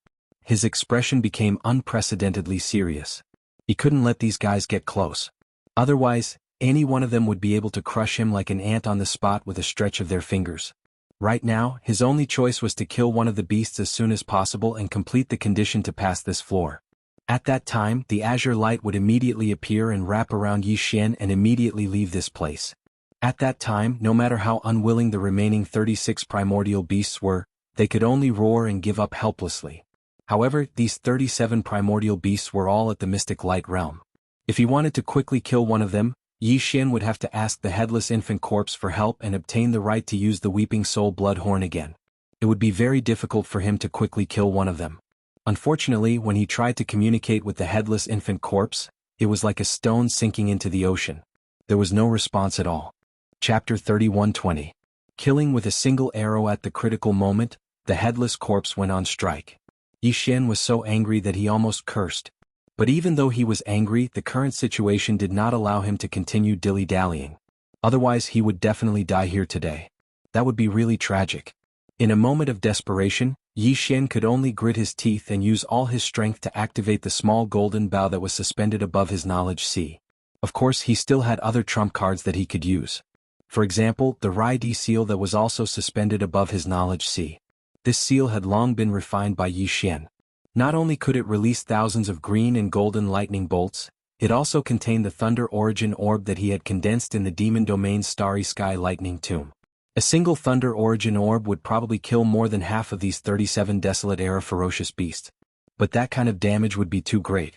A: His expression became unprecedentedly serious. He couldn't let these guys get close. Otherwise, any one of them would be able to crush him like an ant on the spot with a stretch of their fingers. Right now, his only choice was to kill one of the beasts as soon as possible and complete the condition to pass this floor. At that time, the azure light would immediately appear and wrap around Yi Xian and immediately leave this place. At that time, no matter how unwilling the remaining 36 primordial beasts were, they could only roar and give up helplessly. However, these 37 primordial beasts were all at the mystic light realm. If he wanted to quickly kill one of them, Yi Xian would have to ask the headless infant corpse for help and obtain the right to use the weeping soul blood horn again. It would be very difficult for him to quickly kill one of them. Unfortunately, when he tried to communicate with the headless infant corpse, it was like a stone sinking into the ocean. There was no response at all. Chapter 31:20. Killing with a single arrow at the critical moment, the headless corpse went on strike. Yi Xian was so angry that he almost cursed. But even though he was angry, the current situation did not allow him to continue dilly-dallying. Otherwise he would definitely die here today. That would be really tragic. In a moment of desperation, Yi Xian could only grit his teeth and use all his strength to activate the small golden bow that was suspended above his knowledge sea. Of course, he still had other trump cards that he could use. For example, the Rai-D seal that was also suspended above his knowledge sea. This seal had long been refined by Yi Xian. Not only could it release thousands of green and golden lightning bolts, it also contained the Thunder Origin Orb that he had condensed in the Demon Domain's Starry Sky Lightning Tomb. A single Thunder Origin Orb would probably kill more than half of these 37 Desolate Era ferocious beasts. But that kind of damage would be too great.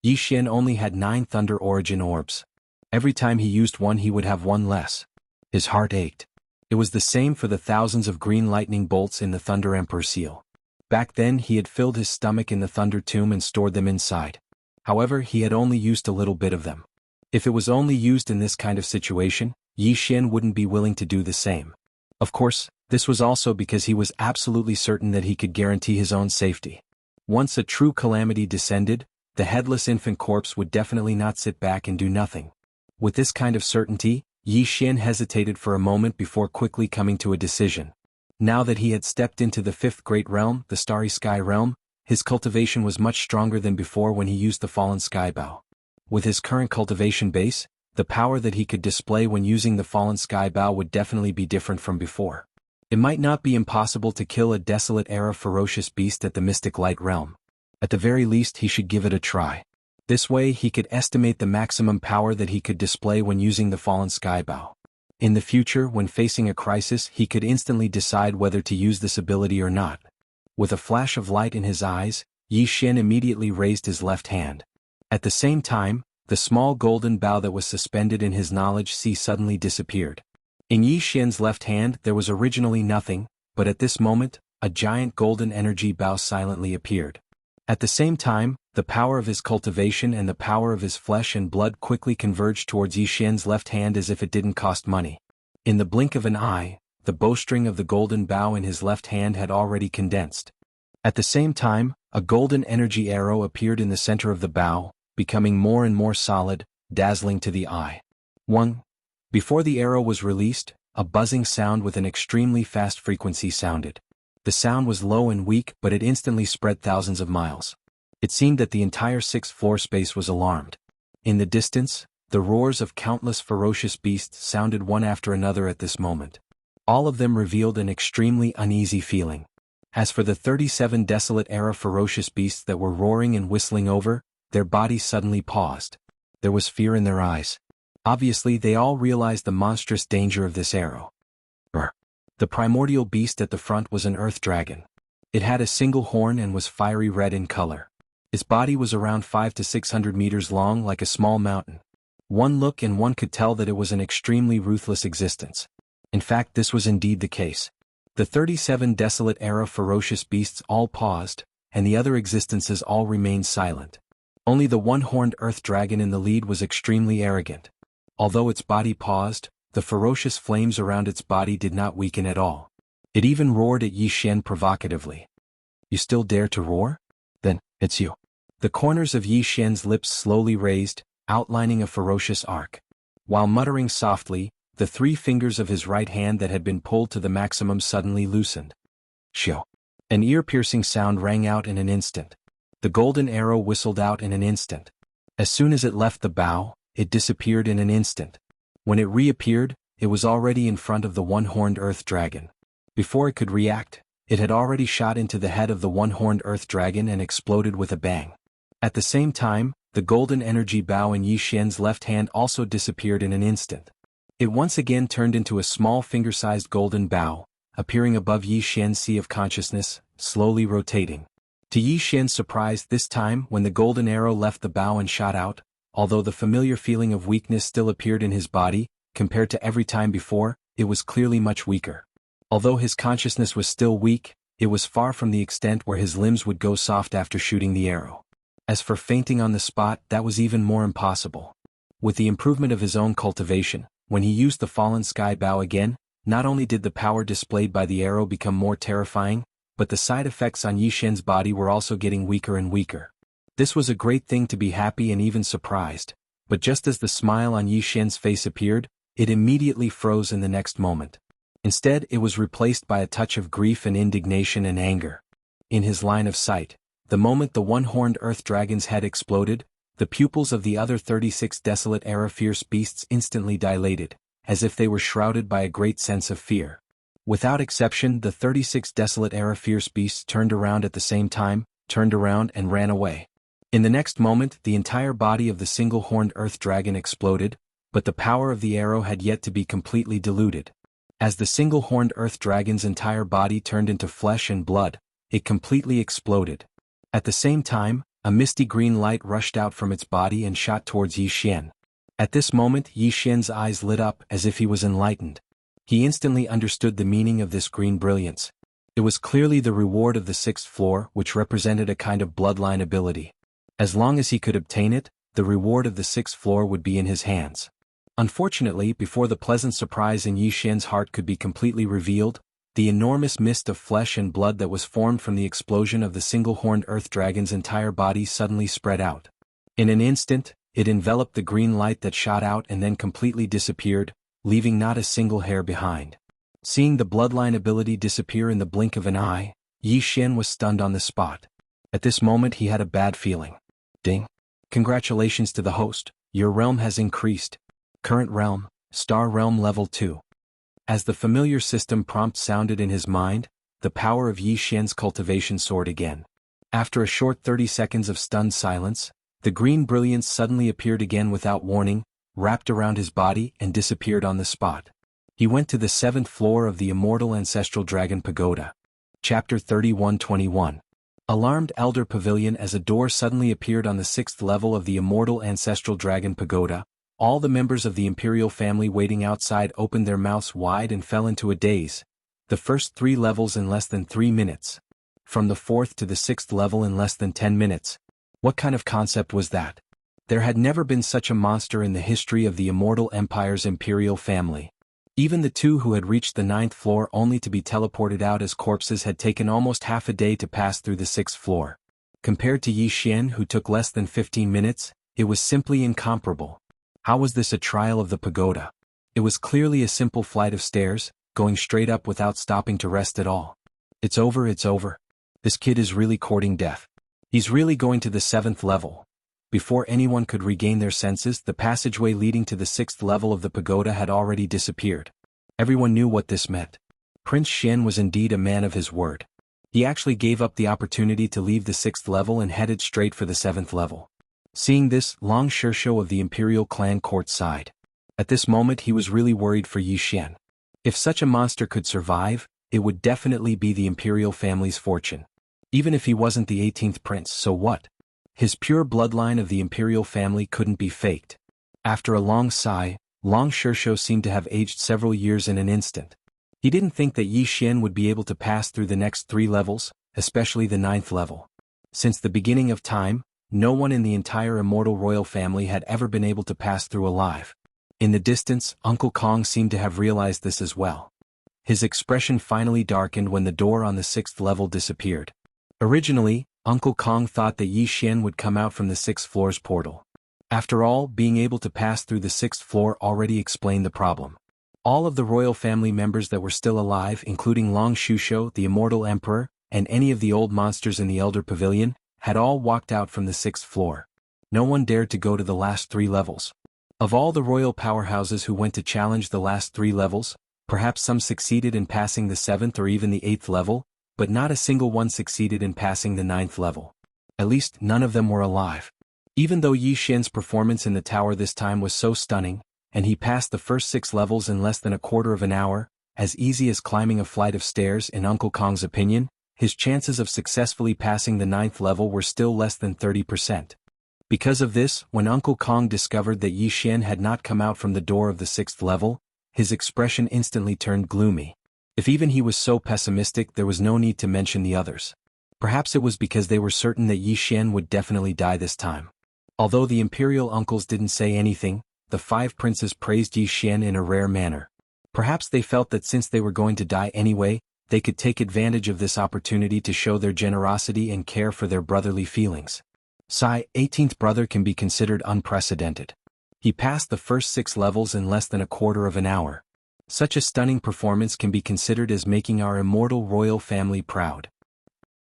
A: Yi Xian only had 9 Thunder Origin Orbs. Every time he used one he would have one less. His heart ached. It was the same for the thousands of green lightning bolts in the Thunder Emperor seal. Back then he had filled his stomach in the Thunder Tomb and stored them inside. However, he had only used a little bit of them. If it was only used in this kind of situation, Yi Xian wouldn't be willing to do the same. Of course, this was also because he was absolutely certain that he could guarantee his own safety. Once a true calamity descended, the headless infant corpse would definitely not sit back and do nothing. With this kind of certainty, Yi Xian hesitated for a moment before quickly coming to a decision. Now that he had stepped into the 5th Great Realm, the Starry Sky Realm, his cultivation was much stronger than before when he used the Fallen Sky Bow. With his current cultivation base, the power that he could display when using the Fallen Sky Bow would definitely be different from before. It might not be impossible to kill a Desolate Era ferocious beast at the Mystic Light Realm. At the very least he should give it a try. This way he could estimate the maximum power that he could display when using the Fallen Sky Bow. In the future, when facing a crisis, he could instantly decide whether to use this ability or not. With a flash of light in his eyes, Yi Xian immediately raised his left hand. At the same time, the small golden bow that was suspended in his knowledge sea suddenly disappeared. In Yi Xian's left hand there was originally nothing, but at this moment, a giant golden energy bow silently appeared. At the same time, the power of his cultivation and the power of his flesh and blood quickly converged towards Yi Xian's left hand as if it didn't cost money. In the blink of an eye, the bowstring of the golden bow in his left hand had already condensed. At the same time, a golden energy arrow appeared in the center of the bow, becoming more and more solid, dazzling to the eye. 1. Before the arrow was released, a buzzing sound with an extremely fast frequency sounded. The sound was low and weak, but it instantly spread thousands of miles. It seemed that the entire 6th floor space was alarmed. In the distance, the roars of countless ferocious beasts sounded one after another at this moment. All of them revealed an extremely uneasy feeling. As for the 37 Desolate Era ferocious beasts that were roaring and whistling over, their bodies suddenly paused. There was fear in their eyes. Obviously they all realized the monstrous danger of this arrow. The primordial beast at the front was an earth dragon. It had a single horn and was fiery red in color. Its body was around 500 to 600 meters long, like a small mountain. One look and one could tell that it was an extremely ruthless existence. In fact, this was indeed the case. The 37 Desolate Era ferocious beasts all paused, and the other existences all remained silent. Only the one-horned earth dragon in the lead was extremely arrogant. Although its body paused, the ferocious flames around its body did not weaken at all. It even roared at Yi Xian provocatively. "You still dare to roar? Then, it's you." The corners of Yi Xian's lips slowly raised, outlining a ferocious arc. While muttering softly, the 3 fingers of his right hand that had been pulled to the maximum suddenly loosened. Shio! An ear-piercing sound rang out in an instant. The golden arrow whistled out in an instant. As soon as it left the bow, it disappeared in an instant. When it reappeared, it was already in front of the one-horned earth dragon. Before it could react, it had already shot into the head of the one-horned earth dragon and exploded with a bang. At the same time, the golden energy bow in Yi Xian's left hand also disappeared in an instant. It once again turned into a small finger-sized golden bow, appearing above Yi Xian's sea of consciousness, slowly rotating. To Yi Xian's surprise this time, when the golden arrow left the bow and shot out, although the familiar feeling of weakness still appeared in his body, compared to every time before, it was clearly much weaker. Although his consciousness was still weak, it was far from the extent where his limbs would go soft after shooting the arrow. As for fainting on the spot, that was even more impossible. With the improvement of his own cultivation, when he used the fallen sky bow again, not only did the power displayed by the arrow become more terrifying, but the side effects on Yi Xian's body were also getting weaker and weaker. This was a great thing to be happy and even surprised, but just as the smile on Yi Xian's face appeared, it immediately froze in the next moment. Instead, it was replaced by a touch of grief and indignation and anger. In his line of sight, the moment the one-horned earth dragon's head exploded, the pupils of the other 36 desolate fierce beasts instantly dilated, as if they were shrouded by a great sense of fear. Without exception, the 36 desolate fierce beasts turned around at the same time, turned around and ran away. In the next moment, the entire body of the single-horned earth dragon exploded, but the power of the arrow had yet to be completely diluted. As the single-horned earth dragon's entire body turned into flesh and blood, it completely exploded. At the same time, a misty green light rushed out from its body and shot towards Yi Xian. At this moment, Yi Xian's eyes lit up as if he was enlightened. He instantly understood the meaning of this green brilliance. It was clearly the reward of the 6th floor, which represented a kind of bloodline ability. As long as he could obtain it, the reward of the 6th floor would be in his hands. Unfortunately, before the pleasant surprise in Yi Xian's heart could be completely revealed, the enormous mist of flesh and blood that was formed from the explosion of the single-horned earth dragon's entire body suddenly spread out. In an instant, it enveloped the green light that shot out and then completely disappeared, leaving not a single hair behind. Seeing the bloodline ability disappear in the blink of an eye, Yi Xian was stunned on the spot. At this moment he had a bad feeling. Ding. Congratulations to the host, your realm has increased. Current realm, Star Realm Level 2. As the familiar system prompt sounded in his mind, the power of Yi Xian's cultivation soared again. After a short 30 seconds of stunned silence, the green brilliance suddenly appeared again without warning, wrapped around his body and disappeared on the spot. He went to the 7th floor of the Immortal Ancestral Dragon Pagoda. Chapter 31-21. Alarmed Elder Pavilion. As a door suddenly appeared on the 6th level of the Immortal Ancestral Dragon Pagoda, all the members of the imperial family waiting outside opened their mouths wide and fell into a daze. The first 3 levels in less than 3 minutes. From the 4th to the 6th level in less than 10 minutes. What kind of concept was that? There had never been such a monster in the history of the Immortal Empire's imperial family. Even the 2 who had reached the 9th floor only to be teleported out as corpses had taken almost half a day to pass through the 6th floor. Compared to Yi Xian, who took less than 15 minutes, it was simply incomparable. How was this a trial of the pagoda? It was clearly a simple flight of stairs, going straight up without stopping to rest at all. It's over, it's over. This kid is really courting death. He's really going to the 7th level. Before anyone could regain their senses, the passageway leading to the 6th level of the pagoda had already disappeared. Everyone knew what this meant. Prince Xian was indeed a man of his word. He actually gave up the opportunity to leave the 6th level and headed straight for the 7th level. Seeing this, Long Shisho of the Imperial Clan Court sighed. At this moment he was really worried for Yi Xian. If such a monster could survive, it would definitely be the Imperial family's fortune. Even if he wasn't the 18th prince, so what? His pure bloodline of the Imperial family couldn't be faked. After a long sigh, Long Shisho seemed to have aged several years in an instant. He didn't think that Yi Xian would be able to pass through the next 3 levels, especially the 9th level. Since the beginning of time, no one in the entire immortal royal family had ever been able to pass through alive. In the distance, Uncle Kong seemed to have realized this as well. His expression finally darkened when the door on the 6th level disappeared. Originally, Uncle Kong thought that Yi Xian would come out from the 6th floor's portal. After all, being able to pass through the 6th floor already explained the problem. All of the royal family members that were still alive, including Long Shisho, the immortal emperor, and any of the old monsters in the Elder Pavilion, had all walked out from the 6th floor. No one dared to go to the last 3 levels. Of all the royal powerhouses who went to challenge the last 3 levels, perhaps some succeeded in passing the 7th or even the 8th level, but not a single one succeeded in passing the 9th level. At least none of them were alive. Even though Yi Xian's performance in the tower this time was so stunning, and he passed the first 6 levels in less than a quarter of an hour, as easy as climbing a flight of stairs in Uncle Kong's opinion, his chances of successfully passing the 9th level were still less than 30%. Because of this, when Uncle Kong discovered that Yi Xian had not come out from the door of the 6th level, his expression instantly turned gloomy. If even he was so pessimistic, there was no need to mention the others. Perhaps it was because they were certain that Yi Xian would definitely die this time. Although the imperial uncles didn't say anything, the 5 princes praised Yi Xian in a rare manner. Perhaps they felt that since they were going to die anyway, they could take advantage of this opportunity to show their generosity and care for their brotherly feelings. Sai, 18th brother, can be considered unprecedented. He passed the first 6 levels in less than a quarter of an hour. Such a stunning performance can be considered as making our immortal royal family proud.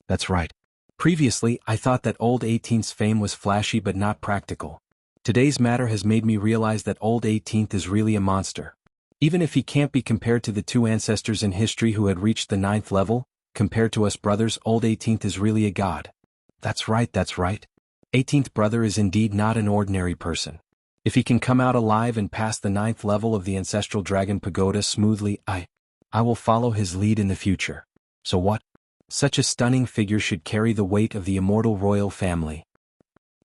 A: That's right. Previously, I thought that old 18th's fame was flashy but not practical. Today's matter has made me realize that old 18th is really a monster. Even if he can't be compared to the 2 ancestors in history who had reached the 9th level, compared to us brothers, old 18th is really a god. That's right. 18th brother is indeed not an ordinary person. If he can come out alive and pass the 9th level of the ancestral dragon pagoda smoothly, I will follow his lead in the future. So what? Such a stunning figure should carry the weight of the immortal royal family.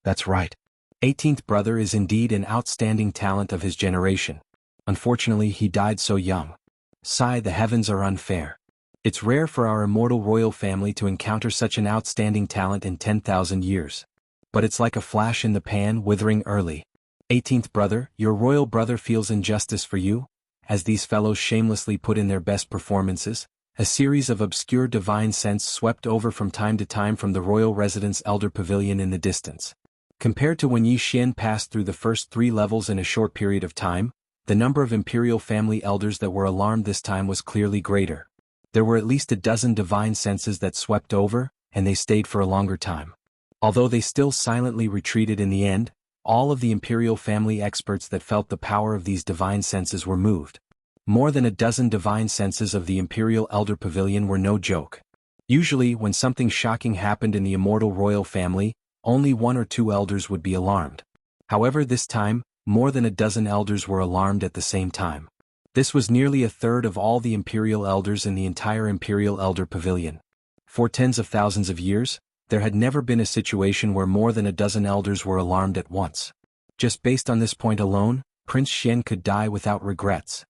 A: That's right. 18th brother is indeed an outstanding talent of his generation. Unfortunately, he died so young. Sigh, the heavens are unfair. It's rare for our immortal royal family to encounter such an outstanding talent in 10,000 years. But it's like a flash in the pan, withering early. 18th brother, your royal brother feels injustice for you, as these fellows shamelessly put in their best performances. A series of obscure divine scents swept over from time to time from the royal residence elder pavilion in the distance. Compared to when Yi Xian passed through the first 3 levels in a short period of time, the number of imperial family elders that were alarmed this time was clearly greater. There were at least a dozen divine senses that swept over, and they stayed for a longer time. Although they still silently retreated in the end, all of the imperial family experts that felt the power of these divine senses were moved. More than a dozen divine senses of the Imperial Elder Pavilion were no joke. Usually, when something shocking happened in the immortal royal family, only 1 or 2 elders would be alarmed. However, this time, more than a dozen elders were alarmed at the same time. This was nearly a third of all the imperial elders in the entire Imperial Elder Pavilion. For tens of thousands of years, there had never been a situation where more than a dozen elders were alarmed at once. Just based on this point alone, Prince Xian could die without regrets.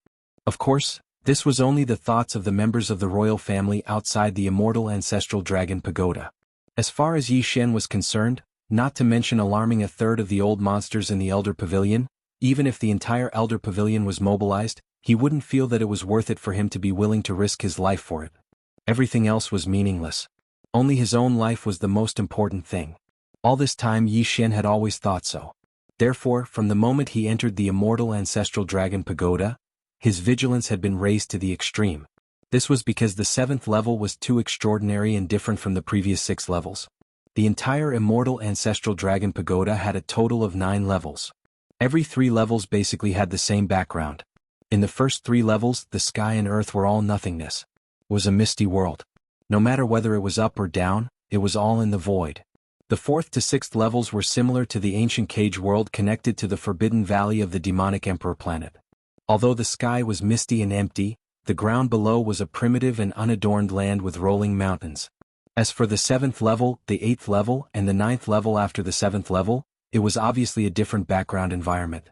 A: Of course, this was only the thoughts of the members of the royal family outside the immortal ancestral dragon pagoda. As far as Yi Xian was concerned, not to mention alarming a third of the old monsters in the Elder Pavilion, even if the entire Elder Pavilion was mobilized, he wouldn't feel that it was worth it for him to be willing to risk his life for it. Everything else was meaningless. Only his own life was the most important thing. All this time Yi Xian had always thought so. Therefore, from the moment he entered the immortal ancestral dragon pagoda, his vigilance had been raised to the extreme. This was because the 7th level was too extraordinary and different from the previous 6 levels. The entire immortal ancestral dragon pagoda had a total of 9 levels. Every 3 levels basically had the same background. In the first 3 levels, the sky and earth were all nothingness. It was a misty world. No matter whether it was up or down, it was all in the void. The 4th to 6th levels were similar to the ancient cage world connected to the forbidden valley of the demonic emperor planet. Although the sky was misty and empty, the ground below was a primitive and unadorned land with rolling mountains. As for the 7th level, the 8th level, and the 9th level after the 7th level, it was obviously a different background environment.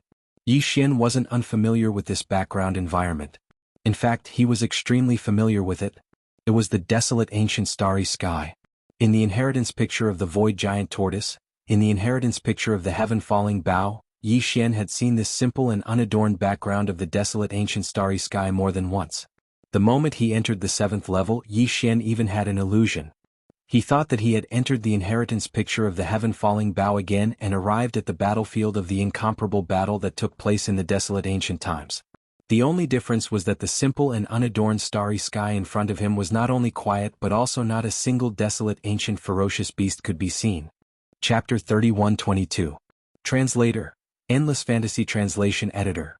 A: Yi Xian wasn't unfamiliar with this background environment. In fact, he was extremely familiar with it. It was the desolate ancient starry sky. In the inheritance picture of the void giant tortoise, in the inheritance picture of the heaven-falling bow, Yi Xian had seen this simple and unadorned background of the desolate ancient starry sky more than once. The moment he entered the 7th level, Yi Xian even had an illusion. He thought that he had entered the inheritance picture of the heaven-falling bow again and arrived at the battlefield of the incomparable battle that took place in the desolate ancient times. The only difference was that the simple and unadorned starry sky in front of him was not only quiet but also not a single desolate ancient ferocious beast could be seen. Chapter 31-22. Translator. Endless Fantasy Translation Editor.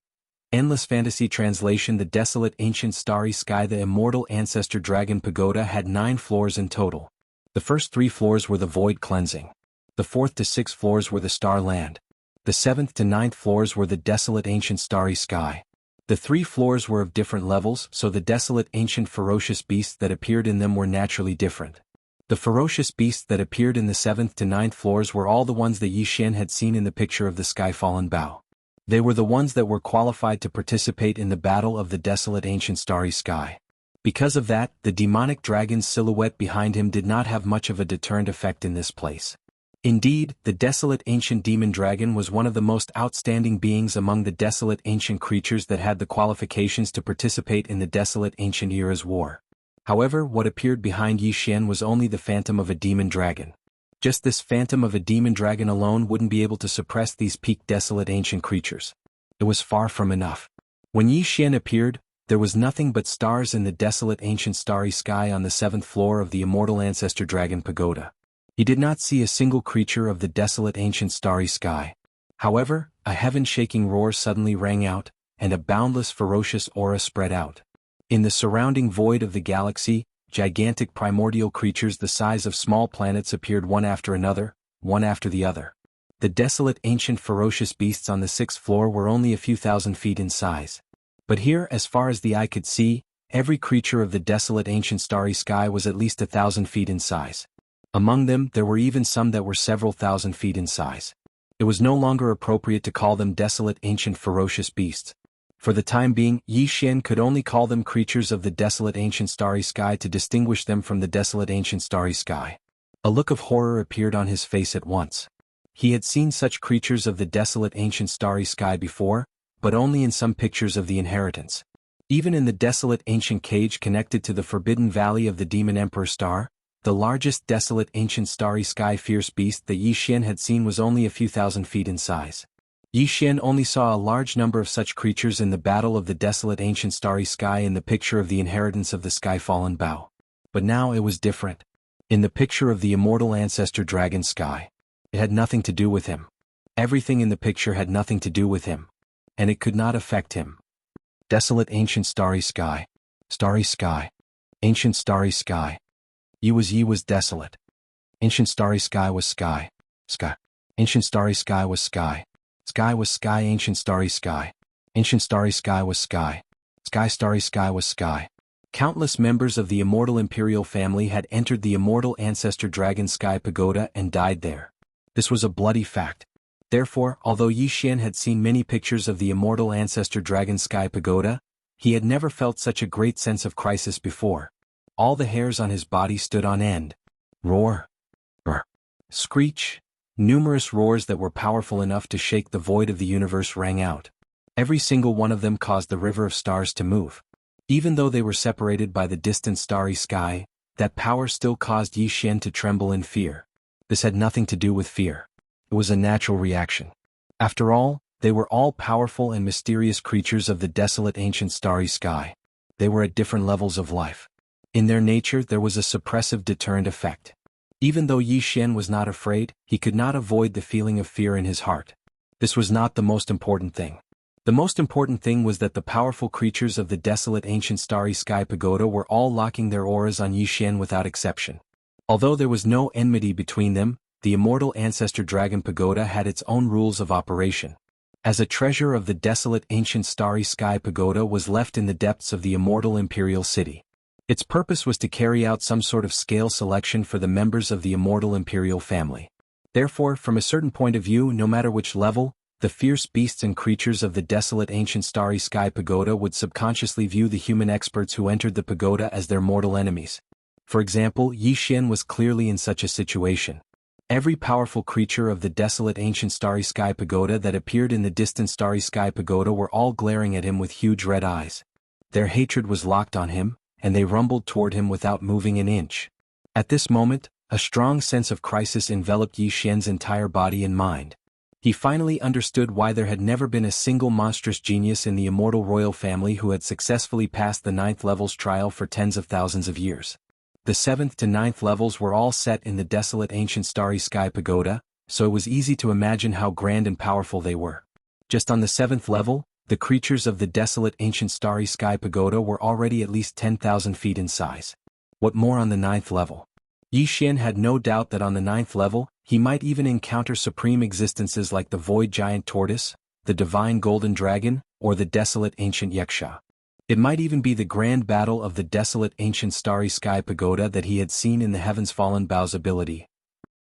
A: Endless Fantasy Translation. The desolate ancient starry sky. The immortal ancestor dragon pagoda had 9 floors in total. The first 3 floors were the void cleansing. The 4th to 6th floors were the star land. The 7th to 9th floors were the desolate ancient starry sky. The 3 floors were of different levels, so the desolate ancient ferocious beasts that appeared in them were naturally different. The ferocious beasts that appeared in the 7th to 9th floors were all the ones that Yi Xian had seen in the picture of the sky-fallen bow. They were the ones that were qualified to participate in the battle of the desolate ancient starry sky. Because of that, the demonic dragon's silhouette behind him did not have much of a deterrent effect in this place. Indeed, the desolate ancient demon dragon was one of the most outstanding beings among the desolate ancient creatures that had the qualifications to participate in the desolate ancient era's war. However, what appeared behind Yi Xian was only the phantom of a demon dragon. Just this phantom of a demon dragon alone wouldn't be able to suppress these peak desolate ancient creatures. It was far from enough. When Yi Xian appeared, there was nothing but stars in the desolate ancient starry sky on the 7th floor of the immortal ancestor dragon pagoda. He did not see a single creature of the desolate ancient starry sky. However, a heaven-shaking roar suddenly rang out, and a boundless ferocious aura spread out. In the surrounding void of the galaxy, gigantic primordial creatures the size of small planets appeared one after another, one after the other. The desolate ancient ferocious beasts on the 6th floor were only a few thousand feet in size. But here, as far as the eye could see, every creature of the desolate ancient starry sky was at least 1,000 feet in size. Among them, there were even some that were several thousand feet in size. It was no longer appropriate to call them desolate ancient ferocious beasts. For the time being, Yi Xian could only call them creatures of the desolate ancient starry sky to distinguish them from the desolate ancient starry sky. A look of horror appeared on his face at once. He had seen such creatures of the desolate ancient starry sky before, but only in some pictures of the inheritance. Even in the desolate ancient cage connected to the forbidden valley of the demon emperor star, the largest desolate ancient starry sky fierce beast that Yi Xian had seen was only a few thousand feet in size. Yi Xian only saw a large number of such creatures in the battle of the desolate ancient starry sky in the picture of the inheritance of the sky-fallen bow. But now it was different. In the picture of the immortal ancestor dragon sky, it had nothing to do with him. Everything in the picture had nothing to do with him. And it could not affect him. Desolate ancient starry sky. Starry sky. Ancient starry sky. Yi was desolate. Ancient starry sky was sky. Sky. Ancient starry sky was sky. Sky was sky. Ancient starry sky. Ancient starry sky was sky. Sky starry sky was sky. Countless members of the immortal imperial family had entered the immortal ancestor dragon sky pagoda and died there. This was a bloody fact. Therefore, although Yi Xian had seen many pictures of the immortal ancestor dragon sky pagoda, he had never felt such a great sense of crisis before. All the hairs on his body stood on end. Roar. Roar. Screech. Numerous roars that were powerful enough to shake the void of the universe rang out. Every single one of them caused the river of stars to move. Even though they were separated by the distant starry sky, that power still caused Yi Xian to tremble in fear. This had nothing to do with fear. It was a natural reaction. After all, they were all powerful and mysterious creatures of the desolate ancient starry sky. They were at different levels of life. In their nature there was a suppressive deterrent effect. Even though Yi Xian was not afraid, he could not avoid the feeling of fear in his heart. This was not the most important thing. The most important thing was that the powerful creatures of the desolate ancient starry sky pagoda were all locking their auras on Yi Xian without exception. Although there was no enmity between them, the immortal ancestor dragon pagoda had its own rules of operation. As a treasure of the desolate ancient starry sky pagoda was left in the depths of the immortal imperial city. Its purpose was to carry out some sort of scale selection for the members of the immortal imperial family. Therefore, from a certain point of view, no matter which level, the fierce beasts and creatures of the desolate ancient starry sky pagoda would subconsciously view the human experts who entered the pagoda as their mortal enemies. For example, Yi Xian was clearly in such a situation. Every powerful creature of the desolate ancient starry sky pagoda that appeared in the distant starry sky pagoda were all glaring at him with huge red eyes. Their hatred was locked on him, and they rumbled toward him without moving an inch. At this moment, a strong sense of crisis enveloped Yi Xian's entire body and mind. He finally understood why there had never been a single monstrous genius in the immortal royal family who had successfully passed the 9th level's trial for tens of thousands of years. The 7th to 9th levels were all set in the desolate ancient starry sky pagoda, so it was easy to imagine how grand and powerful they were. Just on the 7th level, the creatures of the desolate ancient starry sky pagoda were already at least 10,000 feet in size. What more on the 9th level? Yi Xian had no doubt that on the 9th level, he might even encounter supreme existences like the void giant tortoise, the divine golden dragon, or the desolate ancient yaksha. It might even be the grand battle of the desolate ancient starry sky pagoda that he had seen in the Heavens Fallen Bow's ability.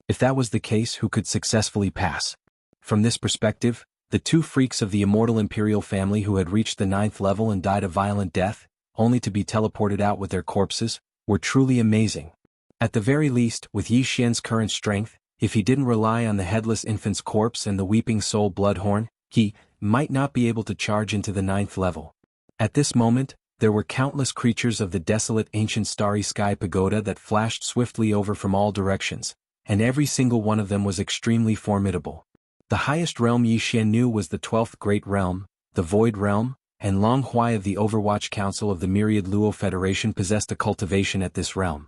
A: If that was the case, who could successfully pass? From this perspective, the two freaks of the immortal imperial family who had reached the 9th level and died a violent death, only to be teleported out with their corpses, were truly amazing. At the very least, with Yi Xian's current strength, if he didn't rely on the headless infant's corpse and the weeping soul bloodhorn, he might not be able to charge into the 9th level. At this moment, there were countless creatures of the desolate ancient starry sky pagoda that flashed swiftly over from all directions, and every single one of them was extremely formidable. The highest realm Yi Xian knew was the 12th Great Realm, the Void Realm, and Long Huai of the Overwatch Council of the Myriad Luo Federation possessed a cultivation at this realm.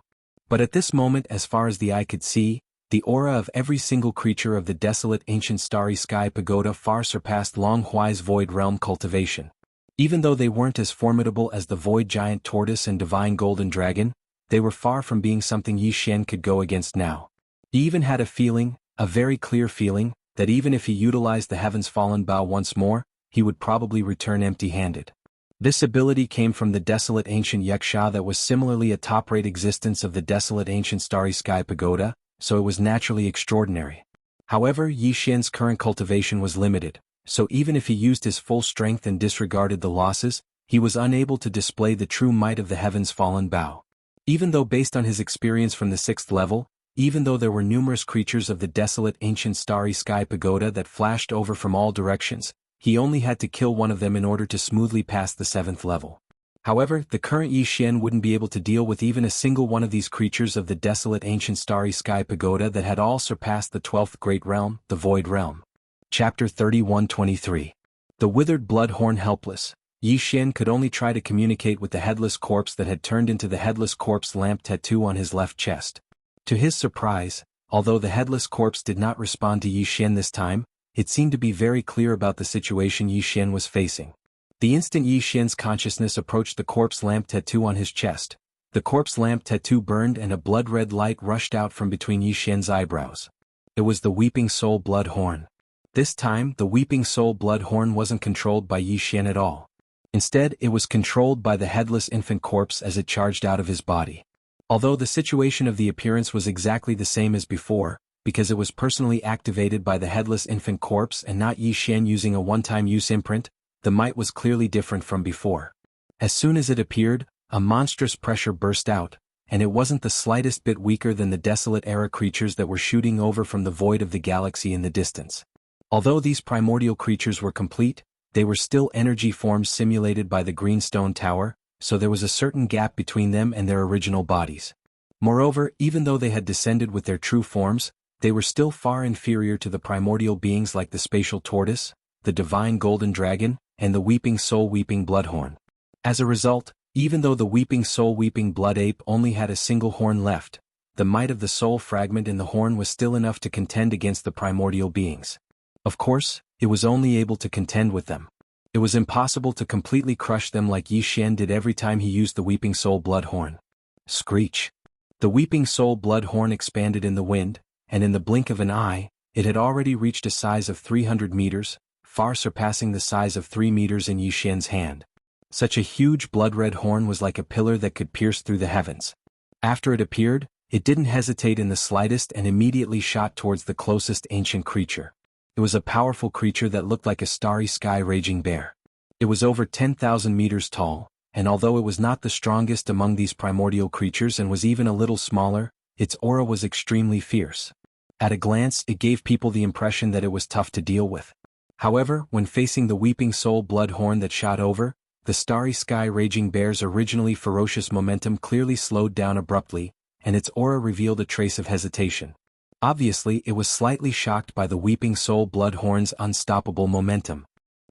A: But at this moment, as far as the eye could see, the aura of every single creature of the desolate ancient starry sky pagoda far surpassed Long Huai's Void Realm cultivation. Even though they weren't as formidable as the Void Giant Tortoise and Divine Golden Dragon, they were far from being something Yi Xian could go against now. He even had a feeling, a very clear feeling, that even if he utilized the Heaven's Fallen Bow once more, he would probably return empty-handed. This ability came from the desolate ancient Yaksha that was similarly a top-rate existence of the desolate ancient starry sky pagoda, so it was naturally extraordinary. However, Yi Xian's current cultivation was limited, so even if he used his full strength and disregarded the losses, he was unable to display the true might of the Heaven's Fallen Bow. Even though based on his experience from the 6th level, even though there were numerous creatures of the desolate ancient starry sky pagoda that flashed over from all directions, he only had to kill one of them in order to smoothly pass the 7th level. However, the current Yi Xian wouldn't be able to deal with even a single one of these creatures of the desolate ancient starry sky pagoda that had all surpassed the 12th Great Realm, the Void Realm. Chapter 31-23. The Withered Bloodhorn Helpless. Yi Xian could only try to communicate with the headless corpse that had turned into the headless corpse lamp tattoo on his left chest. To his surprise, although the headless corpse did not respond to Yi Xian this time, it seemed to be very clear about the situation Yi Xian was facing. The instant Yi Xian's consciousness approached the corpse lamp tattoo on his chest, the corpse lamp tattoo burned and a blood-red light rushed out from between Yi Xian's eyebrows. It was the Weeping Soul Bloodhorn. This time, the Weeping Soul Bloodhorn wasn't controlled by Yi Xian at all. Instead, it was controlled by the headless infant corpse as it charged out of his body. Although the situation of the appearance was exactly the same as before, because it was personally activated by the headless infant corpse and not Yi Xian using a one-time use imprint, the might was clearly different from before. As soon as it appeared, a monstrous pressure burst out, and it wasn't the slightest bit weaker than the desolate era creatures that were shooting over from the void of the galaxy in the distance. Although these primordial creatures were complete, they were still energy forms simulated by the Greenstone Tower, so there was a certain gap between them and their original bodies. Moreover, even though they had descended with their true forms, they were still far inferior to the primordial beings like the Spatial Tortoise, the Divine Golden Dragon, and the Weeping Soul Weeping Bloodhorn. As a result, even though the Weeping Soul Weeping Blood Ape only had a single horn left, the might of the soul fragment in the horn was still enough to contend against the primordial beings. Of course, it was only able to contend with them. It was impossible to completely crush them like Yi Xian did every time he used the Weeping Soul Bloodhorn. Screech. The Weeping Soul Bloodhorn expanded in the wind, and in the blink of an eye, it had already reached a size of 300 meters, far surpassing the size of 3 meters in Yi Xian's hand. Such a huge blood-red horn was like a pillar that could pierce through the heavens. After it appeared, it didn't hesitate in the slightest and immediately shot towards the closest ancient creature. It was a powerful creature that looked like a starry sky raging bear. It was over 10,000 meters tall, and although it was not the strongest among these primordial creatures and was even a little smaller, its aura was extremely fierce. At a glance, it gave people the impression that it was tough to deal with. However, when facing the Weeping Soul Bloodhorn that shot over, the starry sky raging bear's originally ferocious momentum clearly slowed down abruptly, and its aura revealed a trace of hesitation. Obviously, it was slightly shocked by the Weeping Soul Bloodhorn's unstoppable momentum.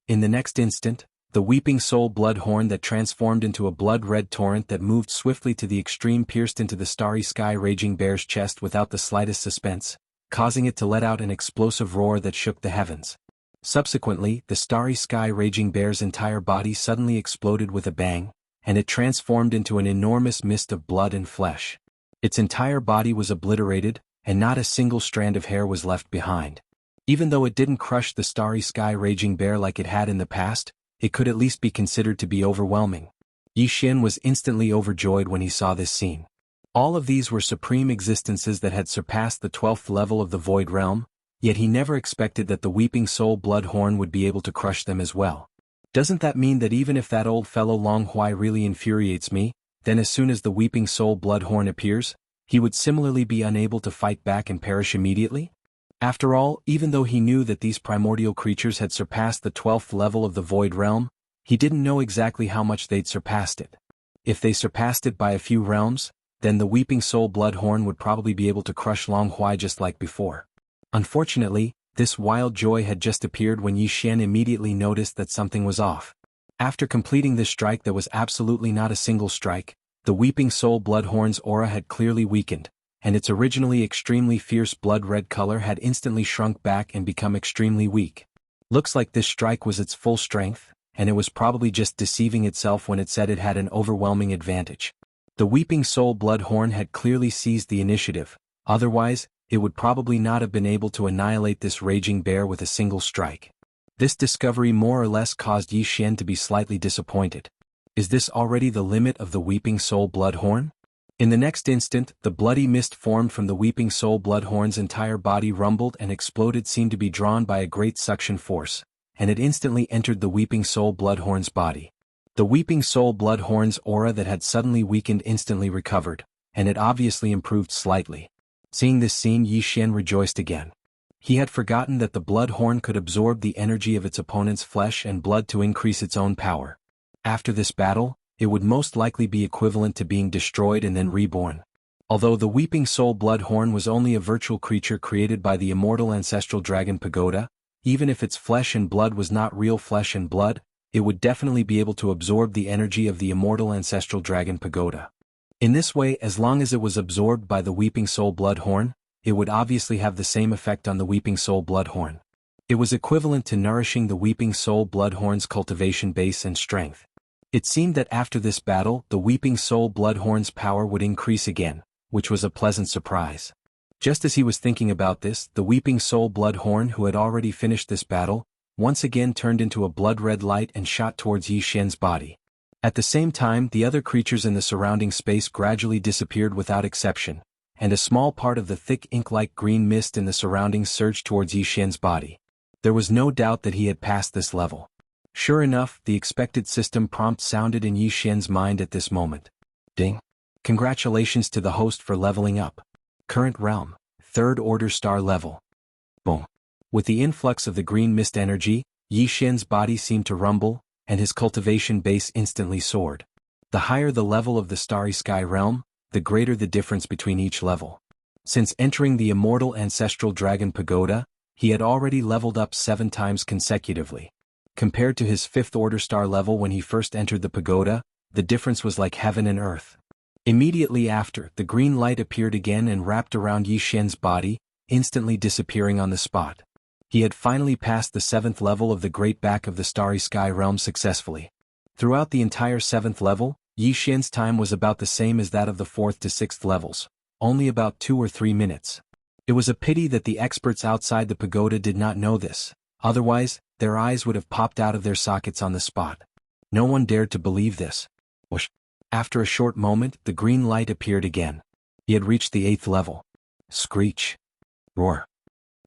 A: In the next instant, the Weeping Soul Bloodhorn that transformed into a blood-red torrent that moved swiftly to the extreme pierced into the starry sky raging bear's chest without the slightest suspense, causing it to let out an explosive roar that shook the heavens. Subsequently, the starry sky raging bear's entire body suddenly exploded with a bang, and it transformed into an enormous mist of blood and flesh. Its entire body was obliterated, and not a single strand of hair was left behind. Even though it didn't crush the starry sky raging bear like it had in the past, it could at least be considered to be overwhelming. Yi Xian was instantly overjoyed when he saw this scene. All of these were supreme existences that had surpassed the 12th level of the Void Realm, yet he never expected that the Weeping Soul Bloodhorn would be able to crush them as well. Doesn't that mean that even if that old fellow Long Huai really infuriates me, then as soon as the Weeping Soul Bloodhorn appears, he would similarly be unable to fight back and perish immediately? After all, even though he knew that these primordial creatures had surpassed the 12th level of the Void Realm, he didn't know exactly how much they'd surpassed it. If they surpassed it by a few realms, then the Weeping Soul Bloodhorn would probably be able to crush Long Huai just like before. Unfortunately, this wild joy had just appeared when Yi Xian immediately noticed that something was off. After completing this strike that was absolutely not a single strike, the Weeping Soul Bloodhorn's aura had clearly weakened, and its originally extremely fierce blood-red color had instantly shrunk back and become extremely weak. Looks like this strike was its full strength, and it was probably just deceiving itself when it said it had an overwhelming advantage. The Weeping Soul Bloodhorn had clearly seized the initiative, otherwise, it would probably not have been able to annihilate this raging bear with a single strike. This discovery more or less caused Yi Xian to be slightly disappointed. Is this already the limit of the Weeping Soul Bloodhorn? In the next instant, the bloody mist formed from the Weeping Soul Bloodhorn's entire body rumbled and exploded, seemed to be drawn by a great suction force, and it instantly entered the Weeping Soul Bloodhorn's body. The Weeping Soul Bloodhorn's aura that had suddenly weakened instantly recovered, and it obviously improved slightly. Seeing this scene, Yi Xian rejoiced again. He had forgotten that the Bloodhorn could absorb the energy of its opponent's flesh and blood to increase its own power. After this battle, it would most likely be equivalent to being destroyed and then reborn. Although the Weeping Soul Bloodhorn was only a virtual creature created by the immortal ancestral dragon Pagoda, even if its flesh and blood was not real flesh and blood, it would definitely be able to absorb the energy of the immortal ancestral dragon Pagoda. In this way, as long as it was absorbed by the Weeping Soul Bloodhorn, it would obviously have the same effect on the Weeping Soul Bloodhorn. It was equivalent to nourishing the Weeping Soul Bloodhorn's cultivation base and strength. It seemed that after this battle, the Weeping Soul Bloodhorn's power would increase again, which was a pleasant surprise. Just as he was thinking about this, the Weeping Soul Bloodhorn, who had already finished this battle, once again turned into a blood-red light and shot towards Yi Xian's body. At the same time, the other creatures in the surrounding space gradually disappeared without exception, and a small part of the thick ink-like green mist in the surroundings surged towards Yi Xian's body. There was no doubt that he had passed this level. Sure enough, the expected system prompt sounded in Yi Xian's mind at this moment. Ding! Congratulations to the host for leveling up. Current realm, 3rd order star level. Boom! With the influx of the green mist energy, Yi Xian's body seemed to rumble, and his cultivation base instantly soared. The higher the level of the Starry Sky realm, the greater the difference between each level. Since entering the immortal ancestral dragon Pagoda, he had already leveled up 7 times consecutively. Compared to his 5th order star level when he first entered the pagoda, the difference was like heaven and earth. Immediately after, the green light appeared again and wrapped around Yi Xian's body, instantly disappearing on the spot. He had finally passed the 7th level of the Great Back of the Starry Sky realm successfully. Throughout the entire 7th level, Yi Xian's time was about the same as that of the 4th to 6th levels, only about 2 or 3 minutes. It was a pity that the experts outside the pagoda did not know this, otherwise, their eyes would have popped out of their sockets on the spot. No one dared to believe this. Whoosh! After a short moment, the green light appeared again. He had reached the 8th level. Screech! Roar!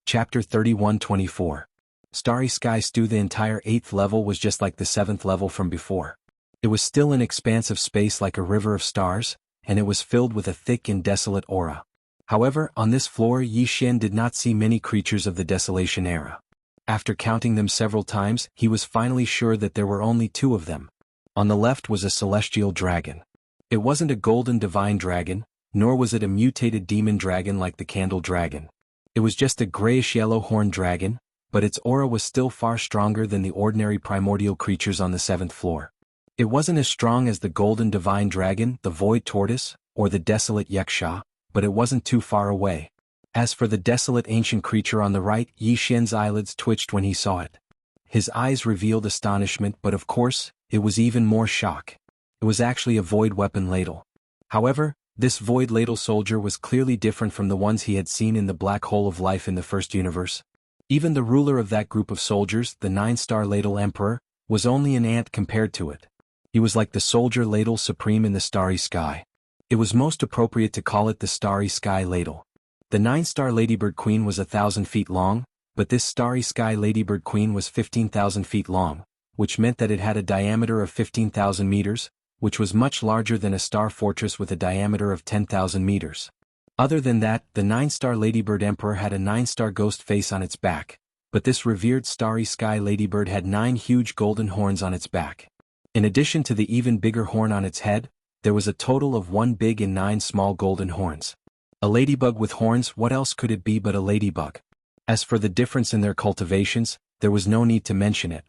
A: Chapter 31-24. Starry Sky Stew. The entire 8th level was just like the 7th level from before. It was still an expanse of space like a river of stars, and it was filled with a thick and desolate aura. However, on this floor Yi Xian did not see many creatures of the Desolation era. After counting them several times, he was finally sure that there were only 2 of them. On the left was a celestial dragon. It wasn't a golden divine dragon, nor was it a mutated demon dragon like the candle dragon. It was just a grayish-yellow horned dragon, but its aura was still far stronger than the ordinary primordial creatures on the 7th floor. It wasn't as strong as the golden divine dragon, the void tortoise, or the desolate yaksha, but it wasn't too far away. As for the desolate ancient creature on the right, Yi Xian's eyelids twitched when he saw it. His eyes revealed astonishment, but of course, it was even more shock. It was actually a void weapon ladle. However, this void ladle soldier was clearly different from the ones he had seen in the black hole of life in the first universe. Even the ruler of that group of soldiers, the 9-star ladle emperor, was only an ant compared to it. He was like the soldier ladle supreme in the starry sky. It was most appropriate to call it the Starry Sky Ladle. The 9-star Ladybird Queen was 1,000 feet long, but this Starry Sky Ladybird Queen was 15,000 feet long, which meant that it had a diameter of 15,000 meters, which was much larger than a star fortress with a diameter of 10,000 meters. Other than that, the 9-star Ladybird Emperor had a 9-star ghost face on its back, but this revered starry sky ladybird had 9 huge golden horns on its back. In addition to the even bigger horn on its head, there was a total of 1 big and 9 small golden horns. A ladybug with horns, what else could it be but a ladybug? As for the difference in their cultivations, there was no need to mention it.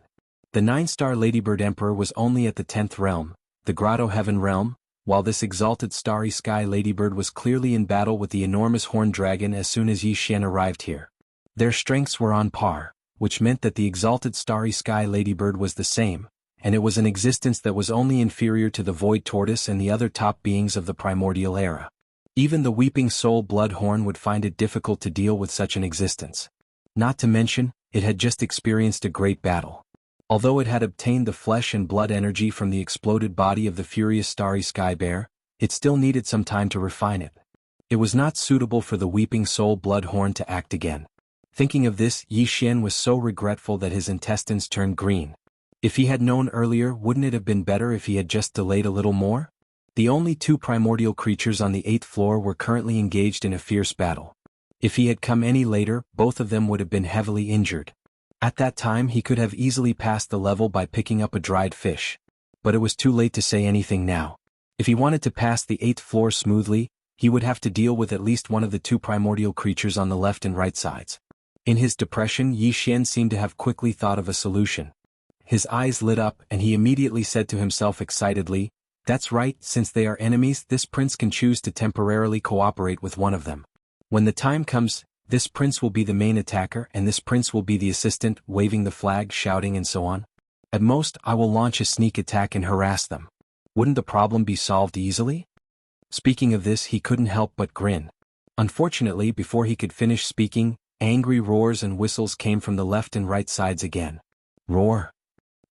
A: The 9-star Ladybird Emperor was only at the 10th realm, the Grotto Heaven realm, while this exalted starry sky ladybird was clearly in battle with the enormous horned dragon as soon as Yi Xian arrived here. Their strengths were on par, which meant that the exalted starry sky ladybird was the same, and it was an existence that was only inferior to the Void Tortoise and the other top beings of the primordial era. Even the Weeping Soul Bloodhorn would find it difficult to deal with such an existence. Not to mention, it had just experienced a great battle. Although it had obtained the flesh and blood energy from the exploded body of the furious starry sky bear, it still needed some time to refine it. It was not suitable for the Weeping Soul Bloodhorn to act again. Thinking of this, Yi Xian was so regretful that his intestines turned green. If he had known earlier, wouldn't it have been better if he had just delayed a little more? The only 2 primordial creatures on the 8th floor were currently engaged in a fierce battle. If he had come any later, both of them would have been heavily injured. At that time he could have easily passed the level by picking up a dried fish. But it was too late to say anything now. If he wanted to pass the 8th floor smoothly, he would have to deal with at least one of the 2 primordial creatures on the left and right sides. In his depression, Yi Xian seemed to have quickly thought of a solution. His eyes lit up and he immediately said to himself excitedly, "That's right, since they are enemies, this prince can choose to temporarily cooperate with one of them. When the time comes, this prince will be the main attacker and this prince will be the assistant, waving the flag, shouting and so on. At most, I will launch a sneak attack and harass them. Wouldn't the problem be solved easily?" Speaking of this, he couldn't help but grin. Unfortunately, before he could finish speaking, angry roars and whistles came from the left and right sides again. Roar.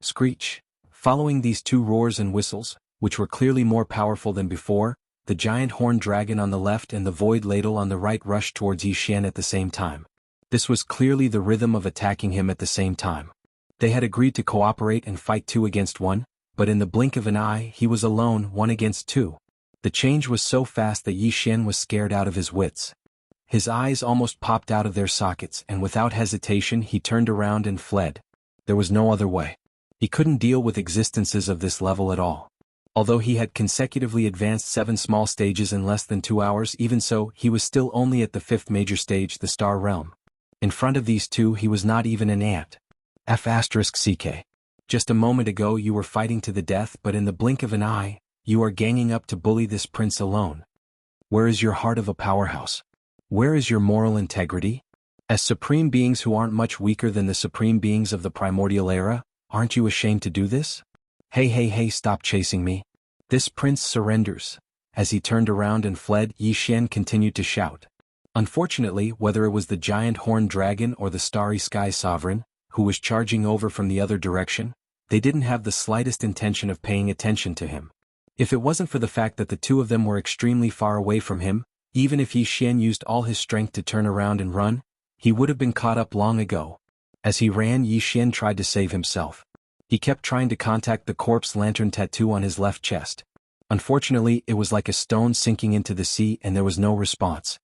A: Screech. Following these 2 roars and whistles, which were clearly more powerful than before, the giant horned dragon on the left and the void ladle on the right rushed towards Yi Xian at the same time. This was clearly the rhythm of attacking him at the same time. They had agreed to cooperate and fight 2 against 1, but in the blink of an eye he was alone, 1 against 2. The change was so fast that Yi Xian was scared out of his wits. His eyes almost popped out of their sockets and without hesitation he turned around and fled. There was no other way. He couldn't deal with existences of this level at all. Although he had consecutively advanced 7 small stages in less than 2 hours, even so, he was still only at the 5th major stage, the Star Realm. In front of these 2 he was not even an ant. F***ck. Just a moment ago you were fighting to the death, but in the blink of an eye, you are ganging up to bully this prince alone. Where is your heart of a powerhouse? Where is your moral integrity? As supreme beings who aren't much weaker than the supreme beings of the primordial era, aren't you ashamed to do this? Hey, stop chasing me. This prince surrenders. As he turned around and fled, Yi Xian continued to shout. Unfortunately, whether it was the giant horned dragon or the starry sky sovereign, who was charging over from the other direction, they didn't have the slightest intention of paying attention to him. If it wasn't for the fact that the 2 of them were extremely far away from him, even if Yi Xian used all his strength to turn around and run, he would have been caught up long ago. As he ran, Yi Xian tried to save himself. He kept trying to contact the corpse lantern tattoo on his left chest. Unfortunately, it was like a stone sinking into the sea and there was no response.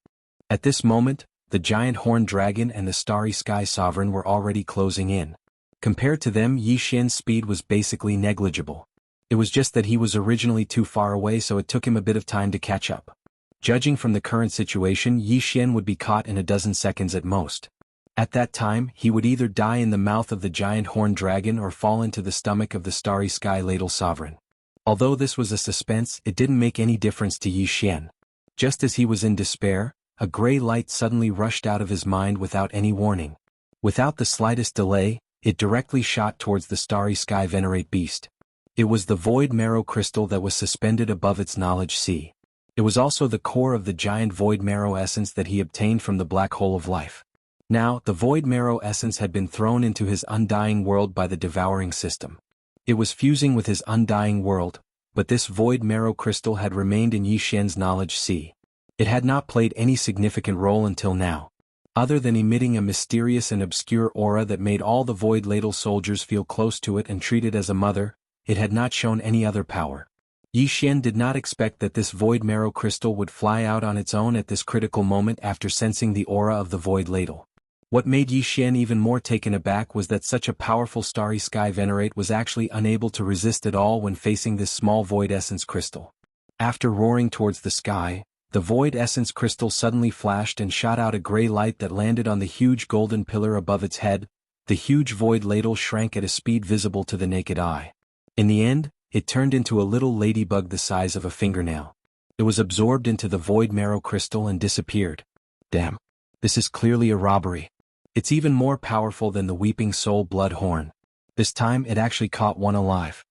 A: At this moment, the giant horned dragon and the starry sky sovereign were already closing in. Compared to them, Yi Xian's speed was basically negligible. It was just that he was originally too far away, so it took him a bit of time to catch up. Judging from the current situation, Yi Xian would be caught in a dozen seconds at most. At that time, he would either die in the mouth of the giant horned dragon or fall into the stomach of the starry sky ladle sovereign. Although this was a suspense, it didn't make any difference to Yi Xian. Just as he was in despair, a gray light suddenly rushed out of his mind without any warning. Without the slightest delay, it directly shot towards the starry sky venerate beast. It was the void marrow crystal that was suspended above its knowledge sea. It was also the core of the giant void marrow essence that he obtained from the black hole of life. Now, the void marrow essence had been thrown into his undying world by the devouring system. It was fusing with his undying world, but this void marrow crystal had remained in Yi Xian's knowledge sea. It had not played any significant role until now. Other than emitting a mysterious and obscure aura that made all the Void Ladle soldiers feel close to it and treat it as a mother, it had not shown any other power. Yi Xian did not expect that this Void Marrow crystal would fly out on its own at this critical moment after sensing the aura of the Void Ladle. What made Yi Xian even more taken aback was that such a powerful Starry Sky Venerate was actually unable to resist at all when facing this small Void Essence crystal. After roaring towards the sky, the Void Essence crystal suddenly flashed and shot out a gray light that landed on the huge golden pillar above its head. The huge Void Ladle shrank at a speed visible to the naked eye. In the end, it turned into a little ladybug the size of a fingernail. It was absorbed into the Void Marrow crystal and disappeared. Damn. This is clearly a robbery. It's even more powerful than the Weeping Soul Blood Horn. This time it actually caught one alive.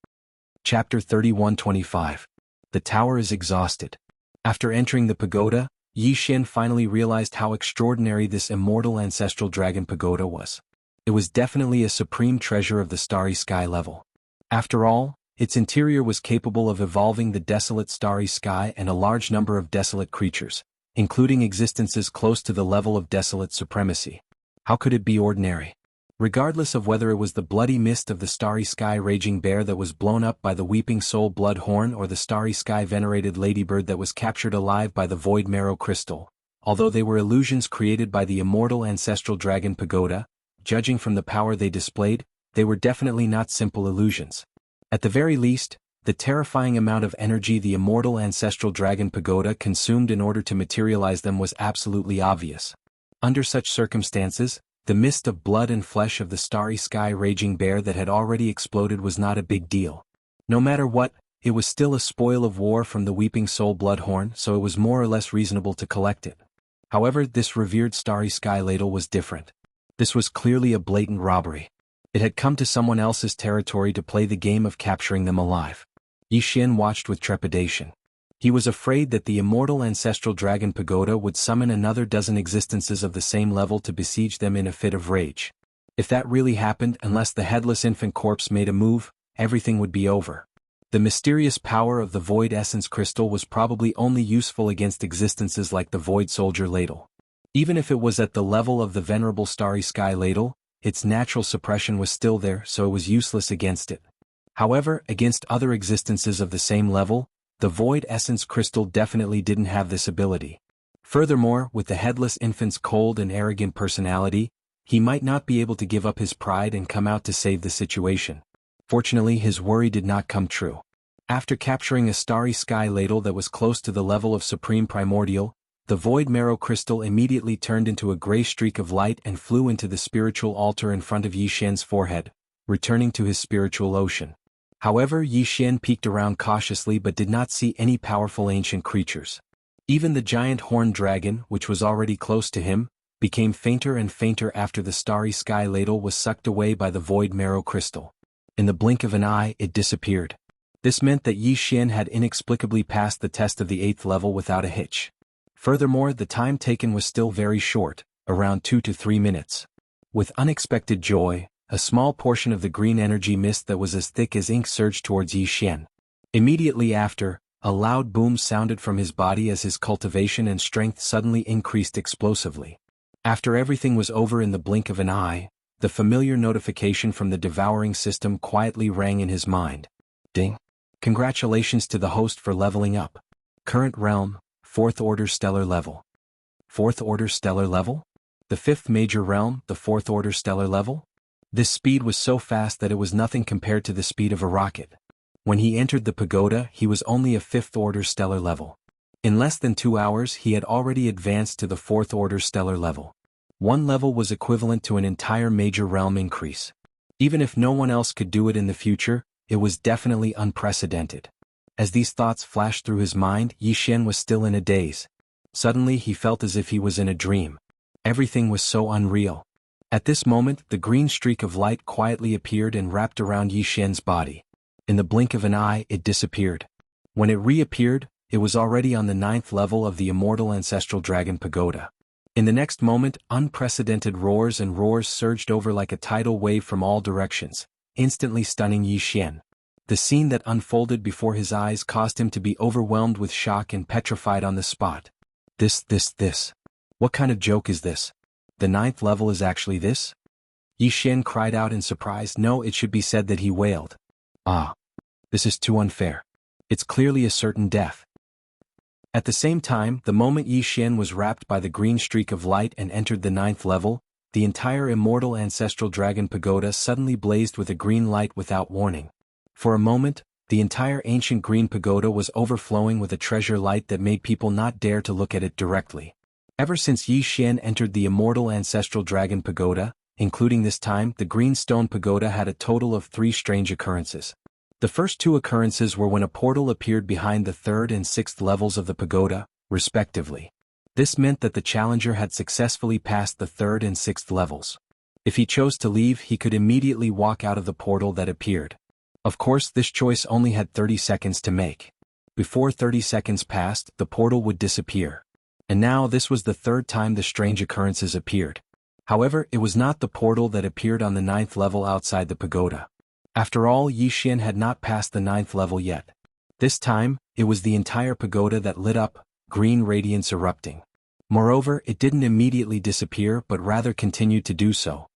A: Chapter 31-25. The tower is exhausted. After entering the pagoda, Yi Xian finally realized how extraordinary this immortal ancestral dragon pagoda was. It was definitely a supreme treasure of the starry sky level. After all, its interior was capable of evolving the desolate starry sky and a large number of desolate creatures, including existences close to the level of desolate supremacy. How could it be ordinary? Regardless of whether it was the bloody mist of the starry sky raging bear that was blown up by the Weeping Soul Blood Horn or the starry sky venerated ladybird that was captured alive by the Void Marrow crystal, although they were illusions created by the immortal ancestral dragon pagoda, judging from the power they displayed, they were definitely not simple illusions. At the very least, the terrifying amount of energy the immortal ancestral dragon pagoda consumed in order to materialize them was absolutely obvious. Under such circumstances, the mist of blood and flesh of the starry sky raging bear that had already exploded was not a big deal. No matter what, it was still a spoil of war from the Weeping Soul Bloodhorn, so it was more or less reasonable to collect it. However, this revered starry sky ladle was different. This was clearly a blatant robbery. It had come to someone else's territory to play the game of capturing them alive. Yi Xian watched with trepidation. He was afraid that the immortal ancestral dragon pagoda would summon another dozen existences of the same level to besiege them in a fit of rage. If that really happened, unless the headless infant corpse made a move, everything would be over. The mysterious power of the Void Essence Crystal was probably only useful against existences like the Void Soldier Ladle. Even if it was at the level of the venerable Starry Sky Ladle, its natural suppression was still there, so it was useless against it. However, against other existences of the same level, the Void Essence Crystal definitely didn't have this ability. Furthermore, with the headless infant's cold and arrogant personality, he might not be able to give up his pride and come out to save the situation. Fortunately, his worry did not come true. After capturing a starry sky ladle that was close to the level of Supreme Primordial, the Void Marrow Crystal immediately turned into a gray streak of light and flew into the spiritual altar in front of Yi Xian's forehead, returning to his spiritual ocean. However, Yi Xian peeked around cautiously but did not see any powerful ancient creatures. Even the giant horned dragon, which was already close to him, became fainter and fainter after the starry sky ladle was sucked away by the Void Marrow Crystal. In the blink of an eye, it disappeared. This meant that Yi Xian had inexplicably passed the test of the 8th level without a hitch. Furthermore, the time taken was still very short, around 2 to 3 minutes. With unexpected joy, a small portion of the green energy mist that was as thick as ink surged towards Yi Xian. Immediately after, a loud boom sounded from his body as his cultivation and strength suddenly increased explosively. After everything was over in the blink of an eye, the familiar notification from the devouring system quietly rang in his mind. Ding! Congratulations to the host for leveling up. Current realm, 4th Order Stellar Level. 4th Order Stellar Level? The 5th Major Realm, the 4th Order Stellar Level? This speed was so fast that it was nothing compared to the speed of a rocket. When he entered the pagoda, he was only a 5th Order Stellar Level. In less than 2 hours, he had already advanced to the 4th Order Stellar Level. One level was equivalent to an entire major realm increase. Even if no one else could do it in the future, it was definitely unprecedented. As these thoughts flashed through his mind, Yi Xian was still in a daze. Suddenly he felt as if he was in a dream. Everything was so unreal. At this moment, the green streak of light quietly appeared and wrapped around Yi Xian's body. In the blink of an eye, it disappeared. When it reappeared, it was already on the 9th level of the immortal ancestral dragon pagoda. In the next moment, unprecedented roars and roars surged over like a tidal wave from all directions, instantly stunning Yi Xian. The scene that unfolded before his eyes caused him to be overwhelmed with shock and petrified on the spot. This. What kind of joke is this? The 9th level is actually this? Yi Xian cried out in surprise. No, it should be said that he wailed. Ah. This is too unfair. It's clearly a certain death. At the same time, the moment Yi Xian was wrapped by the green streak of light and entered the 9th level, the entire immortal ancestral dragon pagoda suddenly blazed with a green light without warning. For a moment, the entire ancient green pagoda was overflowing with a treasure light that made people not dare to look at it directly. Ever since Yi Xian entered the immortal ancestral dragon pagoda, including this time, the green stone pagoda had a total of 3 strange occurrences. The first 2 occurrences were when a portal appeared behind the 3rd and 6th levels of the pagoda, respectively. This meant that the challenger had successfully passed the 3rd and 6th levels. If he chose to leave, he could immediately walk out of the portal that appeared. Of course, this choice only had 30 seconds to make. Before 30 seconds passed, the portal would disappear. And now this was the 3rd time the strange occurrences appeared. However, it was not the portal that appeared on the 9th level outside the pagoda. After all, Yi Xian had not passed the 9th level yet. This time, it was the entire pagoda that lit up, green radiance erupting. Moreover, it didn't immediately disappear but rather continued to do so.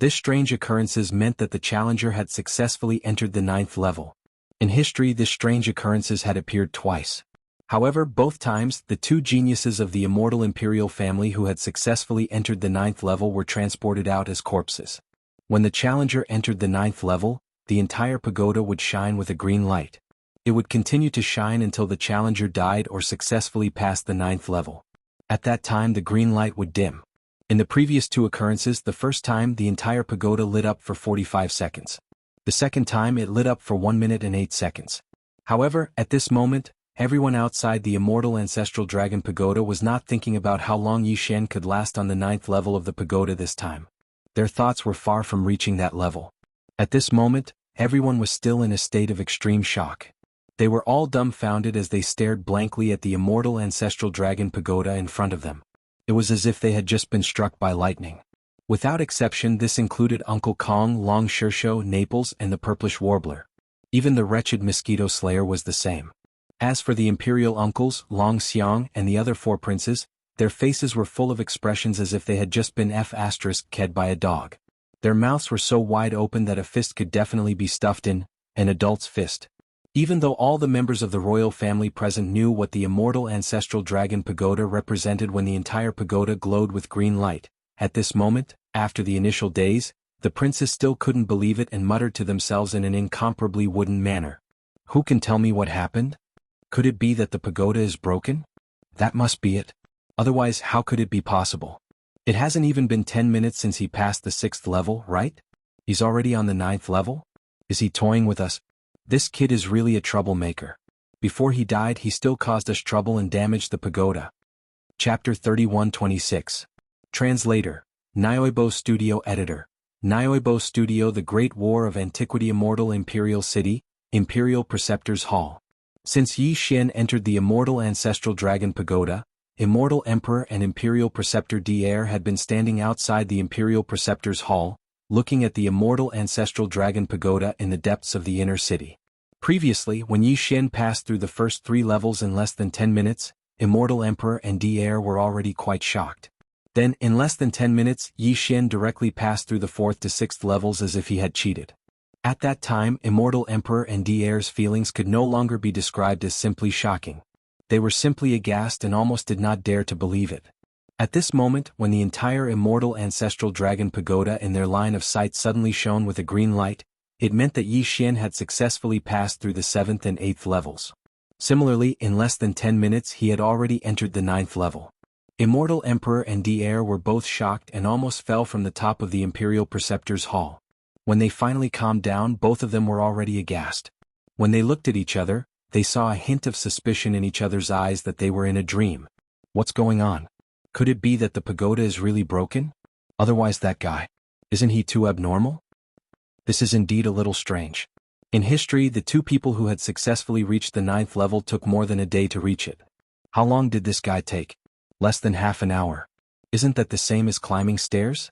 A: This strange occurrences meant that the challenger had successfully entered the 9th level. In history, this strange occurrences had appeared twice. However, both times, the 2 geniuses of the immortal imperial family who had successfully entered the 9th level were transported out as corpses. When the challenger entered the 9th level, the entire pagoda would shine with a green light. It would continue to shine until the challenger died or successfully passed the 9th level. At that time, the green light would dim. In the previous 2 occurrences, the first time the entire pagoda lit up for 45 seconds. The second time it lit up for 1 minute and 8 seconds. However, at this moment, everyone outside the immortal ancestral dragon pagoda was not thinking about how long Yi Xian could last on the 9th level of the pagoda this time. Their thoughts were far from reaching that level. At this moment, everyone was still in a state of extreme shock. They were all dumbfounded as they stared blankly at the immortal ancestral dragon pagoda in front of them. It was as if they had just been struck by lightning. Without exception, this included Uncle Kong, Long Shersho, Naples, and the purplish warbler. Even the wretched mosquito slayer was the same. As for the imperial uncles, Long Xiang, and the other 4 princes, their faces were full of expressions as if they had just been ked by a dog. Their mouths were so wide open that a fist could definitely be stuffed in, an adult's fist. Even though all the members of the royal family present knew what the immortal ancestral dragon pagoda represented when the entire pagoda glowed with green light, at this moment, after the initial daze, the princes still couldn't believe it and muttered to themselves in an incomparably wooden manner. Who can tell me what happened? Could it be that the pagoda is broken? That must be it. Otherwise, how could it be possible? It hasn't even been 10 minutes since he passed the 6th level, right? He's already on the 9th level? Is he toying with us? This kid is really a troublemaker. Before he died, he still caused us trouble and damaged the pagoda. Chapter 31-26. Translator. Nyoibo Studio Editor. Nyoibo Studio. The Great War of Antiquity. Immortal Imperial City, Imperial Preceptor's Hall. Since Yi Xian entered the immortal ancestral dragon pagoda, Immortal Emperor and Imperial Preceptor Dier had been standing outside the Imperial Preceptor's Hall, looking at the immortal ancestral dragon pagoda in the depths of the inner city. Previously, when Yi Xian passed through the first 3 levels in less than 10 minutes, Immortal Emperor and Dier were already quite shocked. Then, in less than 10 minutes, Yi Xian directly passed through the 4th to 6th levels as if he had cheated. At that time, Immortal Emperor and Dier's feelings could no longer be described as simply shocking. They were simply aghast and almost did not dare to believe it. At this moment, when the entire immortal ancestral dragon pagoda in their line of sight suddenly shone with a green light, it meant that Yi Xian had successfully passed through the 7th and 8th levels. Similarly, in less than 10 minutes he had already entered the 9th level. Immortal Emperor and Dier were both shocked and almost fell from the top of the Imperial Preceptor's Hall. When they finally calmed down, both of them were already aghast. When they looked at each other, they saw a hint of suspicion in each other's eyes that they were in a dream. What's going on? Could it be that the pagoda is really broken? Otherwise that guy. Isn't he too abnormal? This is indeed a little strange. In history, the 2 people who had successfully reached the 9th level took more than a day to reach it. How long did this guy take? Less than half an hour. Isn't that the same as climbing stairs?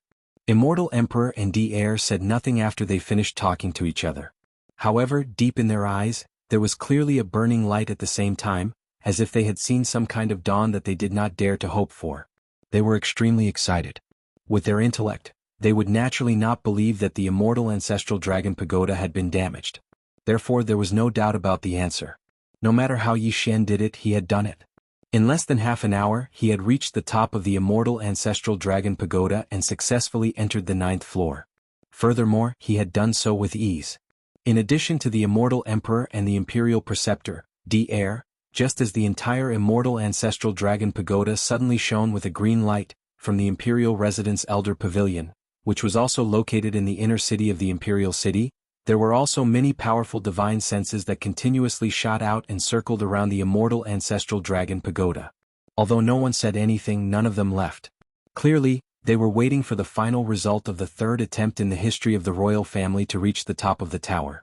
A: Immortal Emperor and Dier said nothing after they finished talking to each other. However, deep in their eyes, there was clearly a burning light at the same time, as if they had seen some kind of dawn that they did not dare to hope for. They were extremely excited. With their intellect, they would naturally not believe that the immortal ancestral dragon pagoda had been damaged. Therefore there was no doubt about the answer. No matter how Yi Xian did it, he had done it. In less than half an hour, he had reached the top of the immortal ancestral dragon pagoda and successfully entered the 9th floor. Furthermore, he had done so with ease. In addition to the immortal emperor and the imperial preceptor, D-Heir, just as the entire immortal ancestral dragon pagoda suddenly shone with a green light, from the imperial residence elder pavilion, which was also located in the inner city of the imperial city, there were also many powerful divine senses that continuously shot out and circled around the immortal ancestral dragon pagoda. Although no one said anything, none of them left. Clearly, they were waiting for the final result of the 3rd attempt in the history of the royal family to reach the top of the tower.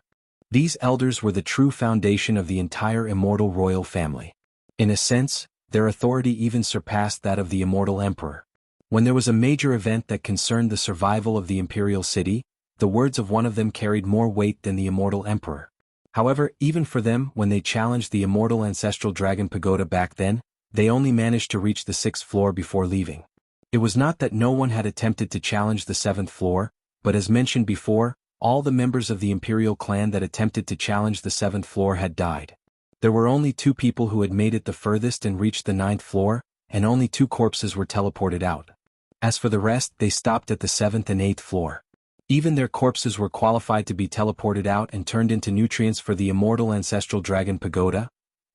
A: These elders were the true foundation of the entire immortal royal family. In a sense, their authority even surpassed that of the immortal emperor. When there was a major event that concerned the survival of the imperial city, the words of one of them carried more weight than the immortal emperor. However, even for them, when they challenged the immortal ancestral dragon pagoda back then, they only managed to reach the 6th floor before leaving. It was not that no one had attempted to challenge the 7th floor, but as mentioned before, all the members of the imperial clan that attempted to challenge the 7th floor had died. There were only 2 people who had made it the furthest and reached the 9th floor, and only 2 corpses were teleported out. As for the rest, they stopped at the 7th and 8th floor. Even their corpses were qualified to be teleported out and turned into nutrients for the immortal ancestral dragon pagoda.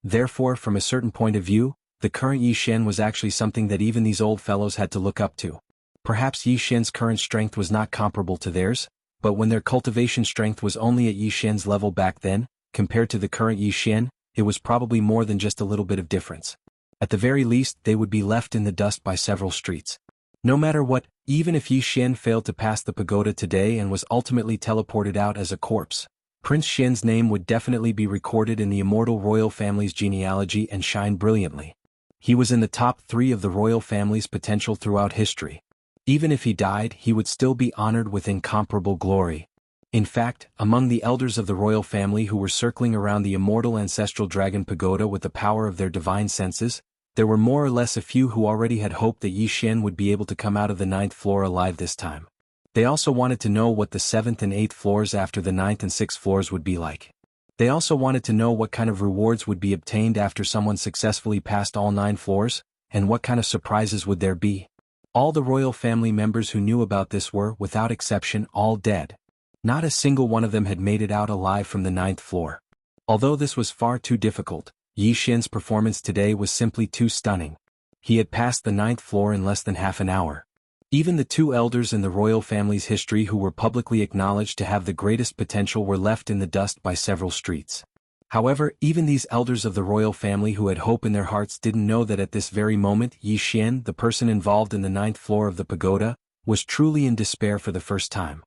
A: Therefore, from a certain point of view, the current Yi Xian was actually something that even these old fellows had to look up to. Perhaps Yi Xian's current strength was not comparable to theirs, but when their cultivation strength was only at Yi Xian's level back then, compared to the current Yi Xian, it was probably more than just a little bit of difference. At the very least, they would be left in the dust by several streets. No matter what, even if Yi Xian failed to pass the pagoda today and was ultimately teleported out as a corpse, Prince Xian's name would definitely be recorded in the immortal royal family's genealogy and shine brilliantly. He was in the top 3 of the royal family's potential throughout history. Even if he died, he would still be honored with incomparable glory. In fact, among the elders of the royal family who were circling around the immortal ancestral dragon pagoda with the power of their divine senses, there were more or less a few who already had hoped that Yi Xian would be able to come out of the 9th floor alive this time. They also wanted to know what the 7th and 8th floors after the 9th and 6th floors would be like. They also wanted to know what kind of rewards would be obtained after someone successfully passed all 9 floors, and what kind of surprises would there be. All the royal family members who knew about this were, without exception, all dead. Not a single one of them had made it out alive from the 9th floor. Although this was far too difficult, Yi Xian's performance today was simply too stunning. He had passed the 9th floor in less than half an hour. Even the 2 elders in the royal family's history who were publicly acknowledged to have the greatest potential were left in the dust by several streets. However, even these elders of the royal family who had hope in their hearts didn't know that at this very moment Yi Xian, the person involved in the 9th floor of the pagoda, was truly in despair for the first time.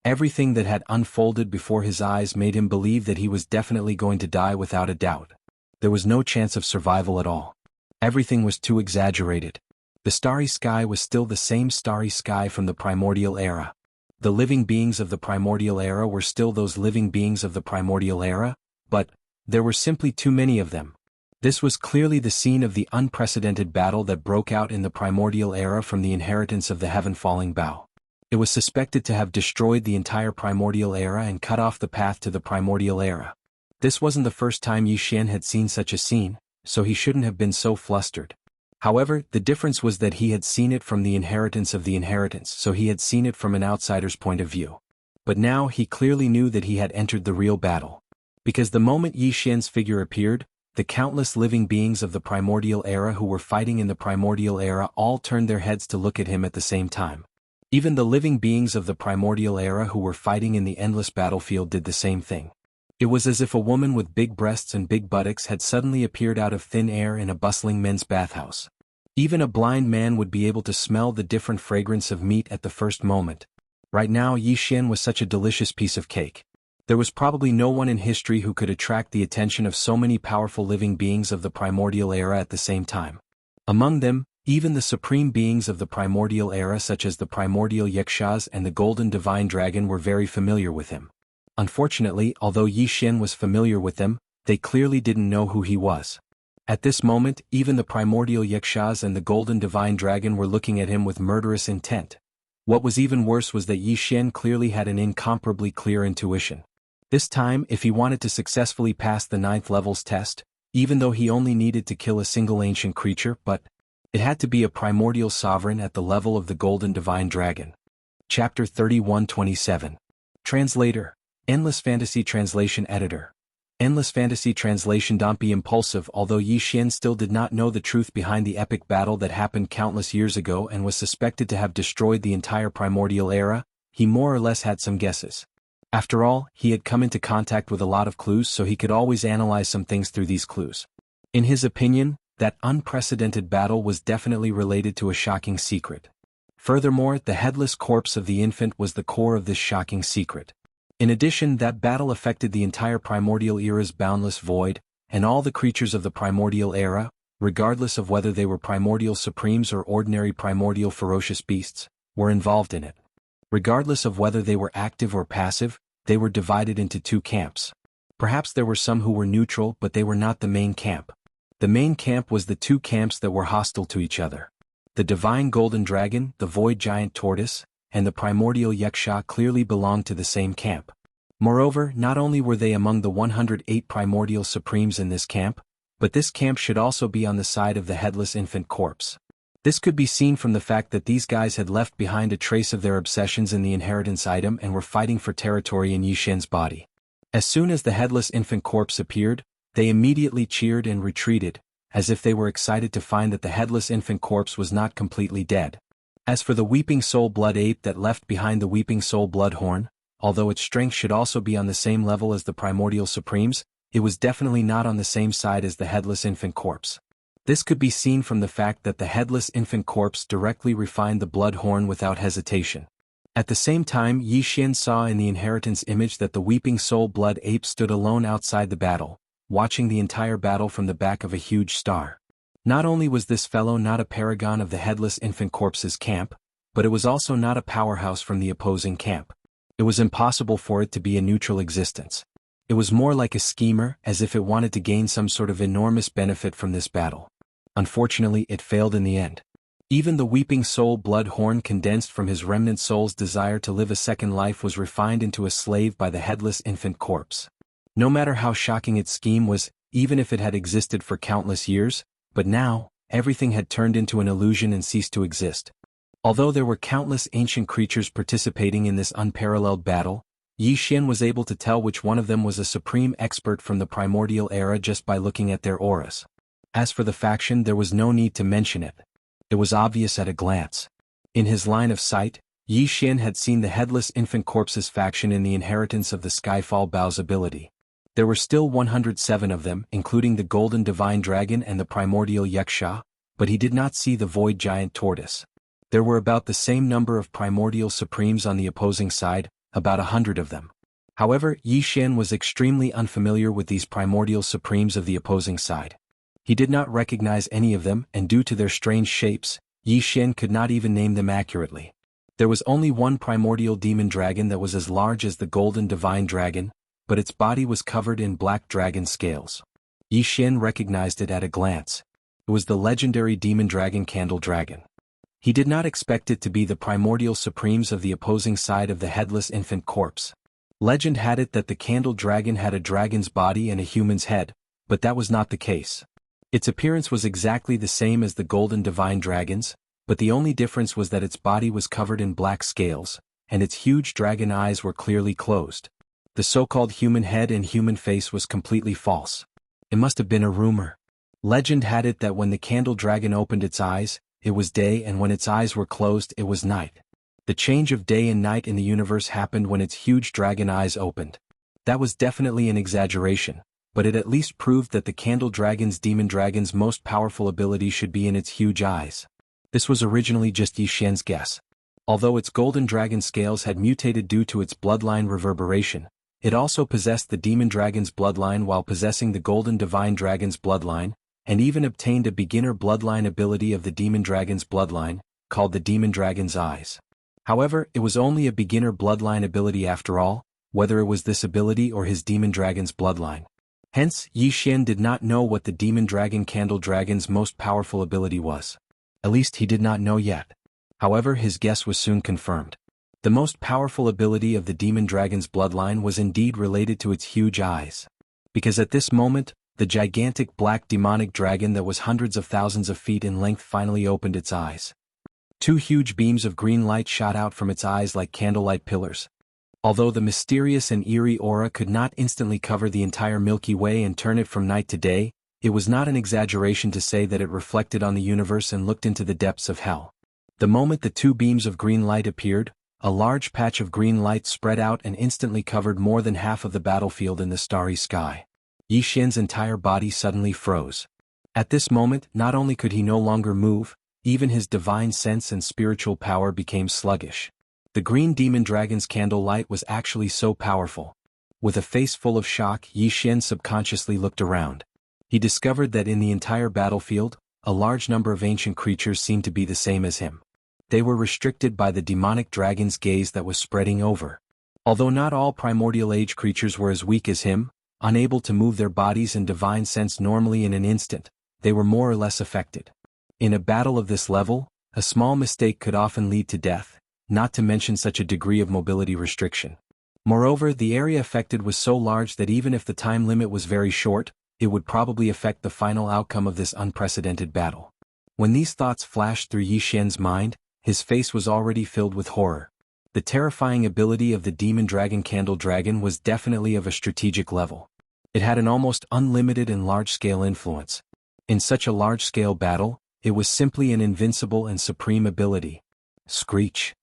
A: Everything that had unfolded before his eyes made him believe that he was definitely going to die without a doubt. There was no chance of survival at all. Everything was too exaggerated. The starry sky was still the same starry sky from the primordial era. The living beings of the primordial era were still those living beings of the primordial era, but there were simply too many of them. This was clearly the scene of the unprecedented battle that broke out in the primordial era from the inheritance of the heaven-falling bough. It was suspected to have destroyed the entire primordial era and cut off the path to the primordial era. This wasn't the first time Yi Xian had seen such a scene, so he shouldn't have been so flustered. However, the difference was that he had seen it from the inheritance of the inheritance, so he had seen it from an outsider's point of view. But now he clearly knew that he had entered the real battle. Because the moment Yi Xian's figure appeared, the countless living beings of the primordial era who were fighting in the primordial era all turned their heads to look at him at the same time. Even the living beings of the primordial era who were fighting in the endless battlefield did the same thing. It was as if a woman with big breasts and big buttocks had suddenly appeared out of thin air in a bustling men's bathhouse. Even a blind man would be able to smell the different fragrance of meat at the first moment. Right now Yi Xian was such a delicious piece of cake. There was probably no one in history who could attract the attention of so many powerful living beings of the primordial era at the same time. Among them, even the supreme beings of the primordial era such as the primordial Yakshas and the golden divine dragon were very familiar with him. Unfortunately, although Yi Xian was familiar with them, they clearly didn't know who he was. At this moment, even the primordial Yakshas and the golden divine dragon were looking at him with murderous intent, What was even worse was that Yi Xian clearly had an incomparably clear intuition. This time, if he wanted to successfully pass the 9th level's test, even though he only needed to kill a single ancient creature, but it had to be a primordial sovereign at the level of the Golden Divine Dragon. Chapter 3127. Translator. Endless Fantasy Translation Editor. Endless Fantasy Translation. Don't be impulsive. Although Yi Xian still did not know the truth behind the epic battle that happened countless years ago and was suspected to have destroyed the entire primordial era, he more or less had some guesses. After all, he had come into contact with a lot of clues, so he could always analyze some things through these clues. In his opinion, that unprecedented battle was definitely related to a shocking secret. Furthermore, the headless corpse of the infant was the core of this shocking secret. In addition, that battle affected the entire primordial era's boundless void, and all the creatures of the primordial era, regardless of whether they were primordial supremes or ordinary primordial ferocious beasts, were involved in it. Regardless of whether they were active or passive, they were divided into 2 camps. Perhaps there were some who were neutral, but they were not the main camp. The main camp was the 2 camps that were hostile to each other. The divine golden dragon, the void giant tortoise, and the primordial Wuxia clearly belonged to the same camp. Moreover, not only were they among the 108 primordial supremes in this camp, but this camp should also be on the side of the headless infant corpse. This could be seen from the fact that these guys had left behind a trace of their obsessions in the inheritance item and were fighting for territory in Yi Xian's body. As soon as the headless infant corpse appeared, they immediately cheered and retreated, as if they were excited to find that the headless infant corpse was not completely dead. As for the Weeping Soul Blood Ape that left behind the Weeping Soul Bloodhorn, although its strength should also be on the same level as the primordial supremes, it was definitely not on the same side as the headless infant corpse. This could be seen from the fact that the headless infant corpse directly refined the Bloodhorn without hesitation. At the same time, Yi Xian saw in the inheritance image that the Weeping Soul Blood Ape stood alone outside the battle, watching the entire battle from the back of a huge star. Not only was this fellow not a paragon of the headless infant corpse's camp, but it was also not a powerhouse from the opposing camp. It was impossible for it to be a neutral existence. It was more like a schemer, as if it wanted to gain some sort of enormous benefit from this battle. Unfortunately, it failed in the end. Even the Weeping Soul Bloodhorn, condensed from his remnant soul's desire to live a second life, was refined into a slave by the headless infant corpse. No matter how shocking its scheme was, even if it had existed for countless years, but now, everything had turned into an illusion and ceased to exist. Although there were countless ancient creatures participating in this unparalleled battle, Yi Xian was able to tell which one of them was a supreme expert from the primordial era just by looking at their auras. As for the faction, there was no need to mention it. It was obvious at a glance. In his line of sight, Yi Xian had seen the headless infant corpse's faction in the inheritance of the Skyfall Bow's ability. There were still 107 of them, including the Golden Divine Dragon and the Primordial Wuxia, but he did not see the Void Giant Tortoise. There were about the same number of Primordial Supremes on the opposing side, about 100 of them. However, Yi Xian was extremely unfamiliar with these Primordial Supremes of the opposing side. He did not recognize any of them, and due to their strange shapes, Yi Xian could not even name them accurately. There was only one Primordial Demon Dragon that was as large as the Golden Divine Dragon, but its body was covered in black dragon scales. Yi Xian recognized it at a glance. It was the legendary Demon Dragon Candle Dragon. He did not expect it to be the primordial supremes of the opposing side of the headless infant corpse. Legend had it that the Candle Dragon had a dragon's body and a human's head, but that was not the case. Its appearance was exactly the same as the Golden Divine Dragon's, but the only difference was that its body was covered in black scales, and its huge dragon eyes were clearly closed. The so-called human head and human face was completely false. It must have been a rumor. Legend had it that when the Candle Dragon opened its eyes, it was day, and when its eyes were closed, it was night. The change of day and night in the universe happened when its huge dragon eyes opened. That was definitely an exaggeration, but it at least proved that the Candle Demon Dragon's most powerful ability should be in its huge eyes. This was originally just Yi Xian's guess. Although its golden dragon scales had mutated due to its bloodline reverberation, it also possessed the Demon Dragon's bloodline while possessing the Golden Divine Dragon's bloodline, and even obtained a beginner bloodline ability of the Demon Dragon's bloodline, called the Demon Dragon's Eyes. However, it was only a beginner bloodline ability after all, whether it was this ability or his Demon Dragon's bloodline. Hence, Yi Xian did not know what the Demon Dragon Candle Dragon's most powerful ability was. At least he did not know yet. However, his guess was soon confirmed. The most powerful ability of the demon dragon's bloodline was indeed related to its huge eyes. Because at this moment, the gigantic black demonic dragon that was hundreds of thousands of feet in length finally opened its eyes. Two huge beams of green light shot out from its eyes like candlelight pillars. Although the mysterious and eerie aura could not instantly cover the entire Milky Way and turn it from night to day, it was not an exaggeration to say that it reflected on the universe and looked into the depths of hell. The moment the two beams of green light appeared, a large patch of green light spread out and instantly covered more than half of the battlefield in the starry sky. Yi Xian's entire body suddenly froze. At this moment, not only could he no longer move, even his divine sense and spiritual power became sluggish. The green demon dragon's candle light was actually so powerful. With a face full of shock, Yi Xian subconsciously looked around. He discovered that in the entire battlefield, a large number of ancient creatures seemed to be the same as him. They were restricted by the demonic dragon's gaze that was spreading over. Although not all primordial age creatures were as weak as him, unable to move their bodies and divine sense normally in an instant, they were more or less affected. In a battle of this level, a small mistake could often lead to death, not to mention such a degree of mobility restriction. Moreover, the area affected was so large that even if the time limit was very short, it would probably affect the final outcome of this unprecedented battle. When these thoughts flashed through Yi Xian's mind, his face was already filled with horror. The terrifying ability of the demon dragon Candle Dragon was definitely of a strategic level. It had an almost unlimited and large-scale influence. In such a large-scale battle, it was simply an invincible and supreme ability. Screech.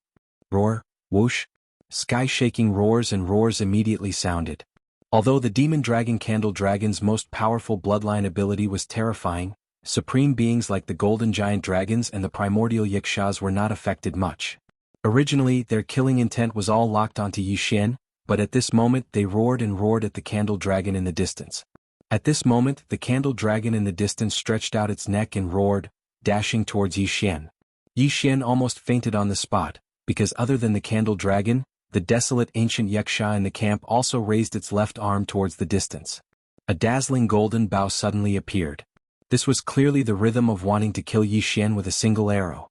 A: Roar. Whoosh. Sky-shaking roars and roars immediately sounded. Although the demon dragon Candle Dragon's most powerful bloodline ability was terrifying, supreme beings like the golden giant dragons and the primordial Yikshas were not affected much. Originally, their killing intent was all locked onto Yi Xian, but at this moment they roared and roared at the Candle Dragon in the distance. At this moment, the Candle Dragon in the distance stretched out its neck and roared, dashing towards Yi Xian. Yi Xian almost fainted on the spot, because other than the Candle Dragon, the desolate ancient Yaksha in the camp also raised its left arm towards the distance. A dazzling golden bow suddenly appeared. This was clearly the rhythm of wanting to kill Yi Xian with a single arrow.